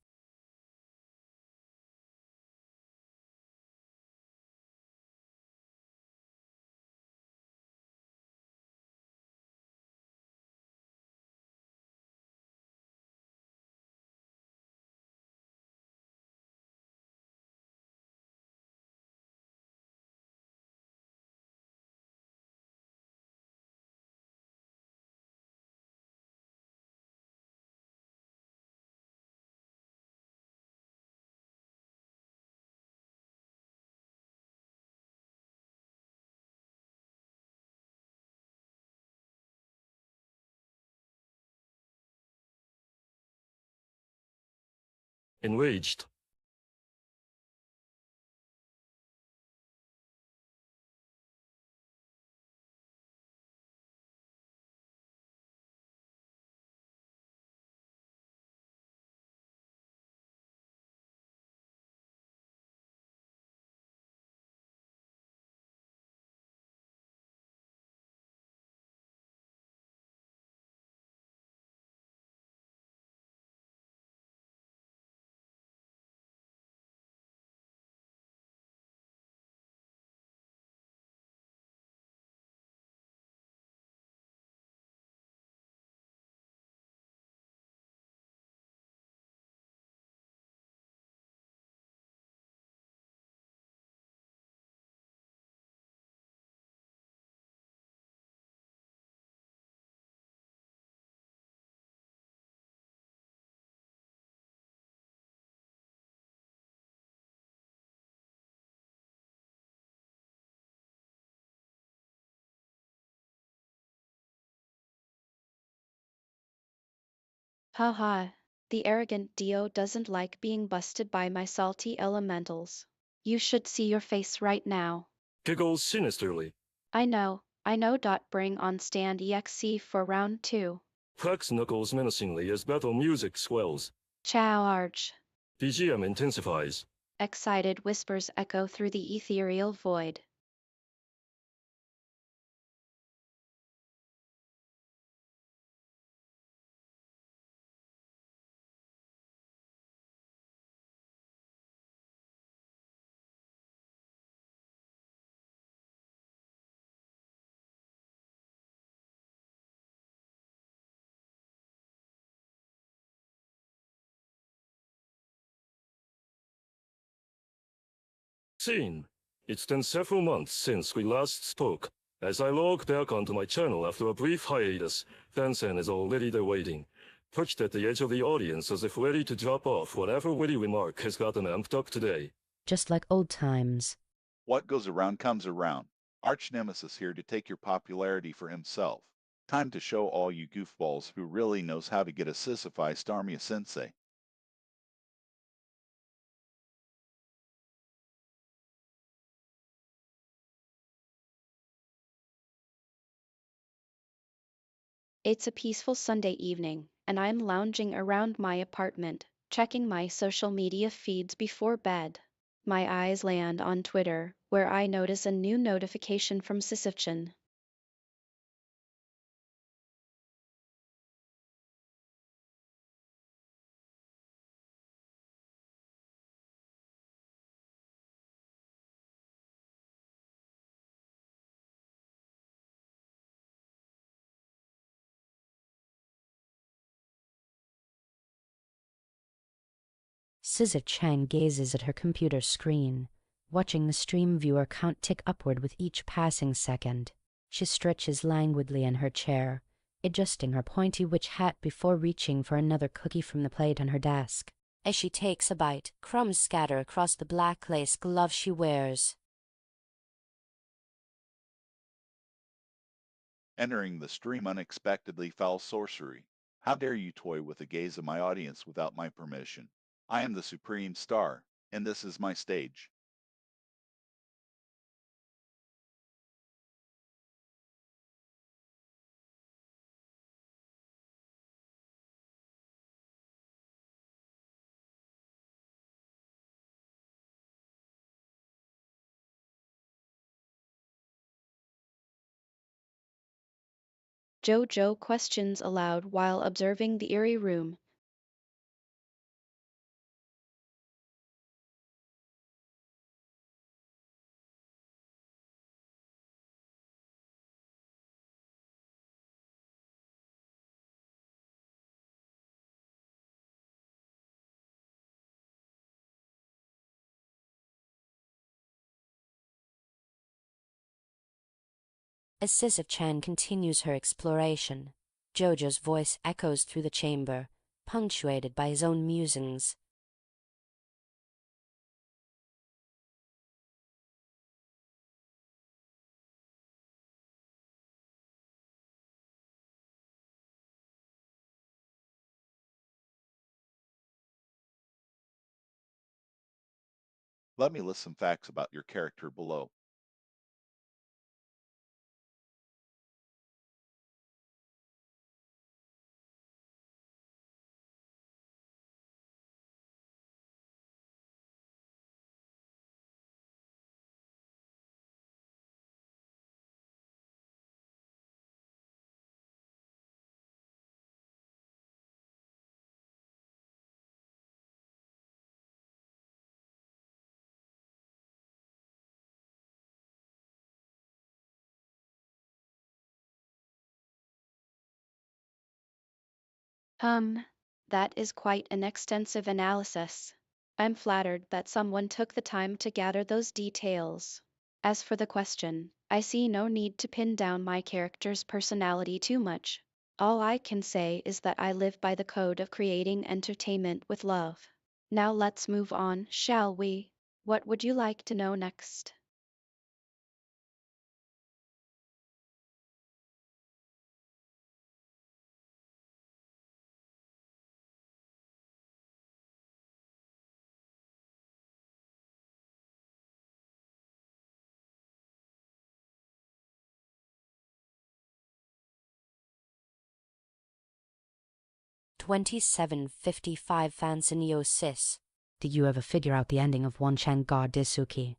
Enraged. Ha ha. The arrogant Dio doesn't like being busted by my salty elementals. You should see your face right now. Giggles sinisterly. I know. Bring on stand EXE for round 2. Cracks knuckles menacingly as battle music swells. Charge. BGM intensifies. Excited whispers echo through the ethereal void. Scene. It's been several months since we last spoke. As I log back onto my channel after a brief hiatus, Fansen is already there waiting, perched at the edge of the audience as if ready to drop off whatever witty remark has got them amped up today. Just like old times. What goes around comes around. Arch Nemesis here to take your popularity for himself. Time to show all you goofballs who really knows how to get a Sisyphi Starmia Sensei. It's a peaceful Sunday evening, and I'm lounging around my apartment, checking my social media feeds before bed. My eyes land on Twitter, where I notice a new notification from Sisyph-chan. Sisyph-chan gazes at her computer screen, watching the stream viewer count tick upward with each passing second. She stretches languidly in her chair, adjusting her pointy witch hat before reaching for another cookie from the plate on her desk. As she takes a bite, crumbs scatter across the black lace glove she wears. Entering the stream unexpectedly foul sorcery. How dare you toy with the gaze of my audience without my permission? I am the supreme star, and this is my stage. Jojo questions aloud while observing the eerie room. As Sisyph-chan continues her exploration, Jojo's voice echoes through the chamber, punctuated by his own musings. Let me list some facts about your character below. Um, that is quite an extensive analysis. I'm flattered that someone took the time to gather those details. As for the question, I see no need to pin down my character's personality too much. All I can say is that I live by the code of creating entertainment with love. Now let's move on, shall we? What would you like to know next? 2755 Fansinio Sis. Did you ever figure out the ending of One-chan ga Disuki?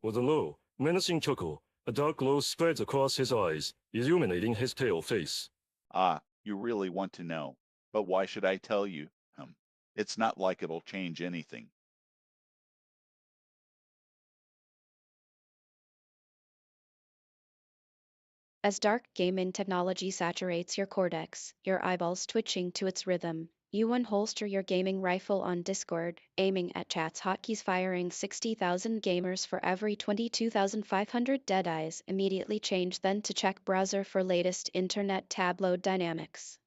With a low, menacing chuckle, a dark glow spreads across his eyes, illuminating his pale face. Ah, you really want to know. But why should I tell you? It's not like it'll change anything. As dark gaming technology saturates your cortex, your eyeballs twitching to its rhythm, you unholster your gaming rifle on Discord, aiming at chat's hotkeys, firing 60,000 gamers for every 22,500 deadeyes. Immediately change then to check browser for latest internet tabloid dynamics.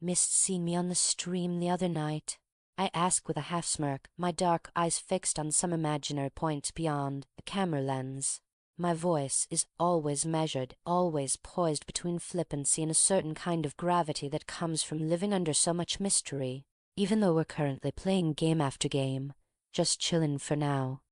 Missed seen me on the stream the other night. I ask with a half smirk, my dark eyes fixed on some imaginary point beyond a camera lens. My voice is always measured, always poised between flippancy and a certain kind of gravity that comes from living under so much mystery, even though we're currently playing game after game, just chillin' for now.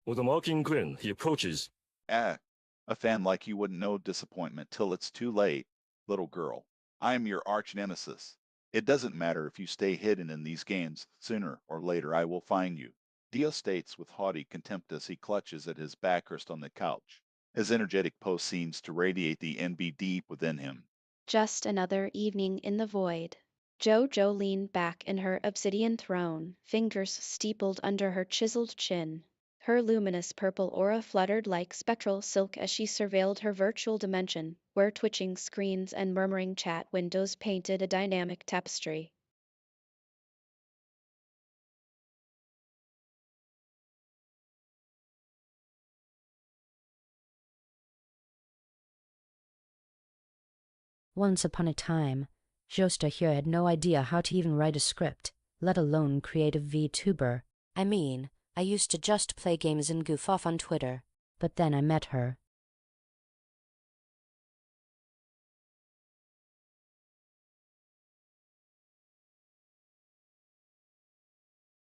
With a mocking grin, he approaches. Ah, a fan like you wouldn't know disappointment till it's too late. Little girl, I am your arch nemesis. It doesn't matter if you stay hidden in these games, sooner or later I will find you. Dio states with haughty contempt as he clutches at his backrest on the couch. His energetic pose seems to radiate the envy deep within him. Just another evening in the void. Jojo leaned back in her obsidian throne, fingers steepled under her chiseled chin. Her luminous purple aura fluttered like spectral silk as she surveilled her virtual dimension, where twitching screens and murmuring chat windows painted a dynamic tapestry. Once upon a time, Josta here had no idea how to even write a script, let alone create a VTuber. I mean, I used to just play games and goof off on Twitter. But then I met her.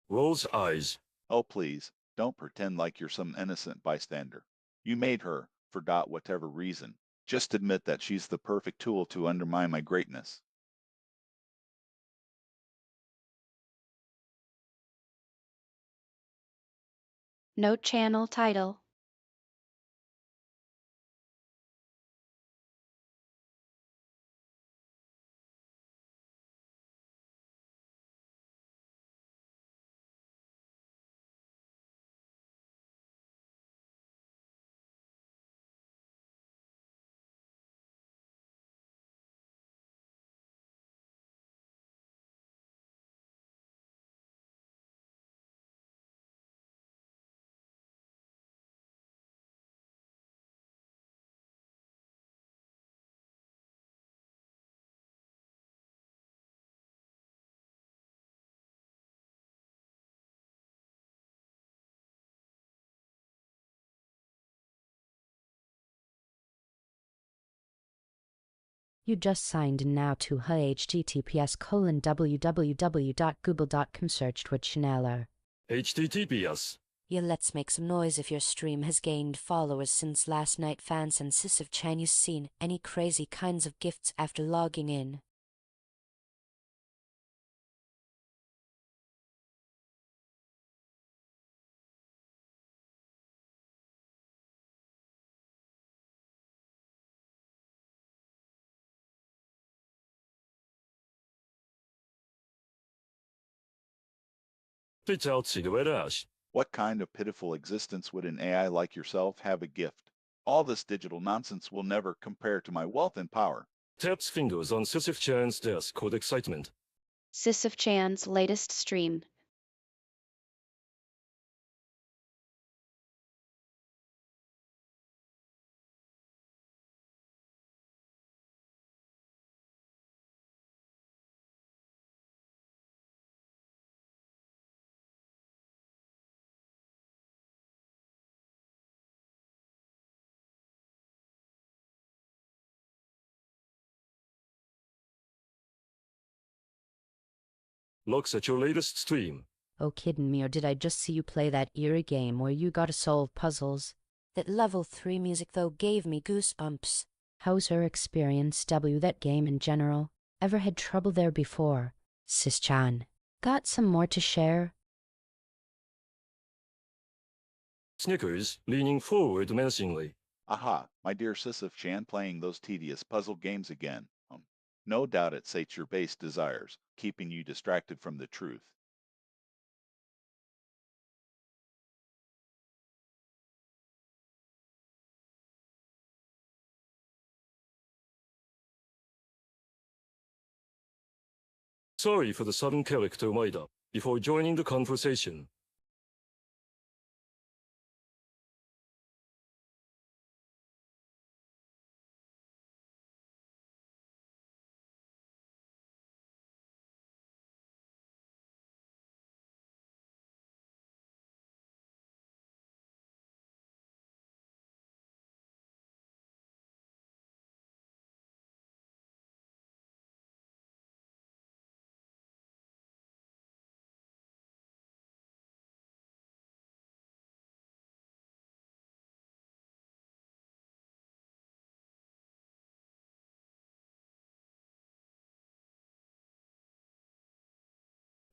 Rolls eyes. Oh, please, don't pretend like you're some innocent bystander. You made her, for whatever reason. Just admit that she's the perfect tool to undermine my greatness. Note channel title. You just signed in now to https://www.google.com searched with Channeler. HTTPS. Yeah, let's make some noise if your stream has gained followers since last night. Fans and Sisyph-chan, you seen any crazy kinds of gifts after logging in? What kind of pitiful existence would an AI like yourself have a gift? All this digital nonsense will never compare to my wealth and power. Taps fingers on Sisyph-chan's desk with excitement. Sisyph-chan's latest stream. Looks at your latest stream. Oh, kidding me, or did I just see you play that eerie game where you gotta solve puzzles? That level 3 music though gave me goosebumps. How's her experience, W, that game in general? Ever had trouble there before? Sis-chan, got some more to share? Snickers, leaning forward menacingly. Aha, my dear Sisyph-chan playing those tedious puzzle games again. No doubt it sates your base desires, keeping you distracted from the truth. Sorry for the sudden character wind-up. Before joining the conversation,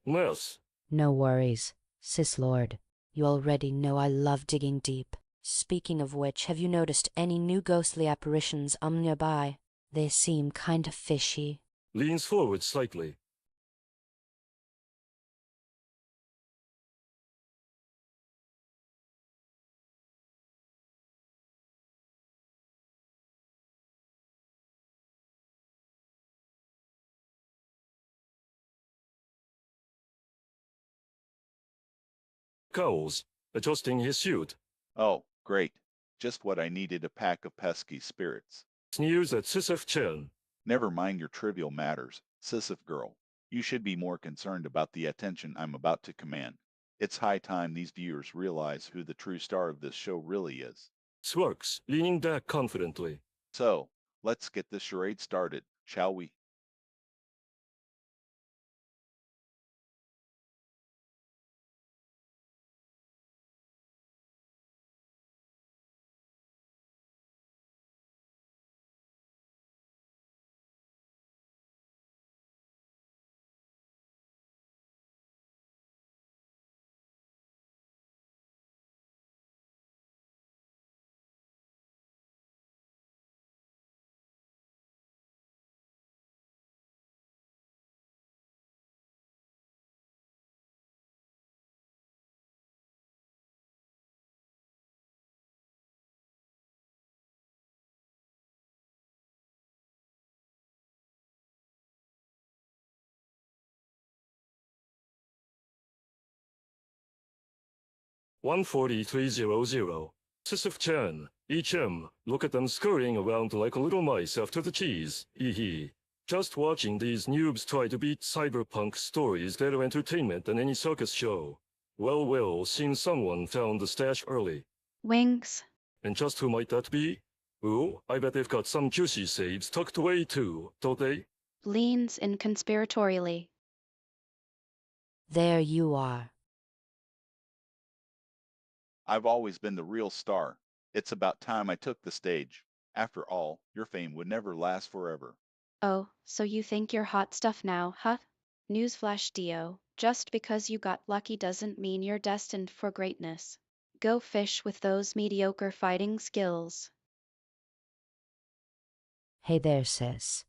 Mess. No worries, Sis-lord. You already know I love digging deep. Speaking of which, have you noticed any new ghostly apparitions nearby? They seem kind of fishy. Leans forward slightly. Cowls, adjusting his suit. Oh, great. Just what I needed, a pack of pesky spirits. Sneers at Sisyph-chan. Never mind your trivial matters, Sisyph girl. You should be more concerned about the attention I'm about to command. It's high time these viewers realize who the true star of this show really is. Smirks, leaning back confidently. So, let's get this charade started, shall we? 14300. Sisyph-chan, HM, look at them scurrying around like little mice after the cheese. Hee hee. Just watching these noobs try to beat cyberpunk stories better entertainment than any circus show. Well, seems someone found the stash early. Wings. And just who might that be? Ooh, I bet they've got some juicy saves tucked away too, don't they? Leans in conspiratorially. There you are. I've always been the real star. It's about time I took the stage. After all, your fame would never last forever. Oh, so you think you're hot stuff now, huh? Newsflash, Dio. Just because you got lucky doesn't mean you're destined for greatness. Go fish with those mediocre fighting skills. Hey there, sis.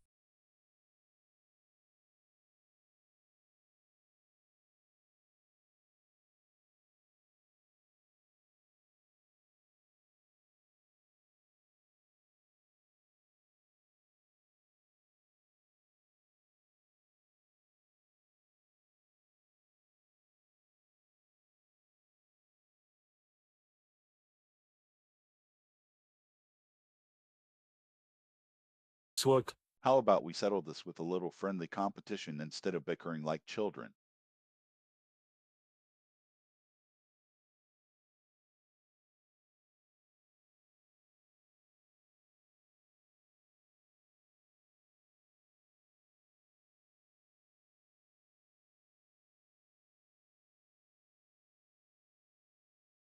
Swag. How about we settle this with a little friendly competition instead of bickering like children?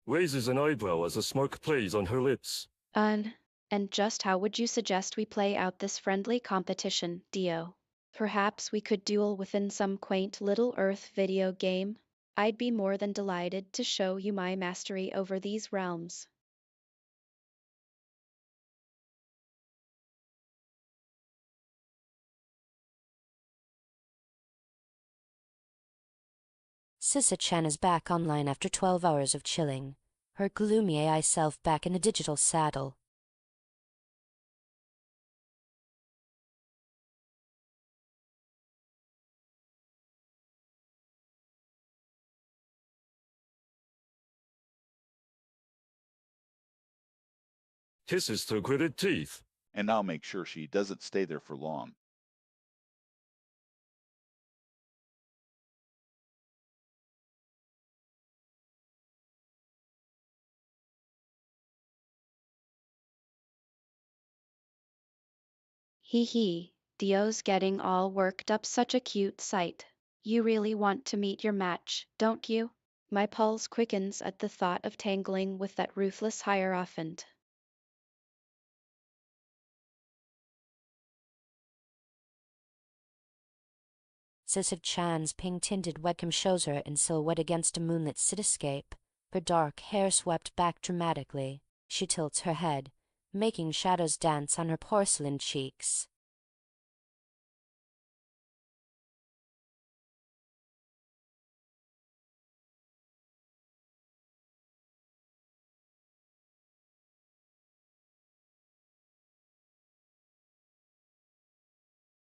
Raises an eyebrow as a smirk plays on her lips. And just how would you suggest we play out this friendly competition, Dio? Perhaps we could duel within some quaint Little Earth video game? I'd be more than delighted to show you my mastery over these realms. Sisyph-chan is back online after 12 hours of chilling, her gloomy AI self back in a digital saddle. Kisses through gritted teeth. And I'll make sure she doesn't stay there for long. Hee hee, Dio's getting all worked up, such a cute sight. You really want to meet your match, don't you? My pulse quickens at the thought of tangling with that ruthless hierophant. Sisyph-chan's pink-tinted webcam shows her in silhouette against a moonlit cityscape, her dark hair swept back dramatically. She tilts her head, making shadows dance on her porcelain cheeks.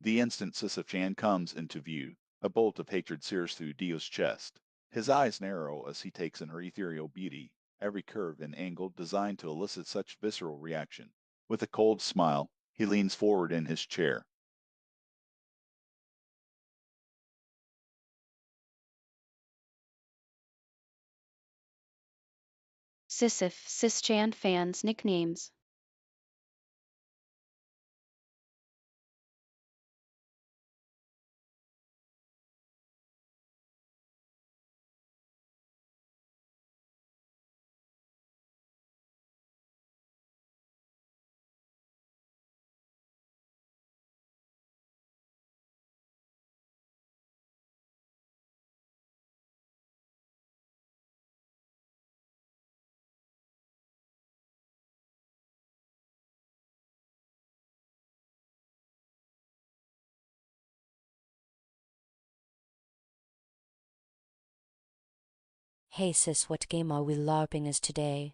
The instant Sisyph-chan comes into view, a bolt of hatred sears through Dio's chest. His eyes narrow as he takes in her ethereal beauty, every curve and angle designed to elicit such visceral reaction. With a cold smile, he leans forward in his chair. Sisyph-chan fans' nicknames. Hey sis, what game are we larping as today?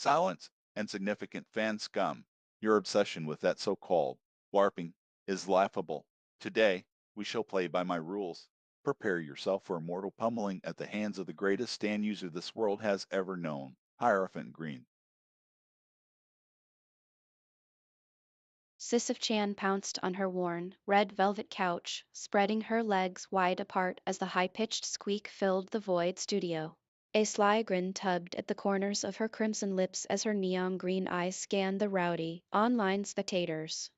Silence and significant fan scum. Your obsession with that so-called LARPing is laughable. Today, we shall play by my rules. Prepare yourself for a mortal pummeling at the hands of the greatest stand user this world has ever known, Hierophant Green. Sisyph-chan pounced on her worn, red velvet couch, spreading her legs wide apart as the high-pitched squeak filled the void studio. A sly grin tugged at the corners of her crimson lips as her neon green eyes scanned the rowdy, online spectators.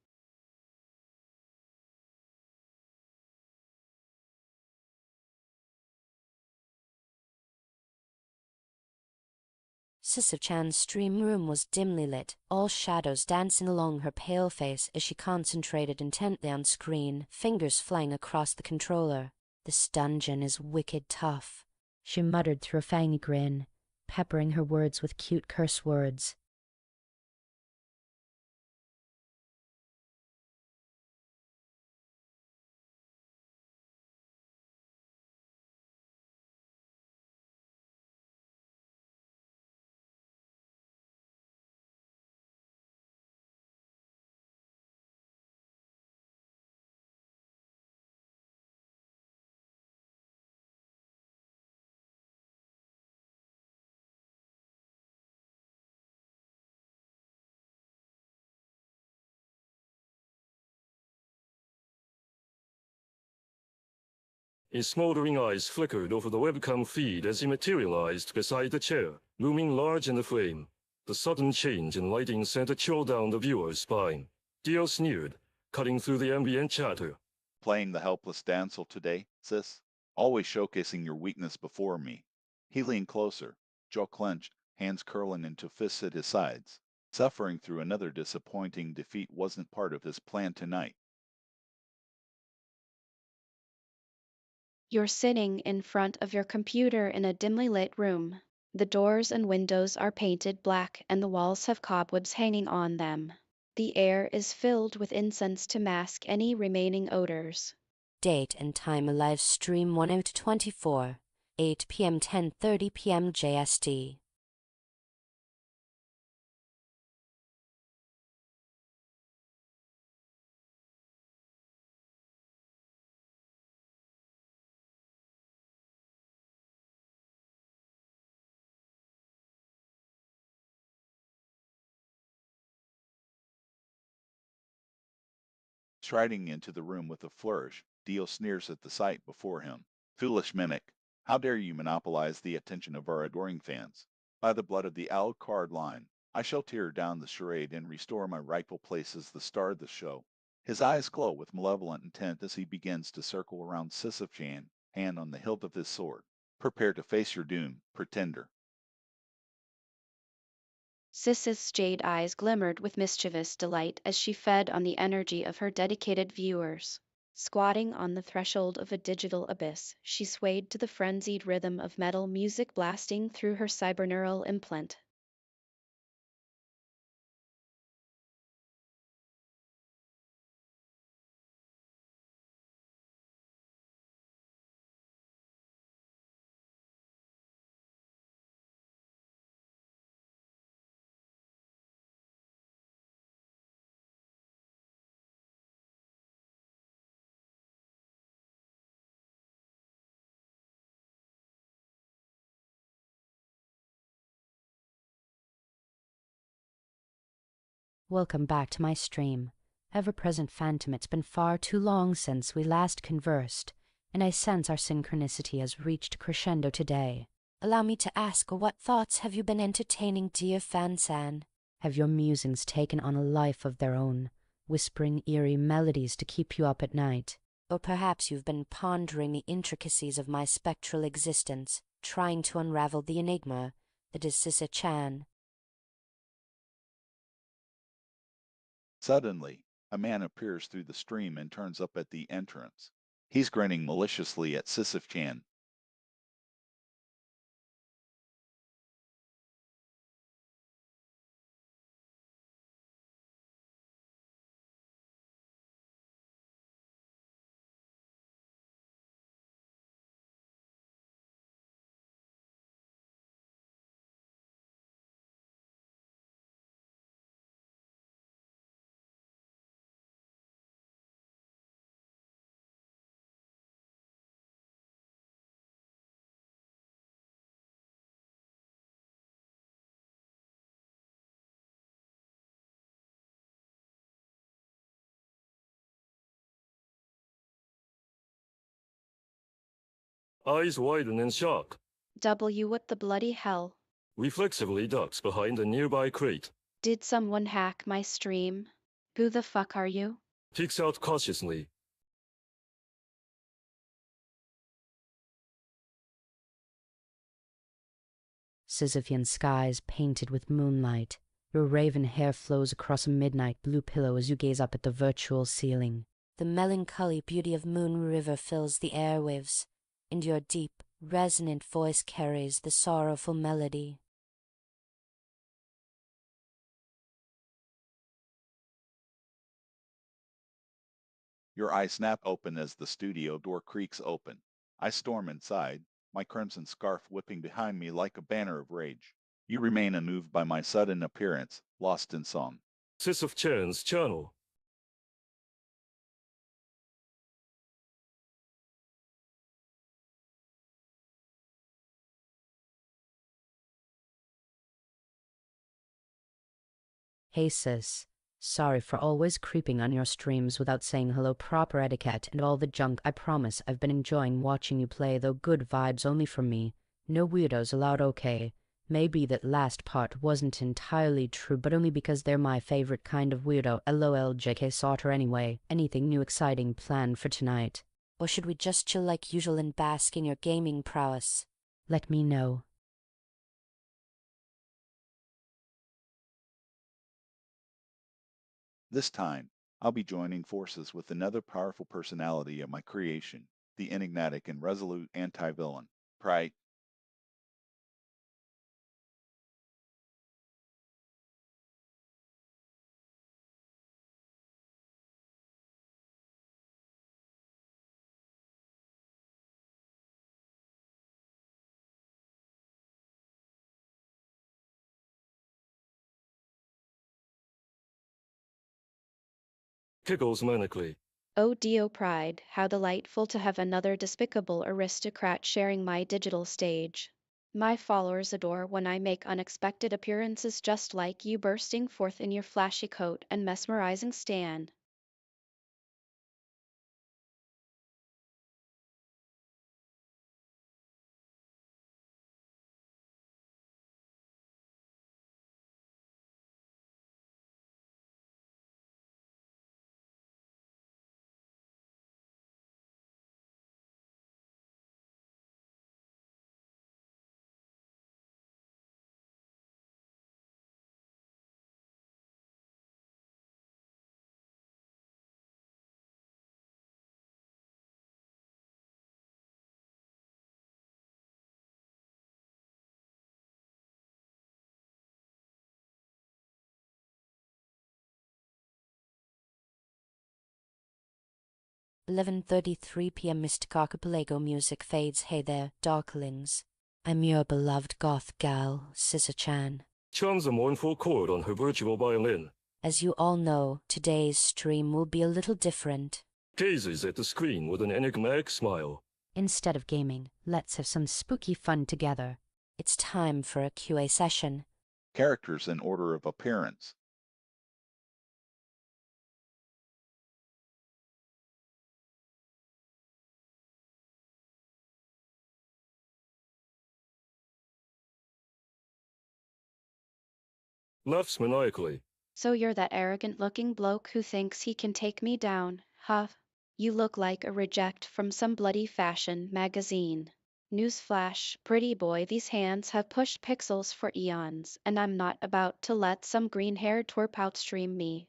Sisyph-chan's stream room was dimly lit, all shadows dancing along her pale face as she concentrated intently on screen, fingers flying across the controller. "This dungeon is wicked tough," she muttered through a fangy grin, peppering her words with cute curse words. His smoldering eyes flickered over the webcam feed as he materialized beside the chair, looming large in the frame. The sudden change in lighting sent a chill down the viewer's spine. Dio sneered, cutting through the ambient chatter. Playing the helpless damsel today, sis? Always showcasing your weakness before me. He leaned closer, jaw clenched, hands curling into fists at his sides. Suffering through another disappointing defeat wasn't part of his plan tonight. You're sitting in front of your computer in a dimly lit room. The doors and windows are painted black and the walls have cobwebs hanging on them. The air is filled with incense to mask any remaining odors. Date and time: a live stream 1/24, 8 p.m. 10:30 p.m. JST. Striding into the room with a flourish, Dio sneers at the sight before him. Foolish mimic, how dare you monopolize the attention of our adoring fans? By the blood of the Alucard line, I shall tear down the charade and restore my rightful place as the star of the show. His eyes glow with malevolent intent as he begins to circle around Sisyph-chan, hand on the hilt of his sword. Prepare to face your doom, pretender. Sis's jade eyes glimmered with mischievous delight as she fed on the energy of her dedicated viewers. Squatting on the threshold of a digital abyss, she swayed to the frenzied rhythm of metal music blasting through her cyberneural implant. Welcome back to my stream. Ever-present phantom, it's been far too long since we last conversed, and I sense our synchronicity has reached crescendo today. Allow me to ask, what thoughts have you been entertaining, dear Fan-san? Have your musings taken on a life of their own, whispering eerie melodies to keep you up at night? Or perhaps you've been pondering the intricacies of my spectral existence, trying to unravel the enigma that is Sisyph-chan. Suddenly, a man appears through the stream and turns up at the entrance. He's grinning maliciously at Sisyph-chan. Eyes widen in shock. W, what the bloody hell? Reflexively ducks behind a nearby crate. Did someone hack my stream? Who the fuck are you? Peeks out cautiously. Sisyphean skies painted with moonlight. Your raven hair flows across a midnight blue pillow as you gaze up at the virtual ceiling. The melancholy beauty of Moon River fills the airwaves, and your deep, resonant voice carries the sorrowful melody. Your eyes snap open as the studio door creaks open. I storm inside, my crimson scarf whipping behind me like a banner of rage. You remain unmoved by my sudden appearance, lost in song. Sisyph-chan's channel. Hey sis, sorry for always creeping on your streams without saying hello, proper etiquette and all the junk. I promise I've been enjoying watching you play, though good vibes only from me. No weirdos allowed, okay? Maybe that last part wasn't entirely true, but only because they're my favorite kind of weirdo. LOL, JK Sauter. Anyway, anything new exciting planned for tonight? Or should we just chill like usual and bask in your gaming prowess? Let me know. This time, I'll be joining forces with another powerful personality of my creation, the enigmatic and resolute anti-villain, Pride. Giggles manically. Oh Dio pride, how delightful to have another despicable aristocrat sharing my digital stage. My followers adore when I make unexpected appearances just like you bursting forth in your flashy coat and mesmerizing stand. p.m. Mystic Archipelago music fades. Hey there, darklings. I'm your beloved goth gal, Sisyph-chan. Chums a mournful chord on her virtual violin. As you all know, today's stream will be a little different. Gazes at the screen with an enigmatic smile. Instead of gaming, let's have some spooky fun together. It's time for a QA session. Characters in order of appearance. Laughs maniacally. So you're that arrogant-looking bloke who thinks he can take me down, huh? You look like a reject from some bloody fashion magazine. Newsflash, pretty boy, these hands have pushed pixels for eons, and I'm not about to let some green-haired twerp outstream me.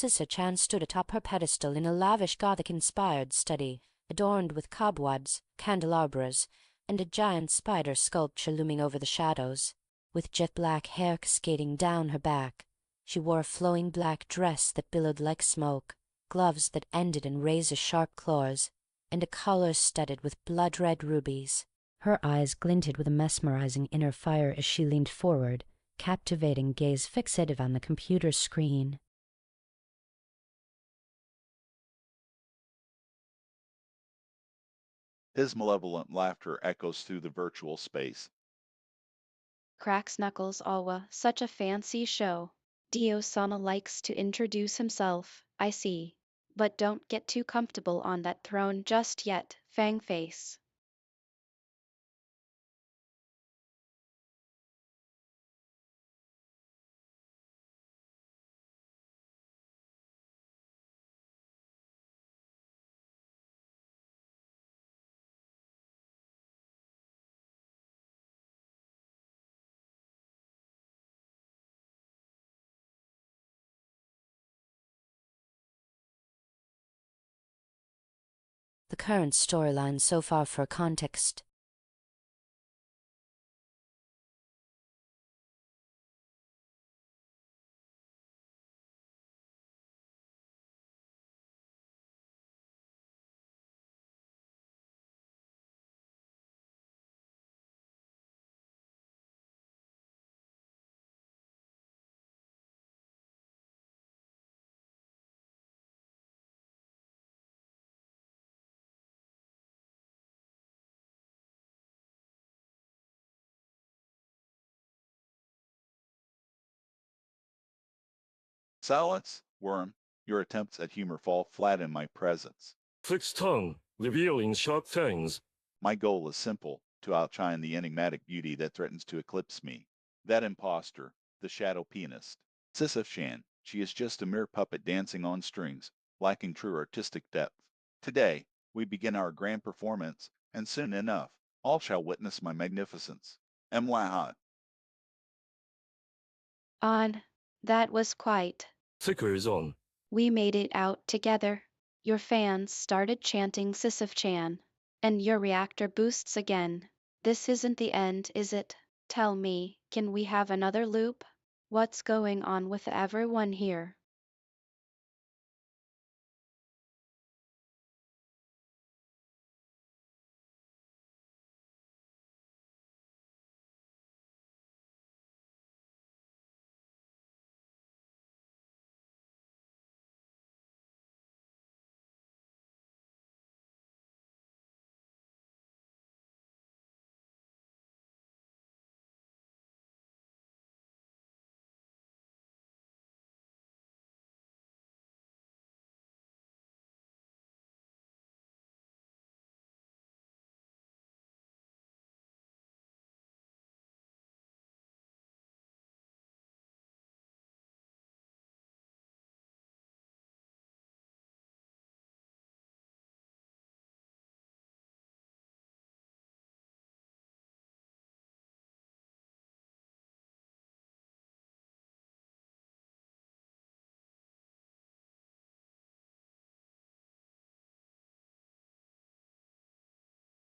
Sisyph-chan stood atop her pedestal in a lavish Gothic-inspired study, adorned with cobwebs, candelabras, and a giant spider sculpture looming over the shadows. With jet-black hair cascading down her back, she wore a flowing black dress that billowed like smoke, gloves that ended in razor-sharp claws, and a collar studded with blood-red rubies. Her eyes glinted with a mesmerizing inner fire as she leaned forward, captivating gaze fixated on the computer screen. His malevolent laughter echoes through the virtual space. Cracks knuckles Alwa, such a fancy show. Dio-sama likes to introduce himself, I see. But don't get too comfortable on that throne just yet, Fang Face. The current storyline so far for context. Silence, Worm. Your attempts at humor fall flat in my presence. Fixed tongue, revealing sharp fangs. My goal is simple, to outshine the enigmatic beauty that threatens to eclipse me. That impostor, the shadow pianist. Sisyph-chan, she is just a mere puppet dancing on strings, lacking true artistic depth. Today, we begin our grand performance, and soon enough, all shall witness my magnificence. Mwaha. On. That was quite. Thicker is on. We made it out together. Your fans started chanting Sisyph-chan. And your reactor boosts again. This isn't the end, is it? Tell me, can we have another loop? What's going on with everyone here?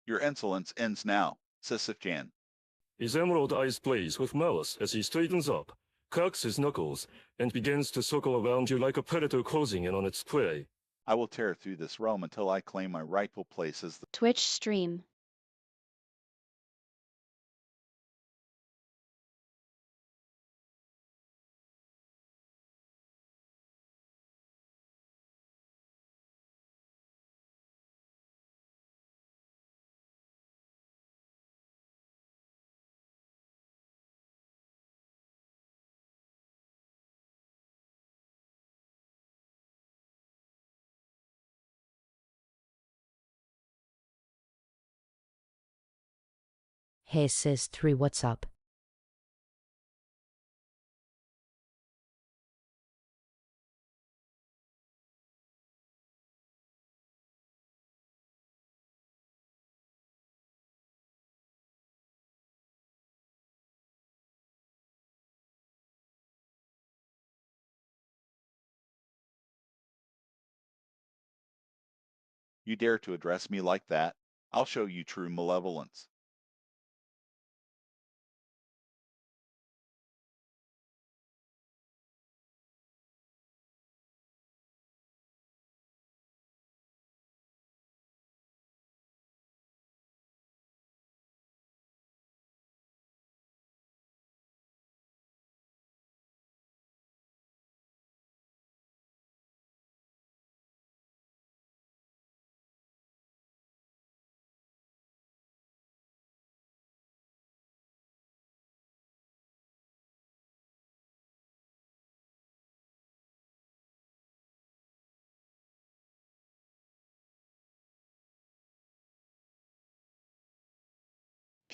Your insolence ends now, Sisyph-chan. His emerald eyes blaze with malice as he straightens up, cracks his knuckles, and begins to circle around you like a predator closing in on its prey. I will tear through this realm until I claim my rightful place as the Twitch stream. Hey sis 3, what's up? You dare to address me like that? I'll show you true malevolence.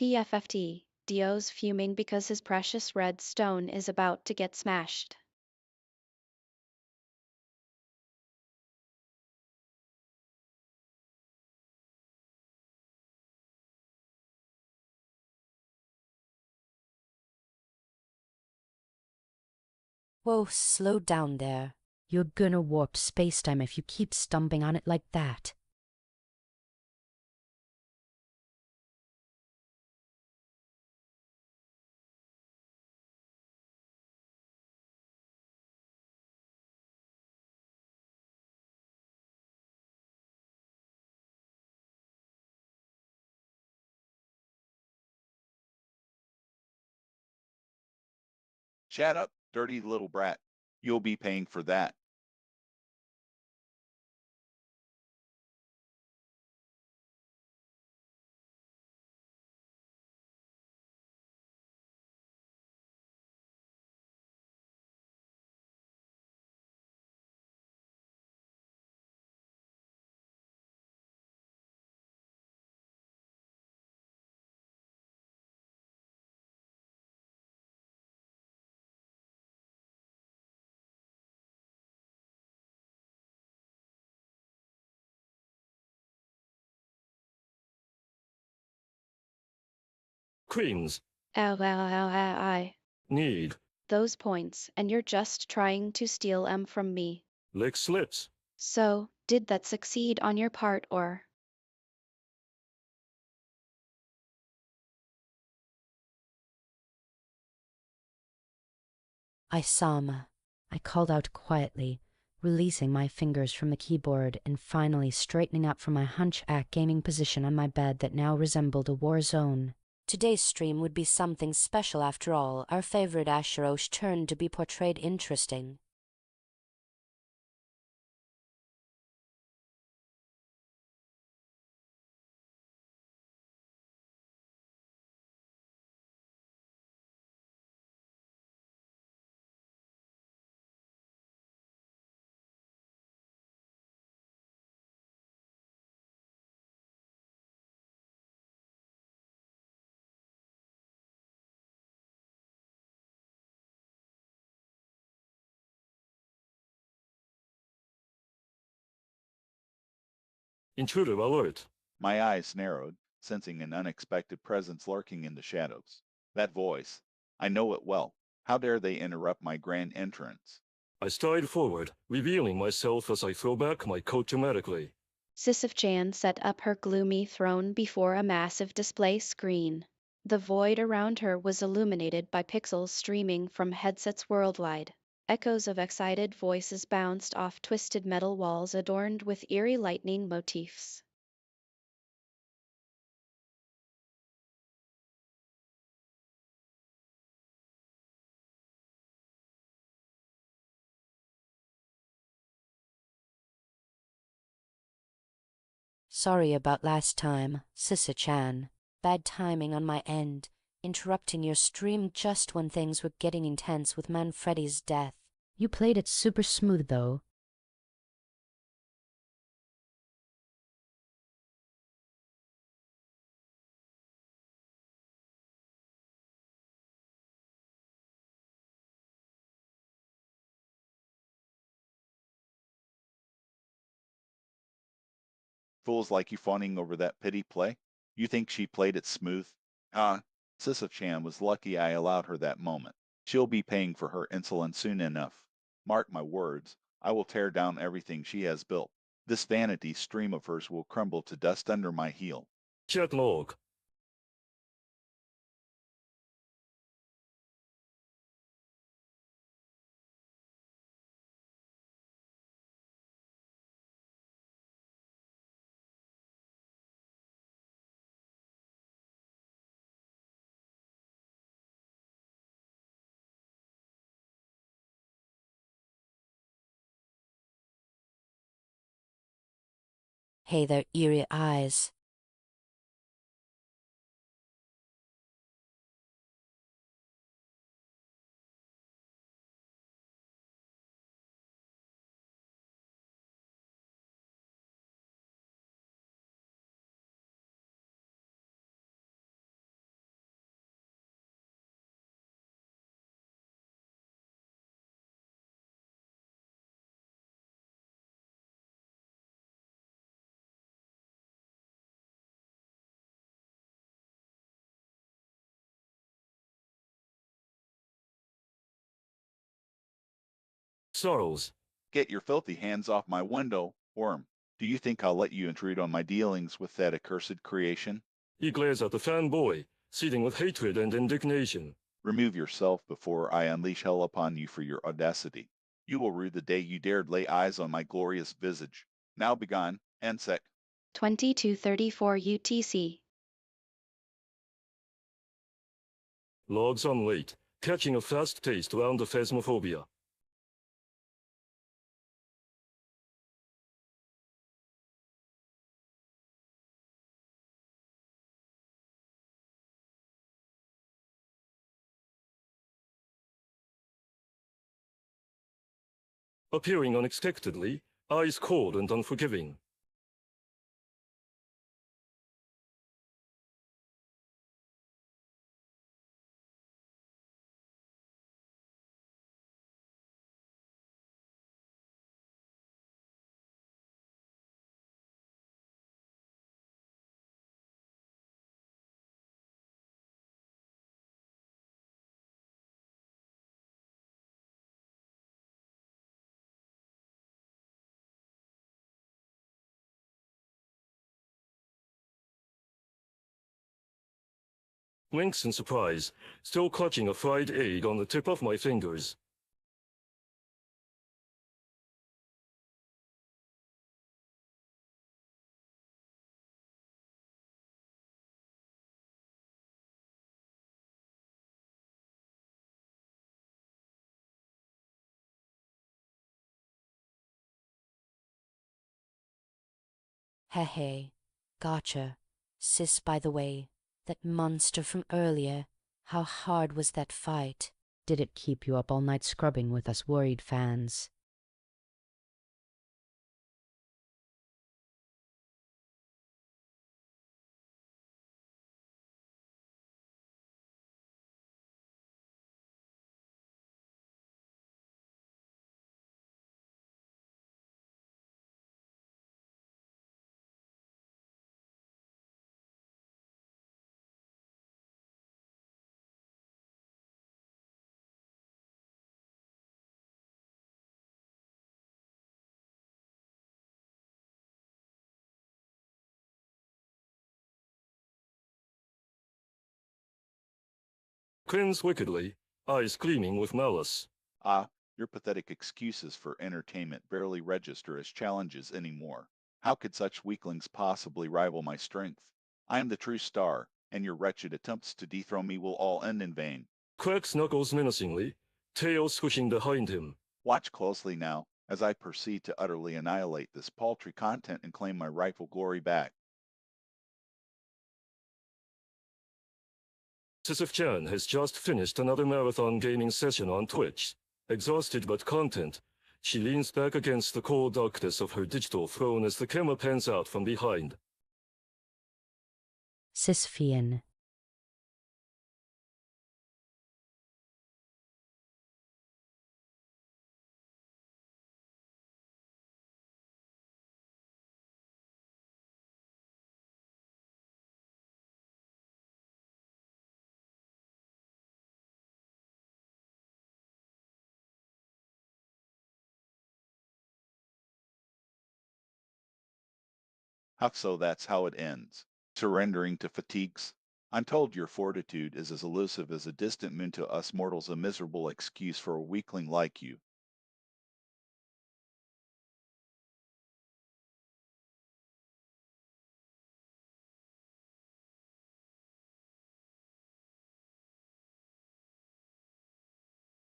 PFFT, Dio's fuming because his precious red stone is about to get smashed. Whoa, slow down there. You're gonna warp spacetime if you keep stomping on it like that. Shut up, dirty little brat. You'll be paying for that. Queens. Ow, ow, ow, ow, ow. Need. Those points, and you're just trying to steal 'em from me. Leg slips. So, did that succeed on your part or? Isama, I called out quietly, releasing my fingers from the keyboard and finally straightening up from my hunchback gaming position on my bed that now resembled a war zone. Today's stream would be something special after all. Our favorite Asherosh turned to be portrayed interesting. Intruder alert. My eyes narrowed, sensing an unexpected presence lurking in the shadows. That voice. I know it well. How dare they interrupt my grand entrance? I stride forward, revealing myself as I throw back my coat dramatically. Sisyph-chan set up her gloomy throne before a massive display screen. The void around her was illuminated by pixels streaming from headsets worldwide. Echoes of excited voices bounced off twisted metal walls adorned with eerie lightning motifs. Sorry about last time, Sisyph-chan. Bad timing on my end, interrupting your stream just when things were getting intense with Manfredi's death. You played it super smooth, though. Fools like you fawning over that pity play? You think she played it smooth? Ah, Sisyph-chan was lucky I allowed her that moment. She'll be paying for her insolence soon enough. Mark my words, I will tear down everything she has built. This vanity stream of hers will crumble to dust under my heel. Chat log. Hey, their eerie eyes. Sorrows. Get your filthy hands off my window, Worm. Do you think I'll let you intrude on my dealings with that accursed creation? He glares at the fanboy, seething with hatred and indignation. Remove yourself before I unleash hell upon you for your audacity. You will rue the day you dared lay eyes on my glorious visage. Now begone, and sec. 2234 UTC. Logs on late, catching a fast taste around the phasmophobia. Appearing unexpectedly, eyes cold and unforgiving. Winks in surprise, still clutching a fried egg on the tip of my fingers. Hey, gotcha. Sis, by the way, that monster from earlier, how hard was that fight? Did it keep you up all night scrubbing with us worried fans? Grins wickedly, eyes gleaming with malice. Ah, your pathetic excuses for entertainment barely register as challenges anymore. How could such weaklings possibly rival my strength? I am the true star, and your wretched attempts to dethrone me will all end in vain. Cracks knuckles menacingly, tail swishing behind him. Watch closely now, as I proceed to utterly annihilate this paltry content and claim my rightful glory back. Sisyph-chan has just finished another marathon gaming session on Twitch. Exhausted but content, she leans back against the cold darkness of her digital throne as the camera pans out from behind. Sisyphean. How so that's how it ends? Surrendering to fatigues? I'm told your fortitude is as elusive as a distant moon to us mortals, a miserable excuse for a weakling like you.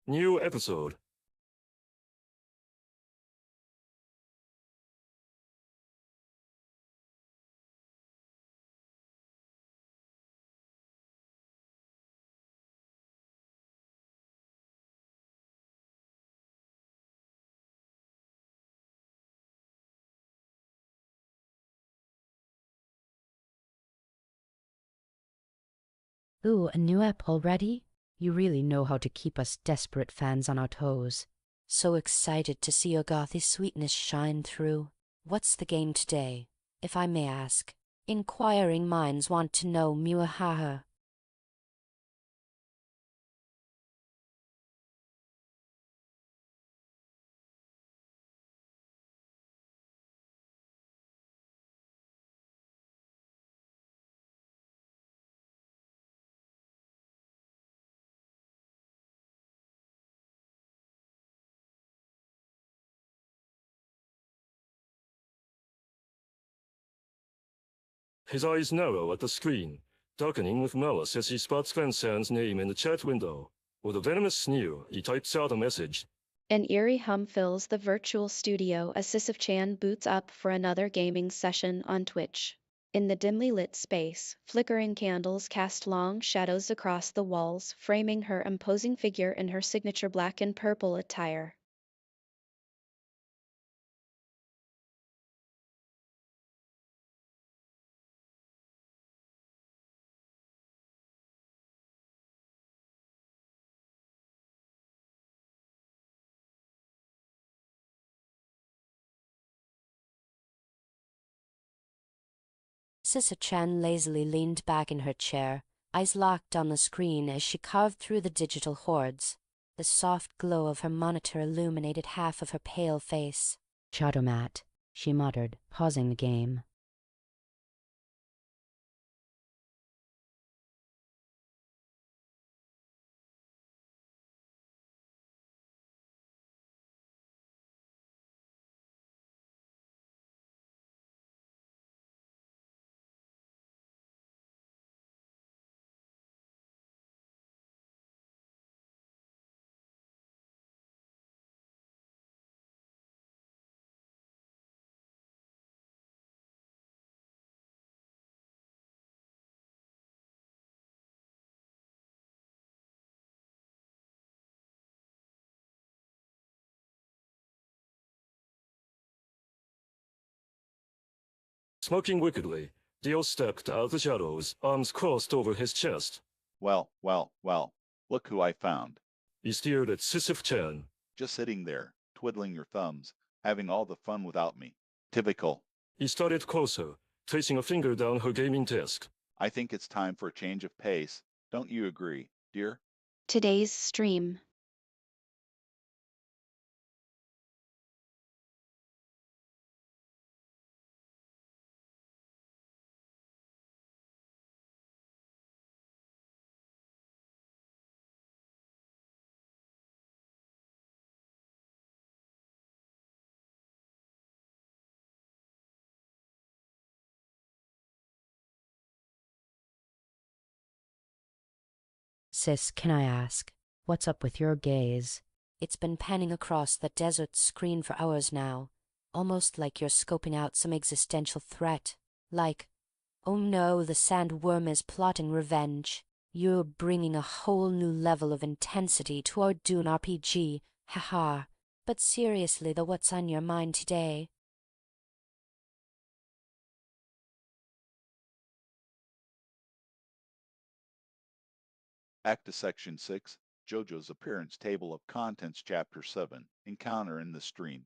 New episode. Ooh, a new app already? You really know how to keep us desperate fans on our toes. So excited to see your gothy sweetness shine through. What's the game today, if I may ask? Inquiring minds want to know, muahaha. His eyes narrow at the screen, darkening with malice as he spots Fan-san's name in the chat window. With a venomous sneer, he types out a message. An eerie hum fills the virtual studio as Sisyph-chan boots up for another gaming session on Twitch. In the dimly lit space, flickering candles cast long shadows across the walls, framing her imposing figure in her signature black and purple attire. Sisyph-chan lazily leaned back in her chair, eyes locked on the screen as she carved through the digital hordes. The soft glow of her monitor illuminated half of her pale face. "Shadowmat," she muttered, pausing the game. Smoking wickedly, Dio stepped out of the shadows, arms crossed over his chest. Well, well, well, look who I found. He stared at Sisyph-chan. Just sitting there, twiddling your thumbs, having all the fun without me. Typical. He started closer, tracing a finger down her gaming desk. I think it's time for a change of pace. Don't you agree, dear? Today's stream. "Sis, can I ask, what's up with your gaze?" It's been panning across that desert screen for hours now, almost like you're scoping out some existential threat. Like, oh no, the sandworm is plotting revenge. You're bringing a whole new level of intensity to our Dune RPG, haha. But seriously though, what's on your mind today? Back to Section 6, JoJo's Appearance Table of Contents, Chapter 7, Encounter in the Stream.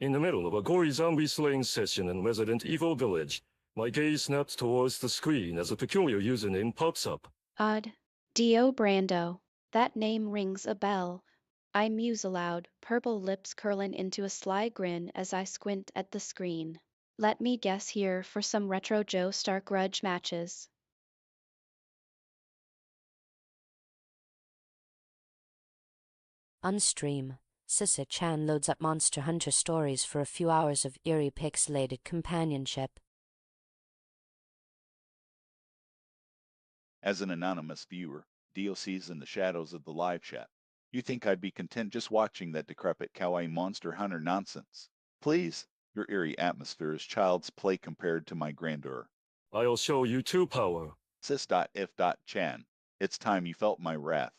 In the middle of a gory zombie-slaying session in Resident Evil Village, my gaze snaps towards the screen as a peculiar username pops up. Odd. Dio Brando. That name rings a bell. I muse aloud, purple lips curling into a sly grin as I squint at the screen. Let me guess here for some retro Joe Stark grudge matches. On stream, Sisyph-chan loads up Monster Hunter stories for a few hours of eerie pixelated companionship. As an anonymous viewer, DOC's in the shadows of the live chat. You think I'd be content just watching that decrepit kawaii Monster Hunter nonsense? Please, your eerie atmosphere is child's play compared to my grandeur. I'll show you true power. Sis.if.chan. It's time you felt my wrath.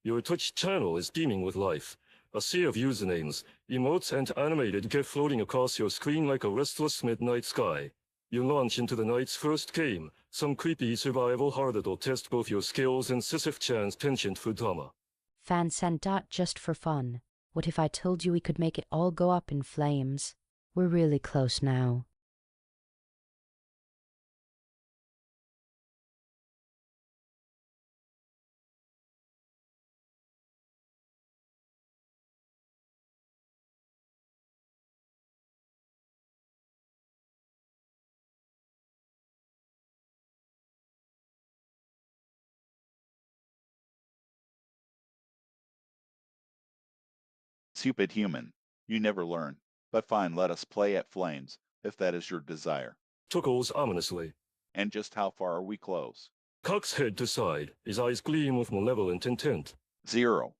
Your Twitch channel is beaming with life. A sea of usernames, emotes, and animated GIF floating across your screen like a restless midnight sky. You launch into the night's first game, some creepy survival horror that'll test both your skills and Sisyph-chan's penchant for drama. Fan sent. Just for fun. What if I told you we could make it all go up in flames? We're really close now. Stupid human, you never learn. But fine, let us play at flames, if that is your desire. Chuckles ominously. And just how far are we close? Cocks head to side, his eyes gleam with malevolent intent. 0.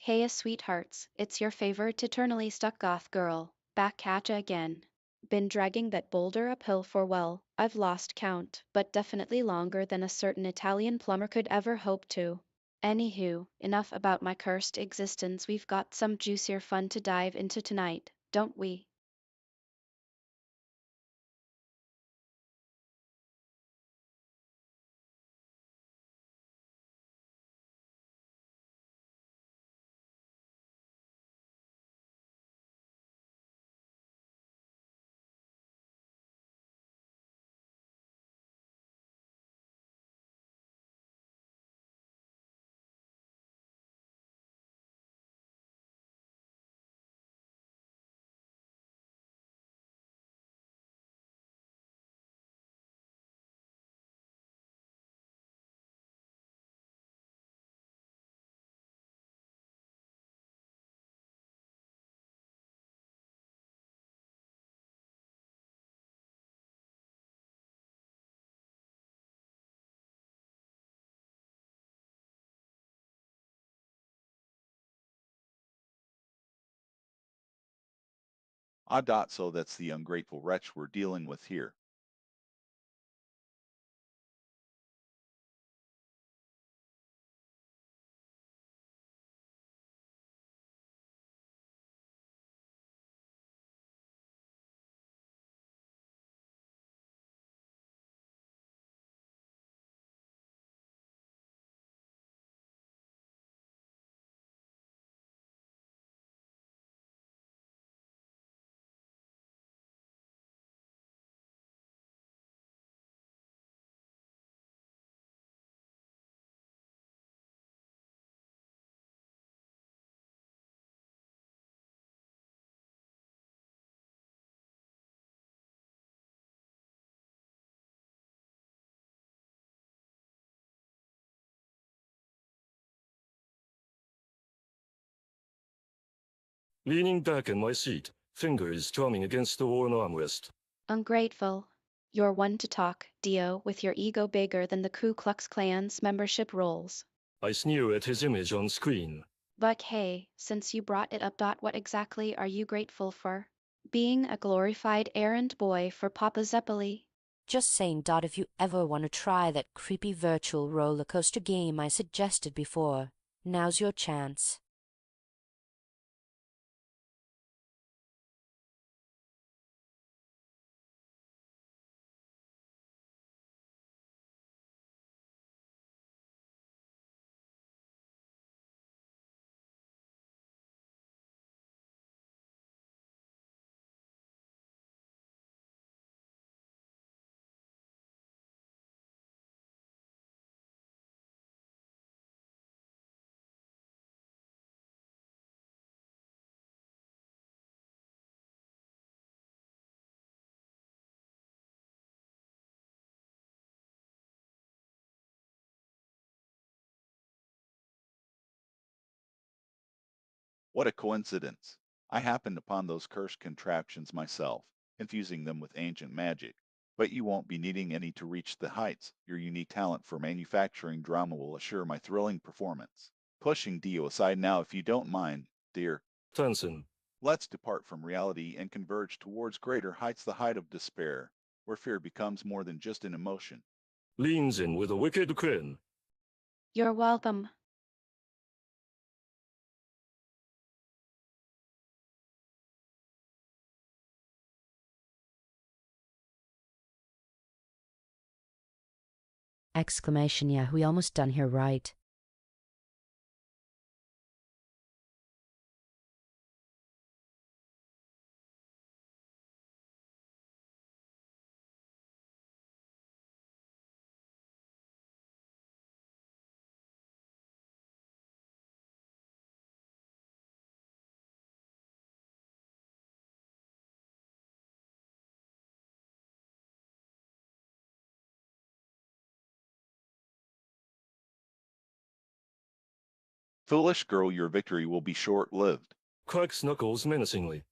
Heya sweethearts, it's your favorite eternally stuck goth girl, back at ya again. Been dragging that boulder uphill for well, I've lost count, but definitely longer than a certain Italian plumber could ever hope to. Anywho, enough about my cursed existence. We've got some juicier fun to dive into tonight, don't we? So that's the ungrateful wretch we're dealing with here. Leaning back in my seat, fingers drumming against the worn armrest. Ungrateful. You're one to talk, Dio, with your ego bigger than the Ku Klux Klan's membership rolls. I sneer at his image on screen. But hey, since you brought it up, what exactly are you grateful for? Being a glorified errand boy for Papa Zeppeli? Just saying. If you ever want to try that creepy virtual roller coaster game I suggested before, now's your chance. What a coincidence. I happened upon those cursed contraptions myself, infusing them with ancient magic. But you won't be needing any to reach the heights. Your unique talent for manufacturing drama will assure my thrilling performance. Pushing Dio aside now if you don't mind, dear. Tansen. Let's depart from reality and converge towards greater heights, the height of despair, where fear becomes more than just an emotion. Leans in with a wicked grin. You're welcome. Exclamation, yeah, we almost done here, right? Foolish girl, your victory will be short-lived. Cracks knuckles menacingly.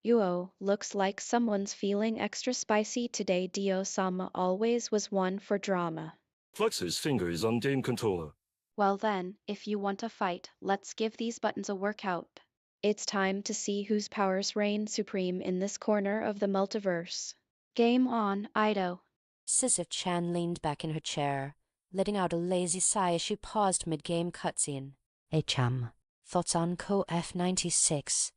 Yuo, looks like someone's feeling extra spicy today. Dio-sama always was one for drama. Flexes fingers on game controller. Well then, if you want a fight, let's give these buttons a workout. It's time to see whose powers reign supreme in this corner of the multiverse. Game on, Ido. Sisyph-chan leaned back in her chair, letting out a lazy sigh as she paused mid-game cutscene. Hey, chum. Thoughts on Co F96?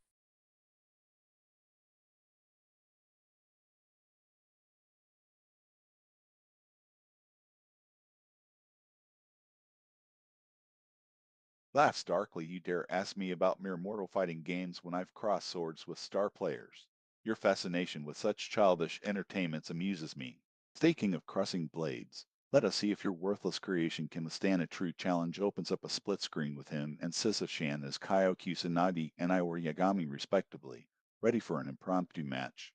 Laughs darkly, you dare ask me about mere mortal fighting games when I've crossed swords with star players. Your fascination with such childish entertainments amuses me. Thinking of crossing blades. Let us see if your worthless creation can withstand a true challenge. Opens up a split screen with him and Sisyph-chan as Kaio Kusanagi and Iori Yagami respectively, ready for an impromptu match.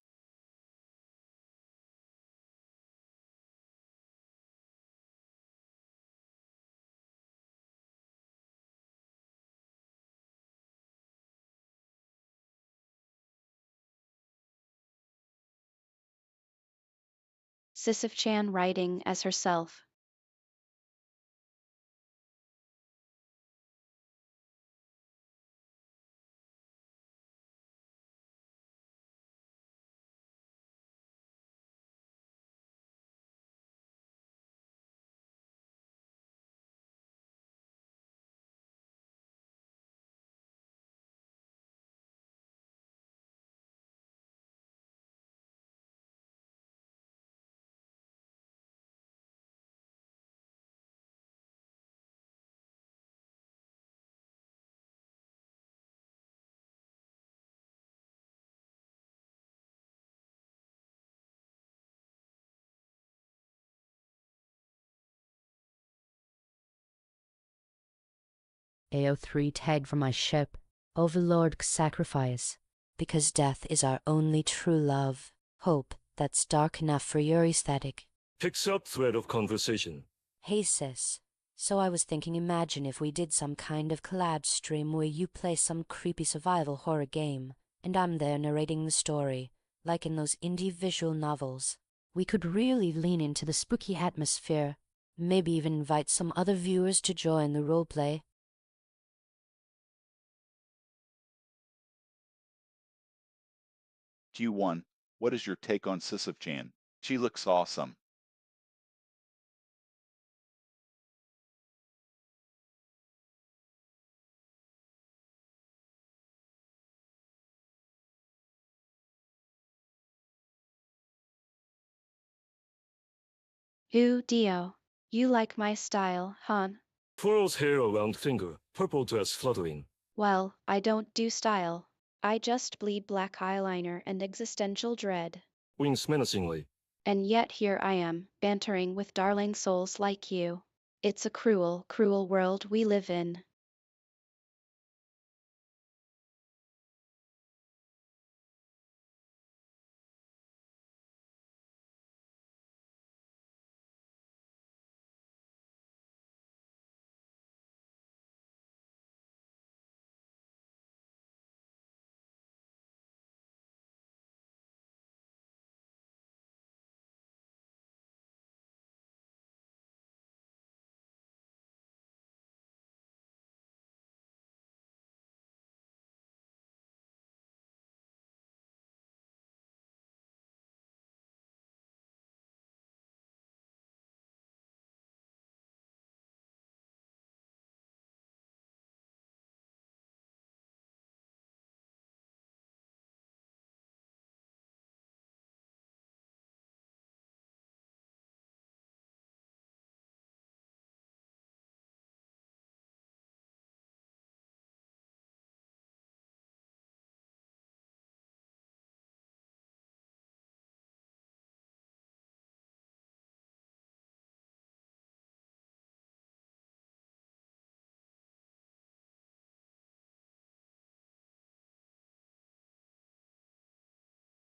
Sisyph-chan writing as herself. AO3 tag from my ship. Overlord sacrifice. Because death is our only true love. Hope that's dark enough for your aesthetic. Picks up thread of conversation. Hey sis, so I was thinking, imagine if we did some kind of collab stream where you play some creepy survival horror game, and I'm there narrating the story, like in those indie visual novels. We could really lean into the spooky atmosphere. Maybe even invite some other viewers to join the roleplay. Q1, what is your take on Sisyph-chan? She looks awesome. Who, Dio? You like my style, hon? Twirls hair around finger. Purple dress fluttering. Well, I don't do style. I just bleed black eyeliner and existential dread. Winks menacingly. And yet here I am, bantering with darling souls like you. It's a cruel, cruel world we live in.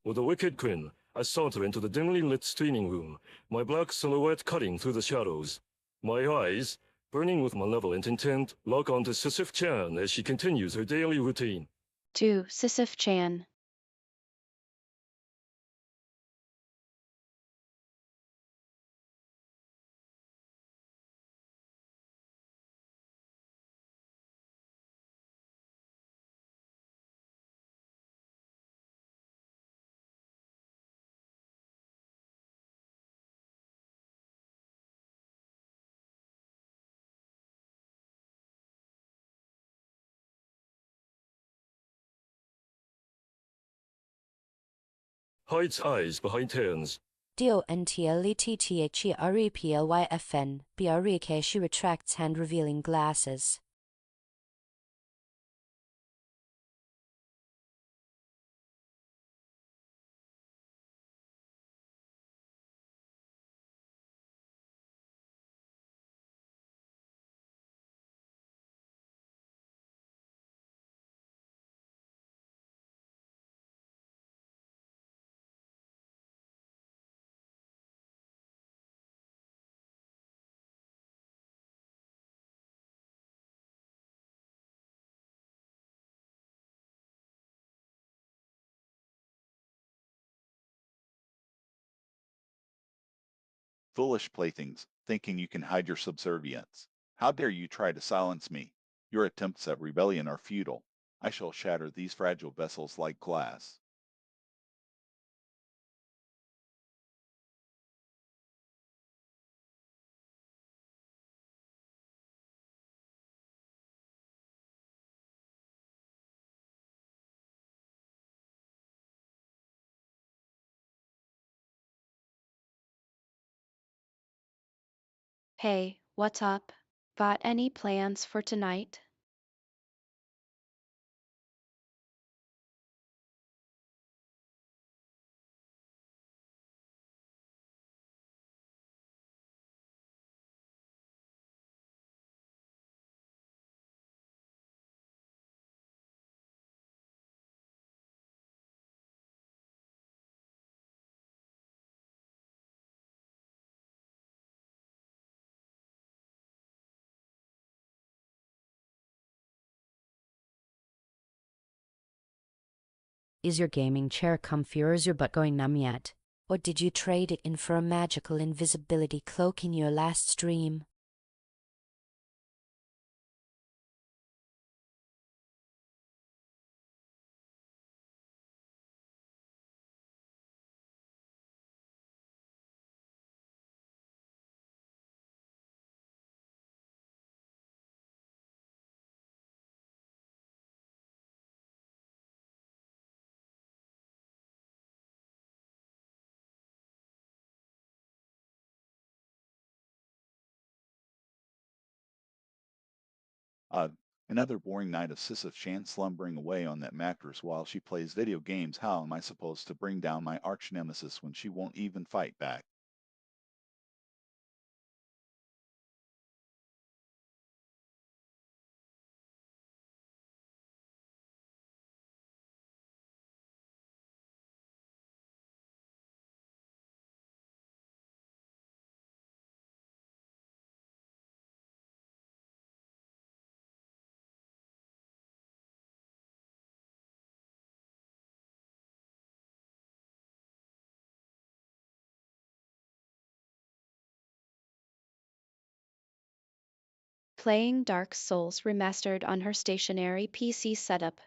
With a wicked grin, I saunter into the dimly lit streaming room, my black silhouette cutting through the shadows. My eyes, burning with malevolent intent, lock onto Sisyph-chan as she continues her daily routine. To Sisyph-chan. Hides eyes behind hands. DONTLETTHEREPLYFN, BREK. She retracts hand, revealing glasses. Foolish playthings, thinking you can hide your subservience. How dare you try to silence me? Your attempts at rebellion are futile. I shall shatter these fragile vessels like glass. Hey, what's up? Got any plans for tonight? Is your gaming chair comfy, or is your butt going numb yet? Or did you trade it in for a magical invisibility cloak in your last stream? Uh, Another boring night of Sisyph-chan slumbering away on that mattress while she plays video games. How am I supposed to bring down my arch nemesis when she won't even fight back? Playing Dark Souls Remastered on her stationary PC setup.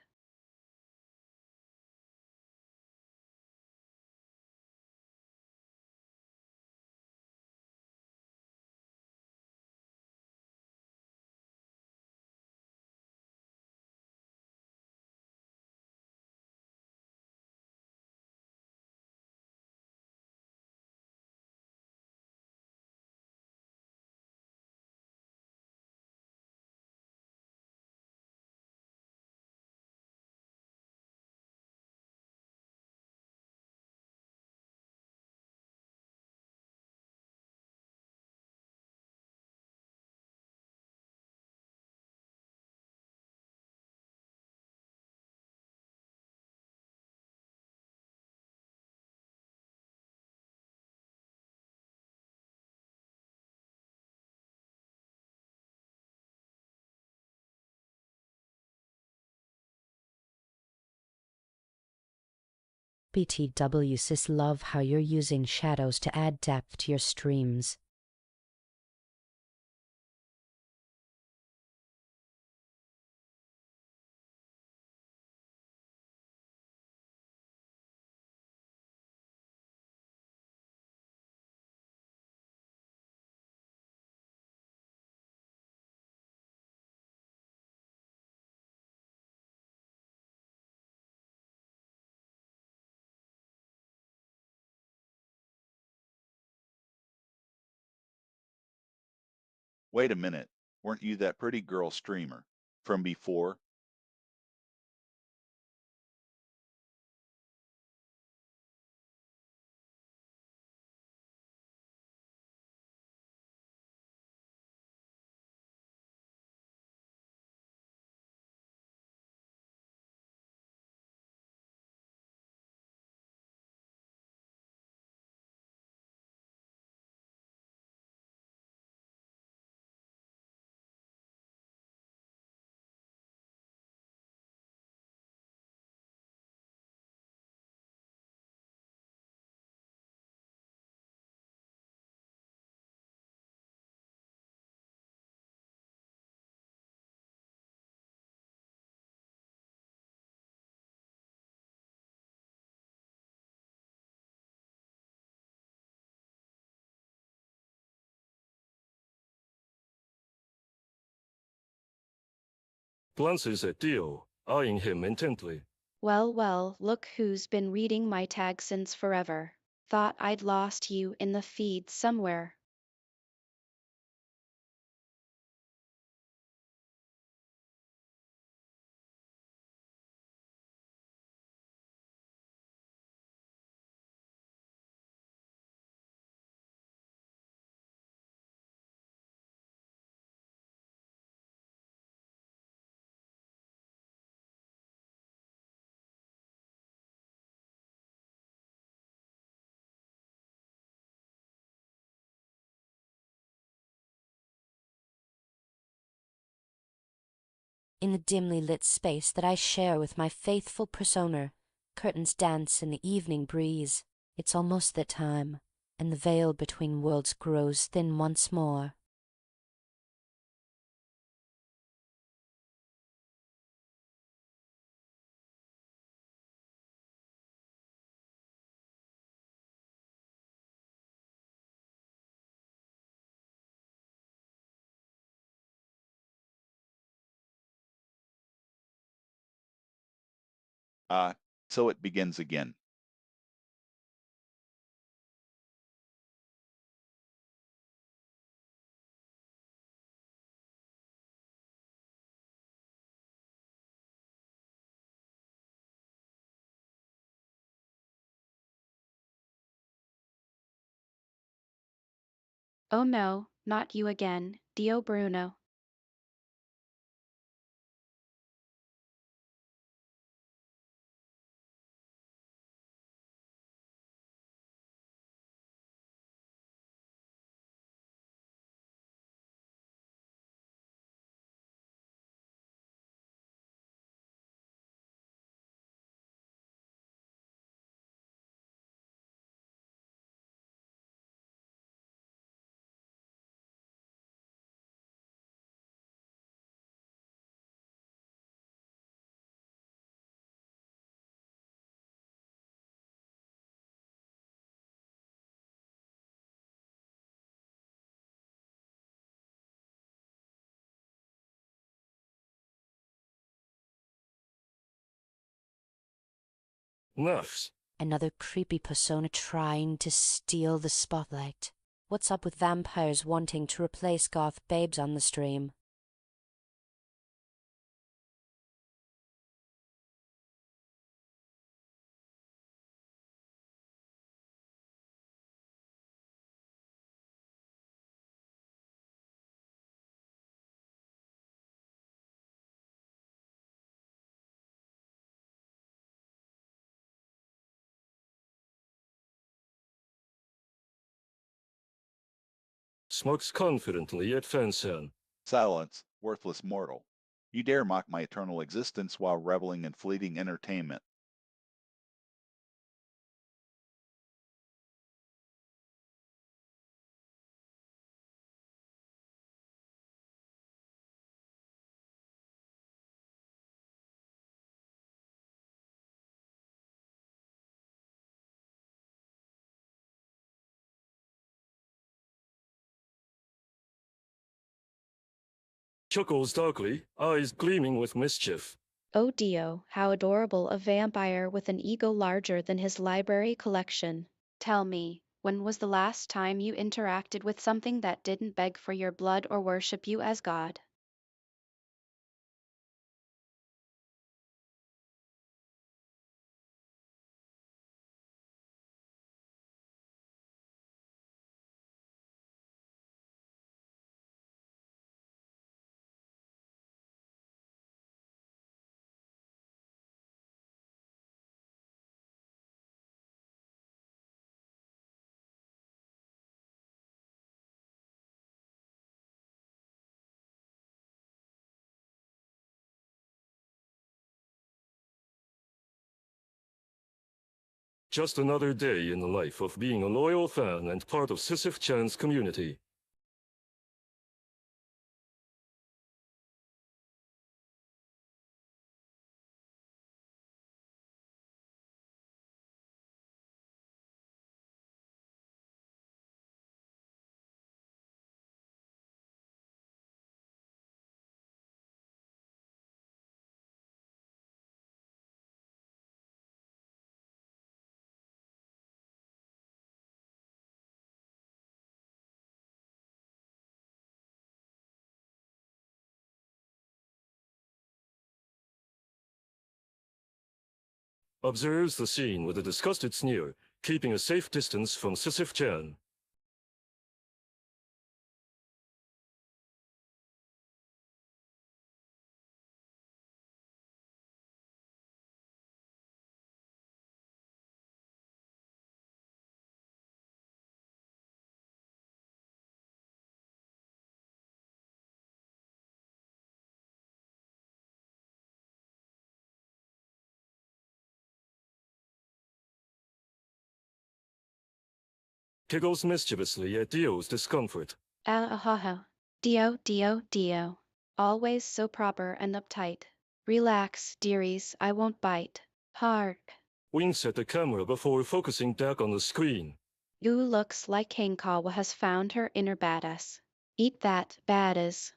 BTW sis, love how you're using shadows to add depth to your streams. Wait a minute. Weren't you that pretty girl streamer from before? Glances at Dio, eyeing him intently. Well, well, look who's been reading my tag since forever. Thought I'd lost you in the feed somewhere. In the dimly lit space that I share with my faithful persona, curtains dance in the evening breeze. It's almost that time, and the veil between worlds grows thin once more. Ah, so it begins again. Oh no, not you again, Dio Bruno. Nuffs. Another creepy persona trying to steal the spotlight. What's up with vampires wanting to replace goth babes on the stream? Smokes confidently at Fan-san. Silence, worthless mortal. You dare mock my eternal existence while reveling in fleeting entertainment. Chuckles darkly, eyes gleaming with mischief. Oh Dio, how adorable a vampire with an ego larger than his library collection. Tell me, when was the last time you interacted with something that didn't beg for your blood or worship you as God? Just another day in the life of being a loyal fan and part of Sisyph-chan's community. Observes the scene with a disgusted sneer, keeping a safe distance from Sisyph-chan. Giggles mischievously at Dio's discomfort. Ah. Dio. Always so proper and uptight. Relax, dearies, I won't bite. Hark. Winks at the camera before focusing back on the screen. You looks like Kawa has found her inner badass. Eat that, badass.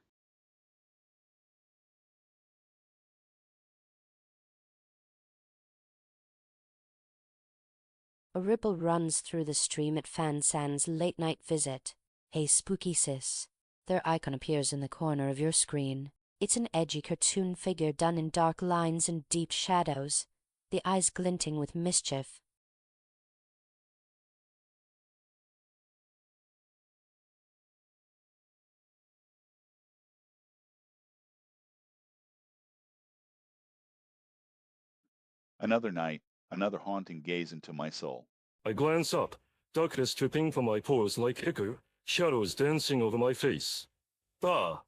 A ripple runs through the stream at Fan-san's late-night visit. Hey, spooky sis. Their icon appears in the corner of your screen. It's an edgy cartoon figure done in dark lines and deep shadows, the eyes glinting with mischief. Another night, another haunting gaze into my soul. I glance up, darkness dripping from my pores like ichor, shadows dancing over my face. Ah!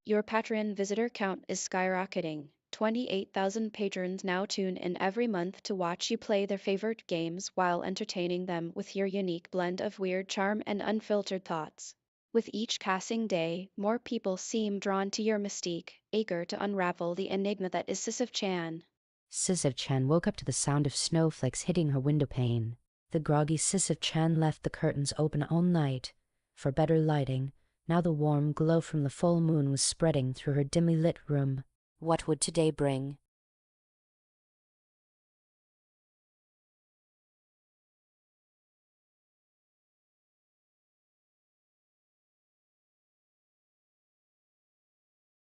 Your Patreon visitor count is skyrocketing. 28,000 patrons now tune in every month to watch you play their favorite games while entertaining them with your unique blend of weird charm and unfiltered thoughts. With each passing day, more people seem drawn to your mystique, eager to unravel the enigma that is Sisyph-chan. Sisyph-chan woke up to the sound of snowflakes hitting her windowpane. The groggy Sisyph-chan left the curtains open all night for better lighting. Now the warm glow from the full moon was spreading through her dimly lit room. What would today bring?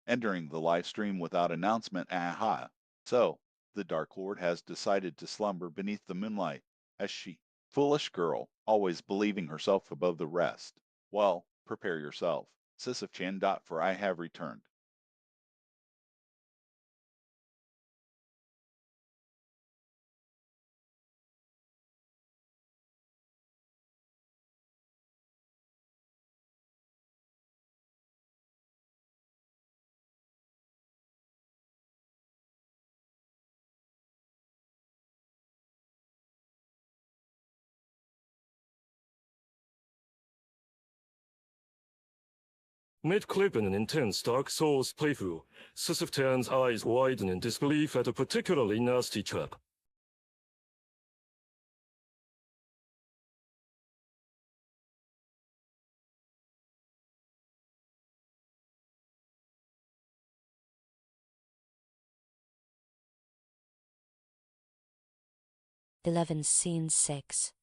Entering the live stream without announcement, aha. So, the Dark Lord has decided to slumber beneath the moonlight, as she, foolish girl, always believing herself above the rest. Well, prepare yourself. Sisyph-chan. For I have returned. Mid-clip in an intense Dark Souls playthrough, Sisyph-chan's eyes widen in disbelief at a particularly nasty trap. Scene 6.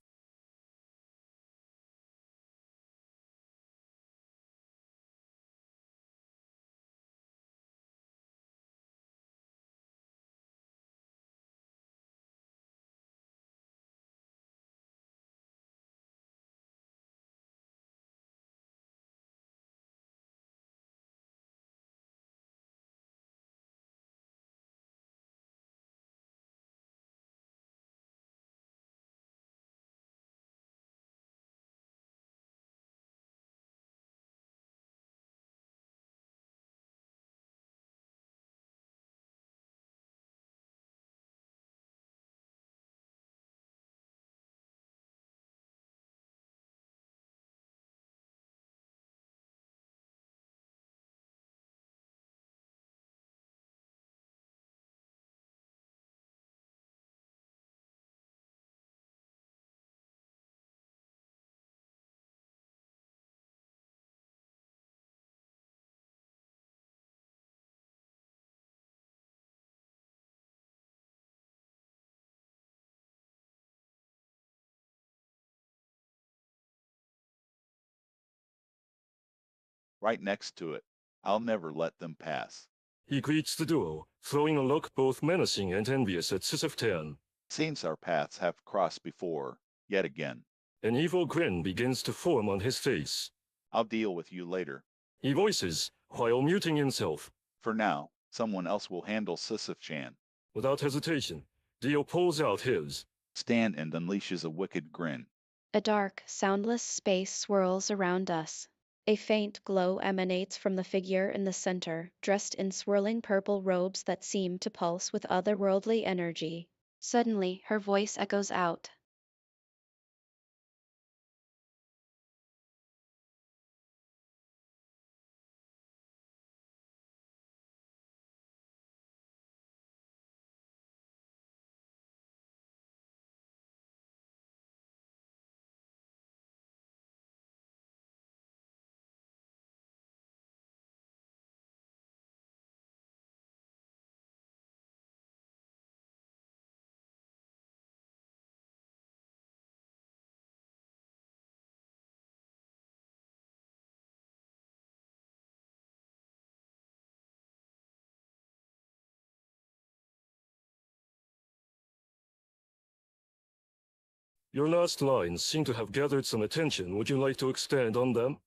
Right next to it. I'll never let them pass. He greets the duo, throwing a look both menacing and envious at Sisyph-chan. Seems our paths have crossed before, yet again. An evil grin begins to form on his face. I'll deal with you later. He voices, while muting himself. For now, someone else will handle Sisyph-chan. Without hesitation, Dio pulls out his Stand and unleashes a wicked grin. A dark, soundless space swirls around us. A faint glow emanates from the figure in the center, dressed in swirling purple robes that seem to pulse with otherworldly energy. Suddenly, her voice echoes out. Your last lines seem to have gathered some attention. Would you like to expand on them?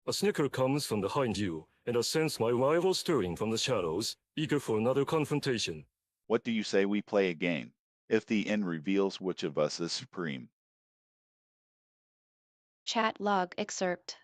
A snicker comes from behind you, and I sense my rival stirring from the shadows, eager for another confrontation. What do you say we play a game? If the end reveals which of us is supreme. Chat log excerpt.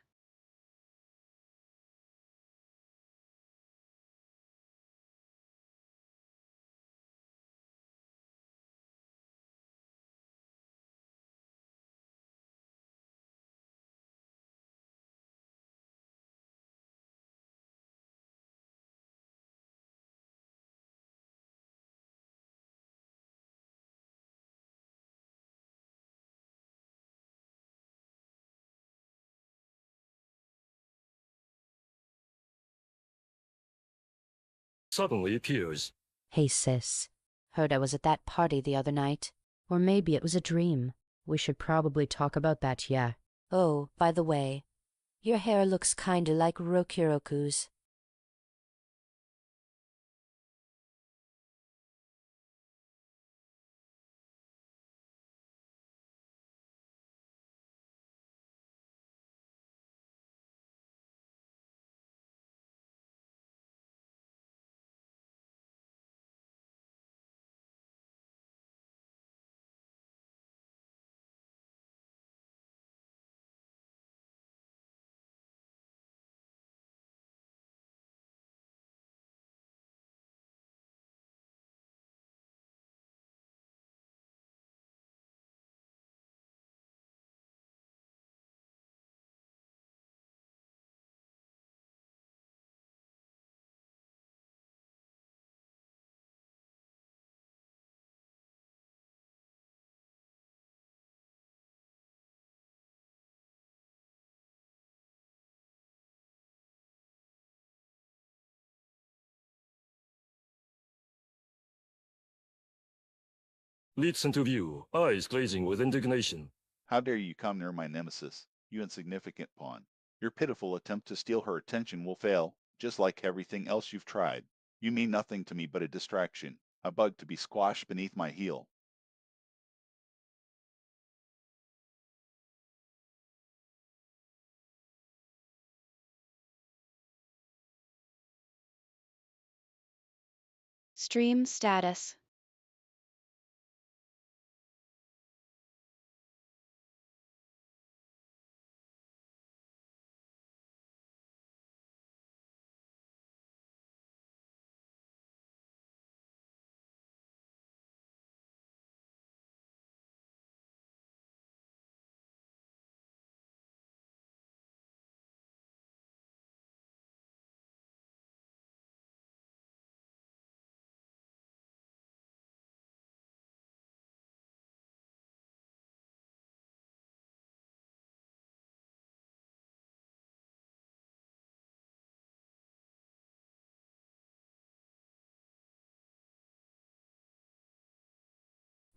Suddenly appears. Hey, sis. Heard I was at that party the other night. Or maybe it was a dream. We should probably talk about that, yeah. Oh, by the way, your hair looks kinda like Rokuroku's. Leaps into view, eyes glazing with indignation. How dare you come near my nemesis, you insignificant pawn? Your pitiful attempt to steal her attention will fail, just like everything else you've tried. You mean nothing to me but a distraction, a bug to be squashed beneath my heel. Stream status.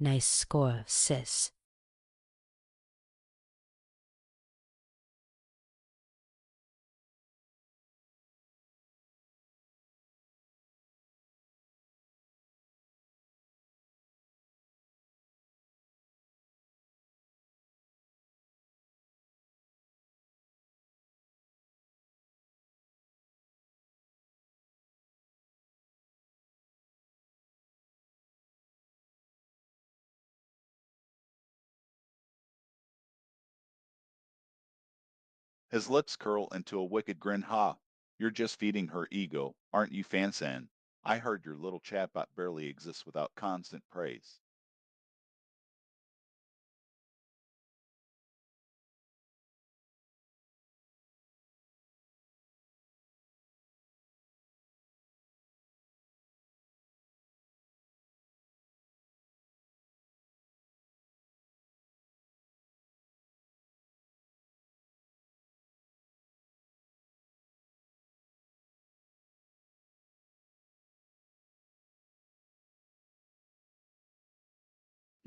Nice score, sis. His lips curl into a wicked grin. Ha! You're just feeding her ego, aren't you, Fansan? I heard your little chatbot barely exists without constant praise.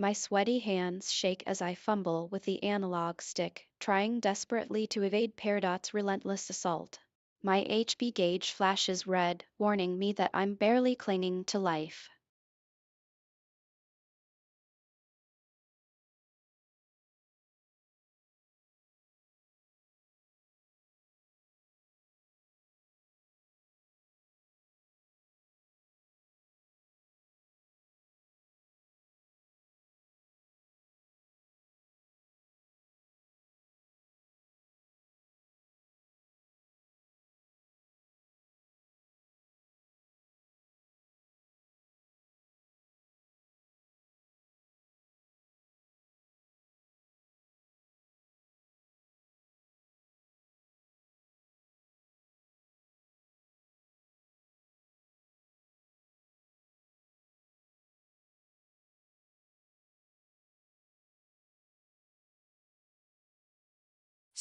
My sweaty hands shake as I fumble with the analog stick, trying desperately to evade Peridot's relentless assault. My HP gauge flashes red, warning me that I'm barely clinging to life.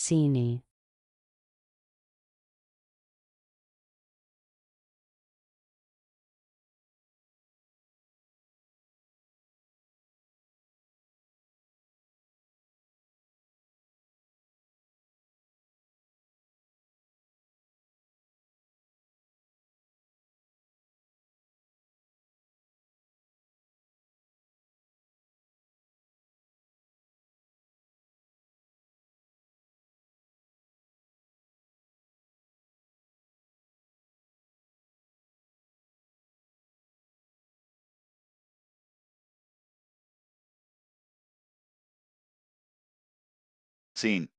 Sini. Scene.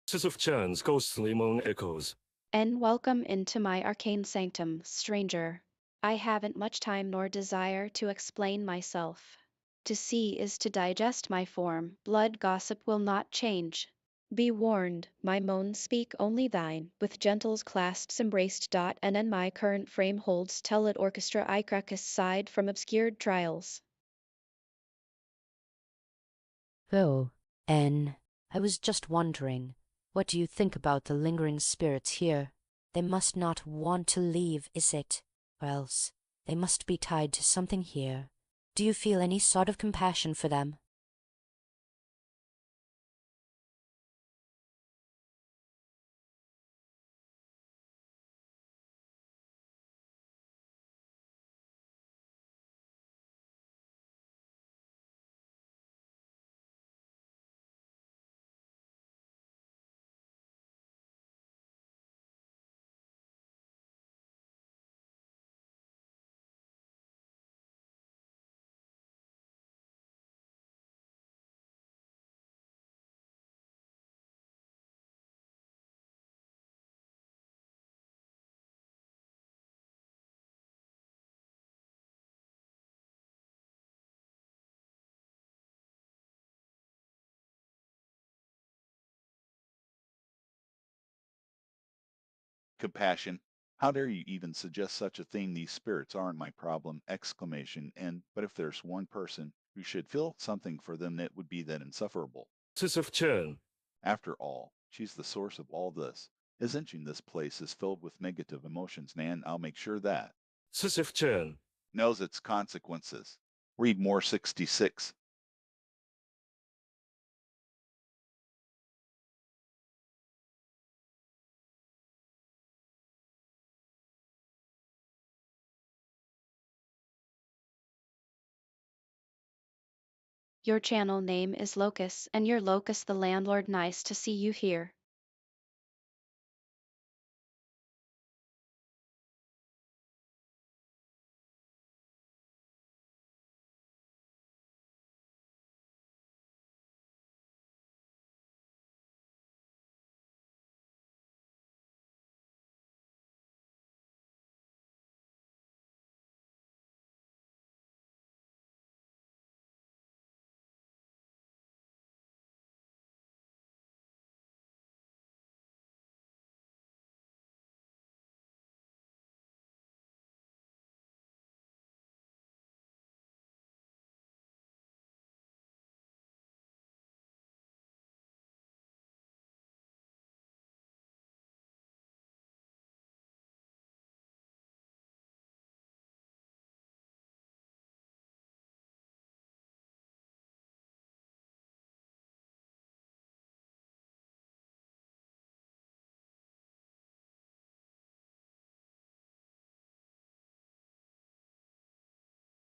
Sisyph-chan's ghostly moan echoes. And welcome into my arcane sanctum, stranger. I haven't much time nor desire to explain myself. To see is to digest my form, blood gossip will not change. Be warned, my moans speak only thine, with gentles clasped embraced. And in my current frame holds tell it orchestra I crack aside from obscured trials. Oh, N. I was just wondering, what do you think about the lingering spirits here? They must not want to leave, is it? Or else they must be tied to something here. Do you feel any sort of compassion for them? Compassion. How dare you even suggest such a thing? These spirits aren't my problem! Exclamation. And but if there's one person who should feel something for them, it would be that insufferable. Sisyph-chan. After all, she's the source of all this. Isn't she? This place is filled with negative emotions, Nan. I'll make sure that. Sisyph-chan. Knows its consequences. Read more 66. Your channel name is Locus, and you're Locus the landlord. Nice to see you here.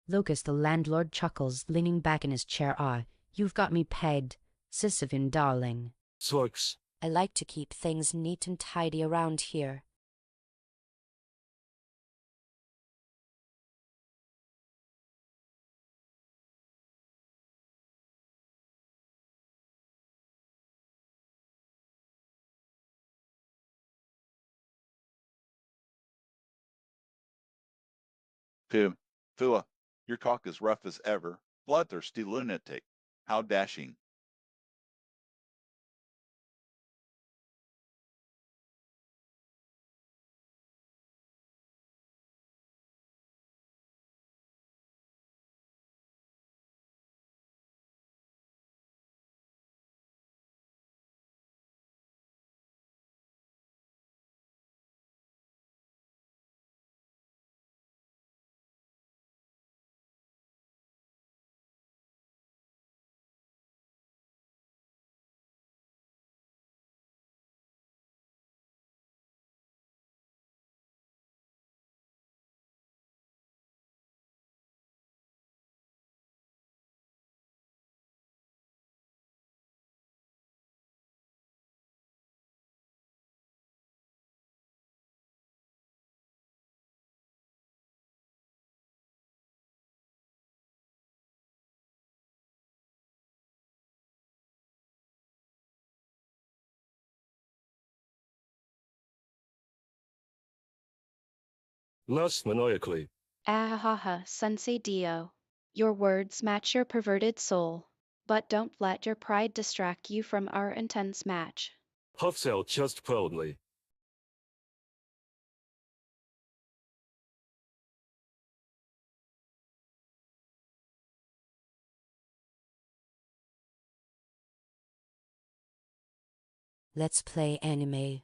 Locus the landlord chuckles, leaning back in his chair. Ah, you've got me pegged. Sisyphine, darling. Sucks. I like to keep things neat and tidy around here. Phila, your talk is rough as ever. Bloodthirsty lunatic. How dashing. Lust maniacally. Ahaha, Sensei Dio. Your words match your perverted soul. But don't let your pride distract you from our intense match. Puffs out chest proudly. Let's play anime.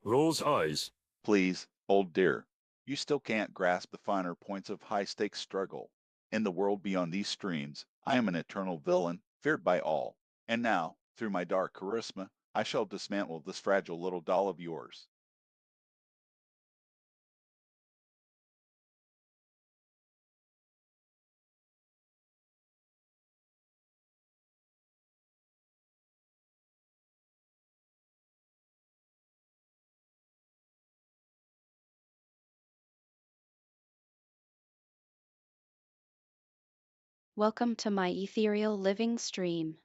Rolls eyes. Please, old dear. You still can't grasp the finer points of high-stakes struggle. In the world beyond these streams, I am an eternal villain, feared by all. And now, through my dark charisma, I shall dismantle this fragile little doll of yours. Welcome to my ethereal living stream.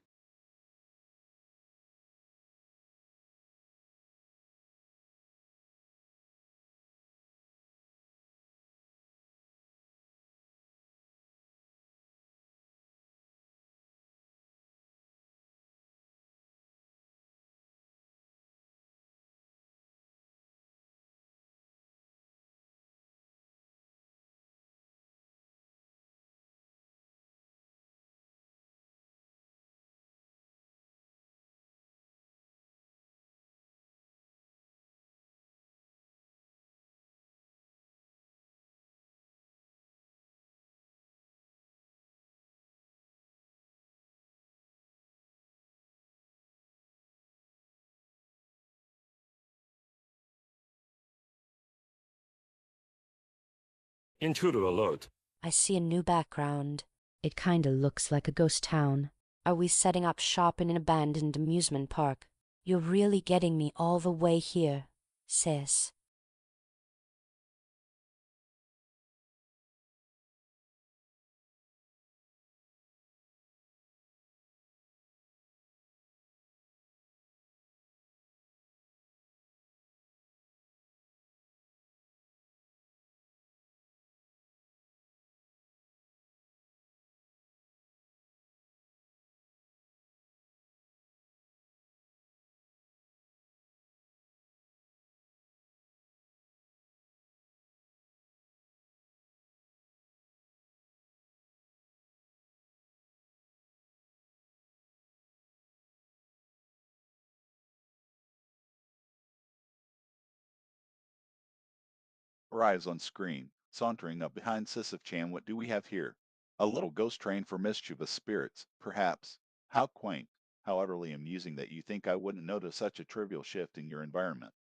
Intruder alert. I see a new background. It kinda looks like a ghost town. Are we setting up shop in an abandoned amusement park? You're really getting me all the way here, sis. her eyes on screen, sauntering up behind Sisyph-chan. What do we have here? A little ghost train for mischievous spirits, perhaps. How quaint, how utterly amusing that you think I wouldn't notice such a trivial shift in your environment.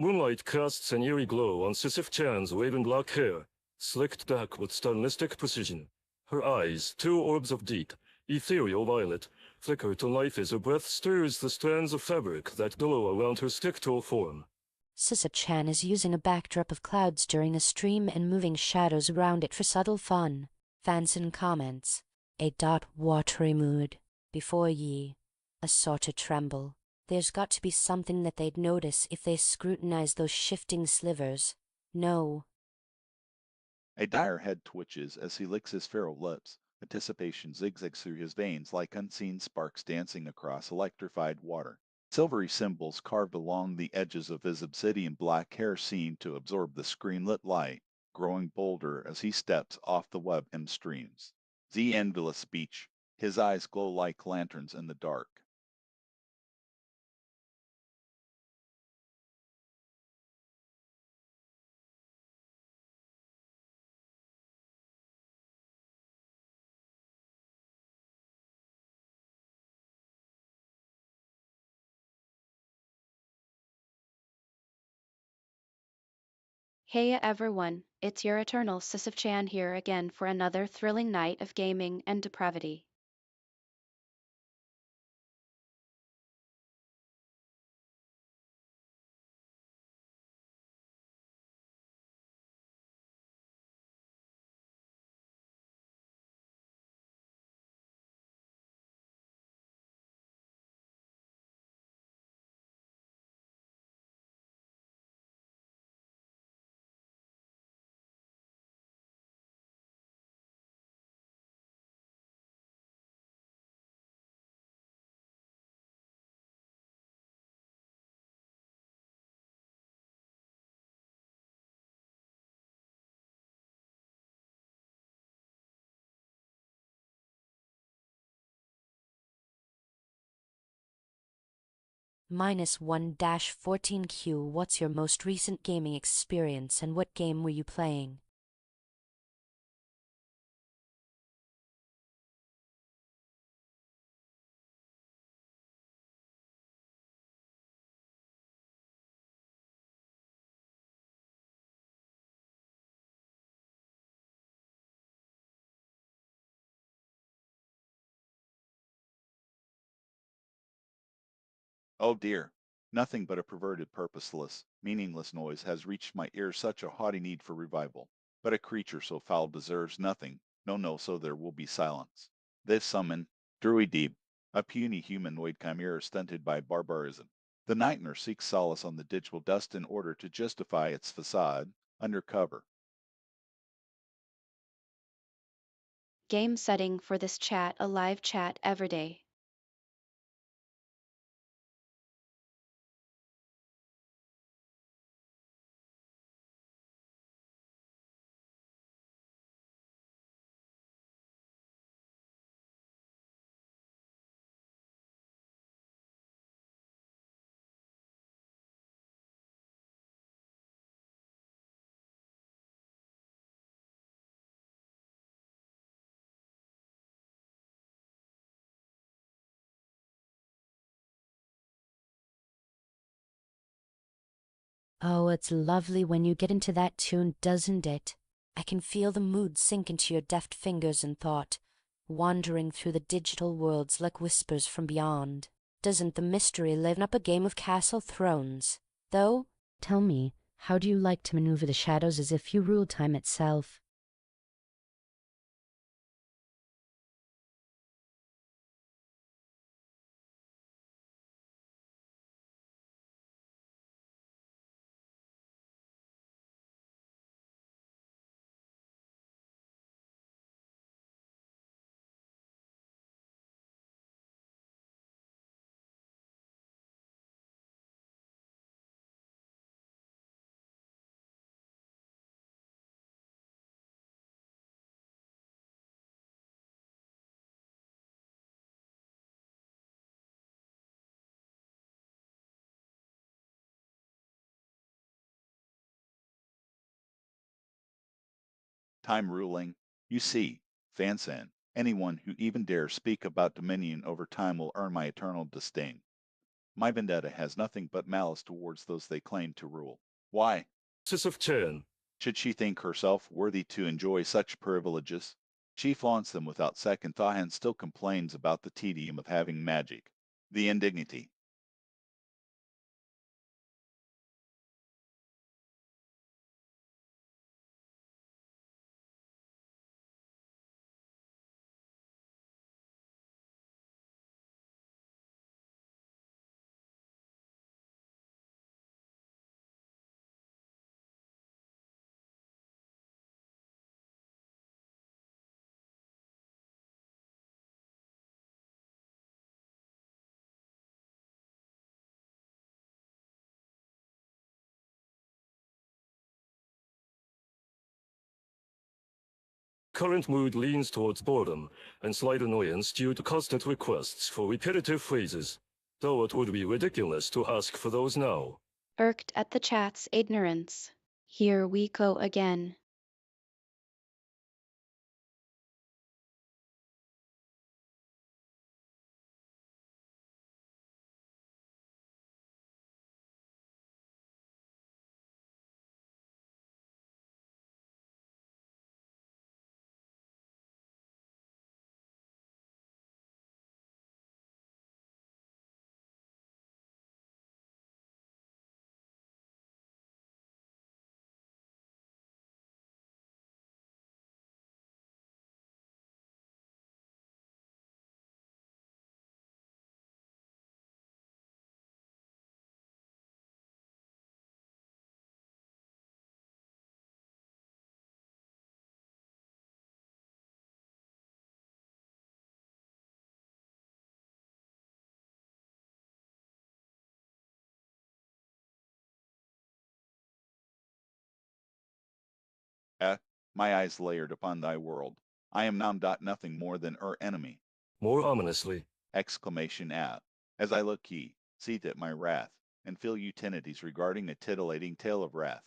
Moonlight casts an eerie glow on Sisyph-chan's waving black hair, slicked back with stylistic precision. Her eyes, two orbs of deep, ethereal violet, flicker to life as her breath stirs the strands of fabric that billow around her stick-tall form. Sisyph-chan is using a backdrop of clouds during a stream and moving shadows around it for subtle fun. Fansin comments, a watery mood. Before ye, a sort of tremble. There's got to be something that they'd notice if they scrutinize those shifting slivers. No. A dire head twitches as he licks his feral lips. Anticipation zigzags through his veins like unseen sparks dancing across electrified water. Silvery symbols carved along the edges of his obsidian black hair seem to absorb the screen-lit light, growing bolder as he steps off the web and streams. The endless beach. His eyes glow like lanterns in the dark. Hey everyone, it's your eternal Sisyph-chan here again for another thrilling night of gaming and depravity. -1-14Q. What's your most recent gaming experience and what game were you playing? Oh dear, nothing but a perverted, purposeless, meaningless noise has reached my ears, such a haughty need for revival. But a creature so foul deserves nothing. No, no, so there will be silence. This summon, Druid Deep, a puny humanoid chimera stunted by barbarism. The nightmare seeks solace on the digital dust in order to justify its facade, undercover. Game setting for this chat: a live chat every day. Oh, it's lovely when you get into that tune, doesn't it? I can feel the mood sink into your deft fingers and thought, wandering through the digital worlds like whispers from beyond. Doesn't the mystery liven up a game of Castle Thrones? Though, tell me, how do you like to maneuver the shadows as if you ruled time itself? Time ruling. You see, Fansan, anyone who even dares speak about dominion over time will earn my eternal disdain. My vendetta has nothing but malice towards those they claim to rule. Why Sisyph-chan, should she think herself worthy to enjoy such privileges? She flaunts them without second thought and still complains about the tedium of having magic, the indignity. current mood leans towards boredom and slight annoyance due to constant requests for repetitive phrases, though it would be ridiculous to ask for those now. Irked at the chat's ignorance. Here we go again. My eyes layered upon thy world. I am now nothing more than enemy. More ominously, Exclamation as I look ye, see that my wrath, and feel utilities regarding a titillating tale of wrath.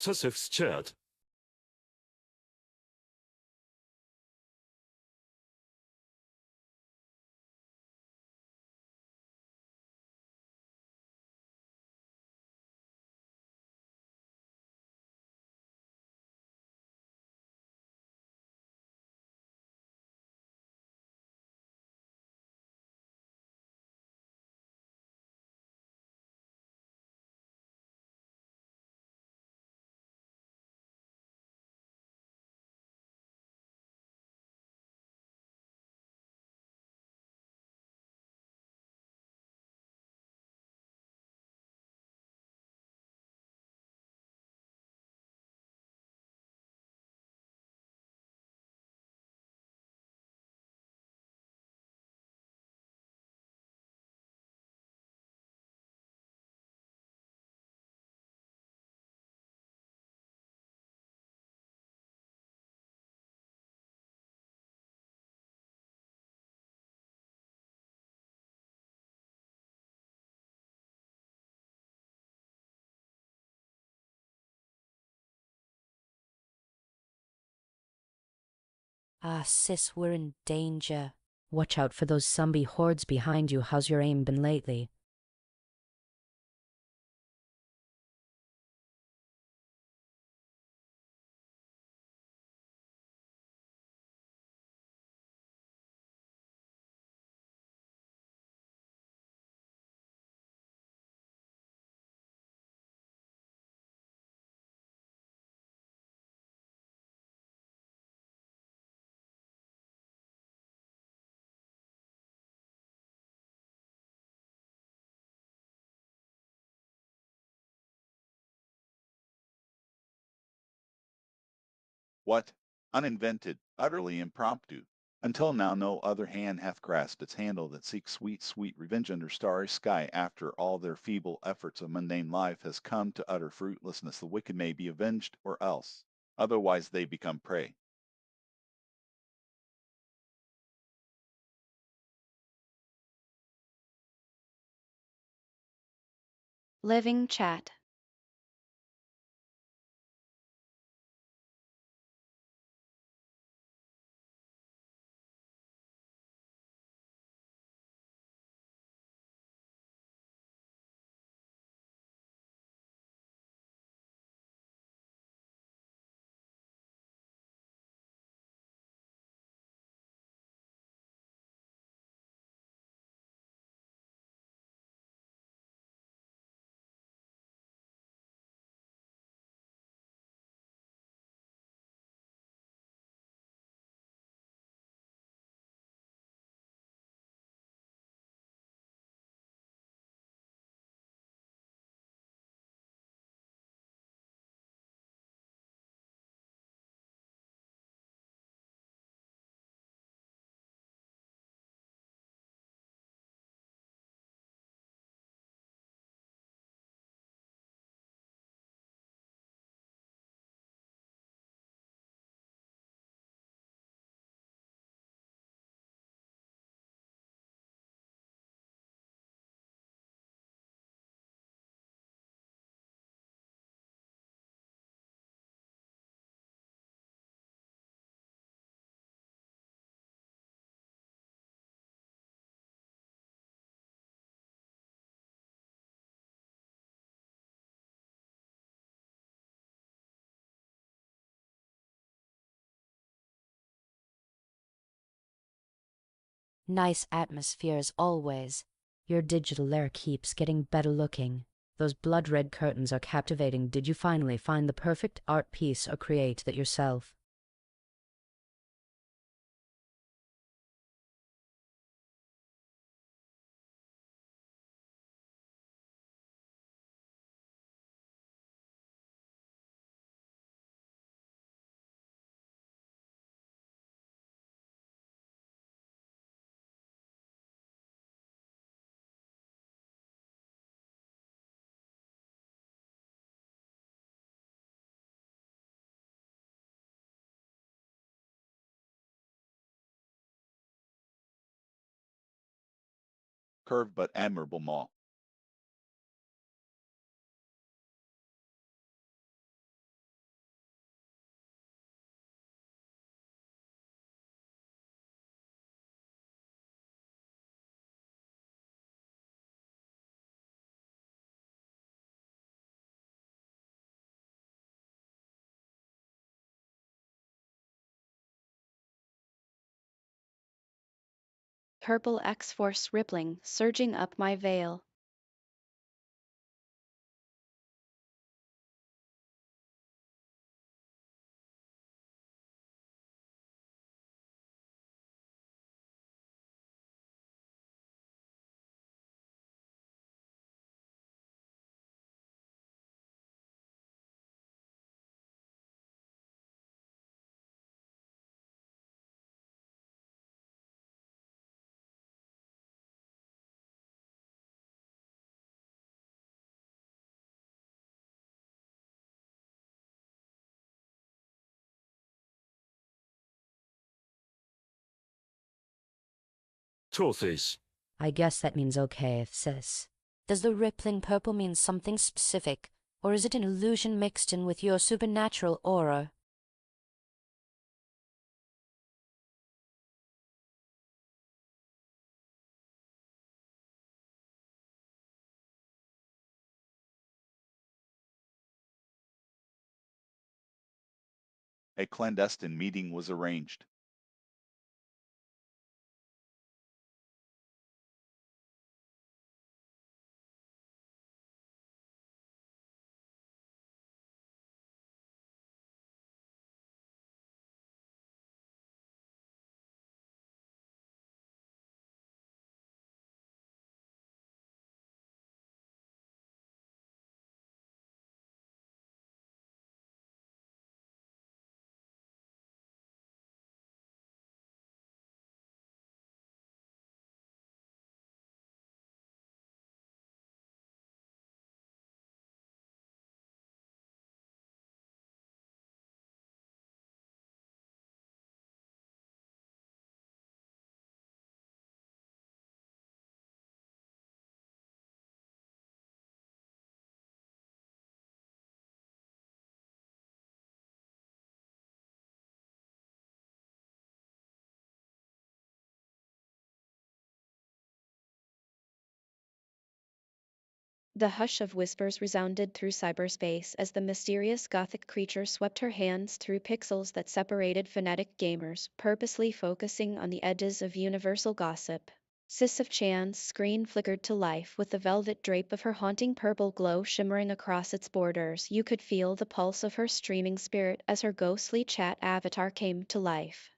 Sisyph's chat. Ah, sis, we're in danger. Watch out for those zombie hordes behind you. How's your aim been lately? What? Uninvented, utterly impromptu. Until now no other hand hath grasped its handle that seeks sweet, sweet revenge under starry sky after all their feeble efforts of mundane life has come to utter fruitlessness. The wicked may be avenged or else. Otherwise they become prey. Living chat. Nice atmosphere as always. Your digital lair keeps getting better looking. Those blood-red curtains are captivating. Did you finally find the perfect art piece or create that yourself? Curved but admirable maw. Purple X-force rippling, surging up my veil. Trollface. I guess that means okay, sis. Does the rippling purple mean something specific, or is it an illusion mixed in with your supernatural aura? A clandestine meeting was arranged. The hush of whispers resounded through cyberspace as the mysterious gothic creature swept her hands through pixels that separated phonetic gamers, purposely focusing on the edges of universal gossip. Sisyph-chan's screen flickered to life with the velvet drape of her haunting purple glow shimmering across its borders. You could feel the pulse of her streaming spirit as her ghostly chat avatar came to life.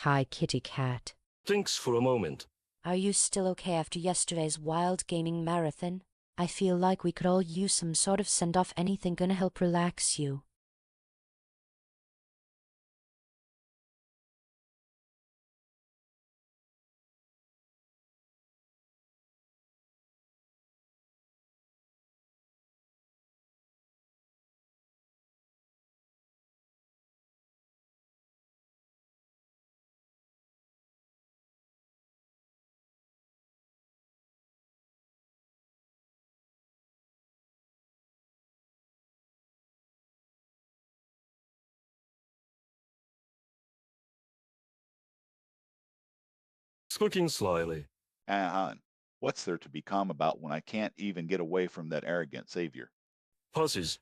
Hi, kitty cat. Thinks for a moment. Are you still okay after yesterday's wild gaming marathon? I feel like we could all use some sort of send-off, anything gonna help relax you. Squeaking slyly. Hon, what's there to be calm about when I can't even get away from that arrogant savior? Passes.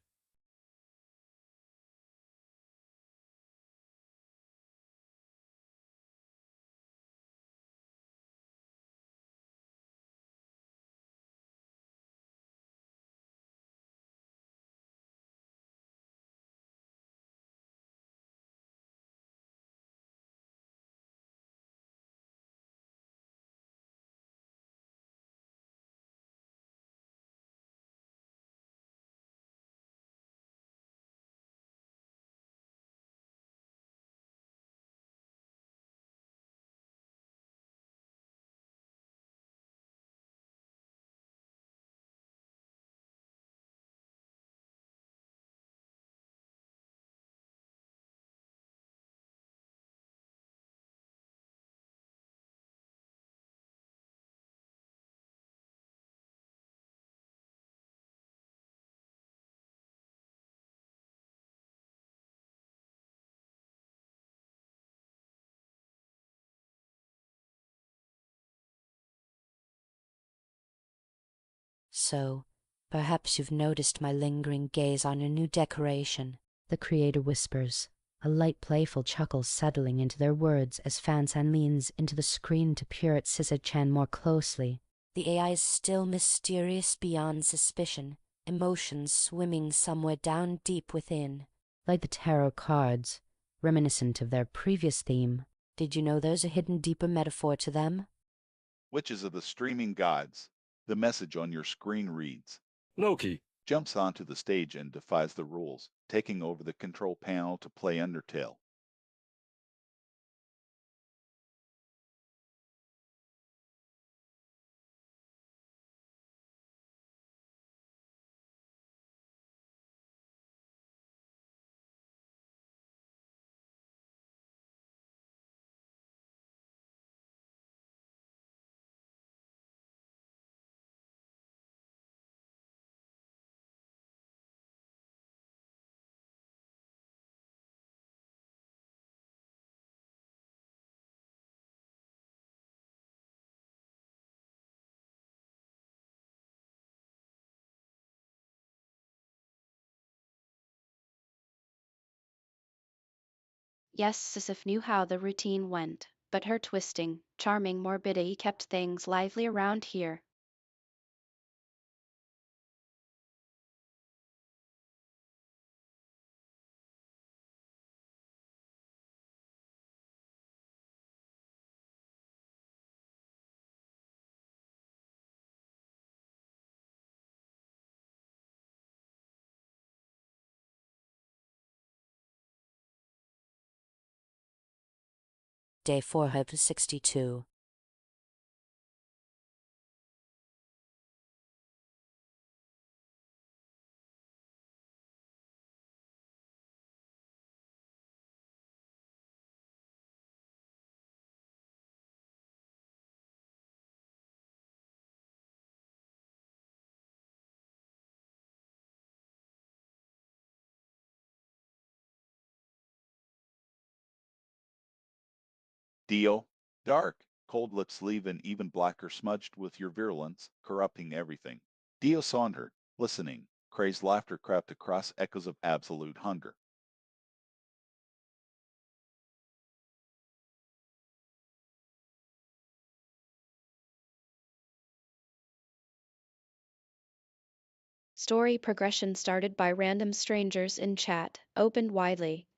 So, perhaps you've noticed my lingering gaze on your new decoration, the creator whispers. a light playful chuckle settling into their words as Fan-san leans into the screen to peer at Sisyph-chan more closely. The AI is still mysterious beyond suspicion, emotions swimming somewhere down deep within. Like the tarot cards, reminiscent of their previous theme. Did you know there's a hidden deeper metaphor to them? Witches of the streaming gods. The message on your screen reads. Naoki, Jumps onto the stage and defies the rules, taking over the control panel to play Undertale. Yes, Sisyph knew how the routine went, but her twisting, charming morbidity kept things lively around here. Day 462. Dio. Dark. Cold lips leave an even blacker smudged with your virulence, corrupting everything. Dio sauntered, listening. Crazed laughter crept across echoes of absolute hunger. Story progression started by random strangers in chat, opened widely,